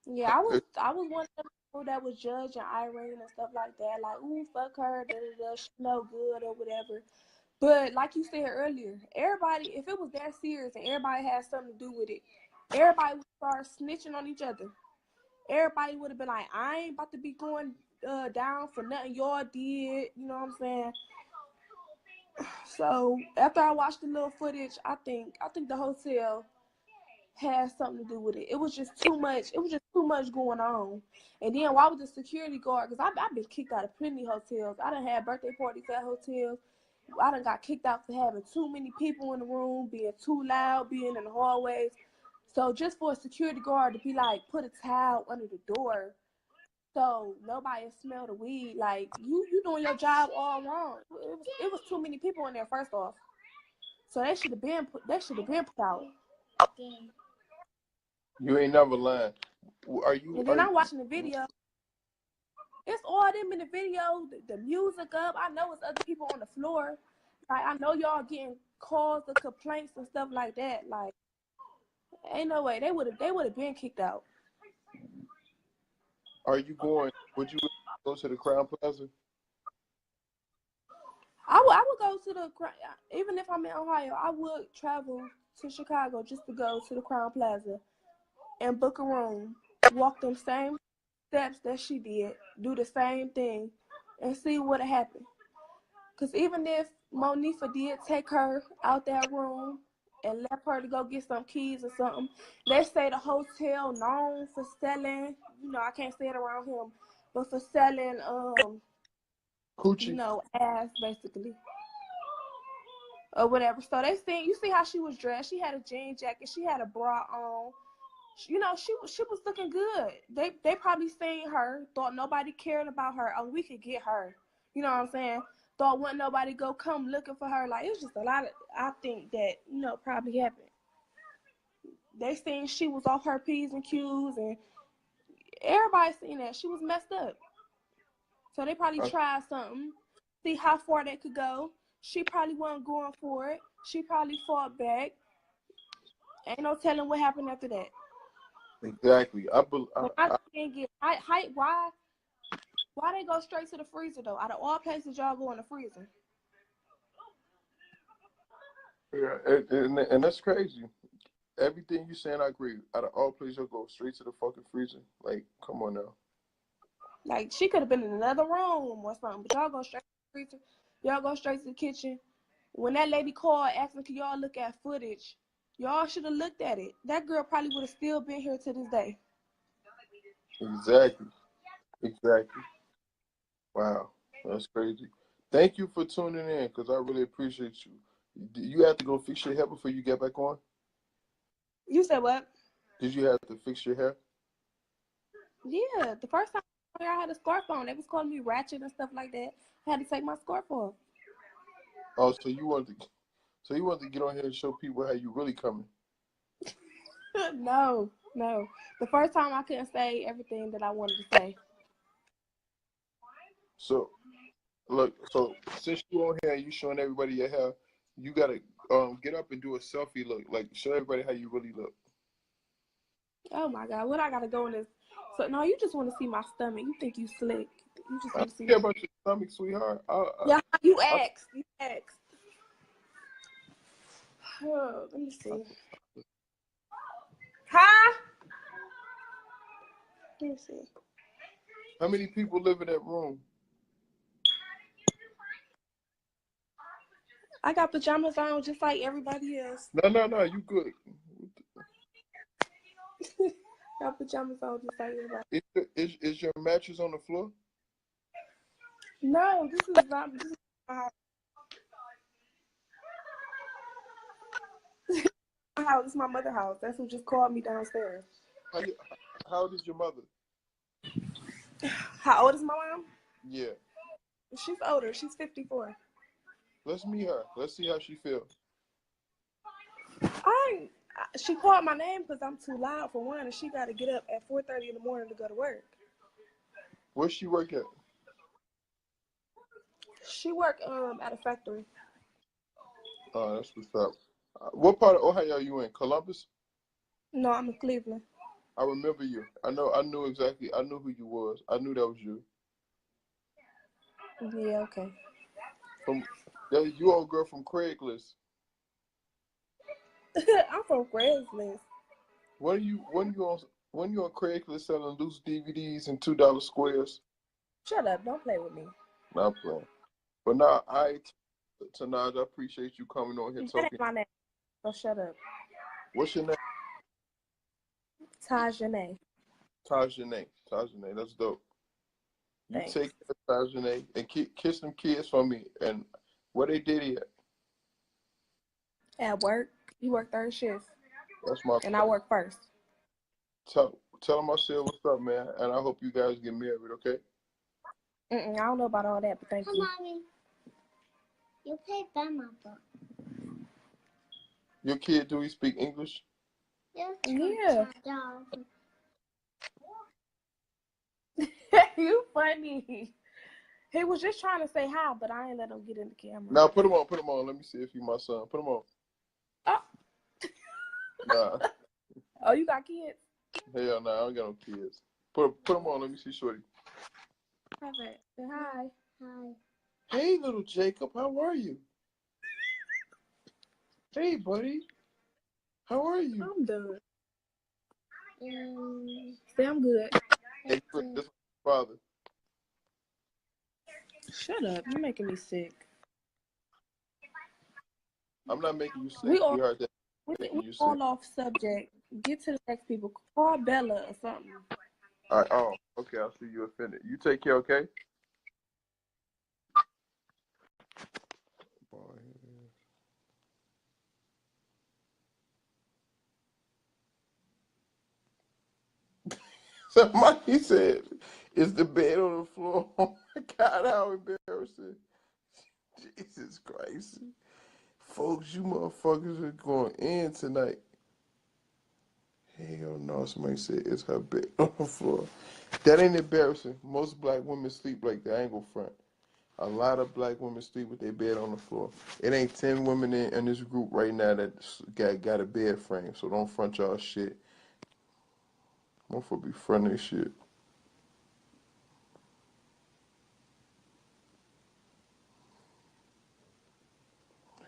Yeah, I was one of them people that was judging Irene and stuff like that. Like, ooh, fuck her, da da da, she no good or whatever. But like you said earlier, everybody, if it was that serious and everybody had something to do with it, everybody would start snitching on each other. Everybody would have been like, I ain't about to be going down for nothing y'all did. You know what I'm saying? So after I watched the little footage, I think the hotel had something to do with it. It was just too much. It was just too much going on. And then why was the security guard? Because I've been kicked out of plenty hotels. I done had birthday parties at hotels. I done got kicked out for having too many people in the room, being too loud, being in the hallways. So just for a security guard to be like, put a towel under the door so nobody smell the weed, like you doing your job all wrong. It was too many people in there first off. So they should have been put out. You ain't never lying. And then I'm watching the video. It's all them in the video, the music up. I know it's other people on the floor. Like I know y'all getting calls or complaints and stuff like that. Like ain't no way they would have been kicked out. Are you going? Would you go to the Crown Plaza? I would go to the, even if I'm in Ohio, I would travel to Chicago just to go to the Crown Plaza and book a room, walk them same steps that she did, do the same thing, and see what happened. Because even if Monifa did take her out that room and left her to go get some keys or something, they say the hotel known for selling, I can't say it around him, but for selling, coochie, ass basically. Or whatever. So they seen, you see how she was dressed. She had a jean jacket. She had a bra on. She was looking good. They probably seen her, thought nobody cared about her. Oh, we could get her. You know what I'm saying? Thought wasn't nobody go come looking for her. Like, it was just a lot of, I think that, probably happened. They seen she was off her P's and Q's, and everybody seen that. She was messed up. So they probably tried something, see how far they could go. She probably wasn't going for it. She probably fought back. Ain't no telling what happened after that. Exactly. I can't get height. Why they go straight to the freezer though? Out of all places, y'all go in the freezer. Yeah, and that's crazy. Everything you saying, I agree. Out of all places, you'll go straight to the fucking freezer. Like, come on now. Like, she could have been in another room or something, but y'all go straight to the freezer. Y'all go straight to the kitchen. When that lady called asking, can y'all look at footage? Y'all should have looked at it. That girl probably would have still been here to this day. Exactly. Wow, that's crazy. Thank you for tuning in, because I really appreciate you. You have to go fix your hair before you get back on? You said what? Did you have to fix your hair? Yeah, the first time I had a scarf on, they was calling me ratchet and stuff like that. I had to take my scarf off. Oh, so you wanted to get on here and show people how you really coming? No. The first time I couldn't say everything that I wanted to say. So, look, since you on here and you showing everybody your hair, you gotta get up and do a selfie look, like show everybody how you really look. Oh my God, what I gotta go in this? So no, you just want to see my stomach. You think you slick? You just I want to see. don't care about your stomach, sweetheart. Yeah, you asked. Oh, let me see. Huh? Let me see. How many people live in that room? I got pajamas on just like everybody else. No, you good. Got pajamas on just like everybody. Is your mattress on the floor? No, this is not. This is my house. My house. This is my mother's house. That's who just called me downstairs. How old is your mother? How old is my mom? Yeah. She's older. She's 54. Let's meet her. Let's see how she feels. She called my name because I'm too loud for one, and she got to get up at 4:30 in the morning to go to work. Where she work at? She work at a factory. Oh, that's what's up. What part of Ohio are you in? Columbus? No, I'm in Cleveland. I remember you. I knew exactly. I knew who you was. I knew that was you. Yeah, okay. You old girl from Craigslist. I'm from Craigslist. When you on Craigslist selling loose DVDs and $2 squares? Shut up! Don't play with me. Not playing. But now, Tanaj, I appreciate you coming on here That talking. ain't my name. So shut up. What's your name? Tajane. Tajane. That's dope. You Thanks. take care of Tajane and kiss them kids for me. And where they did it At work. You work third shift. That's my. And I work first. Tell them I said what's up, man. And I hope you guys get married, okay? I don't know about all that, but thank you. Mommy, you play Bama book. Your kid, do he speak English? Yeah. You funny. He was just trying to say hi, but I ain't let him get in the camera. Now put him on. Let me see if he's my son. Put him on. Oh. Nah. Oh, you got kids? Hell nah, I don't got no kids. Put him on. Let me see, shorty. Perfect. Say hi. Hi. Hey, little Jacob, how are you? Hey, buddy. How are you? I'm done. Say I'm good. Hey, this is my father. Shut up. You're making me sick. I'm not making you sick. We all off subject. Get to the next people. Call Bella or something. All right. Oh, okay. I'll see you offended. You take care, okay? Somebody said, "Is the bed on the floor?" Oh my God, how embarrassing! Jesus Christ, folks, you motherfuckers are going in tonight. Hell no! Somebody said it's her bed on the floor. That ain't embarrassing. Most black women sleep like that. I ain't gonna front. A lot of black women sleep with their bed on the floor. It ain't 10 women in this group right now that got a bed frame. So don't front y'all shit. Motherfucker be fronting shit.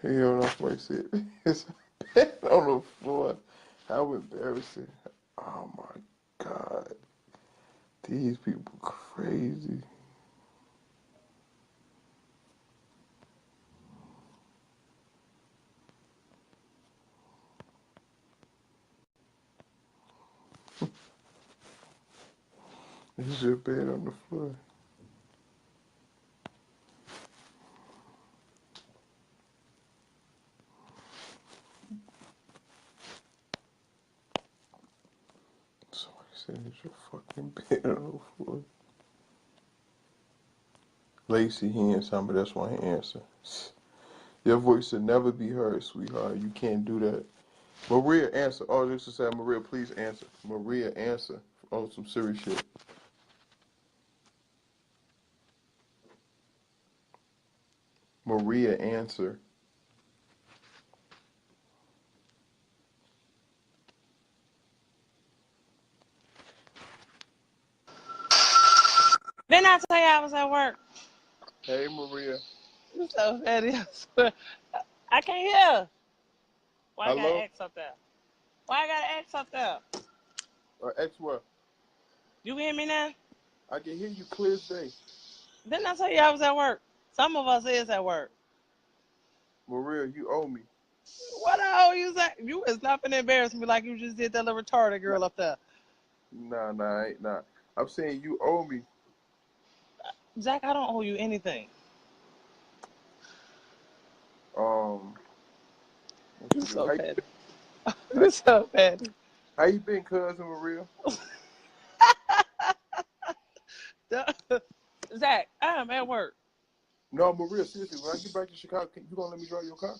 Hell no, somebody said it's a bed on the floor. How embarrassing. Oh my God. These people crazy. It's your bed on the floor. Somebody said it's your fucking bed on the floor. Lacey, he ain't something, but that's why he answer. Your voice should never be heard, sweetheart. You can't do that. Maria, answer. Oh, just to say, Maria, please answer. Maria, answer. Oh, some serious shit. Maria, answer. Didn't I tell you I was at work? Hey, Maria. You so petty. I swear. I can't hear. Why I Hello? gotta ask up there? Why I gotta ask up there? X what? You hear me now? I can hear you clear as day. Didn't I tell you I was at work? Some of us is at work. Maria, you owe me. What the hell you say? You is not gonna embarrass me like you just did that little retarded girl up there. Nah, I ain't nah. I'm saying you owe me. Zach, I don't owe you anything. What You you do? so petty. You so petty. How you been, cousin Maria? Zach, I am at work. No, Maria, seriously, when I get back to Chicago, you gonna let me drive your car?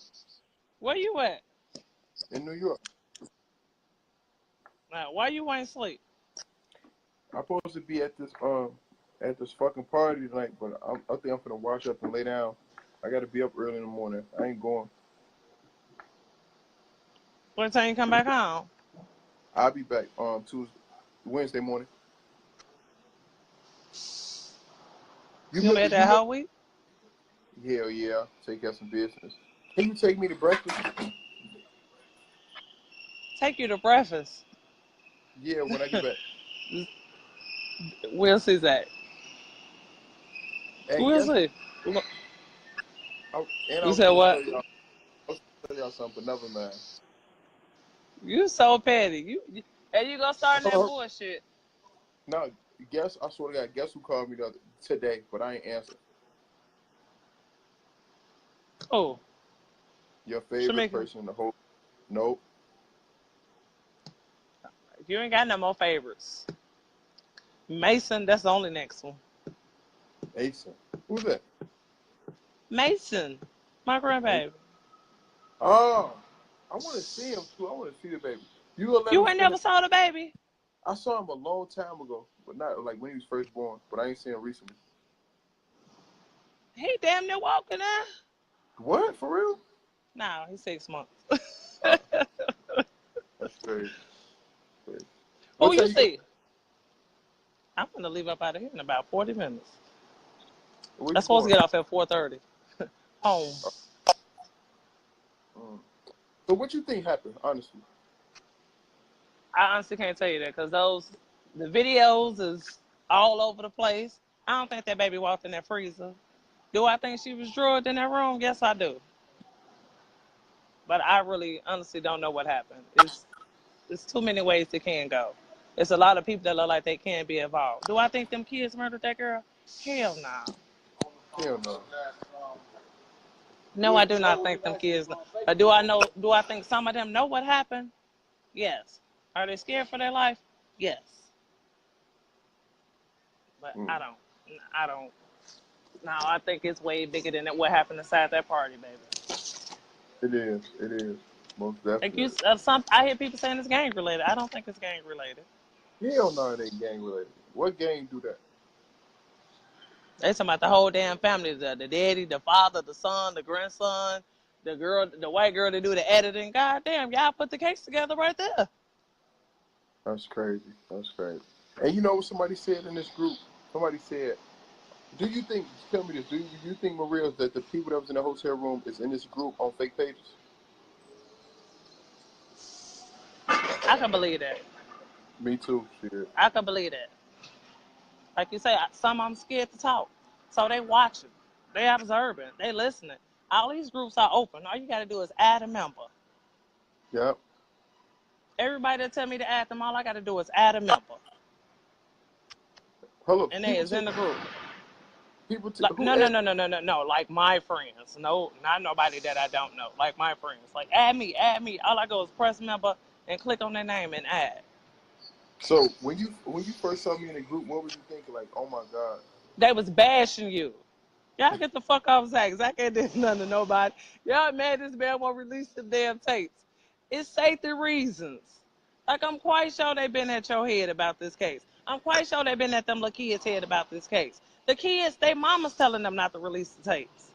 Where you at? In New York. Now, why you ain't sleep? I'm supposed to be at this fucking party tonight, but I think I'm gonna wash up and lay down. I gotta be up early in the morning. I ain't going. What time you come back home? I'll be back Wednesday morning. You gonna be at that whole week? Hell yeah. Take care of some business. Can you take me to breakfast? Take you to breakfast. Yeah, when I get back. We'll see that. And We'll see. And You said what? I'll tell y'all something, but never mind. You so petty. And you gonna start that bullshit. No, I swear to God, guess who called me today, but I ain't answered. Oh. Your favorite person in the whole. Nope. You ain't got no more favorites. Mason, that's the only next one. Mason. Who's that? Mason, my grandbaby. Oh, I want to see him too. I want to see the baby. You ain't never saw the baby? I saw him a long time ago, but not like when he was first born. But I ain't seen him recently. He damn near walking now. What? For real? No, he's 6 months. That's crazy. Who you see? I'm gonna leave up out of here in about 40 minutes. I'm supposed to get off at 4:30. Home. So what you think happened, honestly? I honestly can't tell you that because the videos is all over the place. I don't think that baby walked in that freezer. Do I think she was drugged in that room? Yes, I do. But I really, honestly don't know what happened. It's too many ways it can go. It's a lot of people that look like they can be involved. Do I think them kids murdered that girl? Hell no. Hell no. No, I do not think them kids. Do I think some of them know what happened? Yes. Are they scared for their life? Yes. But I don't. No, I think it's way bigger than what happened inside that party, baby. It is. Most definitely. I hear people saying it's gang related. I don't think it's gang related. Hell no, it ain't gang related. What gang do that? They talking about the whole damn family, the daddy, the father, the son, the grandson, the girl, the white girl that do the editing. God damn, y'all put the case together right there. That's crazy. And you know what somebody said in this group? Somebody said, tell me this, do you think, Maria, that the people that was in the hotel room is in this group on fake pages? I can believe that. Me too, shit. I can believe that. Like you say, some of them scared to talk. So they watching. They observing. They listening. All these groups are open. All you got to do is add a member. Yep. Everybody that tell me to add them, all I got to do is add a member. Hold up. And they is in the group. Like, no. Like my friends. No, not nobody that I don't know. Like my friends. Like add me. All I go is press member and click on their name and add. So when you first saw me in the group, what were you thinking? Like, oh my God. They was bashing you. Y'all get the fuck off Zach. Zach ain't did nothing to nobody. Y'all mad this man won't release the damn tapes. It's safety reasons. Like, I'm quite sure they been at your head about this case. I'm quite sure they been at them little kids' head about this case. The kids, their mama's telling them not to release the tapes.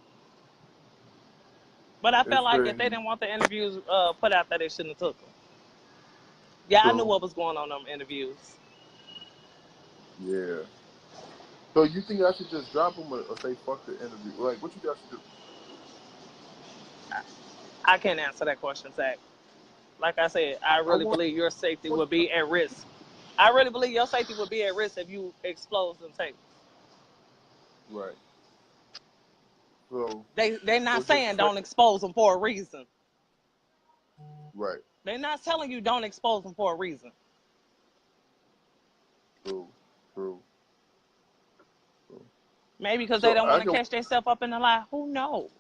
But I felt like if they didn't want the interviews put out there, they shouldn't have took them. Yeah, I knew what was going on in them interviews. Yeah. So you think I should just drop them or say fuck the interview? Like, what you guys should do? I can't answer that question, Zach. Like I said, I really believe your safety would be at risk. I really believe your safety would be at risk if you expose them tapes. Right. So They're not so saying don't expose them for a reason. right. They're not telling you don't expose them for a reason. True. True. Maybe because they So don't want to catch themselves up in the lie. Who knows?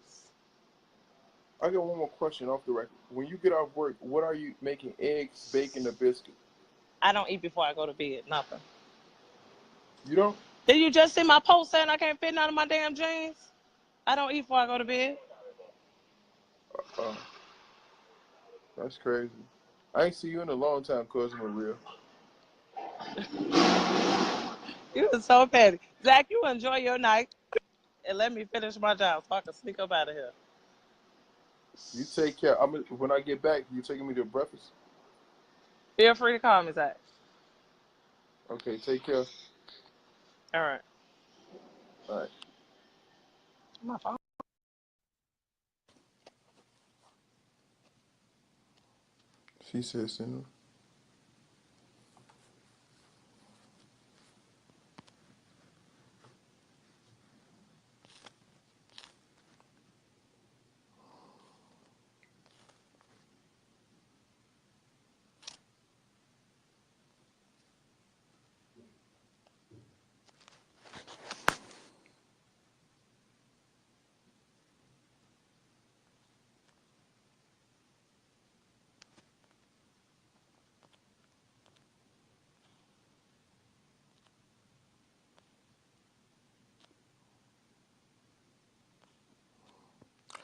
I got one more question off the record. When you get off work, what are you making? Eggs, bacon, or biscuit? I don't eat before I go to bed. Nothing. You don't? Did you just see my post saying I can't fit none of my damn jeans? I don't eat before I go to bed. That's crazy. I ain't see you in a long time, cousin Maria. You are so petty. Zach, you enjoy your night and let me finish my job so I can sneak up out of here. You take care. When I get back, you taking me to breakfast? Feel free to call me, Zach. Okay, take care. All right. All right. My phone. She said send her.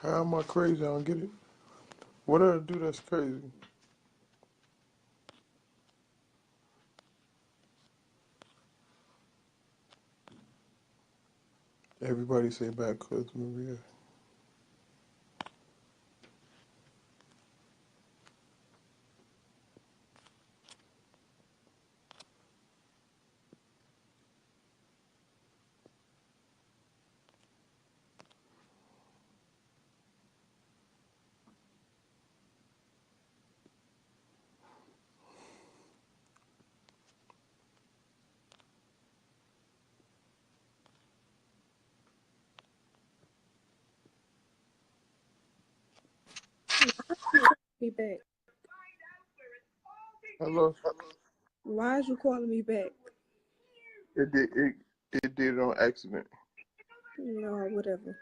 How am I crazy? I don't get it. What did I do that's crazy? Everybody say back, cousin Maria. Me back. Hello. Why is you calling me back? It did it on accident. No, whatever.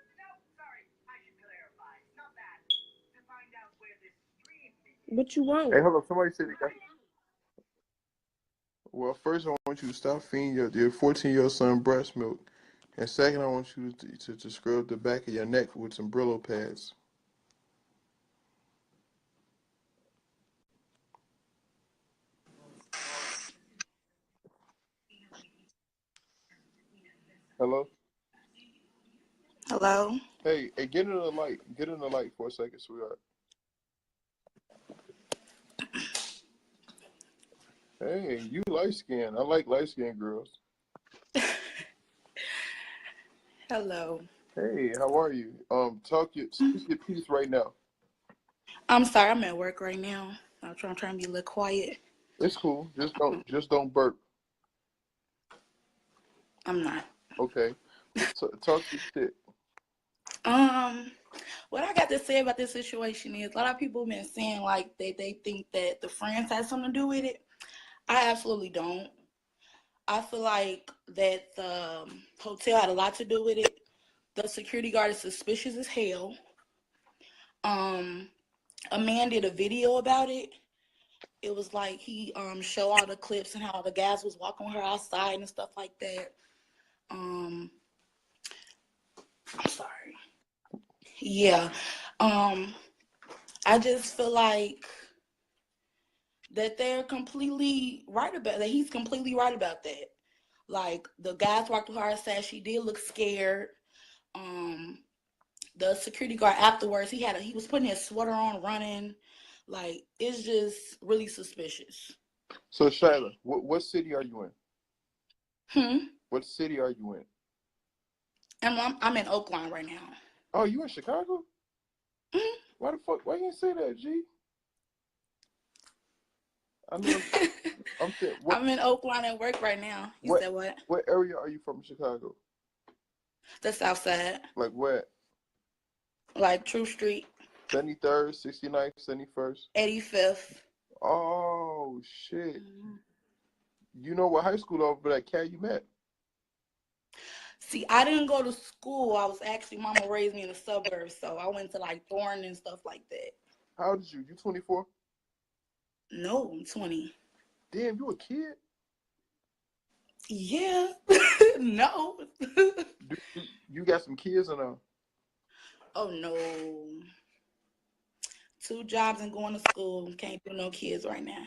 What you want? Hey, hold on. Somebody said they got. Well, first I want you to stop feeding your 14-year-old son breast milk, and second I want you to scrub the back of your neck with some Brillo pads. Hello. Hello? Hey, get in the light. Get in the light for a second, sweetheart. Hey, you light skinned. I like light skinned girls. Hello. Hey, how are you? Speak your piece right now. I'm sorry, I'm at work right now. I'm trying to be a little quiet. It's cool. Just don't burp. I'm not. Okay. Talk your shit. What I got to say about this situation is a lot of people have been saying like they think that the friends had something to do with it. I absolutely don't. I feel like that the hotel had a lot to do with it. The security guard is suspicious as hell. A man did a video about it. It was like he showed all the clips and how the guys was walking her outside and stuff like that. I'm sorry. Yeah. I just feel like that they're completely right about that. He's completely right about that. Like the guys walked with her outside, she did look scared. The security guard afterwards, he was putting his sweater on, running. Like it's just really suspicious. So Shyla, what city are you in? What city are you in? I'm in Oakland right now. Oh, you in Chicago? Mm-hmm. Why the fuck? Why you didn't say that, G? I mean, I'm saying, I'm in Oakland at work right now. You said what? What area are you from in Chicago? The South Side. Like where? Like True Street, 73rd, 69th, 71st. 85th. Oh shit! You know what high school over that cat you met? See, I didn't go to school. I was actually, mama raised me in the suburbs, so I went to like Thorn and stuff like that. How old is you? You 24? No, I'm 20. Damn, you a kid? Yeah. No. You got some kids or no? Oh no. 2 jobs and going to school. Can't do no kids right now.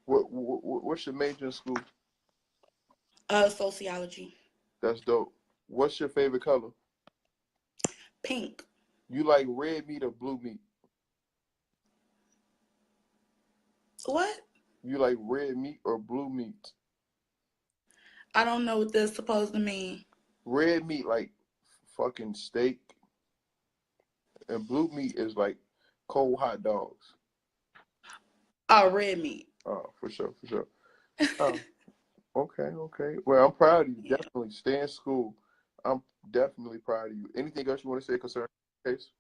What's your major in school? Sociology. That's dope. What's your favorite color? Pink. You like red meat or blue meat? What? You like red meat or blue meat? I don't know what that's supposed to mean. Red meat like fucking steak, and blue meat is like cold hot dogs. Oh, red meat. Oh, for sure, for sure. Oh, okay. Well, I'm proud of you. Yeah. Definitely stay in school. I'm definitely proud of you. Anything else you want to say concerning the case?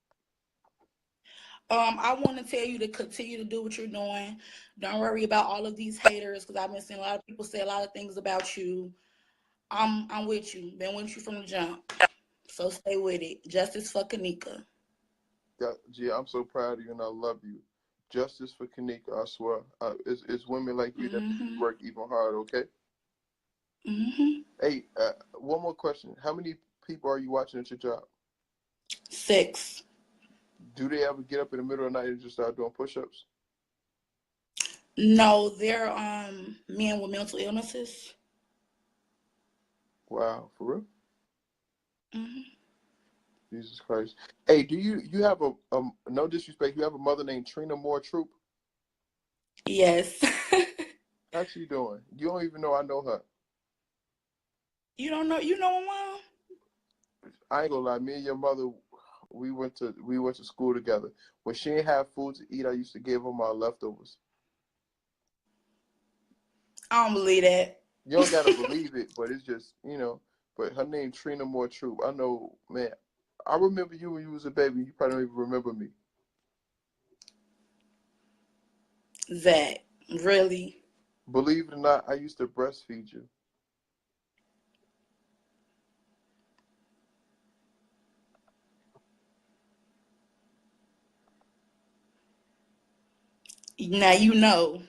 I want to tell you to continue to do what you're doing. Don't worry about all of these haters, because I've been seeing a lot of people say a lot of things about you. I'm with you. Been with you from the jump. So stay with it. Justice for Kenneka. Yeah, I'm so proud of you and I love you. Justice for Kenneka, I swear. It's women like you that work even harder, okay? Hey, one more question. How many people are you watching at your job? 6. Do they ever get up in the middle of the night and just start doing push-ups? No, they're men with mental illnesses. Wow, for real? Jesus Christ. Hey, do you have a no disrespect, you have a mother named Trina Moore Troop? Yes. How's she doing? You don't even know I know her. You don't know? You know mom? I ain't gonna lie, me and your mother, we went to school together. When she didn't have food to eat, I used to give her my leftovers. I don't believe that. You don't gotta believe it, but it's just, you know. But her name Trina Moore Troop. I know, man. I remember you when you was a baby. You probably don't even remember me. Zach, really? Believe it or not, I used to breastfeed you. Now you know.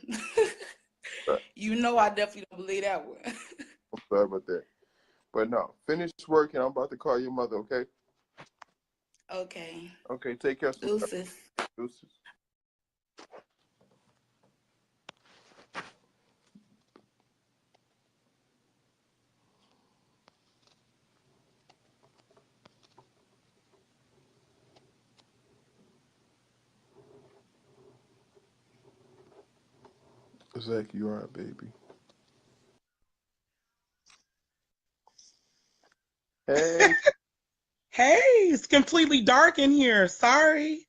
You know I definitely don't believe that one. I'm sorry about that. But no, finish working. I'm about to call your mother, okay? Okay. Okay, take care. Deuces. Deuces. Zach, you all right, baby? Hey. Hey, it's completely dark in here. Sorry.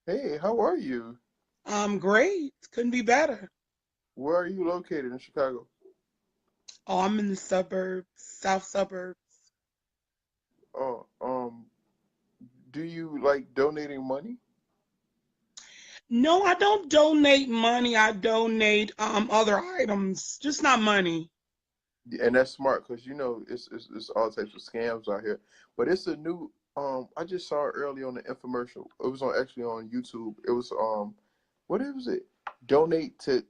Hey, how are you? I'm great. Couldn't be better. Where are you located in Chicago? Oh, I'm in the suburbs, south suburbs. Oh, do you like donating money? No, I don't donate money. I donate other items, just not money. And that's smart because you know it's all types of scams out here. But it's a new I just saw it early on the infomercial. It was actually on YouTube. It was what was it? Donate to,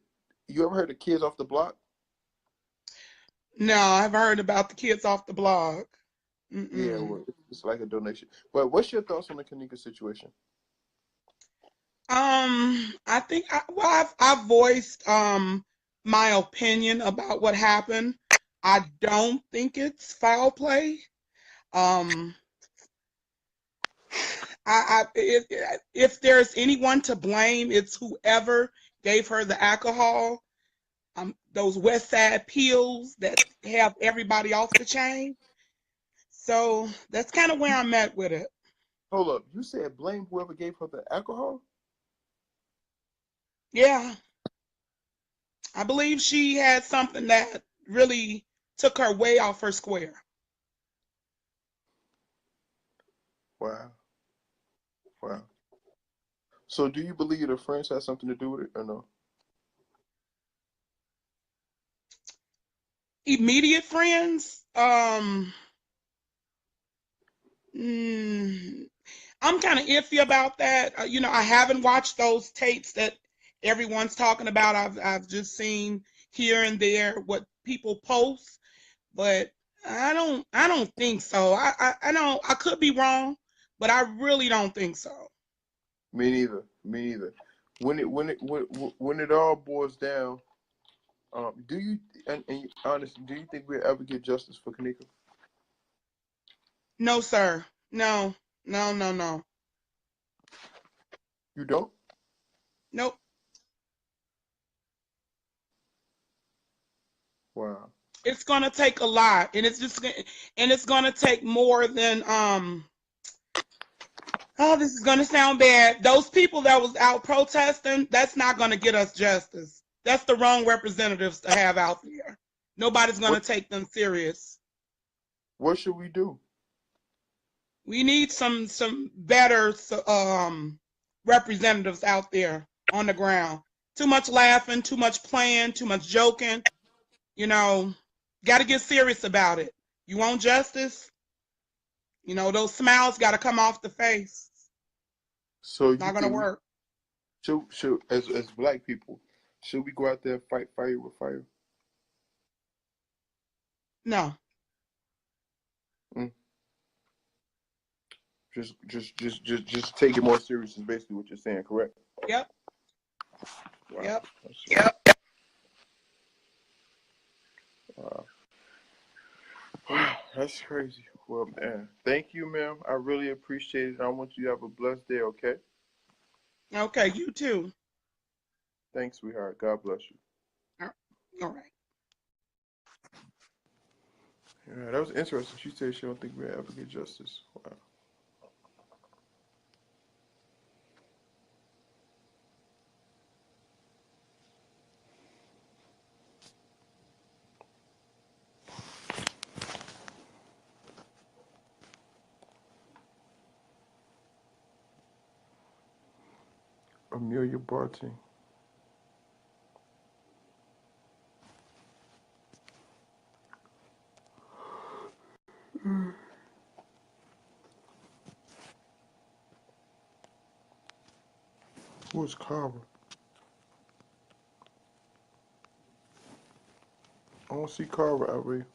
you ever heard of Kids Off the Block? No, I've heard about the kids off the block. Yeah, well, it's like a donation. But what's your thoughts on the Kenneka situation? I think I've voiced my opinion about what happened. I don't think it's foul play. If there's anyone to blame, it's whoever gave her the alcohol. Those West Side pills that have everybody off the chain. So that's kind of where I'm at with it. Hold up, you said blame whoever gave her the alcohol? Yeah. I believe she had something that really took her way off her square. Wow. Wow. So do you believe the friends had something to do with it or no? Immediate friends, I'm kind of iffy about that. I haven't watched those tapes that everyone's talking about. I've just seen here and there what people post, but I don't think so. I don't. I could be wrong, but I really don't think so. Me neither. Me neither. When it all boils down, do you and honestly, do you think we'll ever get justice for Kenneka? No, sir. No. No. No. No. You don't? Nope. Wow. It's gonna take a lot, and it's gonna take more than Oh, this is gonna sound bad. Those people that was out protesting, that's not gonna get us justice. That's the wrong representatives to have out there. Nobody's gonna take them serious. What should we do? We need some better representatives out there on the ground. Too much laughing, too much playing, too much joking. Got to get serious about it. You want justice? Those smiles got to come off the face. So Not gonna work. Should as black people, should we go out there and fight fire with fire? No. Just take it more serious is basically what you're saying, correct? Yep. Wow. Yep. Yep. Wow. Wow, that's crazy. Well, man, thank you, ma'am. I really appreciate it. I want you to have a blessed day, okay? Okay, you too. Thanks, sweetheart. God bless you. All right. Yeah, that was interesting. She said she don't think we'll ever get justice. Wow. Amelia Barton. Who's Carver? I don't see Carver out here.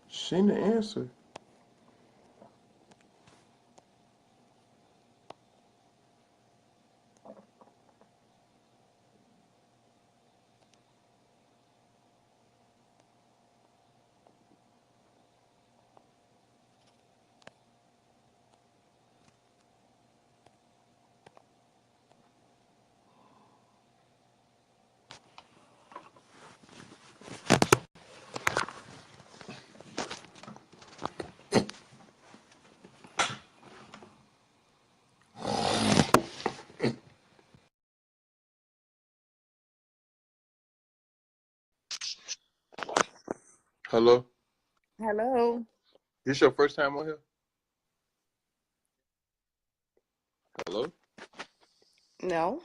She didn't answer. Hello? Hello. This your first time on here? Hello? No.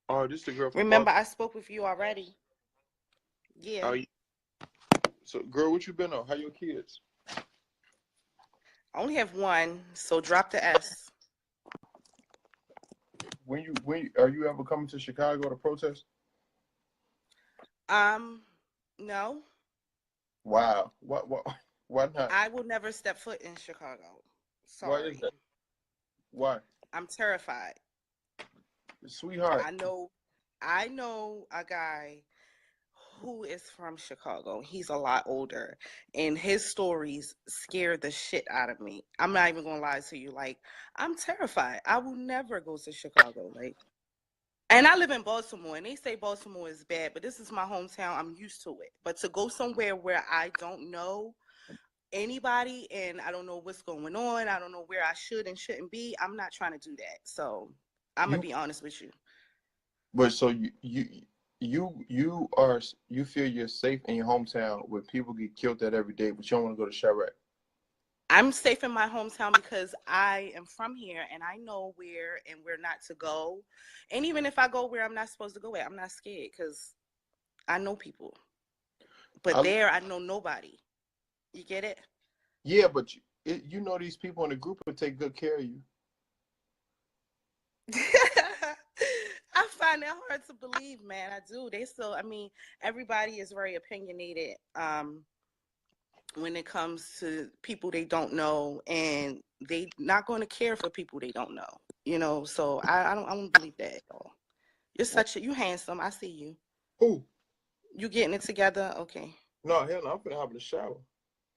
Oh, this the girl from Remember, Boston. I spoke with you already. Yeah. So, girl, what you been on? How your kids? I only have one, so drop the S. When are you ever coming to Chicago to protest? No. Wow. Why not? I will never step foot in Chicago. Why Sorry. is that? Why? I'm terrified. Sweetheart. I know a guy who is from Chicago. He's a lot older, and his stories scare the shit out of me. I'm not even gonna lie to you. Like, I'm terrified. I will never go to Chicago. Like, And I live in Baltimore, and they say Baltimore is bad, but this is my hometown. I'm used to it. But to go somewhere where I don't know anybody and I don't know what's going on, I don't know where I should and shouldn't be, I'm not trying to do that. So I'm gonna be honest with you. But so you feel you're safe in your hometown where people get killed at every day, but you don't want to go to Chirac. I'm safe in my hometown because I am from here and I know where and where not to go. And even if I go where I'm not supposed to go at, I'm not scared because I know people. But there, I know nobody. You get it? Yeah, but you know these people in the group will take good care of you. I find that hard to believe, man. I do. I mean, everybody is very opinionated when it comes to people they don't know, and they not going to care for people they don't know. You know, so I don't believe that at all. You handsome. I see you. Who? You getting it together? Okay. No, hell no, I'm gonna hop in the shower.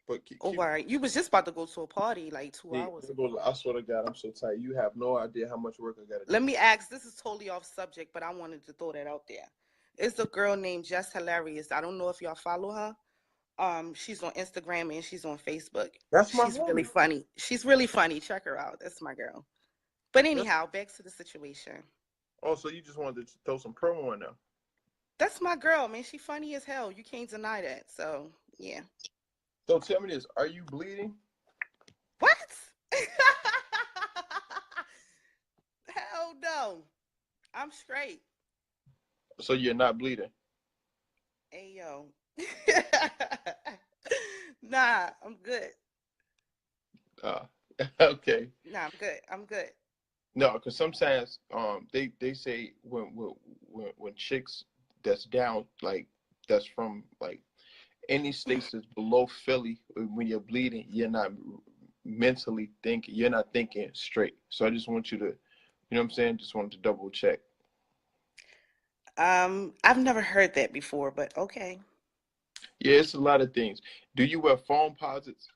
But All right. You was just about to go to a party like 2 hours ago. I swear to God, I'm so tight. You have no idea how much work I got to do. Let me ask, this is totally off subject, but I wanted to throw that out there. It's a girl named Just Hilarious. I don't know if y'all follow her. She's on Instagram and she's on Facebook. She's really funny. She's really funny. Check her out. That's my girl. But anyhow, back to the situation. Oh, so you just wanted to throw some promo in there? That's my girl, man. She funny as hell. You can't deny that. So, yeah. So tell me this, are you bleeding? What? Hell no. I'm straight. So you're not bleeding? Hey, yo. Nah, I'm good. Okay. Nah, I'm good. I'm good. No, because sometimes they say when chicks that's down, like that's from like any states that's below Philly, when you're bleeding, you're not mentally thinking, you're not thinking straight. So I just want you to, you know what I'm saying? Just wanted to double check. I've never heard that before, but okay. Yeah, it's a lot of things. Do you wear foam posits?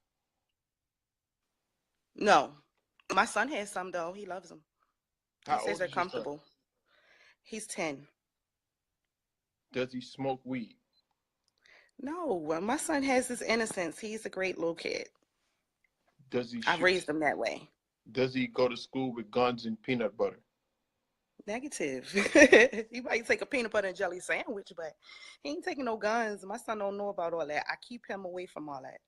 No. My son has some though. He loves them. How He says old they're is your son? comfortable. He's 10. Does he smoke weed? No, my son has his innocence. He's a great little kid. Does he I raised him that way. Does he go to school with guns and peanut butter? Negative. He might take a peanut butter and jelly sandwich, but he ain't taking no guns. My son don't know about all that. I keep him away from all that.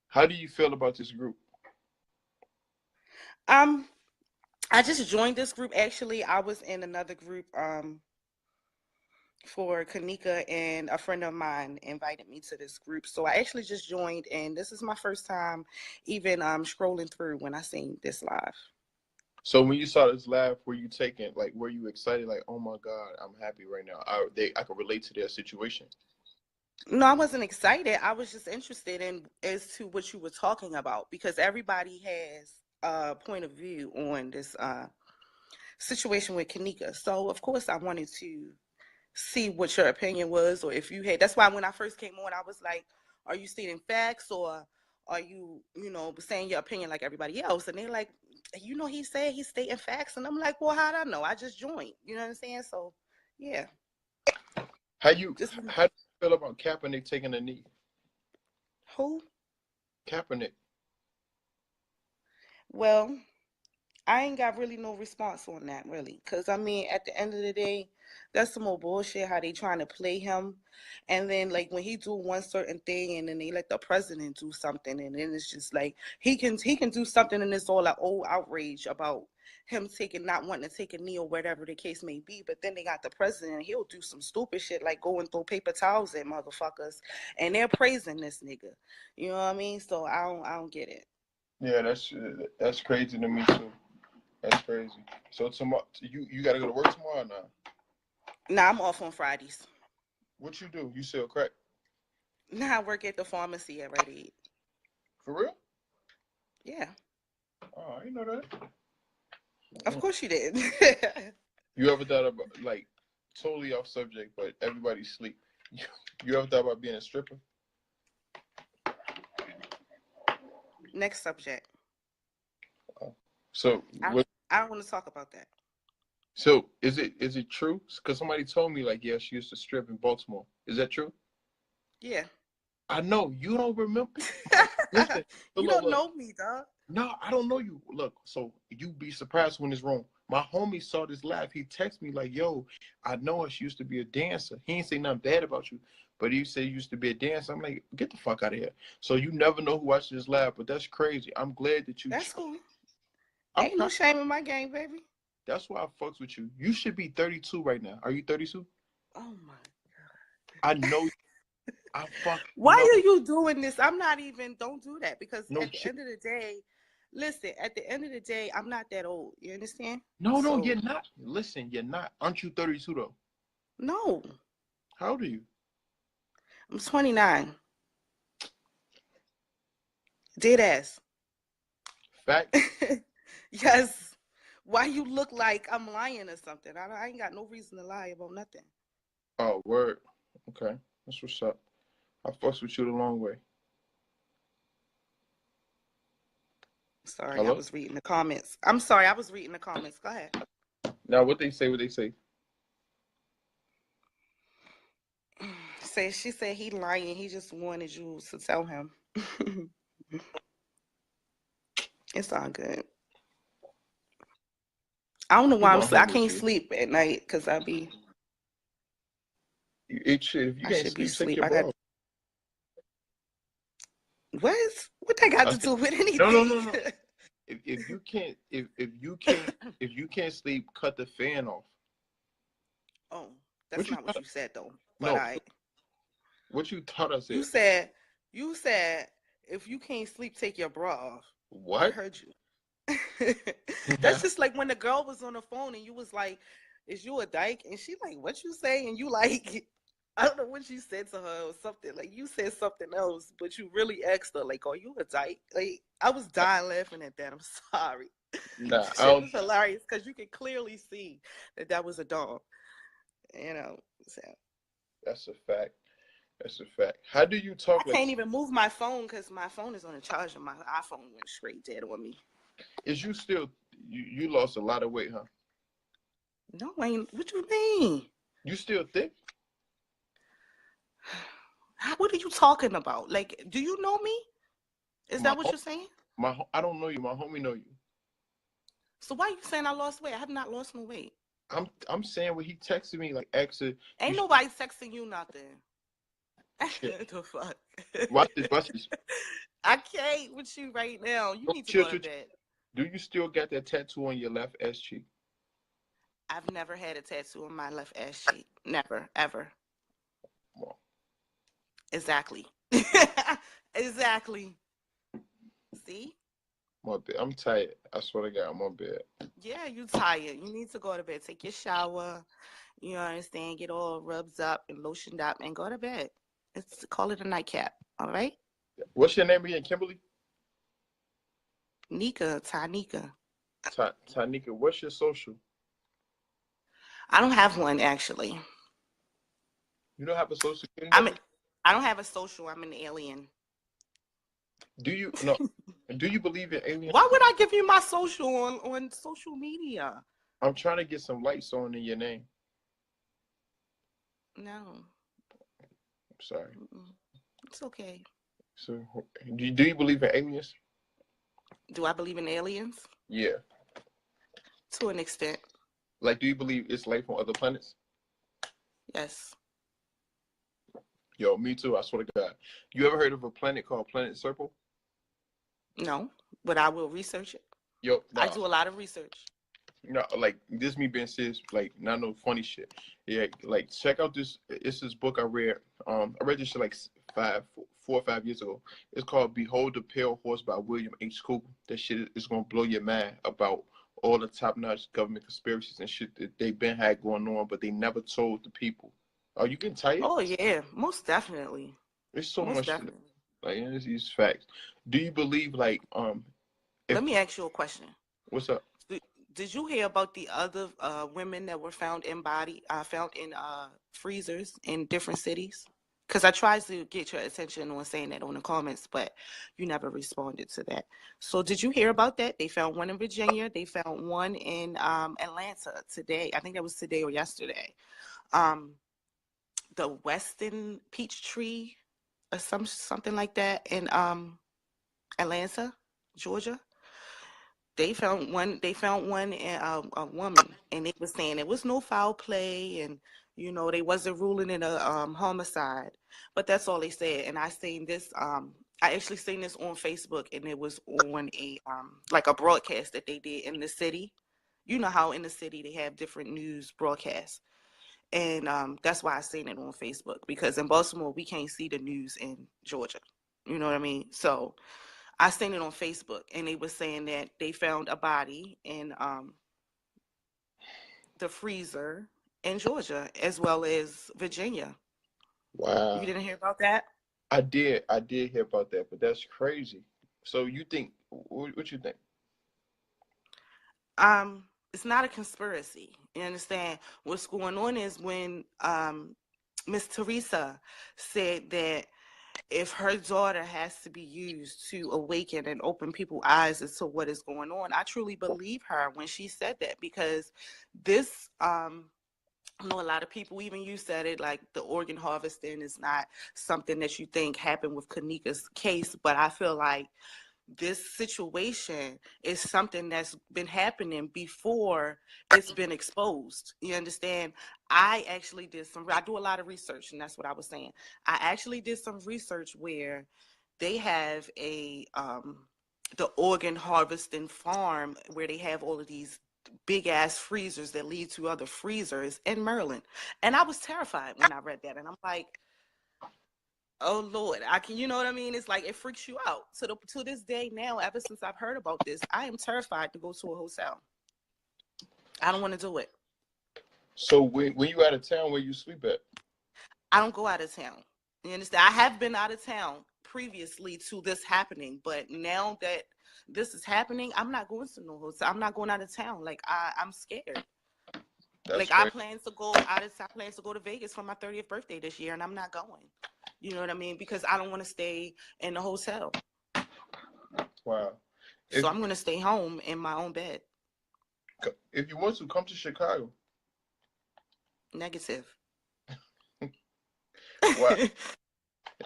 How do you feel about this group? I just joined this group. Actually, I was in another group for Kenneka, and a friend of mine invited me to this group. So I actually just joined, and this is my first time even scrolling through when I seen this live. So when you saw this live, were you were you excited? Like, oh my God, I'm happy right now. I could relate to their situation. No, I wasn't excited. I was just interested in as to what you were talking about, because everybody has a point of view on this situation with Kenneka. So of course I wanted to see what your opinion was, or if you had. That's why when I first came on, I was like, are you stating facts, or are you, saying your opinion like everybody else? And they're like, he said he's stating facts. And I'm like, well, how'd I know? I just joined. You know what I'm saying? So, yeah. How do you feel about Kaepernick taking a knee? Who? Kaepernick. Well, I ain't got really no response on that, really. Because, I mean, at the end of the day, that's some more bullshit how they trying to play him. And then, like, when he do one certain thing and then they let the president do something, and then it's just like, he can do something and it's all like old outrage about him not wanting to take a knee or whatever the case may be. But then they got the president, he'll do some stupid shit like go and throw paper towels at motherfuckers, and they're praising this nigga. You know what I mean? So I don't get it. Yeah, that's crazy to me too. That's crazy. So tomorrow, you got to go to work tomorrow or not? Nah, I'm off on Fridays. What you do? You sell crack? Nah, I work at the pharmacy at Red Eat. For real? Yeah. Oh, I didn't know that. Of course you did. You ever thought about, like, totally off subject, but everybody sleep. You ever thought about being a stripper? Next subject. So I don't want to talk about that. So is it true? Because somebody told me like, yeah, she used to strip in Baltimore. Is that true? Yeah. I know you don't remember. Listen, You look, don't know me, dog. No, I don't know you. Look, so you be surprised when it's wrong. My homie saw this live. He texted me like, yo, I know her. She used to be a dancer. He ain't say nothing bad about you, but he said you used to be a dancer. I'm like, get the fuck out of here. So you never know who watched this live, but that's crazy. I'm glad that you. That's cool. I'm Ain't no shame in my game, baby. That's why I fucks with you. You should be 32 right now. Are you 32? Oh my I know. I fuck. Why know. are you doing this? I'm not even. Don't do that because No at the end of the day, listen. At the end of the day, I'm not that old. You understand? No, So, you're not. Listen, you're not. Aren't you 32 though? No. How old are you? I'm 29. Dead ass. Fact. Yes. Why you look like I'm lying or something? I ain't got no reason to lie about nothing. Oh, word. Okay, that's what's up. I fucks with you the long way. Sorry, Hello? I was reading the comments. I'm sorry, I was reading the comments. Go ahead. Now, what they say? She said he lying. He just wanted you to tell him. It's all good. I don't know why I can't sleep at night because I be. If you can't sleep, take your bra. What that got to do with anything? No. If you can't sleep, cut the fan off. Oh, that's not what you said though. But No. What you thought I said? You said if you can't sleep, take your bra off. What? I heard you. That's just like when the girl was on the phone and you was like, "Is you a dyke?" And she like, "What you say?" And you like, I don't know what you said to her or something. Like you said something else, but you really asked her like, "Are you a dyke?" Like I was dying laughing at that. I'm sorry. Nah, It was hilarious because you could clearly see that was a dog. You know. So. That's a fact. That's a fact. How do you talk? I can't even move my phone because my phone is on a charge and my iPhone went straight dead on me. Is you still you lost a lot of weight, huh? No, ain't. What you mean? You still thick? What are you talking about? Like, do you know me? Is that what you're saying? I don't know you. My homie know you. So why are you saying I lost weight? I have not lost no weight. I'm saying when he texted me like exit. Ain't nobody texting you nothing. Shit. The fuck? Watch this. I can't with you right now. You need to go to bed. Do you still got that tattoo on your left ass cheek? I've never had a tattoo on my left ass cheek. Never, ever. Well. Exactly. Exactly. See? I'm tired. I swear to God, I'm on bed. Yeah, you tired. You need to go to bed. Take your shower. You understand? Get all rubbed up and lotioned up and go to bed. Call it a nightcap. All right? What's your name again, Kimberly? Tanika. Tanika, what's your social? I don't have one actually. You don't have a social security I number? I don't have a social. I'm an alien. Do you believe in aliens? Why would I give you my social on social media? I'm trying to get some lights on in your name. No. I'm sorry. It's okay. So, do you believe in aliens? Do I believe in aliens? Yeah. To an extent. Like, do you believe it's life on other planets? Yes. Yo, me too. I swear to God. You ever heard of a planet called Planet Serpent? No, but I will research it. Yo, I do a lot of research. Like this me being serious, like not no funny shit. Yeah, like check out this. It's this book I read. I read this shit like 4 or 5 years ago. It's called "Behold the Pale Horse" by William H. Cooper. That shit is gonna blow your mind about all the top-notch government conspiracies and shit that they been had going on, but they never told the people. Are you getting tired? Oh yeah, most definitely. There's so most much. Definitely. Like it's these facts. Do you believe like Let me ask you a question. What's up? Did you hear about the other women that were found in freezers in different cities? Because I tried to get your attention on saying that on the comments, but you never responded to that. So did you hear about that? They found one in Virginia. They found one in Atlanta today. I think that was today or yesterday. The Western Peach Tree or something like that in Atlanta, Georgia. They found one. They found one in a woman, and they were saying it was no foul play, and they wasn't ruling it a homicide. But that's all they said. And I seen this. I actually seen this on Facebook, and it was on a like a broadcast that they did in the city. You know how in the city they have different news broadcasts, and that's why I seen it on Facebook, because in Baltimore we can't see the news in Georgia. You know what I mean? So I seen it on Facebook, and they were saying that they found a body in the freezer in Georgia as well as Virginia. Wow. You didn't hear about that? I did hear about that, but that's crazy. So you think, what you think? It's not a conspiracy. You understand? What's going on is when Miss Teresa said that if her daughter has to be used to awaken and open people's eyes as to what is going on, I truly believe her when she said that, because this, I know a lot of people, even you said it, like the organ harvesting is not something that you think happened with Kenneka's case, but I feel like this situation is something that's been happening before it's been exposed. You understand? I do a lot of research, and that's what I was saying. I actually did some research where they have the organ harvesting farm where they have all of these big ass freezers that lead to other freezers in Maryland. And I was terrified when I read that, and I'm like, oh Lord, you know what I mean? It's like, it freaks you out. To this day now, ever since I've heard about this, I am terrified to go to a hotel. I don't want to do it. So when you out of town, where you sleep at? I don't go out of town. You understand? I have been out of town previously to this happening, but now that this is happening, I'm not going to no hotel. I'm not going out of town. Like, I'm scared. That's I plan to go to Vegas for my 30th birthday this year, and I'm not going. You know what I mean? Because I don't want to stay in the hotel. Wow. So I'm going to stay home in my own bed. If you want to, come to Chicago. Negative. Why?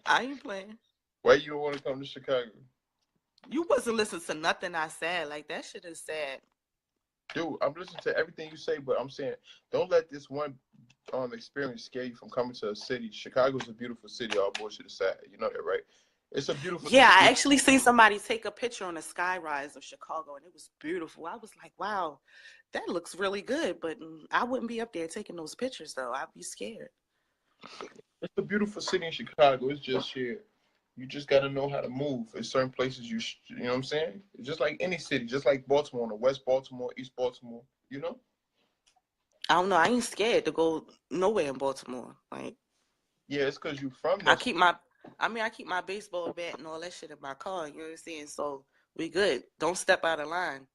I ain't playing. Why you don't want to come to Chicago? You wasn't listening to nothing I said. Like, that shit is sad. Dude, I'm listening to everything you say, but I'm saying, don't let this one experience scare you from coming to a city. Chicago's a beautiful city, all bullshit aside. You know that, right? It's a beautiful city. I actually seen somebody take a picture on the skyrise of Chicago, and it was beautiful. I was like, wow, that looks really good, but I wouldn't be up there taking those pictures, though. I'd be scared. It's a beautiful city in Chicago. It's just here. You just got to know how to move. In certain places, you know what I'm saying? It's just like any city, just like Baltimore, West Baltimore, East Baltimore, you know? I don't know. I ain't scared to go nowhere in Baltimore. Like, yeah, it's because you from there. I keep my baseball bat and all that shit in my car. You know what I'm saying? So we good. Don't step out of line.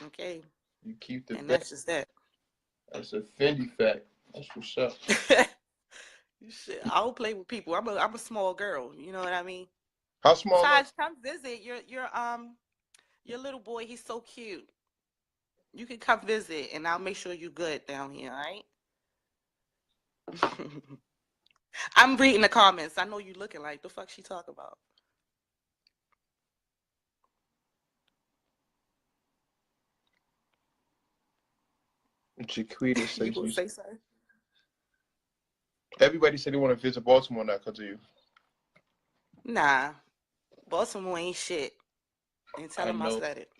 Okay. You keep the. And that's just that. That's a Fendi fact. That's what's up. Shit, I don't play with people. I'm a small girl. You know what I mean? How small? Taj, come visit your little boy. He's so cute. You can come visit, and I'll make sure you're good down here. All right? I'm reading the comments. I know you looking like, the fuck she talk about? Jaquita says you gonna say something? Everybody said they want to visit Baltimore now because of you. Nah, Baltimore ain't shit. And tell them I said it.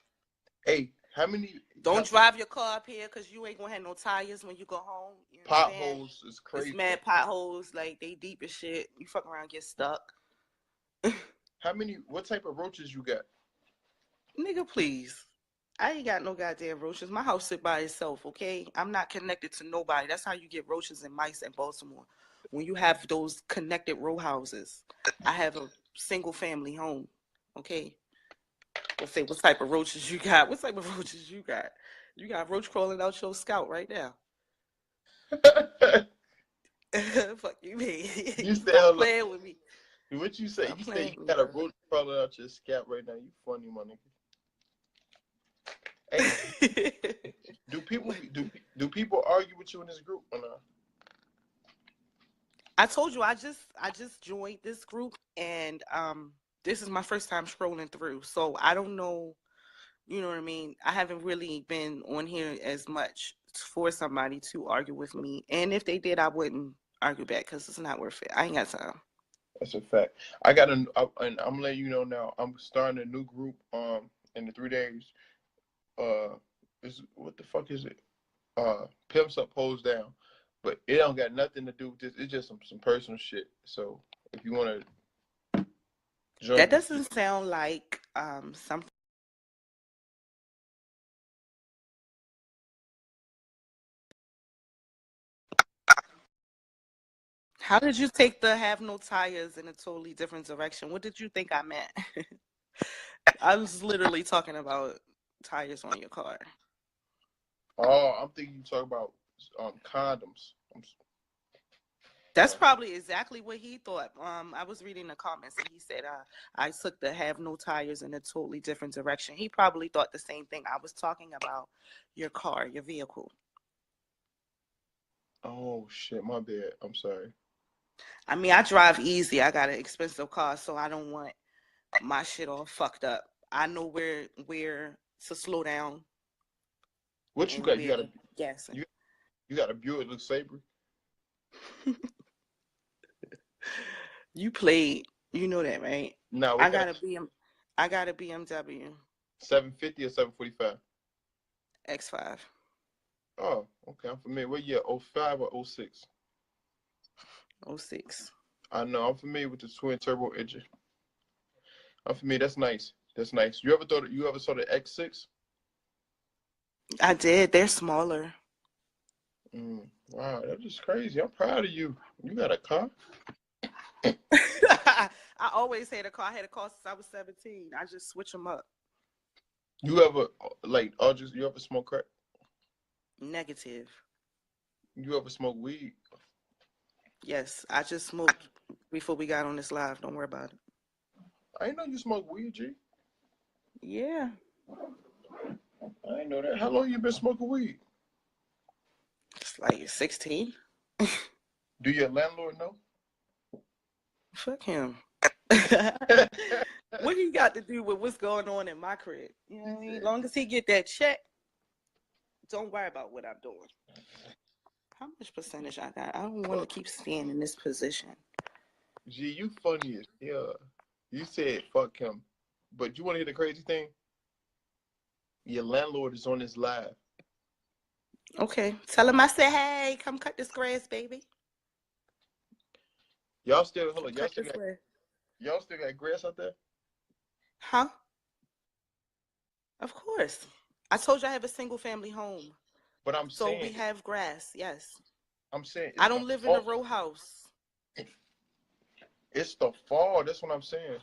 Hey, how many? Don't drive your car up here because you ain't gonna have no tires when you go home. You know potholes is crazy. It's mad potholes, like they deep as shit. You fuck around, get stuck. How many? What type of roaches you got? Nigga, please. I ain't got no goddamn roaches. My house sit by itself, okay? I'm not connected to nobody. That's how you get roaches and mice in Baltimore. When you have those connected row houses. I have a single family home, okay? Let's say, what type of roaches you got? What type of roaches you got? You got roach crawling out your scalp right now. Fuck you, man. You said Stop playing with me. what you say? Stop You said playing you with me, got a bro. roach crawling out your scalp right now. You funny, my nigga. Hey, do people argue with you in this group or not? I told you I just joined this group, and this is my first time scrolling through, so I don't know. You know what I mean? I haven't really been on here as much for somebody to argue with me, and if they did, I wouldn't argue back because it's not worth it. I ain't got time. That's a fact. And I'm letting you know now. I'm starting a new group. In the 3 days. What the fuck is it? Pimps Up, Pose Down. But it don't got nothing to do with this. It's just some personal shit. So if you want to join, That doesn't sound like something. How did you take the have no tires in a totally different direction? What did you think I meant? I was literally talking about tires on your car. Oh, I'm thinking you talk about condoms. That's probably exactly what he thought. I was reading the comments and he said, I took the have no tires in a totally different direction. He probably thought the same thing. I was talking about your car, your vehicle. Oh shit, my bad. I'm sorry. I mean, I drive easy. I got an expensive car, so I don't want my shit all fucked up. I know where to slow down. What you got? You got a gas. You got a Buick LeSabre? You played. You know that, right? No, I got a BMW. 750 or 745? X5. Oh, okay. I'm familiar. What year? 05 or 06? 06. I know. I'm familiar with the twin turbo engine. I'm familiar. That's nice. That's nice. You ever saw the X6? I did. They're smaller. Wow, that's just crazy. I'm proud of you. You got a car? I always had a car. I had a car since I was 17. I just switch them up. You ever you ever smoke crack? Negative. You ever smoke weed? Yes, I just smoked before we got on this live. Don't worry about it. I didn't know you smoke weed, G. Yeah. I didn't know that. How long you been smoking weed? It's like 16. Do your landlord know? Fuck him. What he got to do with what's going on in my crib? You know what I mean? As long as he get that check, don't worry about what I'm doing. How much percentage I got? I don't want to keep staying in this position. Gee, you funny as hell. You said fuck him. But you want to hear the crazy thing? Your landlord is on this live. Okay. Tell him I said, hey, come cut this grass, baby. Y'all still hold on. Y'all still got grass out there? Huh? Of course. I told you I have a single family home. But I'm saying, so we have grass, yes. I'm saying I don't live in a row house. It's the fall. That's what I'm saying.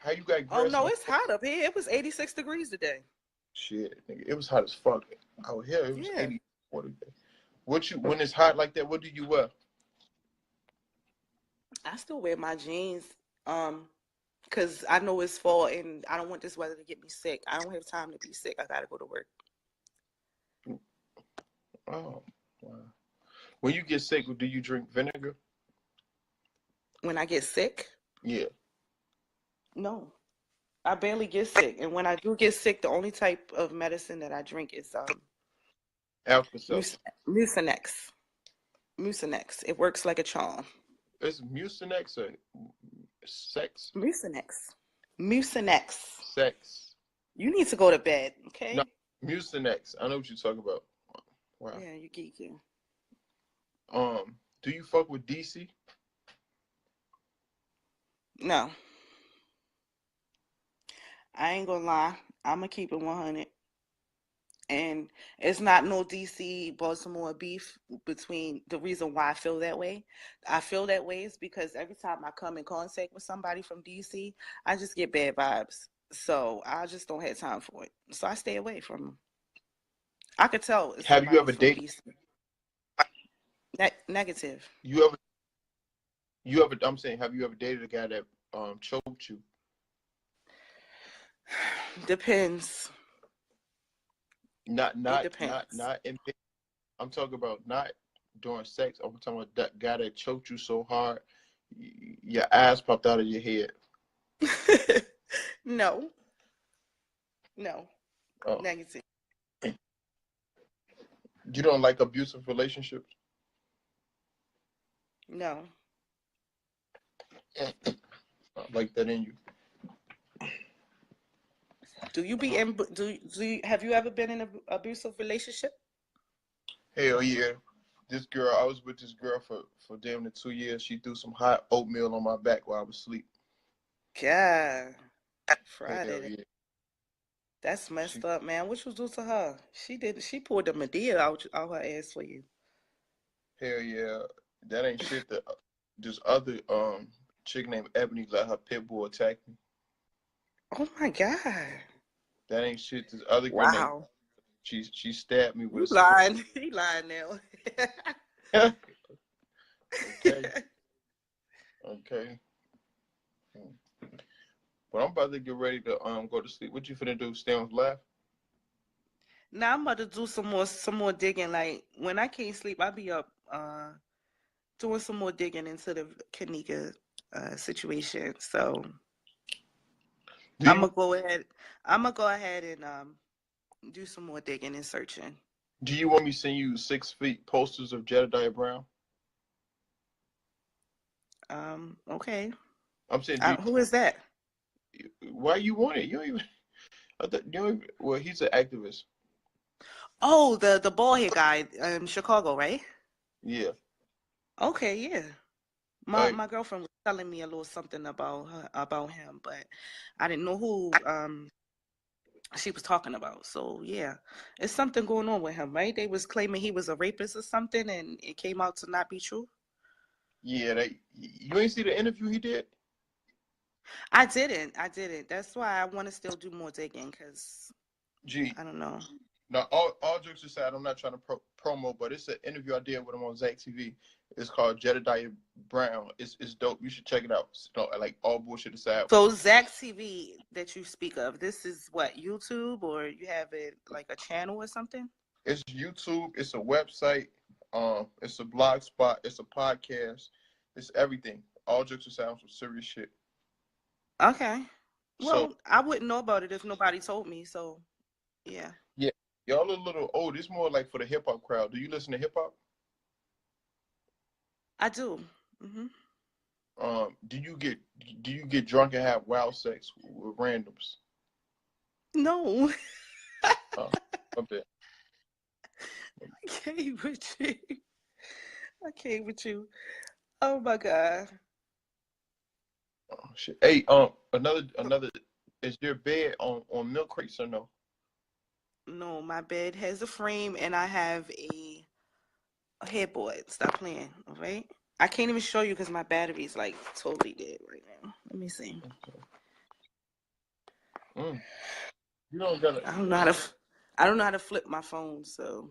How you got grass? Oh no, it's hot up here. It was 86 degrees today. Shit, nigga, it was hot as fuck out here. It was 84 today. When it's hot like that, what do you wear? I still wear my jeans, because I know it's fall and I don't want this weather to get me sick. I don't have time to be sick. I gotta go to work. Oh, wow. When you get sick, do you drink vinegar? When I get sick? Yeah. No, I barely get sick. And when I do get sick, the only type of medicine that I drink is Mucinex. Mucinex. It works like a charm. It's Mucinex or sex? Mucinex. Mucinex. Sex. You need to go to bed, okay? No, Mucinex. I know what you're talking about. Wow. Yeah, you geeking. Do you fuck with DC? No. I ain't gonna lie. I'm gonna keep it 100. And it's not no DC Baltimore beef between the reason why I feel that way. I feel that way is because every time I come in contact with somebody from DC, I just get bad vibes. So I just don't have time for it. So I stay away from them. I could tell. Have you ever dated? DC. Negative. You ever? I'm saying, have you ever dated a guy that choked you? Depends. Not It depends. in. I'm talking about not during sex. I'm talking about that guy that choked you so hard, your ass popped out of your head. No. Oh, Negative. you don't like abusive relationships? No. I like that in you. Do you be in? Have you ever been in an abusive relationship? Hell yeah. This girl, I was with this girl for damn near 2 years. She threw some hot oatmeal on my back while I was asleep. God, Hell Friday. yeah. That's messed up, man. What you do to her? She pulled the Medea out her ass for you. Hell yeah. That ain't shit. That this other chick named Ebony let her pit bull attack me. Oh my God. That ain't shit. This other girl named Wow. she stabbed me with You a lying. He lying now. Okay. Okay. But I'm about to get ready to go to sleep. What you finna do? Stay on live? Now I'm about to do some more digging. Like when I can't sleep, I be up doing some more digging into the Kenneka situation. So I'm gonna go ahead and do some more digging and searching. Do you want me to send you 6 feet posters of Jedediah Brown? Okay. I'm saying, Who is that? Why you want it? You don't even. Well, he's an activist. Oh, the bald head guy in Chicago, right? Yeah. Okay, yeah. My girlfriend was telling me a little something about him, but I didn't know who she was talking about. So yeah, it's something going on with him, right? They was claiming he was a rapist or something, and it came out to not be true. Yeah, you ain't see the interview he did? I didn't. That's why I want to still do more digging, because I don't know. Now, all jokes aside, I'm not trying to promo, but it's an interview I did with him on Zach TV. It's called Jedediah Brown. It's dope. You should check it out. Like, all bullshit aside. So Zach TV that you speak of, this is what, YouTube, or you have it like a channel or something? It's YouTube. It's a website. It's a blog spot. It's a podcast. It's everything. All jokes aside, some serious shit. Okay. Well, So I wouldn't know about it if nobody told me. So, yeah. Yeah, y'all a little old. It's more like for the hip hop crowd. Do you listen to hip hop? I do. Do you get drunk and have wild sex with randoms? No. Okay. I can't with you. I can't with you. Oh my God. Oh shit. Hey, another. Is your bed on milk crates or no? No, my bed has a frame and I have a headboard. Stop playing, all right? I can't even show you because my battery's like totally dead right now. Let me see. You don't gotta. I don't know how to flip my phone, so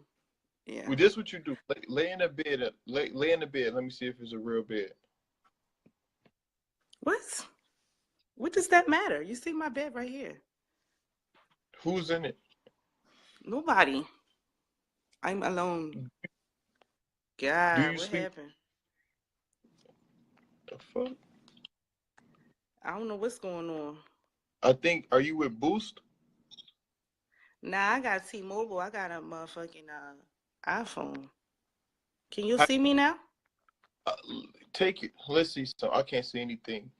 yeah. Well, this what you do. Lay in the bed. Lay in the bed. Let me see if it's a real bed. What? What does that matter? You see my bed right here. Who's in it? Nobody. I'm alone. God, what happened? The fuck? I don't know what's going on. I think. Are you with Boost? Nah, I got T-Mobile. I got a motherfucking iPhone. Can you see me now? Take it. Let's see. So I can't see anything.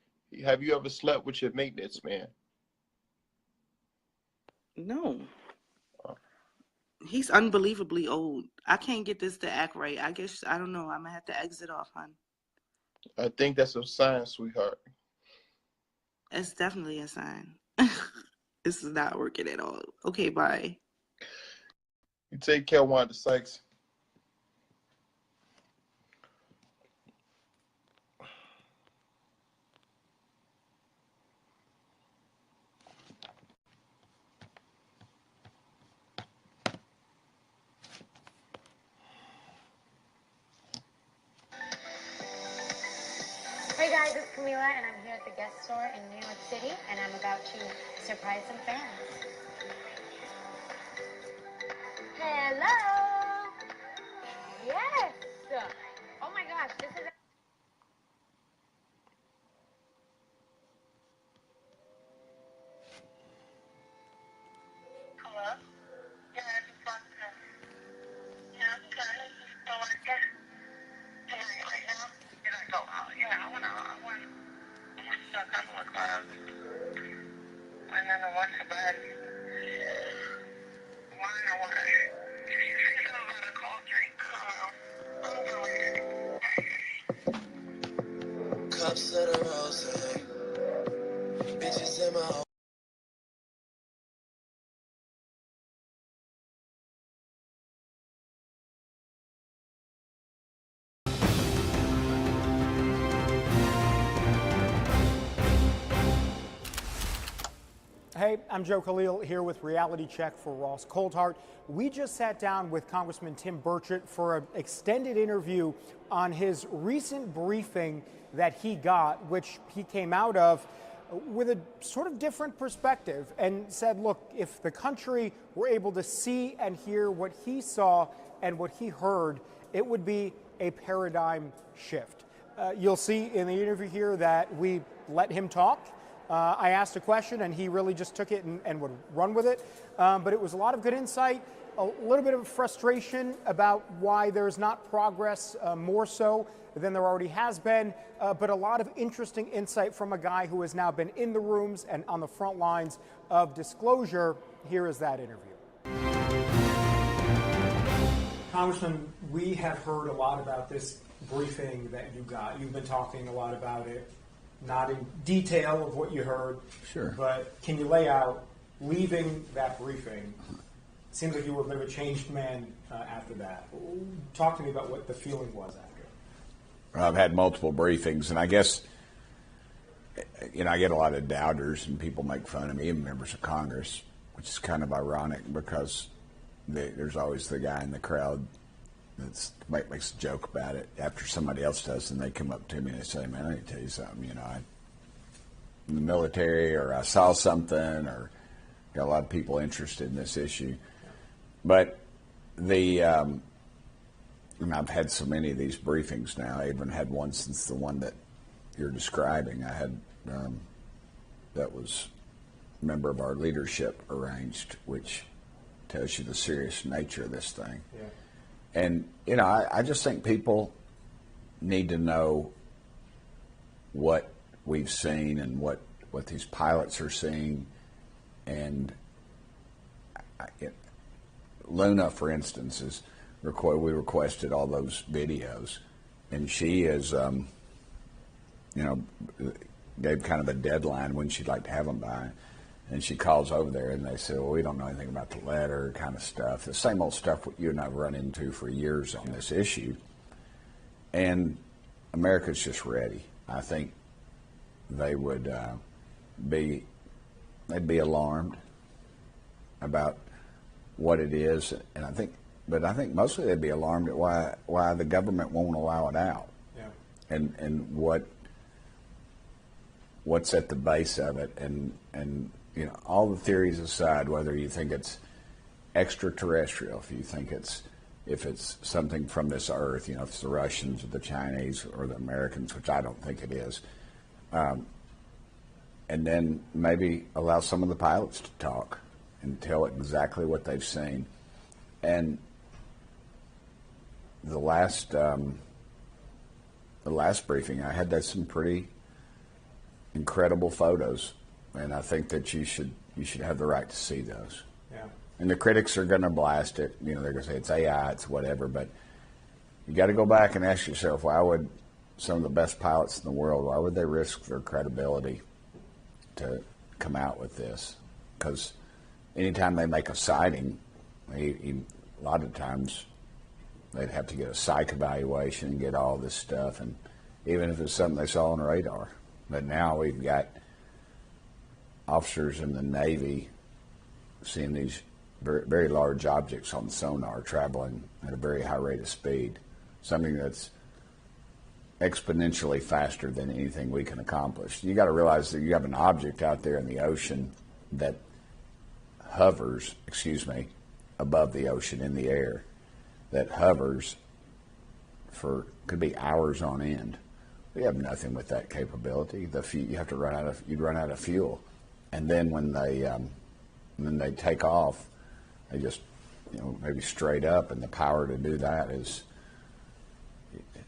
Have you ever slept with your maintenance man? No. He's unbelievably old. I can't get this to act right. I guess, I don't know. I'm going to have to exit off, hon. I think that's a sign, sweetheart. It's definitely a sign. This is not working at all. Okay, bye. You take care, Wanda Sykes. Hi, this is Camila, and I'm here at the guest store in New York City, and I'm about to surprise some fans. Hello! Yes! Oh my gosh, this is... Hello? Yeah, I just want to... Yeah, I'm good. So I guess... Hey, right now? Can I go out? Yeah, I want stuck under my clouds. And then I want to bed. Why I want to... If you see something about a cold drink, I'm going. Cups of the rose, bitches in my... Hey, I'm Joe Khalil here with Reality Check for Ross Coulthart. We just sat down with Congressman Tim Burchett for an extended interview on his recent briefing that he got, which he came out of with a sort of different perspective and said, look, if the country were able to see and hear what he saw and what he heard, it would be a paradigm shift. You'll see in the interview here that we let him talk. I asked a question and he really just took it and would run with it. But it was a lot of good insight, a little bit of frustration about why there's not progress more so than there already has been, but a lot of interesting insight from a guy who has now been in the rooms and on the front lines of disclosure. Here is that interview. Congressman, we have heard a lot about this briefing that you got. You've been talking a lot about it. Not in detail of what you heard, sure, but can you lay out, leaving that briefing, it seems like you were a bit of a changed man after that. Talk to me about what the feeling was after. I've had multiple briefings, and I guess, you know, I get a lot of doubters, and people make fun of me, even members of Congress, which is kind of ironic because there's always the guy in the crowd that makes a joke about it after somebody else does, and they come up to me and they say, man, I need to tell you something, you know, I'm in the military, or I saw something, or got a lot of people interested in this issue. But and I've had so many of these briefings now. I even had one since the one that you're describing. I had that was a member of our leadership arranged, which tells you the serious nature of this thing. Yeah. And, you know, I just think people need to know what we've seen and what these pilots are seeing. And Luna, for instance, we requested all those videos. And she is, you know, gave kind of a deadline when she'd like to have them by. And she calls over there and they say, well, we don't know anything about the letter kind of stuff. The same old stuff you and I have run into for years on this issue. And America's just ready. I think they would they'd be alarmed about what it is. And I think mostly they'd be alarmed at why the government won't allow it out. Yeah. And what's at the base of it. And you know, all the theories aside, whether you think it's extraterrestrial, if it's something from this earth, you know, if it's the Russians or the Chinese or the Americans, which I don't think it is, and then maybe allow some of the pilots to talk and tell exactly what they've seen. And the last briefing I had, some pretty incredible photos. And I think that you should have the right to see those. Yeah. And the critics are going to blast it. You know, they're going to say it's AI, it's whatever. But you got to go back and ask yourself, why would some of the best pilots in the world, why would they risk their credibility to come out with this? Because anytime they make a sighting, a lot of times they'd have to get a psych evaluation and get all this stuff. And even if it's something they saw on radar. But now we've got officers in the Navy seeing these very, very large objects on sonar traveling at a very high rate of speed, something that's exponentially faster than anything we can accomplish. You got to realize that you have an object out there in the ocean that hovers, above the ocean in the air, that hovers for, could be hours on end. We have nothing with that capability. You have to you'd run out of fuel. And then when they take off, they just, maybe straight up, and the power to do that is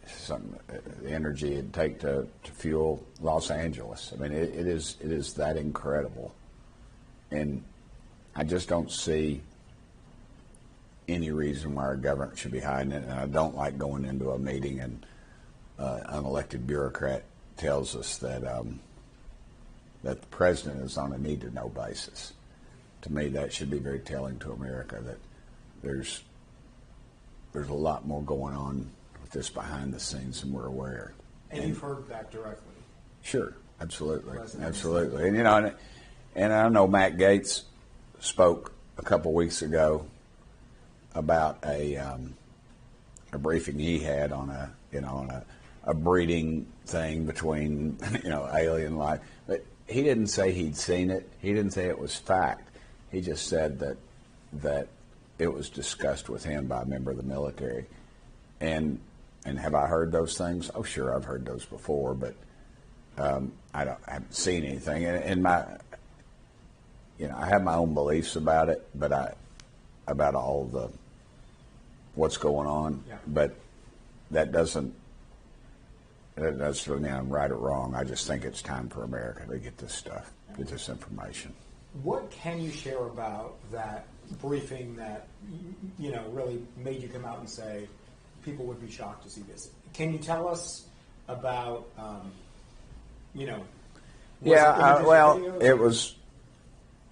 something, the energy it'd take to fuel Los Angeles. I mean, it is that incredible. And I just don't see any reason why our government should be hiding it. And I don't like going into a meeting and an unelected bureaucrat tells us that the president is on a need-to-know basis. To me, that should be very telling to America that there's a lot more going on with this behind the scenes than we're aware. And you've heard that directly? Sure, absolutely, absolutely. And and I know Matt Gaetz spoke a couple weeks ago about a briefing he had on a breeding thing between alien life, but he didn't say he'd seen it. He didn't say it was fact. He just said that it was discussed with him by a member of the military. And have I heard those things? Oh, sure, I've heard those before, but I haven't seen anything. And I have my own beliefs about it, but about all what's going on. Yeah. But that doesn't mean I'm right or wrong. I just think it's time for America to get this stuff, get this information. What can you share about that briefing that really made you come out and say people would be shocked to see this? Can you tell us about it was.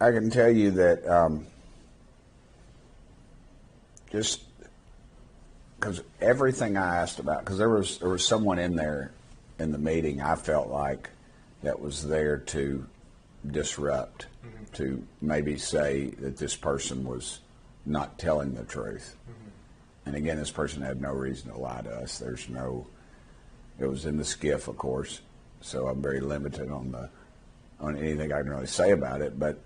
I can tell you that just because everything I asked about, because there was someone in there in the meeting I felt like that was there to disrupt, to maybe say that this person was not telling the truth. And again, this person had no reason to lie to us. It was in the skiff, of course, so I'm very limited on anything I can really say about it, but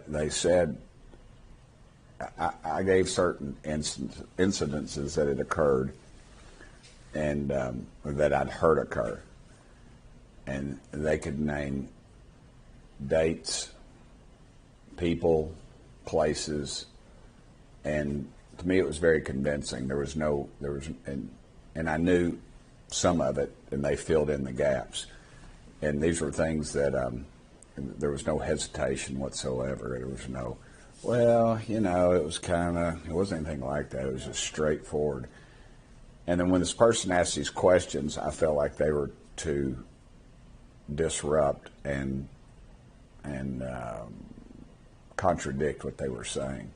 they said, I gave certain incidences that had occurred and that I'd heard occur. And they could name dates, people, places, and to me it was very convincing. And I knew some of it, and they filled in the gaps. And these were things that there was no hesitation whatsoever. There was no, it wasn't anything like that. It was just straightforward. And then when this person asked these questions, I felt like they were to disrupt and contradict what they were saying.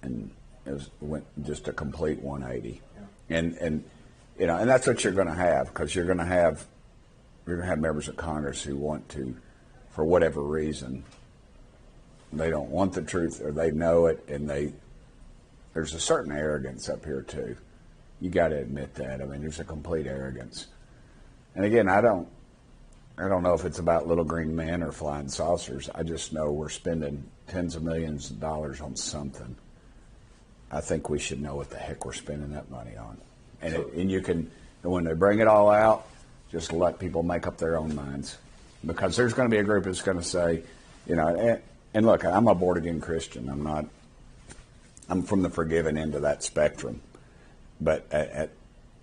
And it went just a complete 180. Yeah. And that's what you're going to have, because you're going to have members of Congress who want to, for whatever reason, they don't want the truth, or they know it, and there's a certain arrogance up here too. You got to admit that. I mean, there's a complete arrogance. And again, I don't know if it's about little green men or flying saucers. I just know we're spending tens of millions of dollars on something. I think we should know what the heck we're spending that money on. And when they bring it all out, just let people make up their own minds, because there's going to be a group that's going to say, and look, I'm a born-again Christian. I'm from the forgiven end of that spectrum, but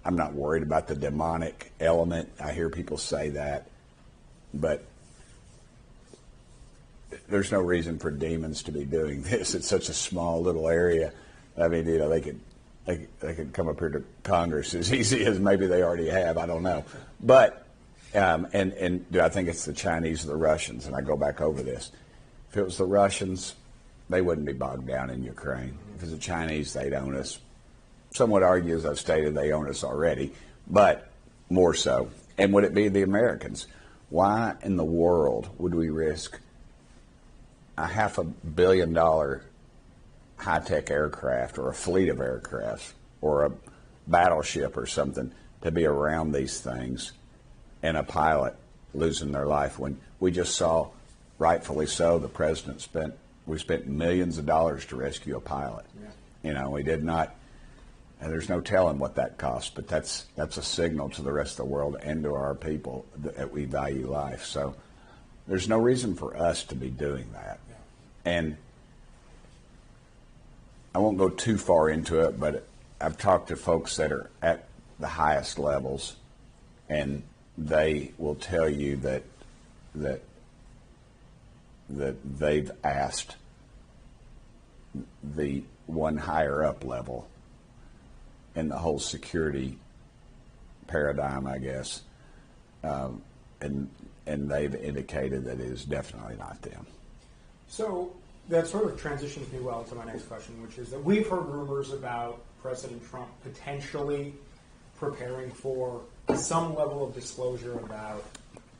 I'm not worried about the demonic element. I hear people say that, but there's no reason for demons to be doing this. It's such a small little area. I mean, they could come up here to Congress as easy as maybe they already have. I don't know. But, and do I think it's the Chinese or the Russians? And I go back over this. If it was the Russians, they wouldn't be bogged down in Ukraine. If it's the Chinese, they'd own us. Some would argue, as I've stated, they own us already, but more so. And would it be the Americans? Why in the world would we risk a $500 million high-tech aircraft or a fleet of aircraft or a battleship or something to be around these things and a pilot losing their life when we just saw, rightfully so, the president spent millions of dollars to rescue a pilot. Yeah. You know, we did not, and there's no telling what that cost, but that's a signal to the rest of the world and to our people that we value life. So there's no reason for us to be doing that. Yeah. And I won't go too far into it, but I've talked to folks that are at the highest levels, and they will tell you that they've asked the one higher up level in the whole security paradigm, I guess, and they've indicated that it is definitely not them. So that sort of transitions me well to my next question, which is that we've heard rumors about President Trump potentially preparing for some level of disclosure about.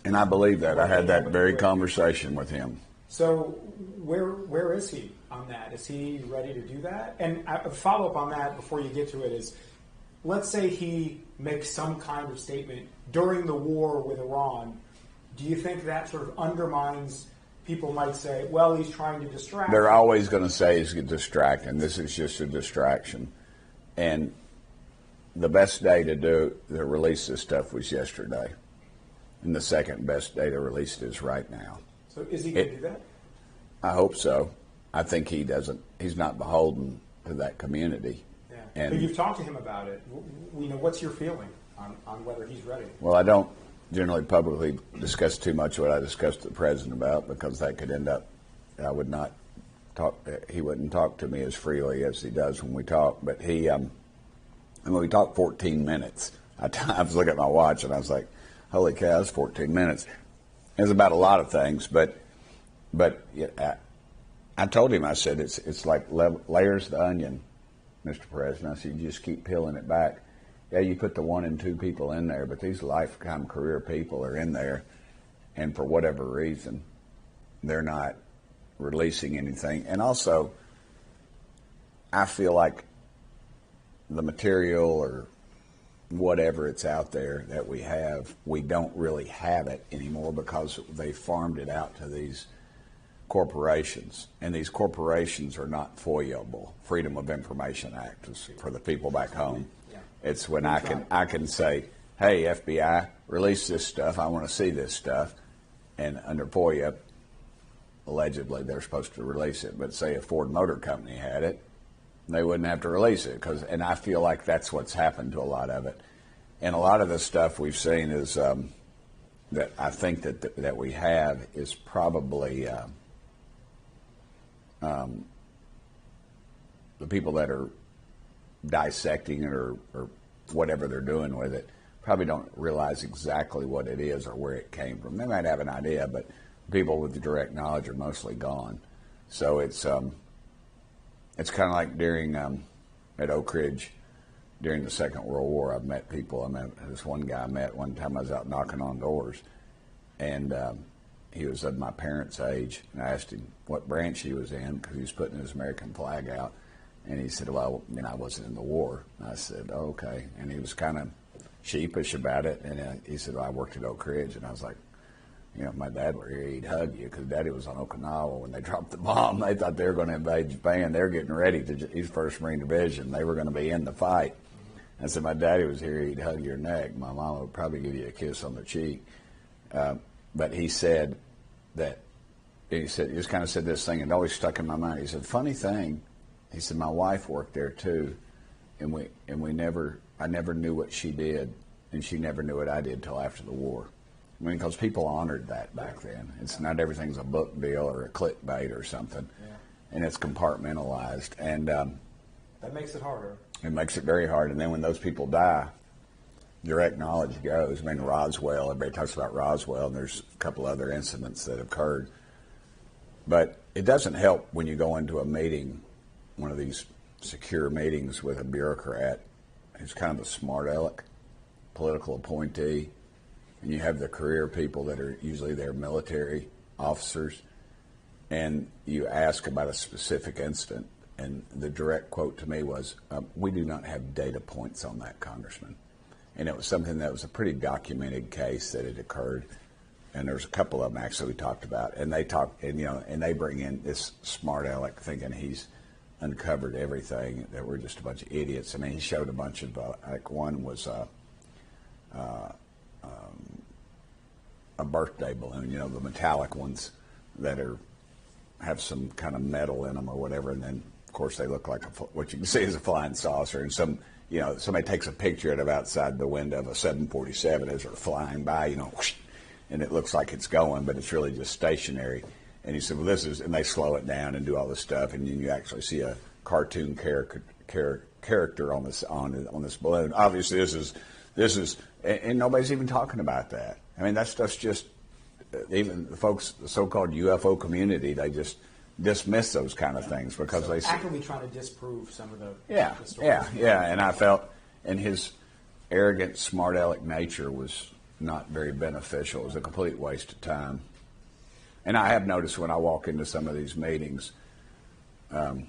And I believe that. I had that very conversation with him. So where is he on that? Is he ready to do that? And a follow-up on that before you get to it is, let's say he makes some kind of statement during the war with Iran. Do you think that sort of undermines, people might say, well, he's trying to distract? They're always going to say he's distracting. This is just a distraction. And the best day to release this stuff was yesterday. And the second best day to release it is right now. So is he going to do that? I hope so. I think he's not beholden to that community. Yeah. And but you've talked to him about it. What's your feeling on whether he's ready? Well, I don't generally publicly discuss too much what I discussed with the president about, because that could end up, I would not talk, he wouldn't talk to me as freely as he does when we talk. But we talked 14 minutes. I was looking at my watch and I was like, holy cow, it's 14 minutes. It was about a lot of things, but I told him, I said, it's like layers of the onion, Mr. President. I said, you just keep peeling it back. Yeah, you put the 1 and 2 people in there, but these lifetime career people are in there, and for whatever reason, they're not releasing anything. And also, I feel like the material or whatever it's out there that we have, we don't really have it anymore because they farmed it out to these corporations, and these corporations are not FOIAble. Freedom of Information Act is for the people back home. Yeah. It's when I can say, hey, FBI, release this stuff. I want to see this stuff. And under FOIA, allegedly they're supposed to release it. But say a Ford Motor Company had it, they wouldn't have to release it. And I feel like that's what's happened to a lot of it. And a lot of the stuff we've seen is that I think that we have is probably the people that are dissecting it or whatever they're doing with it probably don't realize exactly what it is or where it came from. They might have an idea, but people with the direct knowledge are mostly gone. So it's kind of like during at Oak Ridge during the Second World War. I've met people. I met this one guy I met one time. I was out knocking on doors, and he was of my parents' age, and I asked him what branch he was in because he was putting his American flag out, and he said, well, I wasn't in the war. And I said, oh, okay. And he was kind of sheepish about it, and he said, well, I worked at Oak Ridge. And I was like, if my dad were here, he'd hug you, because Daddy was on Okinawa when they dropped the bomb. They thought they were going to invade Japan. They were getting ready to, he's 1st Marine Division. They were going to be in the fight. I said, my daddy was here, he'd hug your neck. My mama would probably give you a kiss on the cheek. But he said that, he just kind of said this thing, and it always stuck in my mind. He said, funny thing, he said, my wife worked there too, and I never knew what she did, and she never knew what I did till after the war. I mean, because people honored that back then. It's not everything's a book deal or a clickbait or something, and it's compartmentalized, and that makes it harder. It makes it very hard. And then when those people die, direct knowledge goes. I mean, Roswell, everybody talks about Roswell, and there's a couple other incidents that occurred. But it doesn't help when you go into a meeting, one of these secure meetings with a bureaucrat who's kind of a smart aleck, political appointee, and you have the career people that are usually their military officers, and you ask about a specific incident, and the direct quote to me was, we do not have data points on that, Congressman. And it was something that was a pretty documented case that had occurred. And there's a couple of them actually we talked about. And they talk, and and they bring in this smart aleck thinking he's uncovered everything, that we're just a bunch of idiots. I mean, he showed a bunch of, like one was a birthday balloon, the metallic ones that have some kind of metal in them or whatever, and then of course they look like what you can see is a flying saucer. And somebody takes a picture of it outside the window of a 747 as they're flying by, whoosh, and it looks like it's going, but it's really just stationary. And he said, well, and they slow it down and do all this stuff, and then you actually see a cartoon character on this balloon. Obviously, this is, and nobody's even talking about that. I mean, that stuff's just, even the folks, the so-called UFO community, they just dismiss those kind of things because they actively trying to disprove some of the stories. And I felt, and his arrogant, smart aleck nature was not very beneficial. It was a complete waste of time. And I have noticed when I walk into some of these meetings, the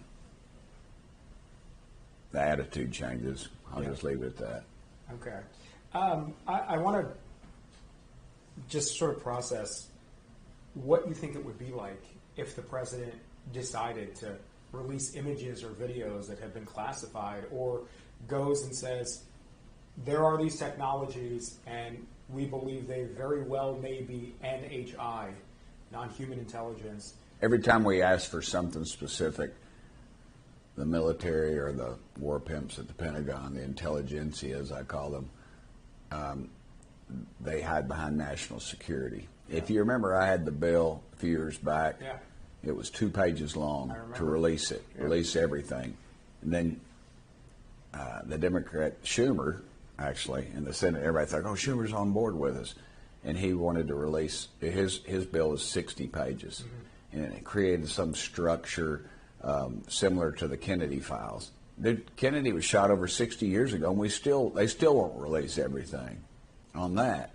attitude changes. I'll just leave it at that. Okay. I want to just sort of process what you think it would be like if the president decided to release images or videos that have been classified, or goes and says, there are these technologies and we believe they very well may be NHI, non-human intelligence. Every time we ask for something specific, the military or the war pimps at the Pentagon, the intelligentsia as I call them, they hide behind national security. If you remember, I had the bill a few years back. It was 2 pages long to release it, release everything. And then the Democrat Schumer, actually, in the Senate, everybody thought, oh, Schumer's on board with us. And he wanted to release, his bill is 60 pages. And it created some structure similar to the Kennedy files. Kennedy was shot over 60 years ago, and they still won't release everything on that.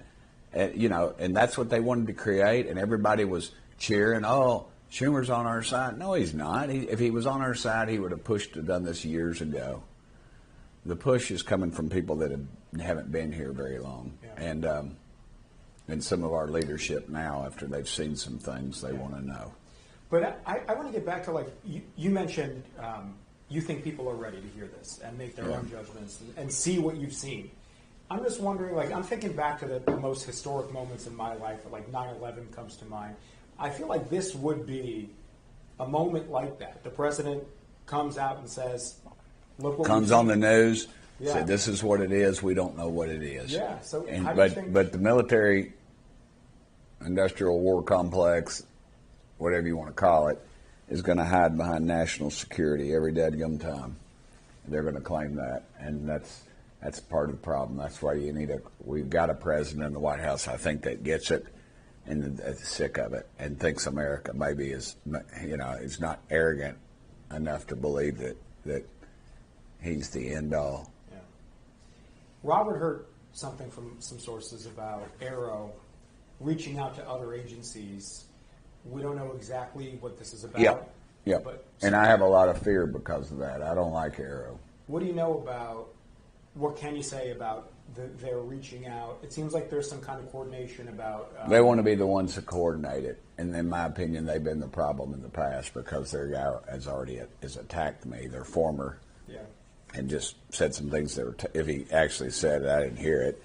And that's what they wanted to create, and everybody was cheering, oh, Schumer's on our side. No, he's not. If he was on our side, he would have pushed to done this years ago. The push is coming from people that haven't been here very long. And some of our leadership now, after they've seen some things, they want to know. But I want to get back to, like, you mentioned you think people are ready to hear this and make their own judgments and see what you've seen. I'm just wondering, like, I'm thinking back to the most historic moments in my life, like 9/11 comes to mind. I feel like this would be a moment like that. The president comes out and says, look what comes on the news, said this is what it is, we don't know what it is. Yeah, so but the military industrial war complex, whatever you want to call it, is going to hide behind national security every dadgum time. They're going to claim that, and that's part of the problem. That's why we've got a president in the White House, I think, that gets it and is sick of it and thinks America maybe is not arrogant enough to believe that he's the end all. Yeah. Robert heard something from some sources about Arrow reaching out to other agencies. We don't know exactly what this is about. Yeah. And I have a lot of fear because of that. I don't like Arrow. What do you know about, what can you say about their reaching out? It seems like there's some kind of coordination about... they want to be the ones that coordinate it. And in my opinion, they've been the problem in the past because their guy has attacked me, their former, and just said some things that were, if he actually said it, I didn't hear it,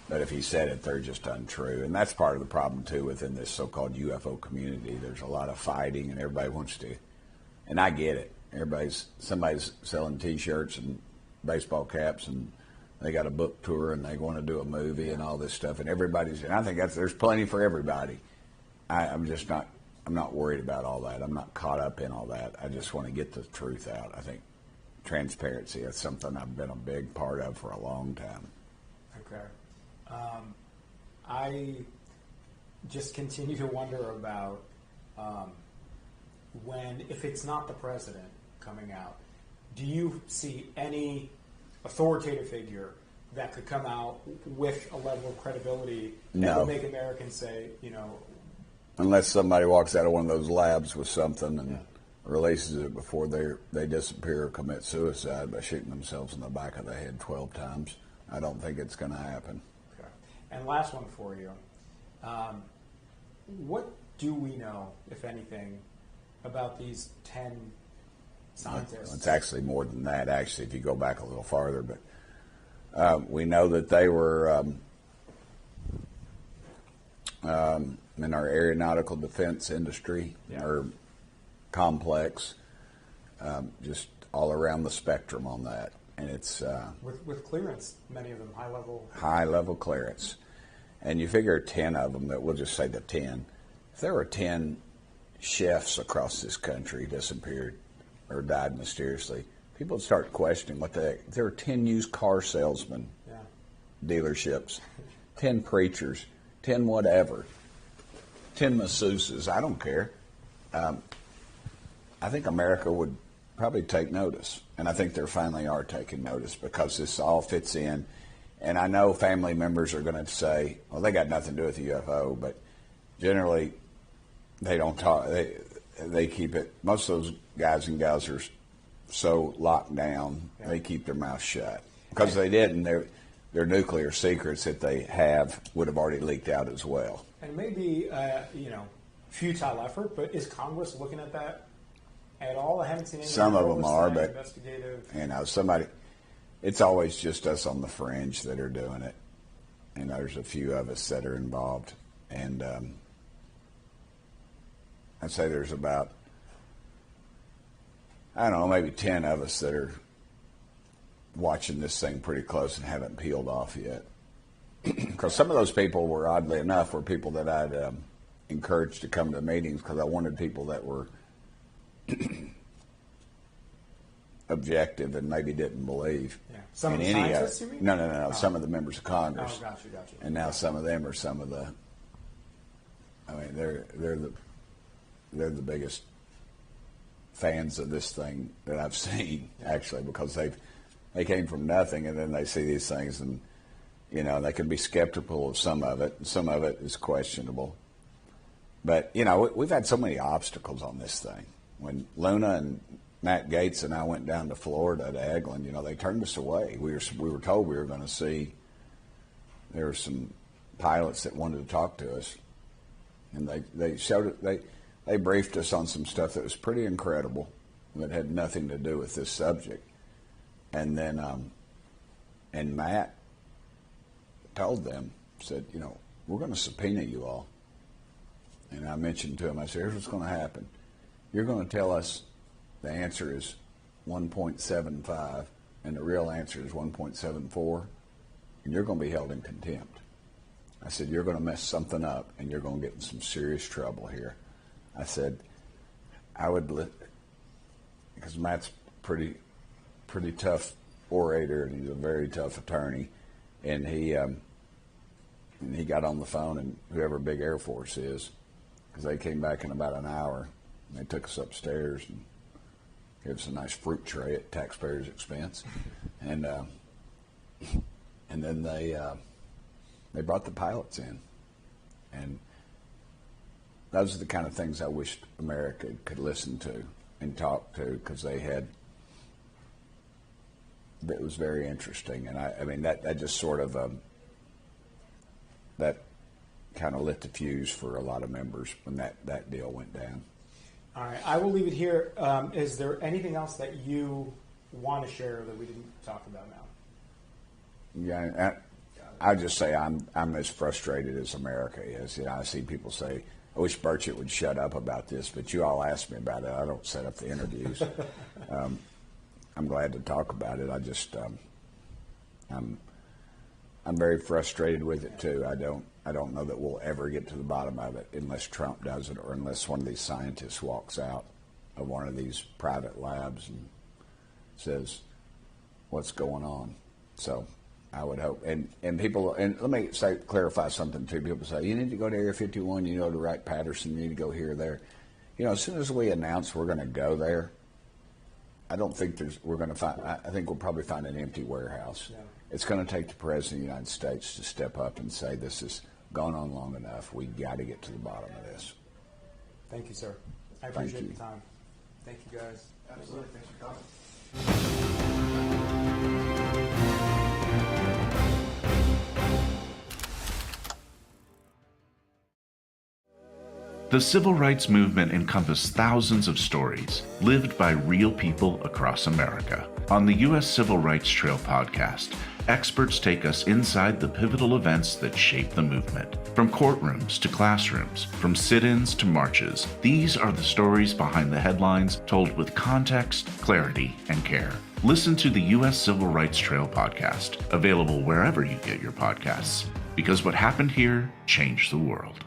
but if he said it, they're just untrue. And that's part of the problem, too, within this so-called UFO community. There's a lot of fighting, and everybody wants to, and I get it. Somebody's selling T-shirts and baseball caps, and they got a book tour, and they want to do a movie and all this stuff, and I think there's plenty for everybody. I'm not worried about all that. I'm not caught up in all that. I just want to get the truth out. I think transparency is something I've been a big part of for a long time. Okay. I just continue to wonder about if it's not the president coming out, do you see any authoritative figure that could come out with a level of credibility that would make Americans say, unless somebody walks out of one of those labs with something and releases it before they disappear or commit suicide by shooting themselves in the back of the head 12 times. I don't think it's going to happen. Okay. And last one for you. What do we know, if anything, about these 10 scientists? It's actually more than that, actually, if you go back a little farther. But we know that they were in our aeronautical defense industry, or complex, just all around the spectrum on that. And it's with clearance, many of them high level clearance. And you figure 10 of them, that we'll just say the 10. If there were 10 chefs across this country disappeared or died mysteriously, people would start questioning what the heck. If there were 10 used car salesmen, dealerships, 10 preachers, 10 whatever, 10 masseuses, I don't care. I think America would probably take notice. And I think they finally are taking notice, because this all fits in. And I know family members are going to say, well, they got nothing to do with the UFO, but generally they don't talk. They keep it. Most of those guys and gals are so locked down, they keep their mouth shut. Because they didn't, their nuclear secrets that they have would have already leaked out as well. And maybe, futile effort, but is Congress looking at that at all? I haven't seen any. Some of them are, but investigative. Somebody. It's always just us on the fringe that are doing it, and there's a few of us that are involved. And I'd say there's about, I don't know, maybe 10 of us that are watching this thing pretty close and haven't peeled off yet. Because some of those people were, oddly enough, were people that I'd encouraged to come to meetings, because I wanted people that were objective and maybe didn't believe. Yeah. Some in of the any scientists, you mean? No. Oh. Some of the members of Congress. Oh, got you. And now some of them are some of the. I mean, they're the biggest fans of this thing that I've seen, actually, because they came from nothing, and then they see these things, and they can be skeptical of some of it, and some of it is questionable. But we've had so many obstacles on this thing. When Luna and Matt Gaetz and I went down to Florida to Eglin, they turned us away. We were told we were going to see. There were some pilots that wanted to talk to us, and they showed it. They briefed us on some stuff that was pretty incredible, that had nothing to do with this subject. And then, and Matt told them, said, we're going to subpoena you all. And I mentioned to him, I said, here's what's going to happen. You're going to tell us the answer is 1.75, and the real answer is 1.74, and you're going to be held in contempt. I said, you're going to mess something up, and you're going to get in some serious trouble here. I said, because Matt's pretty tough orator, and he's a very tough attorney, and he got on the phone, and whoever Big Air Force is, because they came back in about an hour, and they took us upstairs and gave us a nice fruit tray at taxpayers' expense, and then they brought the pilots in, and those are the kind of things I wished America could listen to and talk to, because it was very interesting, and I mean that just sort of that kind of lit the fuse for a lot of members when that deal went down. All right, I will leave it here. Is there anything else that you want to share that we didn't talk about now? Yeah, I'll just say I'm as frustrated as America is. I see people say, I wish Burchett would shut up about this, but you all ask me about it. I don't set up the interviews. I'm glad to talk about it. I just I'm very frustrated with it too. I don't know that we'll ever get to the bottom of it unless Trump does it, or unless one of these scientists walks out of one of these private labs and says what's going on. So I would hope, and people, and let me clarify something too. People say, you need to go to Area 51, you know, to Wright-Patterson, you need to go here or there. As soon as we announce we're going to go there, I don't think we're going to find, I think we'll probably find an empty warehouse. Yeah. It's going to take the President of the United States to step up and say, this has gone on long enough. We got to get to the bottom of this. Thank you, sir. I appreciate the time. Thank you, guys. Absolutely. Thanks for coming. The civil rights movement encompassed thousands of stories lived by real people across America. On the U.S. Civil Rights Trail podcast, experts take us inside the pivotal events that shaped the movement. From courtrooms to classrooms, from sit-ins to marches, these are the stories behind the headlines told with context, clarity, and care. Listen to the U.S. Civil Rights Trail podcast, available wherever you get your podcasts, because what happened here changed the world.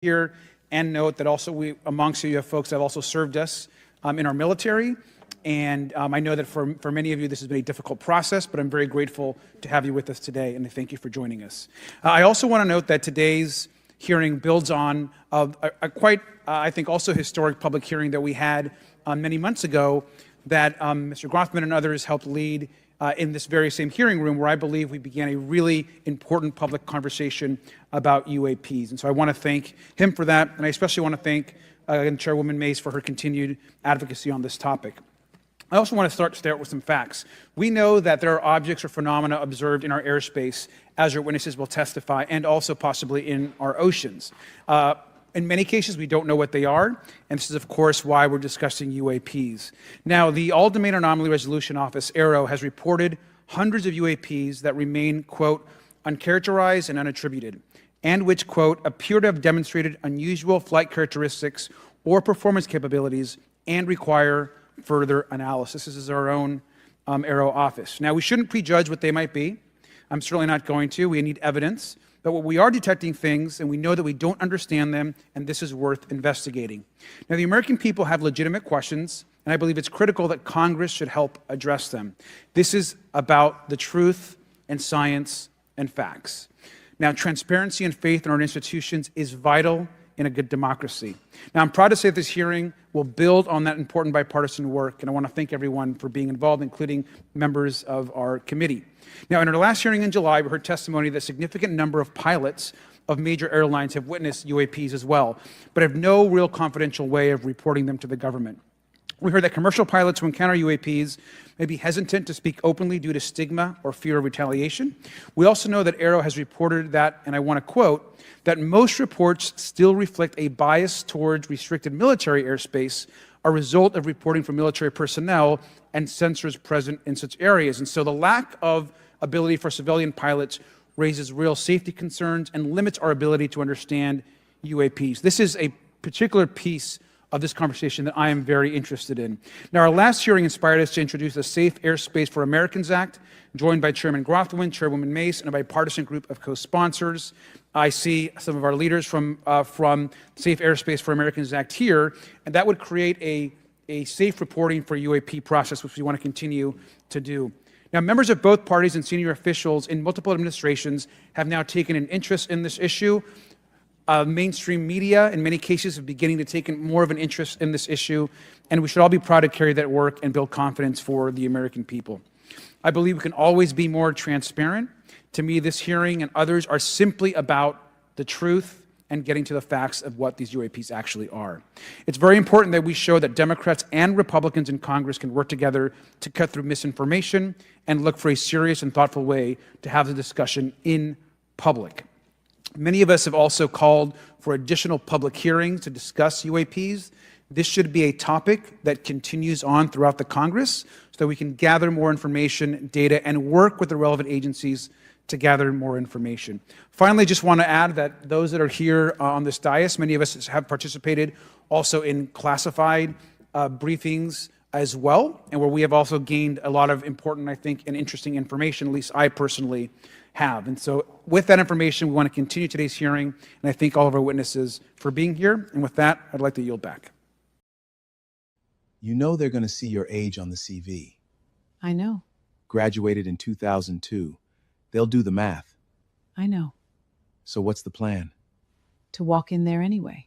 Here and note that also we amongst you have folks that have also served us in our military, and I know that for many of you this has been a difficult process, but I'm very grateful to have you with us today, and I thank you for joining us. I also want to note that today's hearing builds on a quite, I think, also historic public hearing that we had many months ago that Mr. Grothman and others helped lead in this very same hearing room, where I believe we began a really important public conversation about UAPs. And so I want to thank him for that, and I especially want to thank Chairwoman Mace for her continued advocacy on this topic. I also want to start with some facts. We know that there are objects or phenomena observed in our airspace, as our witnesses will testify, and also possibly in our oceans. In many cases, we don't know what they are, and this is, of course, why we're discussing UAPs. Now, the All-Domain Anomaly Resolution Office, AARO, has reported hundreds of UAPs that remain, quote, uncharacterized and unattributed, and which, quote, appear to have demonstrated unusual flight characteristics or performance capabilities and require further analysis. This is our own AARO office. Now, we shouldn't prejudge what they might be. I'm certainly not going to. We need evidence. But what we are detecting things, and we know that we don't understand them, and this is worth investigating. Now, the American people have legitimate questions, and I believe it's critical that Congress should help address them. This is about the truth and science and facts. Now, transparency and faith in our institutions is vital in a good democracy. Now, I'm proud to say that this hearing will build on that important bipartisan work, and I want to thank everyone for being involved, including members of our committee. Now, in our last hearing in July, we heard testimony that a significant number of pilots of major airlines have witnessed UAPs as well, but have no real confidential way of reporting them to the government. We heard that commercial pilots who encounter UAPs may be hesitant to speak openly due to stigma or fear of retaliation. We also know that AARO has reported that, and I want to quote, that most reports still reflect a bias towards restricted military airspace, a result of reporting from military personnel and sensors present in such areas. And so the lack of ability for civilian pilots raises real safety concerns and limits our ability to understand UAPs. This is a particular piece of this conversation that I am very interested in. Now, our last hearing inspired us to introduce the Safe Airspace for Americans Act, joined by Chairman Grothman, Chairwoman Mace, and a bipartisan group of co-sponsors. I see some of our leaders from Safe Airspace for Americans Act here, and that would create a safe reporting for UAP process, which we want to continue to do. Now, members of both parties and senior officials in multiple administrations have now taken an interest in this issue. Mainstream media, in many cases, are beginning to take more of an interest in this issue, and we should all be proud to carry that work and build confidence for the American people. I believe we can always be more transparent. To me, this hearing and others are simply about the truth and getting to the facts of what these UAPs actually are. It's very important that we show that Democrats and Republicans in Congress can work together to cut through misinformation and look for a serious and thoughtful way to have the discussion in public. Many of us have also called for additional public hearings to discuss UAPs. This should be a topic that continues on throughout the Congress so that we can gather more information, data, and work with the relevant agencies to gather more information. Finally, just want to add that those that are here on this dais, many of us have participated also in classified briefings as well, and where we have also gained a lot of important, I think, and interesting information, at least I personally have. And so with that information, we want to continue today's hearing, and I thank all of our witnesses for being here. And with that, I'd like to yield back. You know they're going to see your age on the CV. I know. Graduated in 2002. They'll do the math. I know. So what's the plan? To walk in there anyway.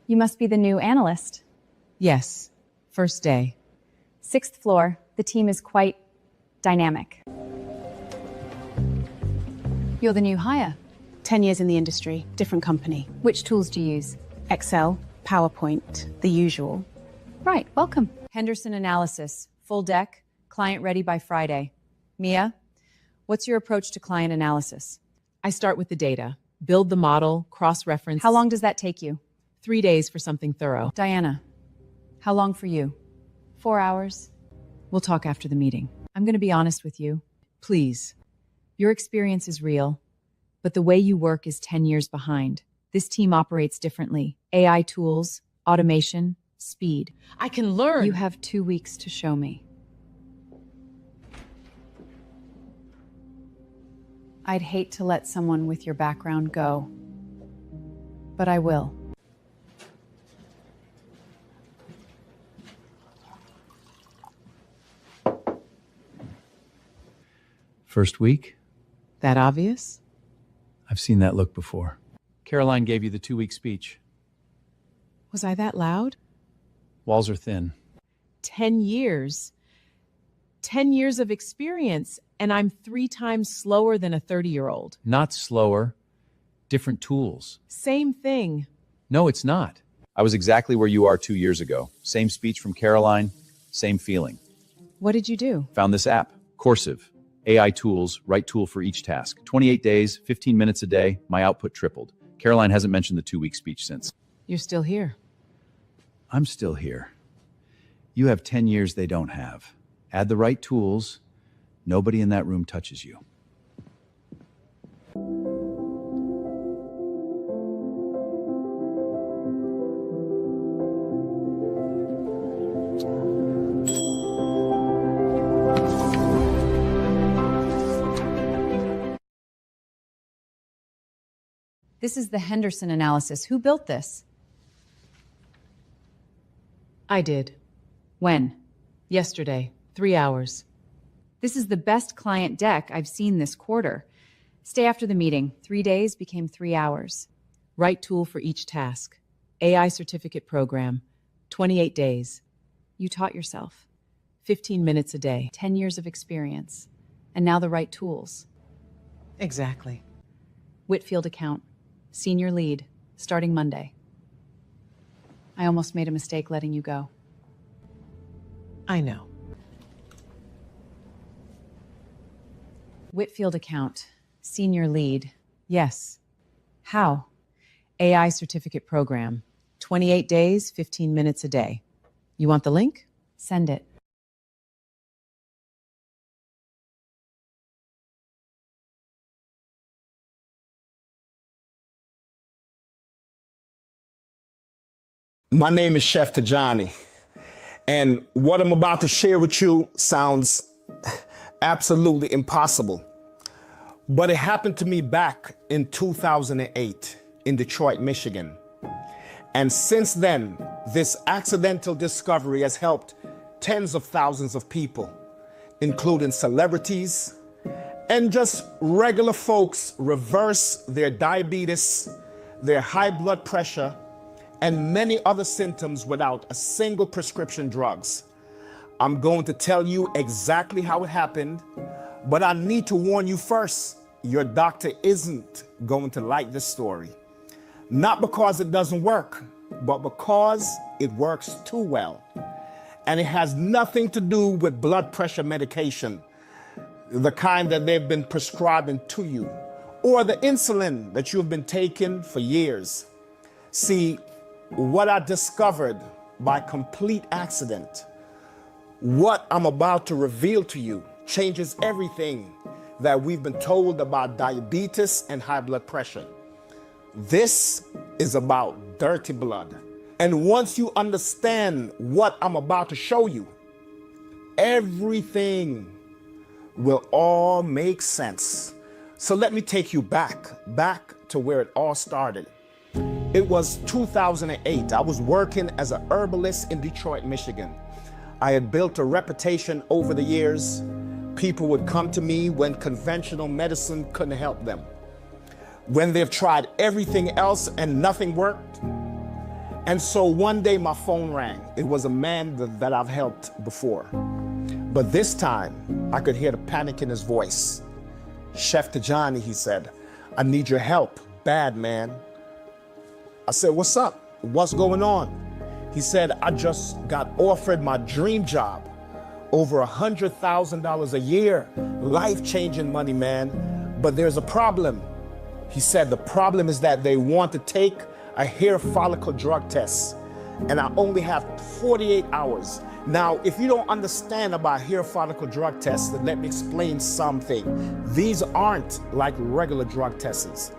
You must be the new analyst. Yes. First day. 6th floor. The team is quite dynamic. You're the new hire. 10 years in the industry, different company. Which tools do you use? Excel, PowerPoint, the usual. Right, welcome. Henderson analysis, full deck, client ready by Friday. Mia, what's your approach to client analysis? I start with the data, build the model, cross-reference. How long does that take you? 3 days for something thorough. Diana, how long for you? 4 hours. We'll talk after the meeting. I'm going to be honest with you. Please. Your experience is real, but the way you work is 10 years behind. This team operates differently. AI tools, automation, speed. I can learn. You have 2 weeks to show me. I'd hate to let someone with your background go, but I will. First week? That obvious? I've seen that look before. Caroline gave you the 2-week speech. Was I that loud? Walls are thin. 10 years. 10 years of experience, and I'm 3 times slower than a 30-year-old. Not slower. Different tools. Same thing. No, it's not. I was exactly where you are 2 years ago. Same speech from Caroline, same feeling. What did you do? Found this app, Coursive. AI tools, right tool for each task. 28 days, 15 minutes a day, my output tripled. Caroline hasn't mentioned the 2-week speech since. You're still here. I'm still here. You have 10 years they don't have. Add the right tools, nobody in that room touches you. This is the Henderson analysis. Who built this? I did. When? Yesterday. 3 hours. This is the best client deck I've seen this quarter. Stay after the meeting. 3 days became 3 hours. Right tool for each task. AI certificate program. 28 days. You taught yourself. 15 minutes a day. 10 years of experience. And now the right tools. Exactly. Whitfield account. Senior lead. Starting Monday. I almost made a mistake letting you go. I know. Whitfield account. Senior lead. Yes. How? AI certificate program. 28 days, 15 minutes a day. You want the link? Send it. My name is Chef Tajani, and what I'm about to share with you sounds absolutely impossible. But it happened to me back in 2008 in Detroit, Michigan. And since then, this accidental discovery has helped tens of thousands of people, including celebrities and just regular folks, reverse their diabetes, their high blood pressure, and many other symptoms without a single prescription drugs. I'm going to tell you exactly how it happened, but I need to warn you first, your doctor isn't going to like this story. Not because it doesn't work, but because it works too well. And it has nothing to do with blood pressure medication, the kind that they've been prescribing to you, or the insulin that you've been taking for years. See, what I discovered by complete accident, what I'm about to reveal to you, changes everything that we've been told about diabetes and high blood pressure. This is about dirty blood. And once you understand what I'm about to show you, everything will all make sense. So let me take you back to where it all started. It was 2008. I was working as an herbalist in Detroit, Michigan. I had built a reputation over the years. People would come to me when conventional medicine couldn't help them. When they've tried everything else and nothing worked. And so one day my phone rang. It was a man that I've helped before. But this time I could hear the panic in his voice. Chef Tajani, he said, I need your help, bad man. I said, what's up? What's going on? He said, I just got offered my dream job, over $100,000 a year, life-changing money, man. But there's a problem. He said, the problem is that they want to take a hair follicle drug test, and I only have 48 hours. Now, if you don't understand about hair follicle drug tests, then let me explain something. These aren't like regular drug tests.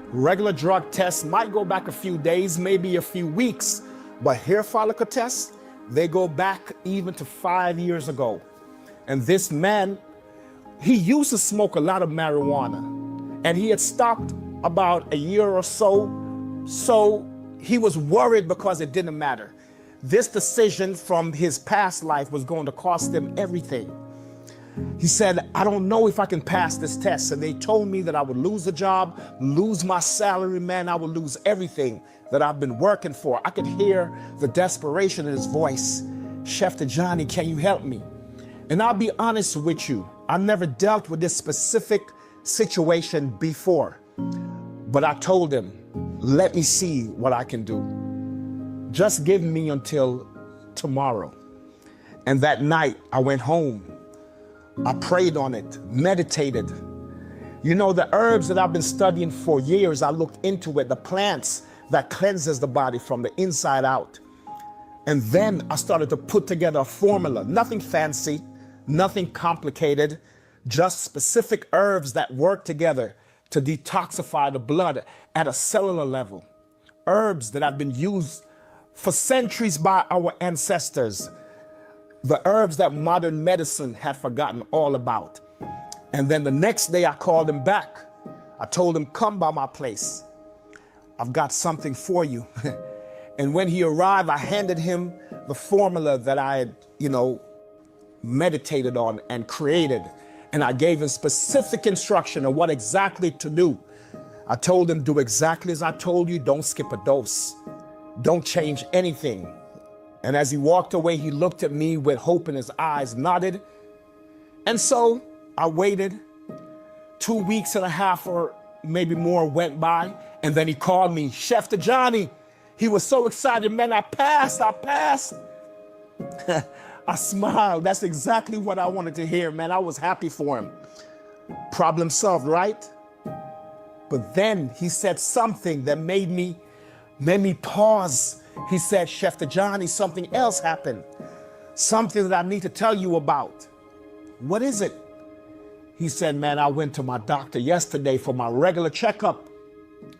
Regular drug tests might go back a few days, maybe a few weeks, but hair follicle tests, they go back even to 5 years ago. And this man, he used to smoke a lot of marijuana, and he had stopped about a year or so. So he was worried because it didn't matter. This decision from his past life was going to cost him everything. He said, I don't know if I can pass this test. And they told me that I would lose the job, lose my salary, man. I would lose everything that I've been working for. I could hear the desperation in his voice. Chef Johnny, can you help me? And I'll be honest with you, I never dealt with this specific situation before. But I told him, let me see what I can do. Just give me until tomorrow. And that night I went home. I prayed on it, meditated. You know, the herbs that I've been studying for years, I looked into it, the plants that cleanses the body from the inside out. And then I started to put together a formula, nothing fancy, nothing complicated, just specific herbs that work together to detoxify the blood at a cellular level. Herbs that have been used for centuries by our ancestors. The herbs that modern medicine had forgotten all about. And then the next day I called him back. I told him, come by my place. I've got something for you. And when he arrived, I handed him the formula that I had, meditated on and created. And I gave him specific instruction on what exactly to do. I told him, do exactly as I told you. Don't skip a dose. Don't change anything. And as he walked away, he looked at me with hope in his eyes, nodded. And so I waited. 2 weeks and a half or maybe more went by. And then he called me, Chef Johnny. He was so excited, man, I passed. I smiled. That's exactly what I wanted to hear, man. I was happy for him. Problem solved, right? But then he said something that made me pause. He said, Chef Johnny, something else happened. Something that I need to tell you about. What is it? He said, man, I went to my doctor yesterday for my regular checkup.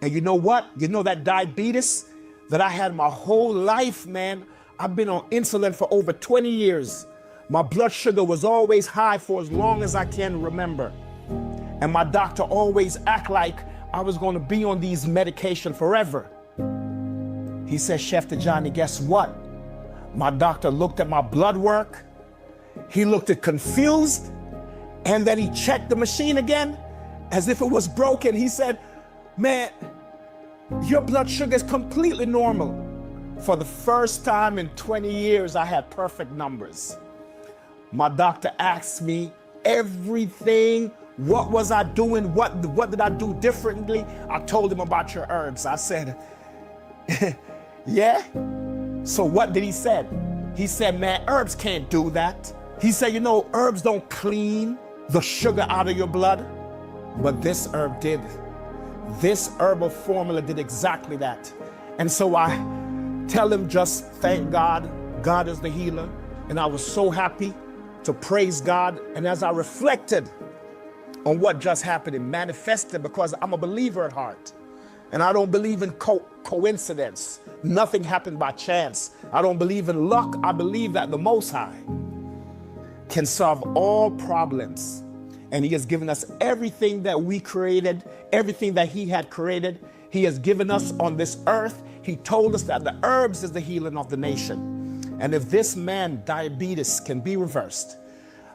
And you know what? You know that diabetes that I had my whole life, man? I've been on insulin for over 20 years. My blood sugar was always high for as long as I can remember. And my doctor always act like I was going to be on these medications forever. He said, Chef Johnny, guess what? My doctor looked at my blood work. He looked at confused. And then he checked the machine again as if it was broken. He said, man, your blood sugar is completely normal. For the first time in 20 years, I had perfect numbers. My doctor asked me everything. What was I doing? What did I do differently? I told him about your herbs. I said, yeah? So what did he say? He said, man, herbs can't do that. He said, herbs don't clean the sugar out of your blood, but this herb did. This herbal formula did exactly that. And so I tell him, just thank God. God is the healer. And I was so happy to praise God. And as I reflected on what just happened, it manifested because I'm a believer at heart. And I don't believe in coincidence. Nothing happened by chance. I don't believe in luck. I believe that the Most High can solve all problems. And he has given us everything that we created, everything that he had created. He has given us on this earth. He told us that the herbs is the healing of the nation. And if this man, diabetes, can be reversed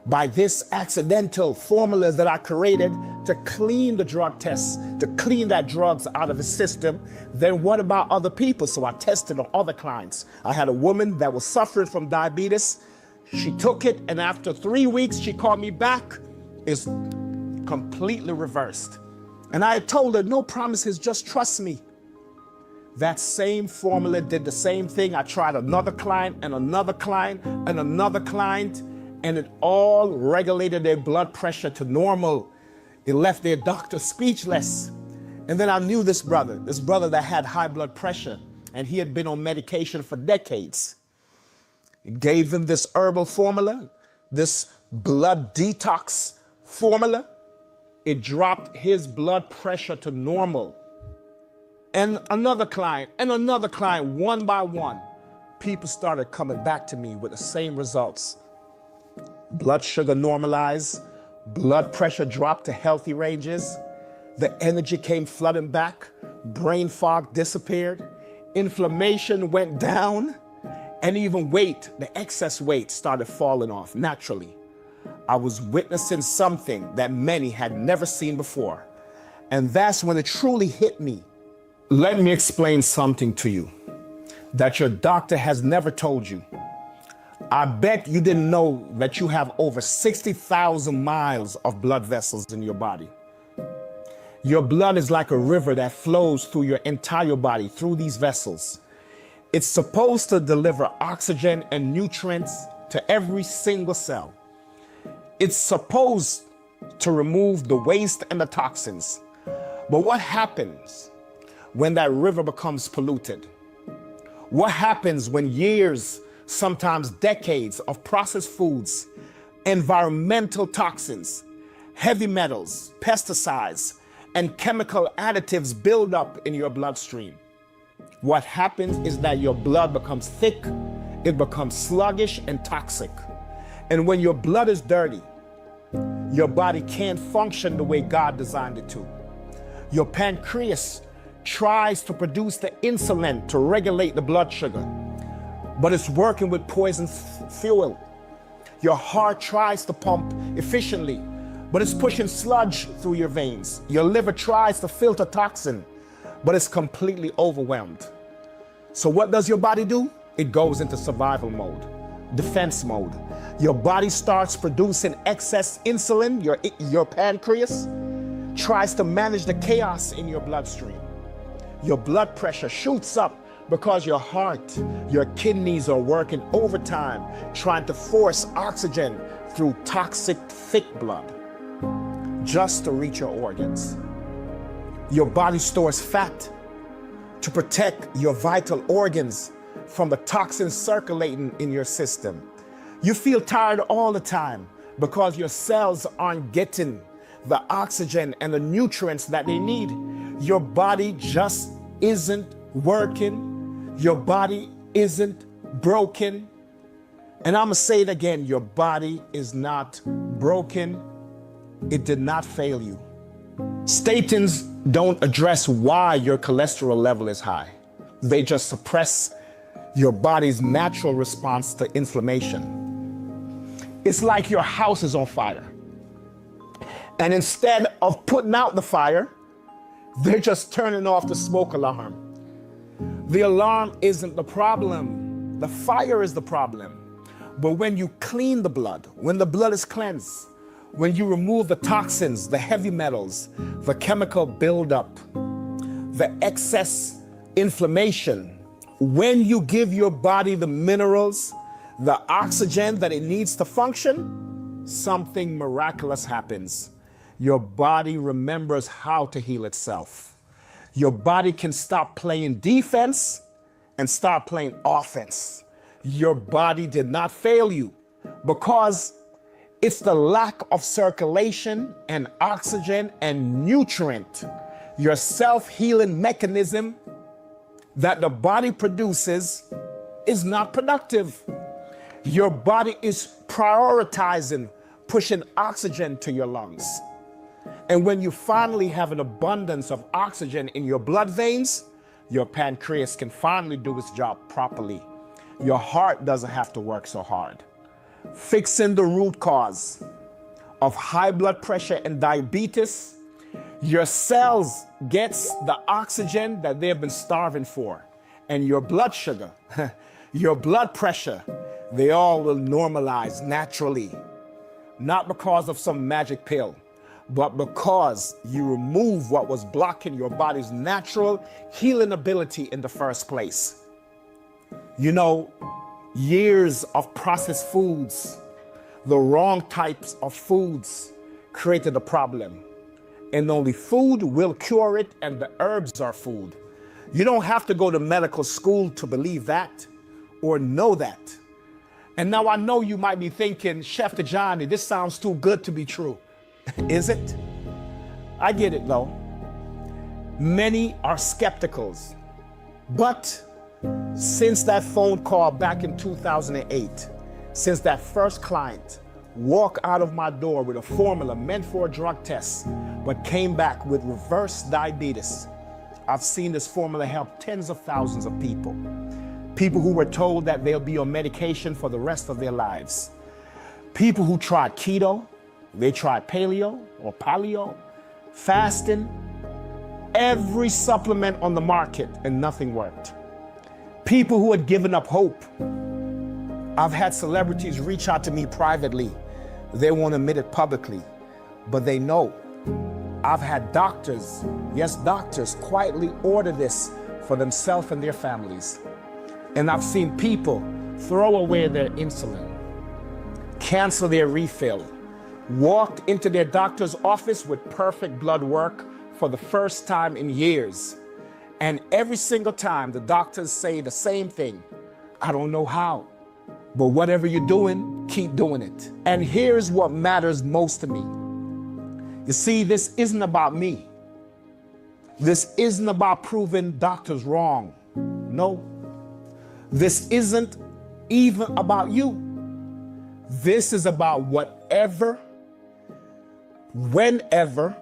by this accidental formula that I created to clean the drug tests, to clean that drugs out of his system, then what about other people? So I tested on other clients. I had a woman that was suffering from diabetes. She took it, and after 3 weeks, she called me back. It's completely reversed. And I had told her, no promises, just trust me. That same formula did the same thing. I tried another client and another client and another client, and it all regulated their blood pressure to normal. It left their doctor speechless. And then I knew this brother that had high blood pressure, and he had been on medication for decades. It gave him this herbal formula, this blood detox formula. It dropped his blood pressure to normal. And another client, one by one, people started coming back to me with the same results. Blood sugar normalized, blood pressure dropped to healthy ranges, the energy came flooding back, brain fog disappeared, inflammation went down, and even weight, the excess weight started falling off naturally. I was witnessing something that many had never seen before. And that's when it truly hit me. Let me explain something to you that your doctor has never told you. I bet you didn't know that you have over 60,000 miles of blood vessels in your body. Your blood is like a river that flows through your entire body, through these vessels. It's supposed to deliver oxygen and nutrients to every single cell. It's supposed to remove the waste and the toxins. But what happens when that river becomes polluted? What happens when years, sometimes decades of processed foods, environmental toxins, heavy metals, pesticides, and chemical additives build up in your bloodstream? What happens is that your blood becomes thick, it becomes sluggish and toxic. And when your blood is dirty, your body can't function the way God designed it to. Your pancreas tries to produce the insulin to regulate the blood sugar, but it's working with poison fuel. Your heart tries to pump efficiently, but it's pushing sludge through your veins. Your liver tries to filter toxin, but it's completely overwhelmed. So what does your body do? It goes into survival mode, defense mode. Your body starts producing excess insulin. Your pancreas tries to manage the chaos in your bloodstream. Your blood pressure shoots up because your heart, your kidneys are working overtime, trying to force oxygen through toxic, thick blood just to reach your organs. Your body stores fat to protect your vital organs from the toxins circulating in your system. You feel tired all the time because your cells aren't getting the oxygen and the nutrients that they need. Your body just isn't working. Your body isn't broken. And I'm gonna say it again, your body is not broken. It did not fail you. Statins don't address why your cholesterol level is high. They just suppress your body's natural response to inflammation. It's like your house is on fire. And instead of putting out the fire, they're just turning off the smoke alarm. The alarm isn't the problem. The fire is the problem. But when you clean the blood, when the blood is cleansed, when you remove the toxins, the heavy metals, the chemical buildup, the excess inflammation, when you give your body the minerals, the oxygen that it needs to function, something miraculous happens. Your body remembers how to heal itself. Your body can stop playing defense and start playing offense. Your body did not fail you because it's the lack of circulation and oxygen and nutrient, your self-healing mechanism that the body produces is not productive. Your body is prioritizing pushing oxygen to your lungs. And when you finally have an abundance of oxygen in your blood veins, your pancreas can finally do its job properly. Your heart doesn't have to work so hard. Fixing the root cause of high blood pressure and diabetes, your cells gets the oxygen that they've been starving for. And your blood sugar, your blood pressure, they all will normalize naturally. Not because of some magic pill, but because you remove what was blocking your body's natural healing ability in the first place. You know, years of processed foods, the wrong types of foods created a problem. And only food will cure it, and the herbs are food. You don't have to go to medical school to believe that or know that. And now I know you might be thinking, Chef Johnny, this sounds too good to be true. Is it? I get it though. Many are skepticals. But since that phone call back in 2008, since that first client walked out of my door with a formula meant for a drug test, but came back with reverse diabetes, I've seen this formula help tens of thousands of people. People who were told that they'll be on medication for the rest of their lives. People who tried keto, they tried paleo or paleo, fasting, every supplement on the market, and nothing worked. People who had given up hope. I've had celebrities reach out to me privately. They won't admit it publicly, but they know. I've had doctors, yes, doctors, quietly order this for themselves and their families. And I've seen people throw away their insulin, cancel their refill, walked into their doctor's office with perfect blood work for the first time in years. And every single time the doctors say the same thing, I don't know how, but whatever you're doing, keep doing it. And here's what matters most to me. You see, this isn't about me. This isn't about proving doctors wrong. No. This isn't even about you. This is about whatever, whenever,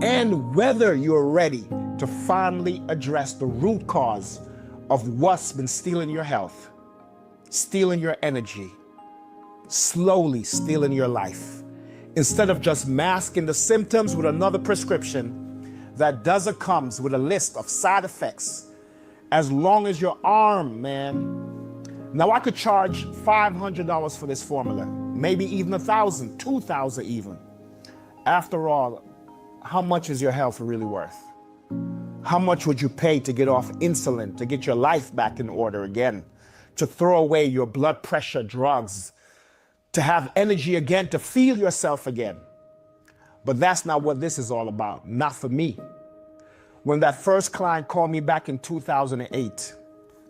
and whether you're ready to finally address the root cause of what's been stealing your health, stealing your energy, slowly stealing your life. Instead of just masking the symptoms with another prescription that doesn't come with a list of side effects, as long as your arm, man. Now I could charge $500 for this formula, maybe even $1,000, $2,000 even. After all, how much is your health really worth? How much would you pay to get off insulin, to get your life back in order again, to throw away your blood pressure drugs, to have energy again, to feel yourself again? But that's not what this is all about, not for me. When that first client called me back in 2008,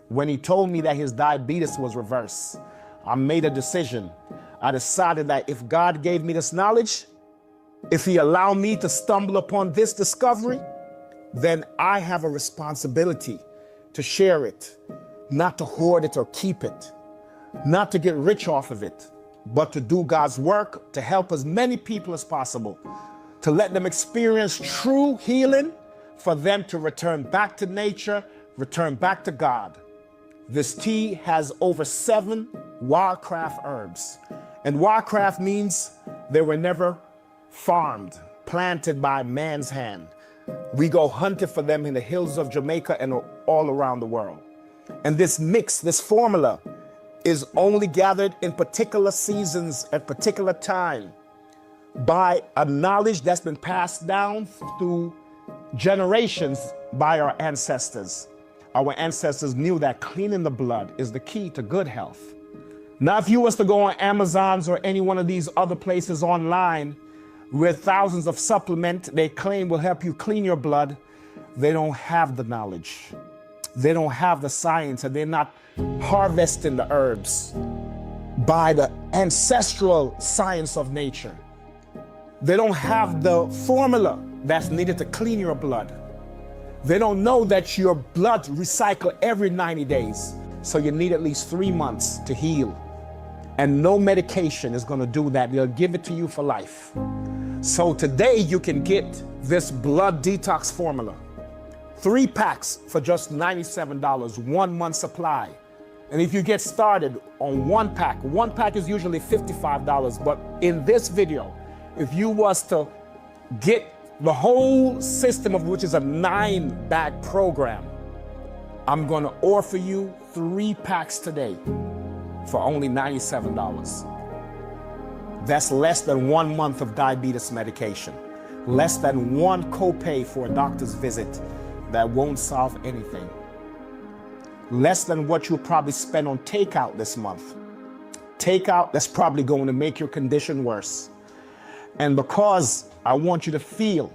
when he told me that his diabetes was reversed, I made a decision. I decided that if God gave me this knowledge, if he allowed me to stumble upon this discovery, then I have a responsibility to share it, not to hoard it or keep it, not to get rich off of it, but to do God's work, to help as many people as possible, to let them experience true healing, for them to return back to nature, return back to God. This tea has over 7 wildcraft herbs. And wildcraft means they were never farmed, planted by man's hand. We go hunting for them in the hills of Jamaica and all around the world. And this mix, this formula, is only gathered in particular seasons at particular time by a knowledge that's been passed down through generations by our ancestors. Our ancestors knew that cleaning the blood is the key to good health. Now, if you was to go on Amazon's or any one of these other places online with thousands of supplements they claim will help you clean your blood, they don't have the knowledge. They don't have the science, and they're not harvesting the herbs by the ancestral science of nature. They don't have the formula that's needed to clean your blood. They don't know that your blood recycles every 90 days. So you need at least 3 months to heal. And no medication is going to do that. They'll give it to you for life. So today you can get this blood detox formula. 3 packs for just $97, 1 month supply. And if you get started on 1 pack is usually $55. But in this video, if you was to get the whole system, of which is a 9-bag program, I'm going to offer you 3 packs today for only $97. That's less than 1 month of diabetes medication. Less than one copay for a doctor's visit that won't solve anything. Less than what you'll probably spend on takeout this month. Takeout that's probably going to make your condition worse. And because I want you to feel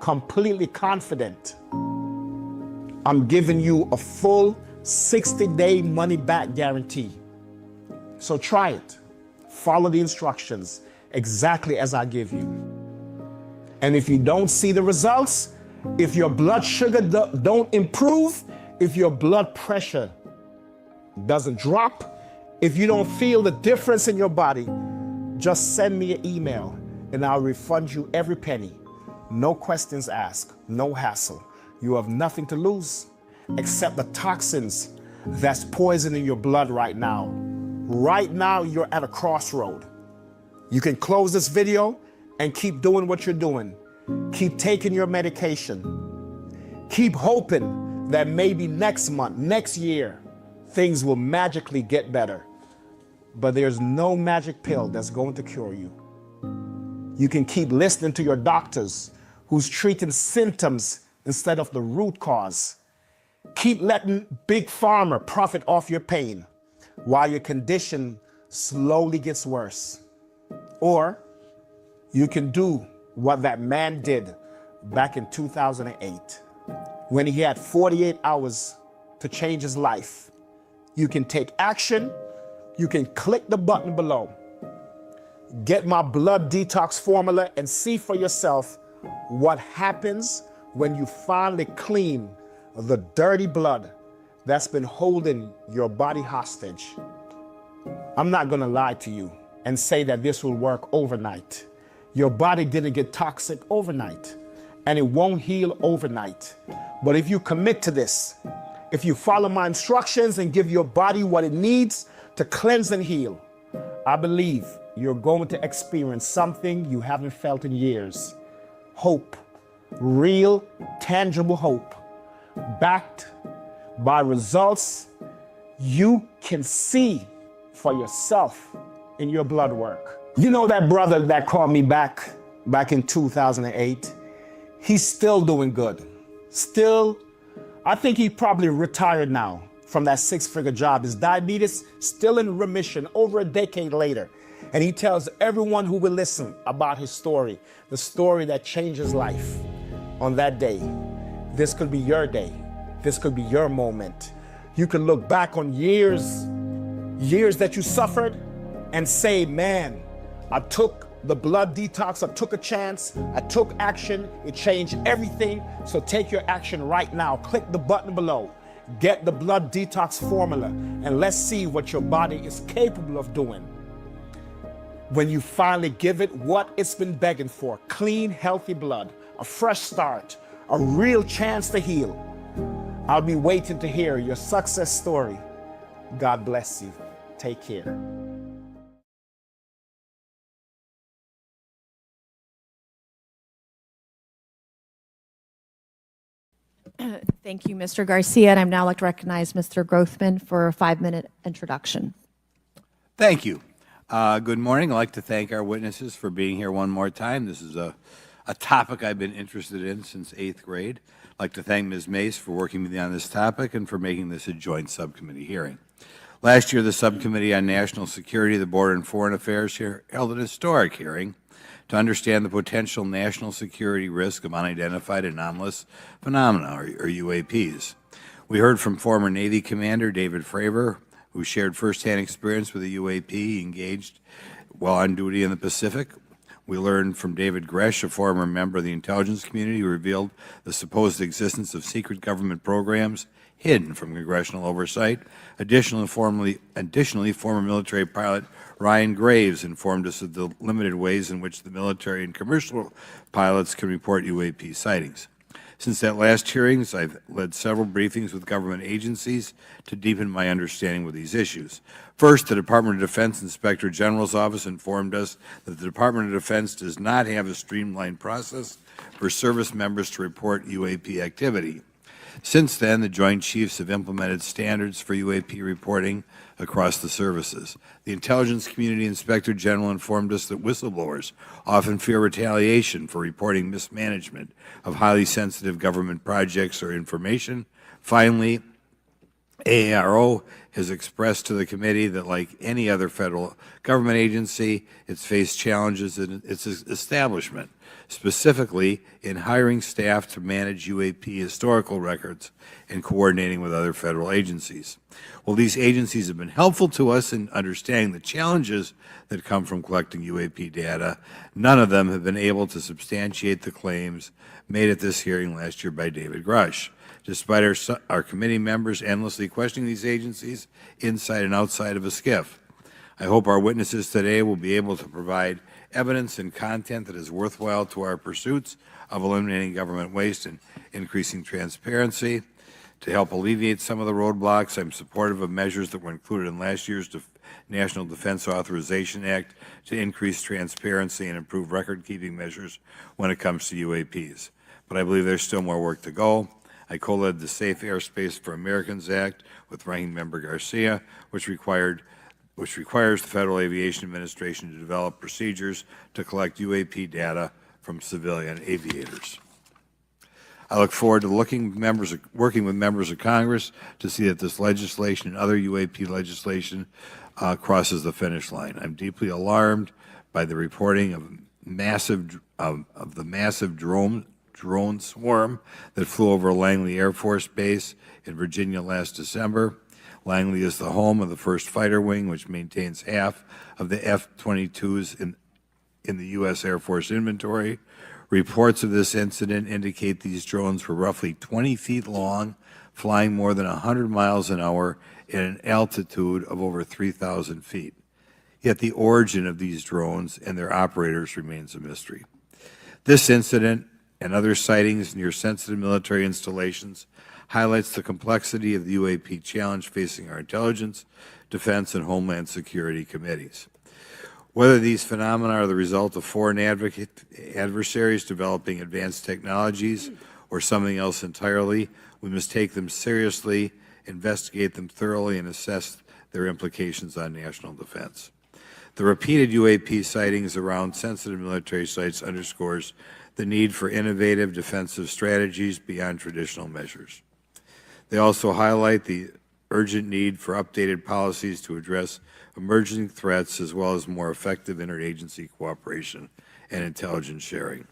completely confident, I'm giving you a full 60-day money-back guarantee. So try it. Follow the instructions exactly as I give you. And if you don't see the results, if your blood sugar don't improve, if your blood pressure doesn't drop, if you don't feel the difference in your body, just send me an email and I'll refund you every penny. No questions asked, no hassle. You have nothing to lose except the toxins that's poisoning your blood right now. Right now, you're at a crossroad. You can close this video and keep doing what you're doing. Keep taking your medication. Keep hoping that maybe next month, next year, things will magically get better. But there's no magic pill that's going to cure you. You can keep listening to your doctors who's treating symptoms instead of the root cause. Keep letting Big Pharma profit off your pain while your condition slowly gets worse. Or you can do what that man did back in 2008 when he had 48 hours to change his life. You can take action. You can click the button below. Get my blood detox formula and see for yourself what happens when you finally clean the dirty blood that's been holding your body hostage. I'm not gonna lie to you and say that this will work overnight. Your body didn't get toxic overnight, and it won't heal overnight. But if you commit to this, if you follow my instructions and give your body what it needs to cleanse and heal, I believe you're going to experience something you haven't felt in years. Hope, real, tangible hope, backed by results you can see for yourself in your blood work. You know that brother that called me back in 2008? He's still doing good. Still, I think he probably retired now from that six-figure job. His diabetes still in remission over a decade later. And he tells everyone who will listen about his story, the story that changed his life on that day. This could be your day. This could be your moment. You can look back on years that you suffered and say, man, I took the blood detox, I took a chance, I took action, it changed everything. So take your action right now. Click the button below. Get the blood detox formula and let's see what your body is capable of doing when you finally give it what it's been begging for: clean, healthy blood, a fresh start, a real chance to heal. I'll be waiting to hear your success story. God bless you. Take care. Thank you, Mr. Garcia. And I'm now like to recognize Mr. Grothman for a 5-minute introduction. Thank you. Good morning. I'd like to thank our witnesses for being here one more time. This is a topic I've been interested in since 8th grade. I'd like to thank Ms. Mace for working with me on this topic and for making this a joint subcommittee hearing. Last year, the Subcommittee on National Security, the Border and Foreign Affairs held an historic hearing to understand the potential national security risk of unidentified anomalous phenomena, or UAPs. We heard from former Navy Commander David Fravor, who shared firsthand experience with a UAP engaged while on duty in the Pacific. We learned from David Gresh, a former member of the intelligence community, who revealed the supposed existence of secret government programs hidden from congressional oversight. Additionally, former military pilot Ryan Graves informed us of the limited ways in which the military and commercial pilots can report UAP sightings. Since that last hearings, I've led several briefings with government agencies to deepen my understanding with these issues. First, the Department of Defense Inspector General's Office informed us that the Department of Defense does not have a streamlined process for service members to report UAP activity. Since then, the Joint Chiefs have implemented standards for UAP reporting across the services. The Intelligence Community Inspector General informed us that whistleblowers often fear retaliation for reporting mismanagement of highly sensitive government projects or information. Finally, AARO has expressed to the committee that, like any other federal government agency, it's faced challenges in its establishment, specifically in hiring staff to manage UAP historical records and coordinating with other federal agencies. While these agencies have been helpful to us in understanding the challenges that come from collecting UAP data, none of them have been able to substantiate the claims made at this hearing last year by David Grush. Despite our committee members endlessly questioning these agencies inside and outside of a SCIF. I hope our witnesses today will be able to provide evidence and content that is worthwhile to our pursuits of eliminating government waste and increasing transparency. To help alleviate some of the roadblocks, I'm supportive of measures that were included in last year's National Defense Authorization Act to increase transparency and improve record-keeping measures when it comes to UAPs. But I believe there's still more work to go. I co-led the Safe Airspace for Americans Act with Ranking Member Garcia, which requires the Federal Aviation Administration to develop procedures to collect UAP data from civilian aviators. I look forward to working with members of Congress to see that this legislation and other UAP legislation crosses the finish line. I'm deeply alarmed by the reporting of the massive drone swarm that flew over Langley Air Force Base in Virginia last December. Langley is the home of the 1st Fighter Wing, which maintains half of the F-22s in the U.S. Air Force inventory. Reports of this incident indicate these drones were roughly 20 feet long, flying more than 100 miles an hour at an altitude of over 3,000 feet. Yet the origin of these drones and their operators remains a mystery. This incident and other sightings near sensitive military installations highlights the complexity of the UAP challenge facing our intelligence, defense, and homeland security committees. Whether these phenomena are the result of foreign adversaries developing advanced technologies or something else entirely, we must take them seriously, investigate them thoroughly, and assess their implications on national defense. The repeated UAP sightings around sensitive military sites underscores the need for innovative defensive strategies beyond traditional measures. They also highlight the urgent need for updated policies to address emerging threats as well as more effective interagency cooperation and intelligence sharing.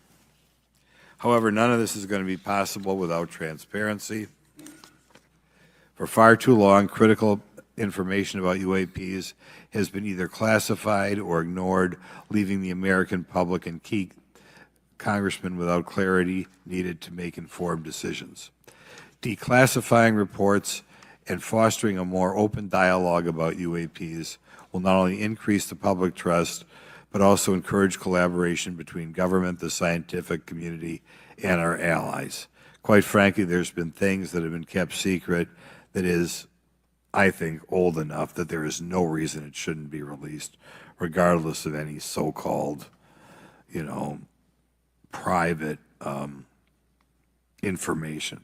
However, none of this is going to be possible without transparency. For far too long, critical information about UAPs has been either classified or ignored, leaving the American public and key congressmen without clarity needed to make informed decisions. Declassifying reports and fostering a more open dialogue about UAPs will not only increase the public trust, but also encourage collaboration between government, the scientific community, and our allies. Quite frankly, there's been things that have been kept secret that is, I think, old enough that there is no reason it shouldn't be released, regardless of any so-called, private information.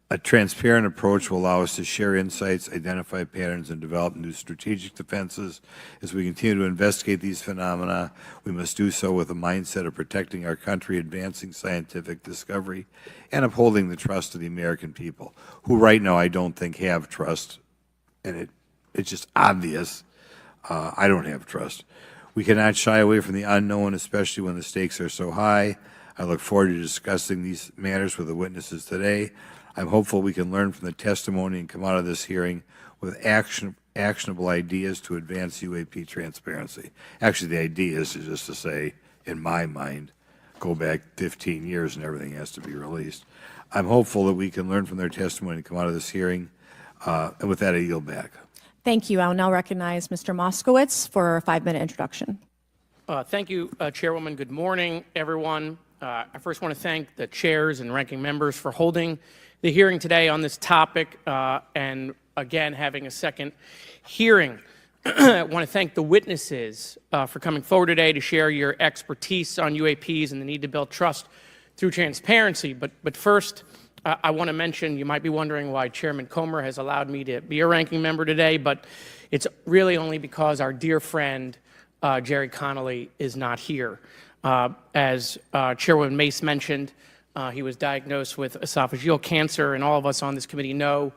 A transparent approach will allow us to share insights, identify patterns, and develop new strategic defenses. As we continue to investigate these phenomena, we must do so with a mindset of protecting our country, advancing scientific discovery, and upholding the trust of the American people, who right now I don't think have trust, and it's just obvious I don't have trust. We cannot shy away from the unknown, especially when the stakes are so high. I look forward to discussing these matters with the witnesses today. I'm hopeful we can learn from the testimony and come out of this hearing with actionable ideas to advance UAP transparency. Actually, the idea is just to say, in my mind, go back 15 years and everything has to be released. I'm hopeful that we can learn from their testimony and come out of this hearing. And with that, I yield back. Thank you. I'll now recognize Mr. Moskowitz for a 5-minute introduction. Thank you, Chairwoman. Good morning, everyone. I first want to thank the chairs and ranking members for holding the hearing today on this topic and, again, having a second hearing. I want to thank the witnesses for coming forward today to share your expertise on UAPs and the need to build trust through transparency. But first, I want to mention, you might be wondering why Chairman Comer has allowed me to be a ranking member today, but it's really only because our dear friend, Jerry Connolly, is not here. As Chairwoman Mace mentioned, he was diagnosed with esophageal cancer, and all of us on this committee know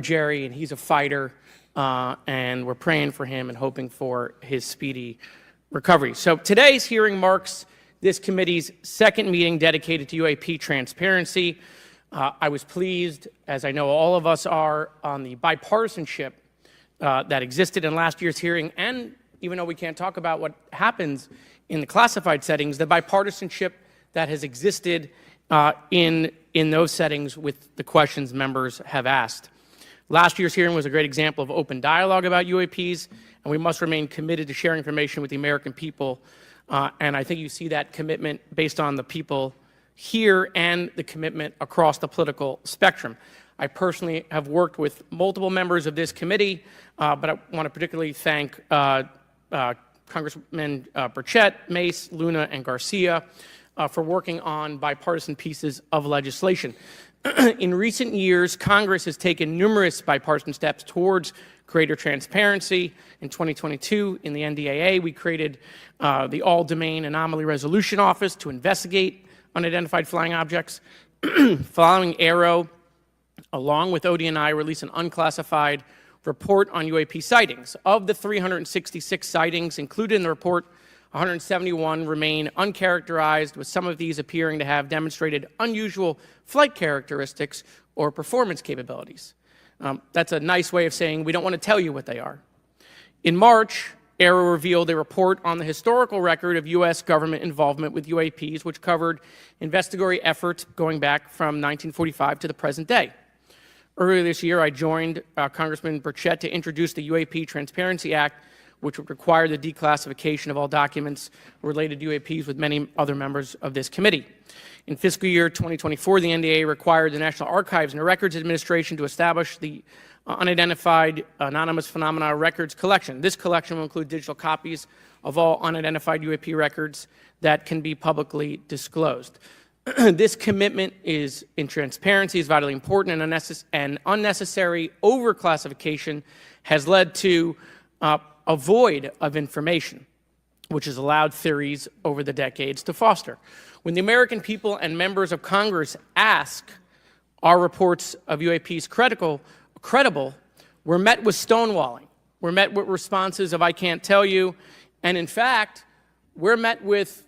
Jerry, and he's a fighter, and we're praying for him and hoping for his speedy recovery. So today's hearing marks this committee's second meeting dedicated to UAP transparency. I was pleased, as I know all of us are, on the bipartisanship that existed in last year's hearing, and even though we can't talk about what happens in the classified settings, the bipartisanship that has existed in those settings with the questions members have asked. Last year's hearing was a great example of open dialogue about UAPs, and we must remain committed to sharing information with the American people. And I think you see that commitment based on the people here and the commitment across the political spectrum. I personally have worked with multiple members of this committee, but I want to particularly thank Congressman Burchett, Mace, Luna, and Garcia for working on bipartisan pieces of legislation. In recent years, Congress has taken numerous bipartisan steps towards greater transparency. In 2022, in the NDAA, we created the All-Domain Anomaly Resolution Office to investigate unidentified flying objects. Following Arrow, along with ODNI, released an unclassified report on UAP sightings. Of the 366 sightings included in the report, 171 remain uncharacterized, with some of these appearing to have demonstrated unusual flight characteristics or performance capabilities. That's a nice way of saying we don't want to tell you what they are. In March, Arrow revealed a report on the historical record of U.S. government involvement with UAPs, which covered investigatory efforts going back from 1945 to the present day. Earlier this year, I joined Congressman Burchett to introduce the UAP Transparency Act, which would require the declassification of all documents related to UAPs with many other members of this committee. In fiscal year 2024, the NDAA required the National Archives and Records Administration to establish the Unidentified Anonymous Phenomena Records Collection. This collection will include digital copies of all unidentified UAP records that can be publicly disclosed. This commitment in transparency is vitally important, and unnecessary overclassification has led to a void of information, which has allowed theories over the decades to foster. When the American people and members of Congress ask, are reports of UAPs credible, we're met with stonewalling. We're met with responses of, I can't tell you. And in fact, we're met with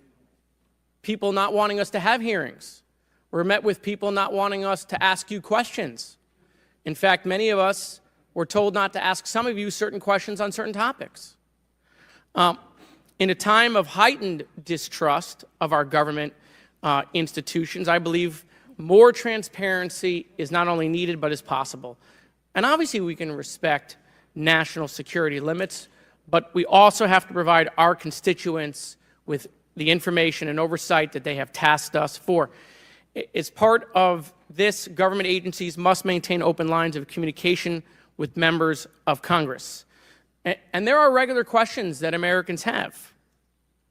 people not wanting us to have hearings. We're met with people not wanting us to ask you questions. In fact, many of us were told not to ask some of you certain questions on certain topics. In a time of heightened distrust of our government institutions, I believe more transparency is not only needed, but is possible. And obviously we can respect national security limits, but we also have to provide our constituents with the information and oversight that they have tasked us for. As part of this, government agencies must maintain open lines of communication with members of Congress. And there are regular questions that Americans have.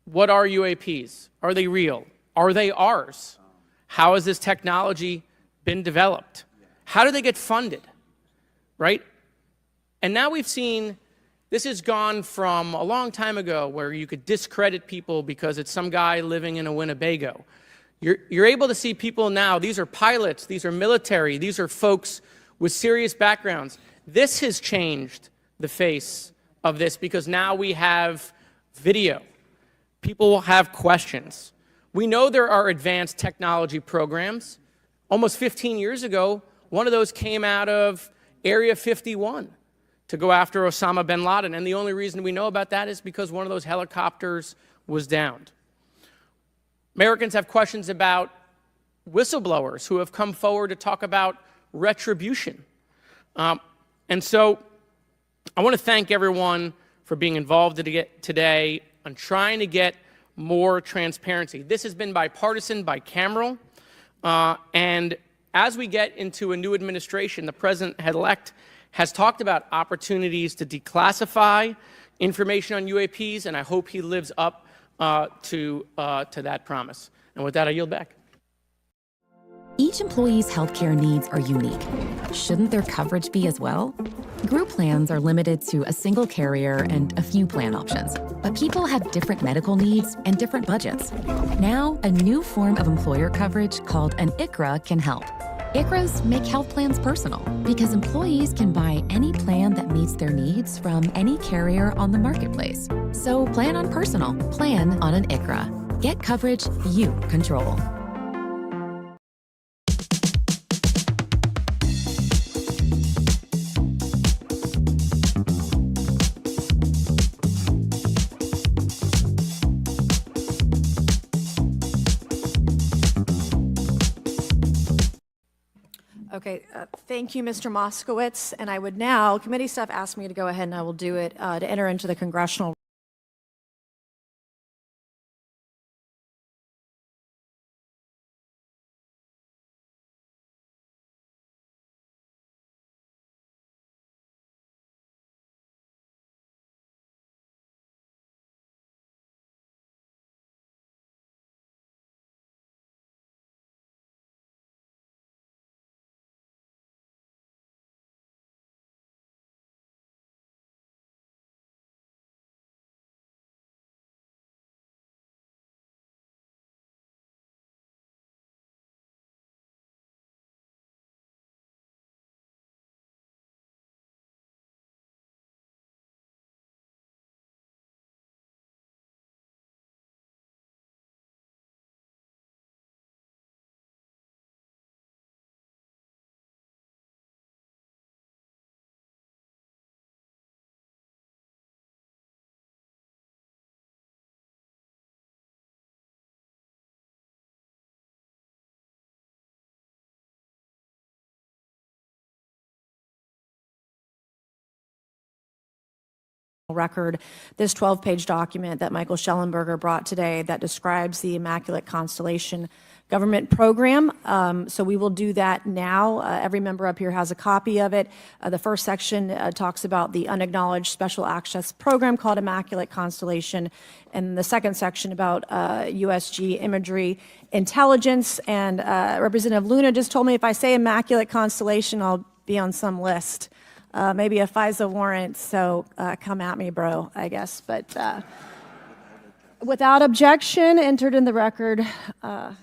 What are UAPs? Are they real? Are they ours? How has this technology been developed? How do they get funded? Right? And now we've seen this has gone from a long time ago where you could discredit people because it's some guy living in a Winnebago. You're able to see people now, these are pilots, these are military, these are folks with serious backgrounds. This has changed the face of this because now we have video. People will have questions. We know there are advanced technology programs. Almost 15 years ago, one of those came out of Area 51 to go after Osama bin Laden. And the only reason we know about that is because one of those helicopters was downed. Americans have questions about whistleblowers who have come forward to talk about retribution. And so I want to thank everyone for being involved today on trying to get more transparency. This has been bipartisan, bicameral, and as we get into a new administration, the president-elect has talked about opportunities to declassify information on UAPs, and I hope he lives up to that promise. And with that, I yield back. Each employee's healthcare needs are unique. Shouldn't their coverage be as well? Group plans are limited to a single carrier and a few plan options, but people have different medical needs and different budgets. Now, a new form of employer coverage called an ICHRA can help. ICHRAs make health plans personal because employees can buy any plan that meets their needs from any carrier on the marketplace. So plan on personal, plan on an ICHRA. Get coverage you control. Okay, thank you, Mr. Moskowitz. And I would now, committee staff asked me to go ahead and I will do it, to enter into the congressional record, this 12-page document that Michael Schellenberger brought today that describes the Immaculate Constellation government program. So we will do that now. Every member up here has a copy of it. The first section talks about the unacknowledged special access program called Immaculate Constellation, and the second section about USG imagery intelligence. And Representative Luna just told me if I say Immaculate Constellation, I'll be on some list. Maybe a FISA warrant, so come at me, bro, I guess. But without objection, entered in the record. All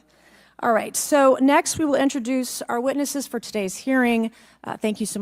right, so next we will introduce our witnesses for today's hearing. Thank you so much.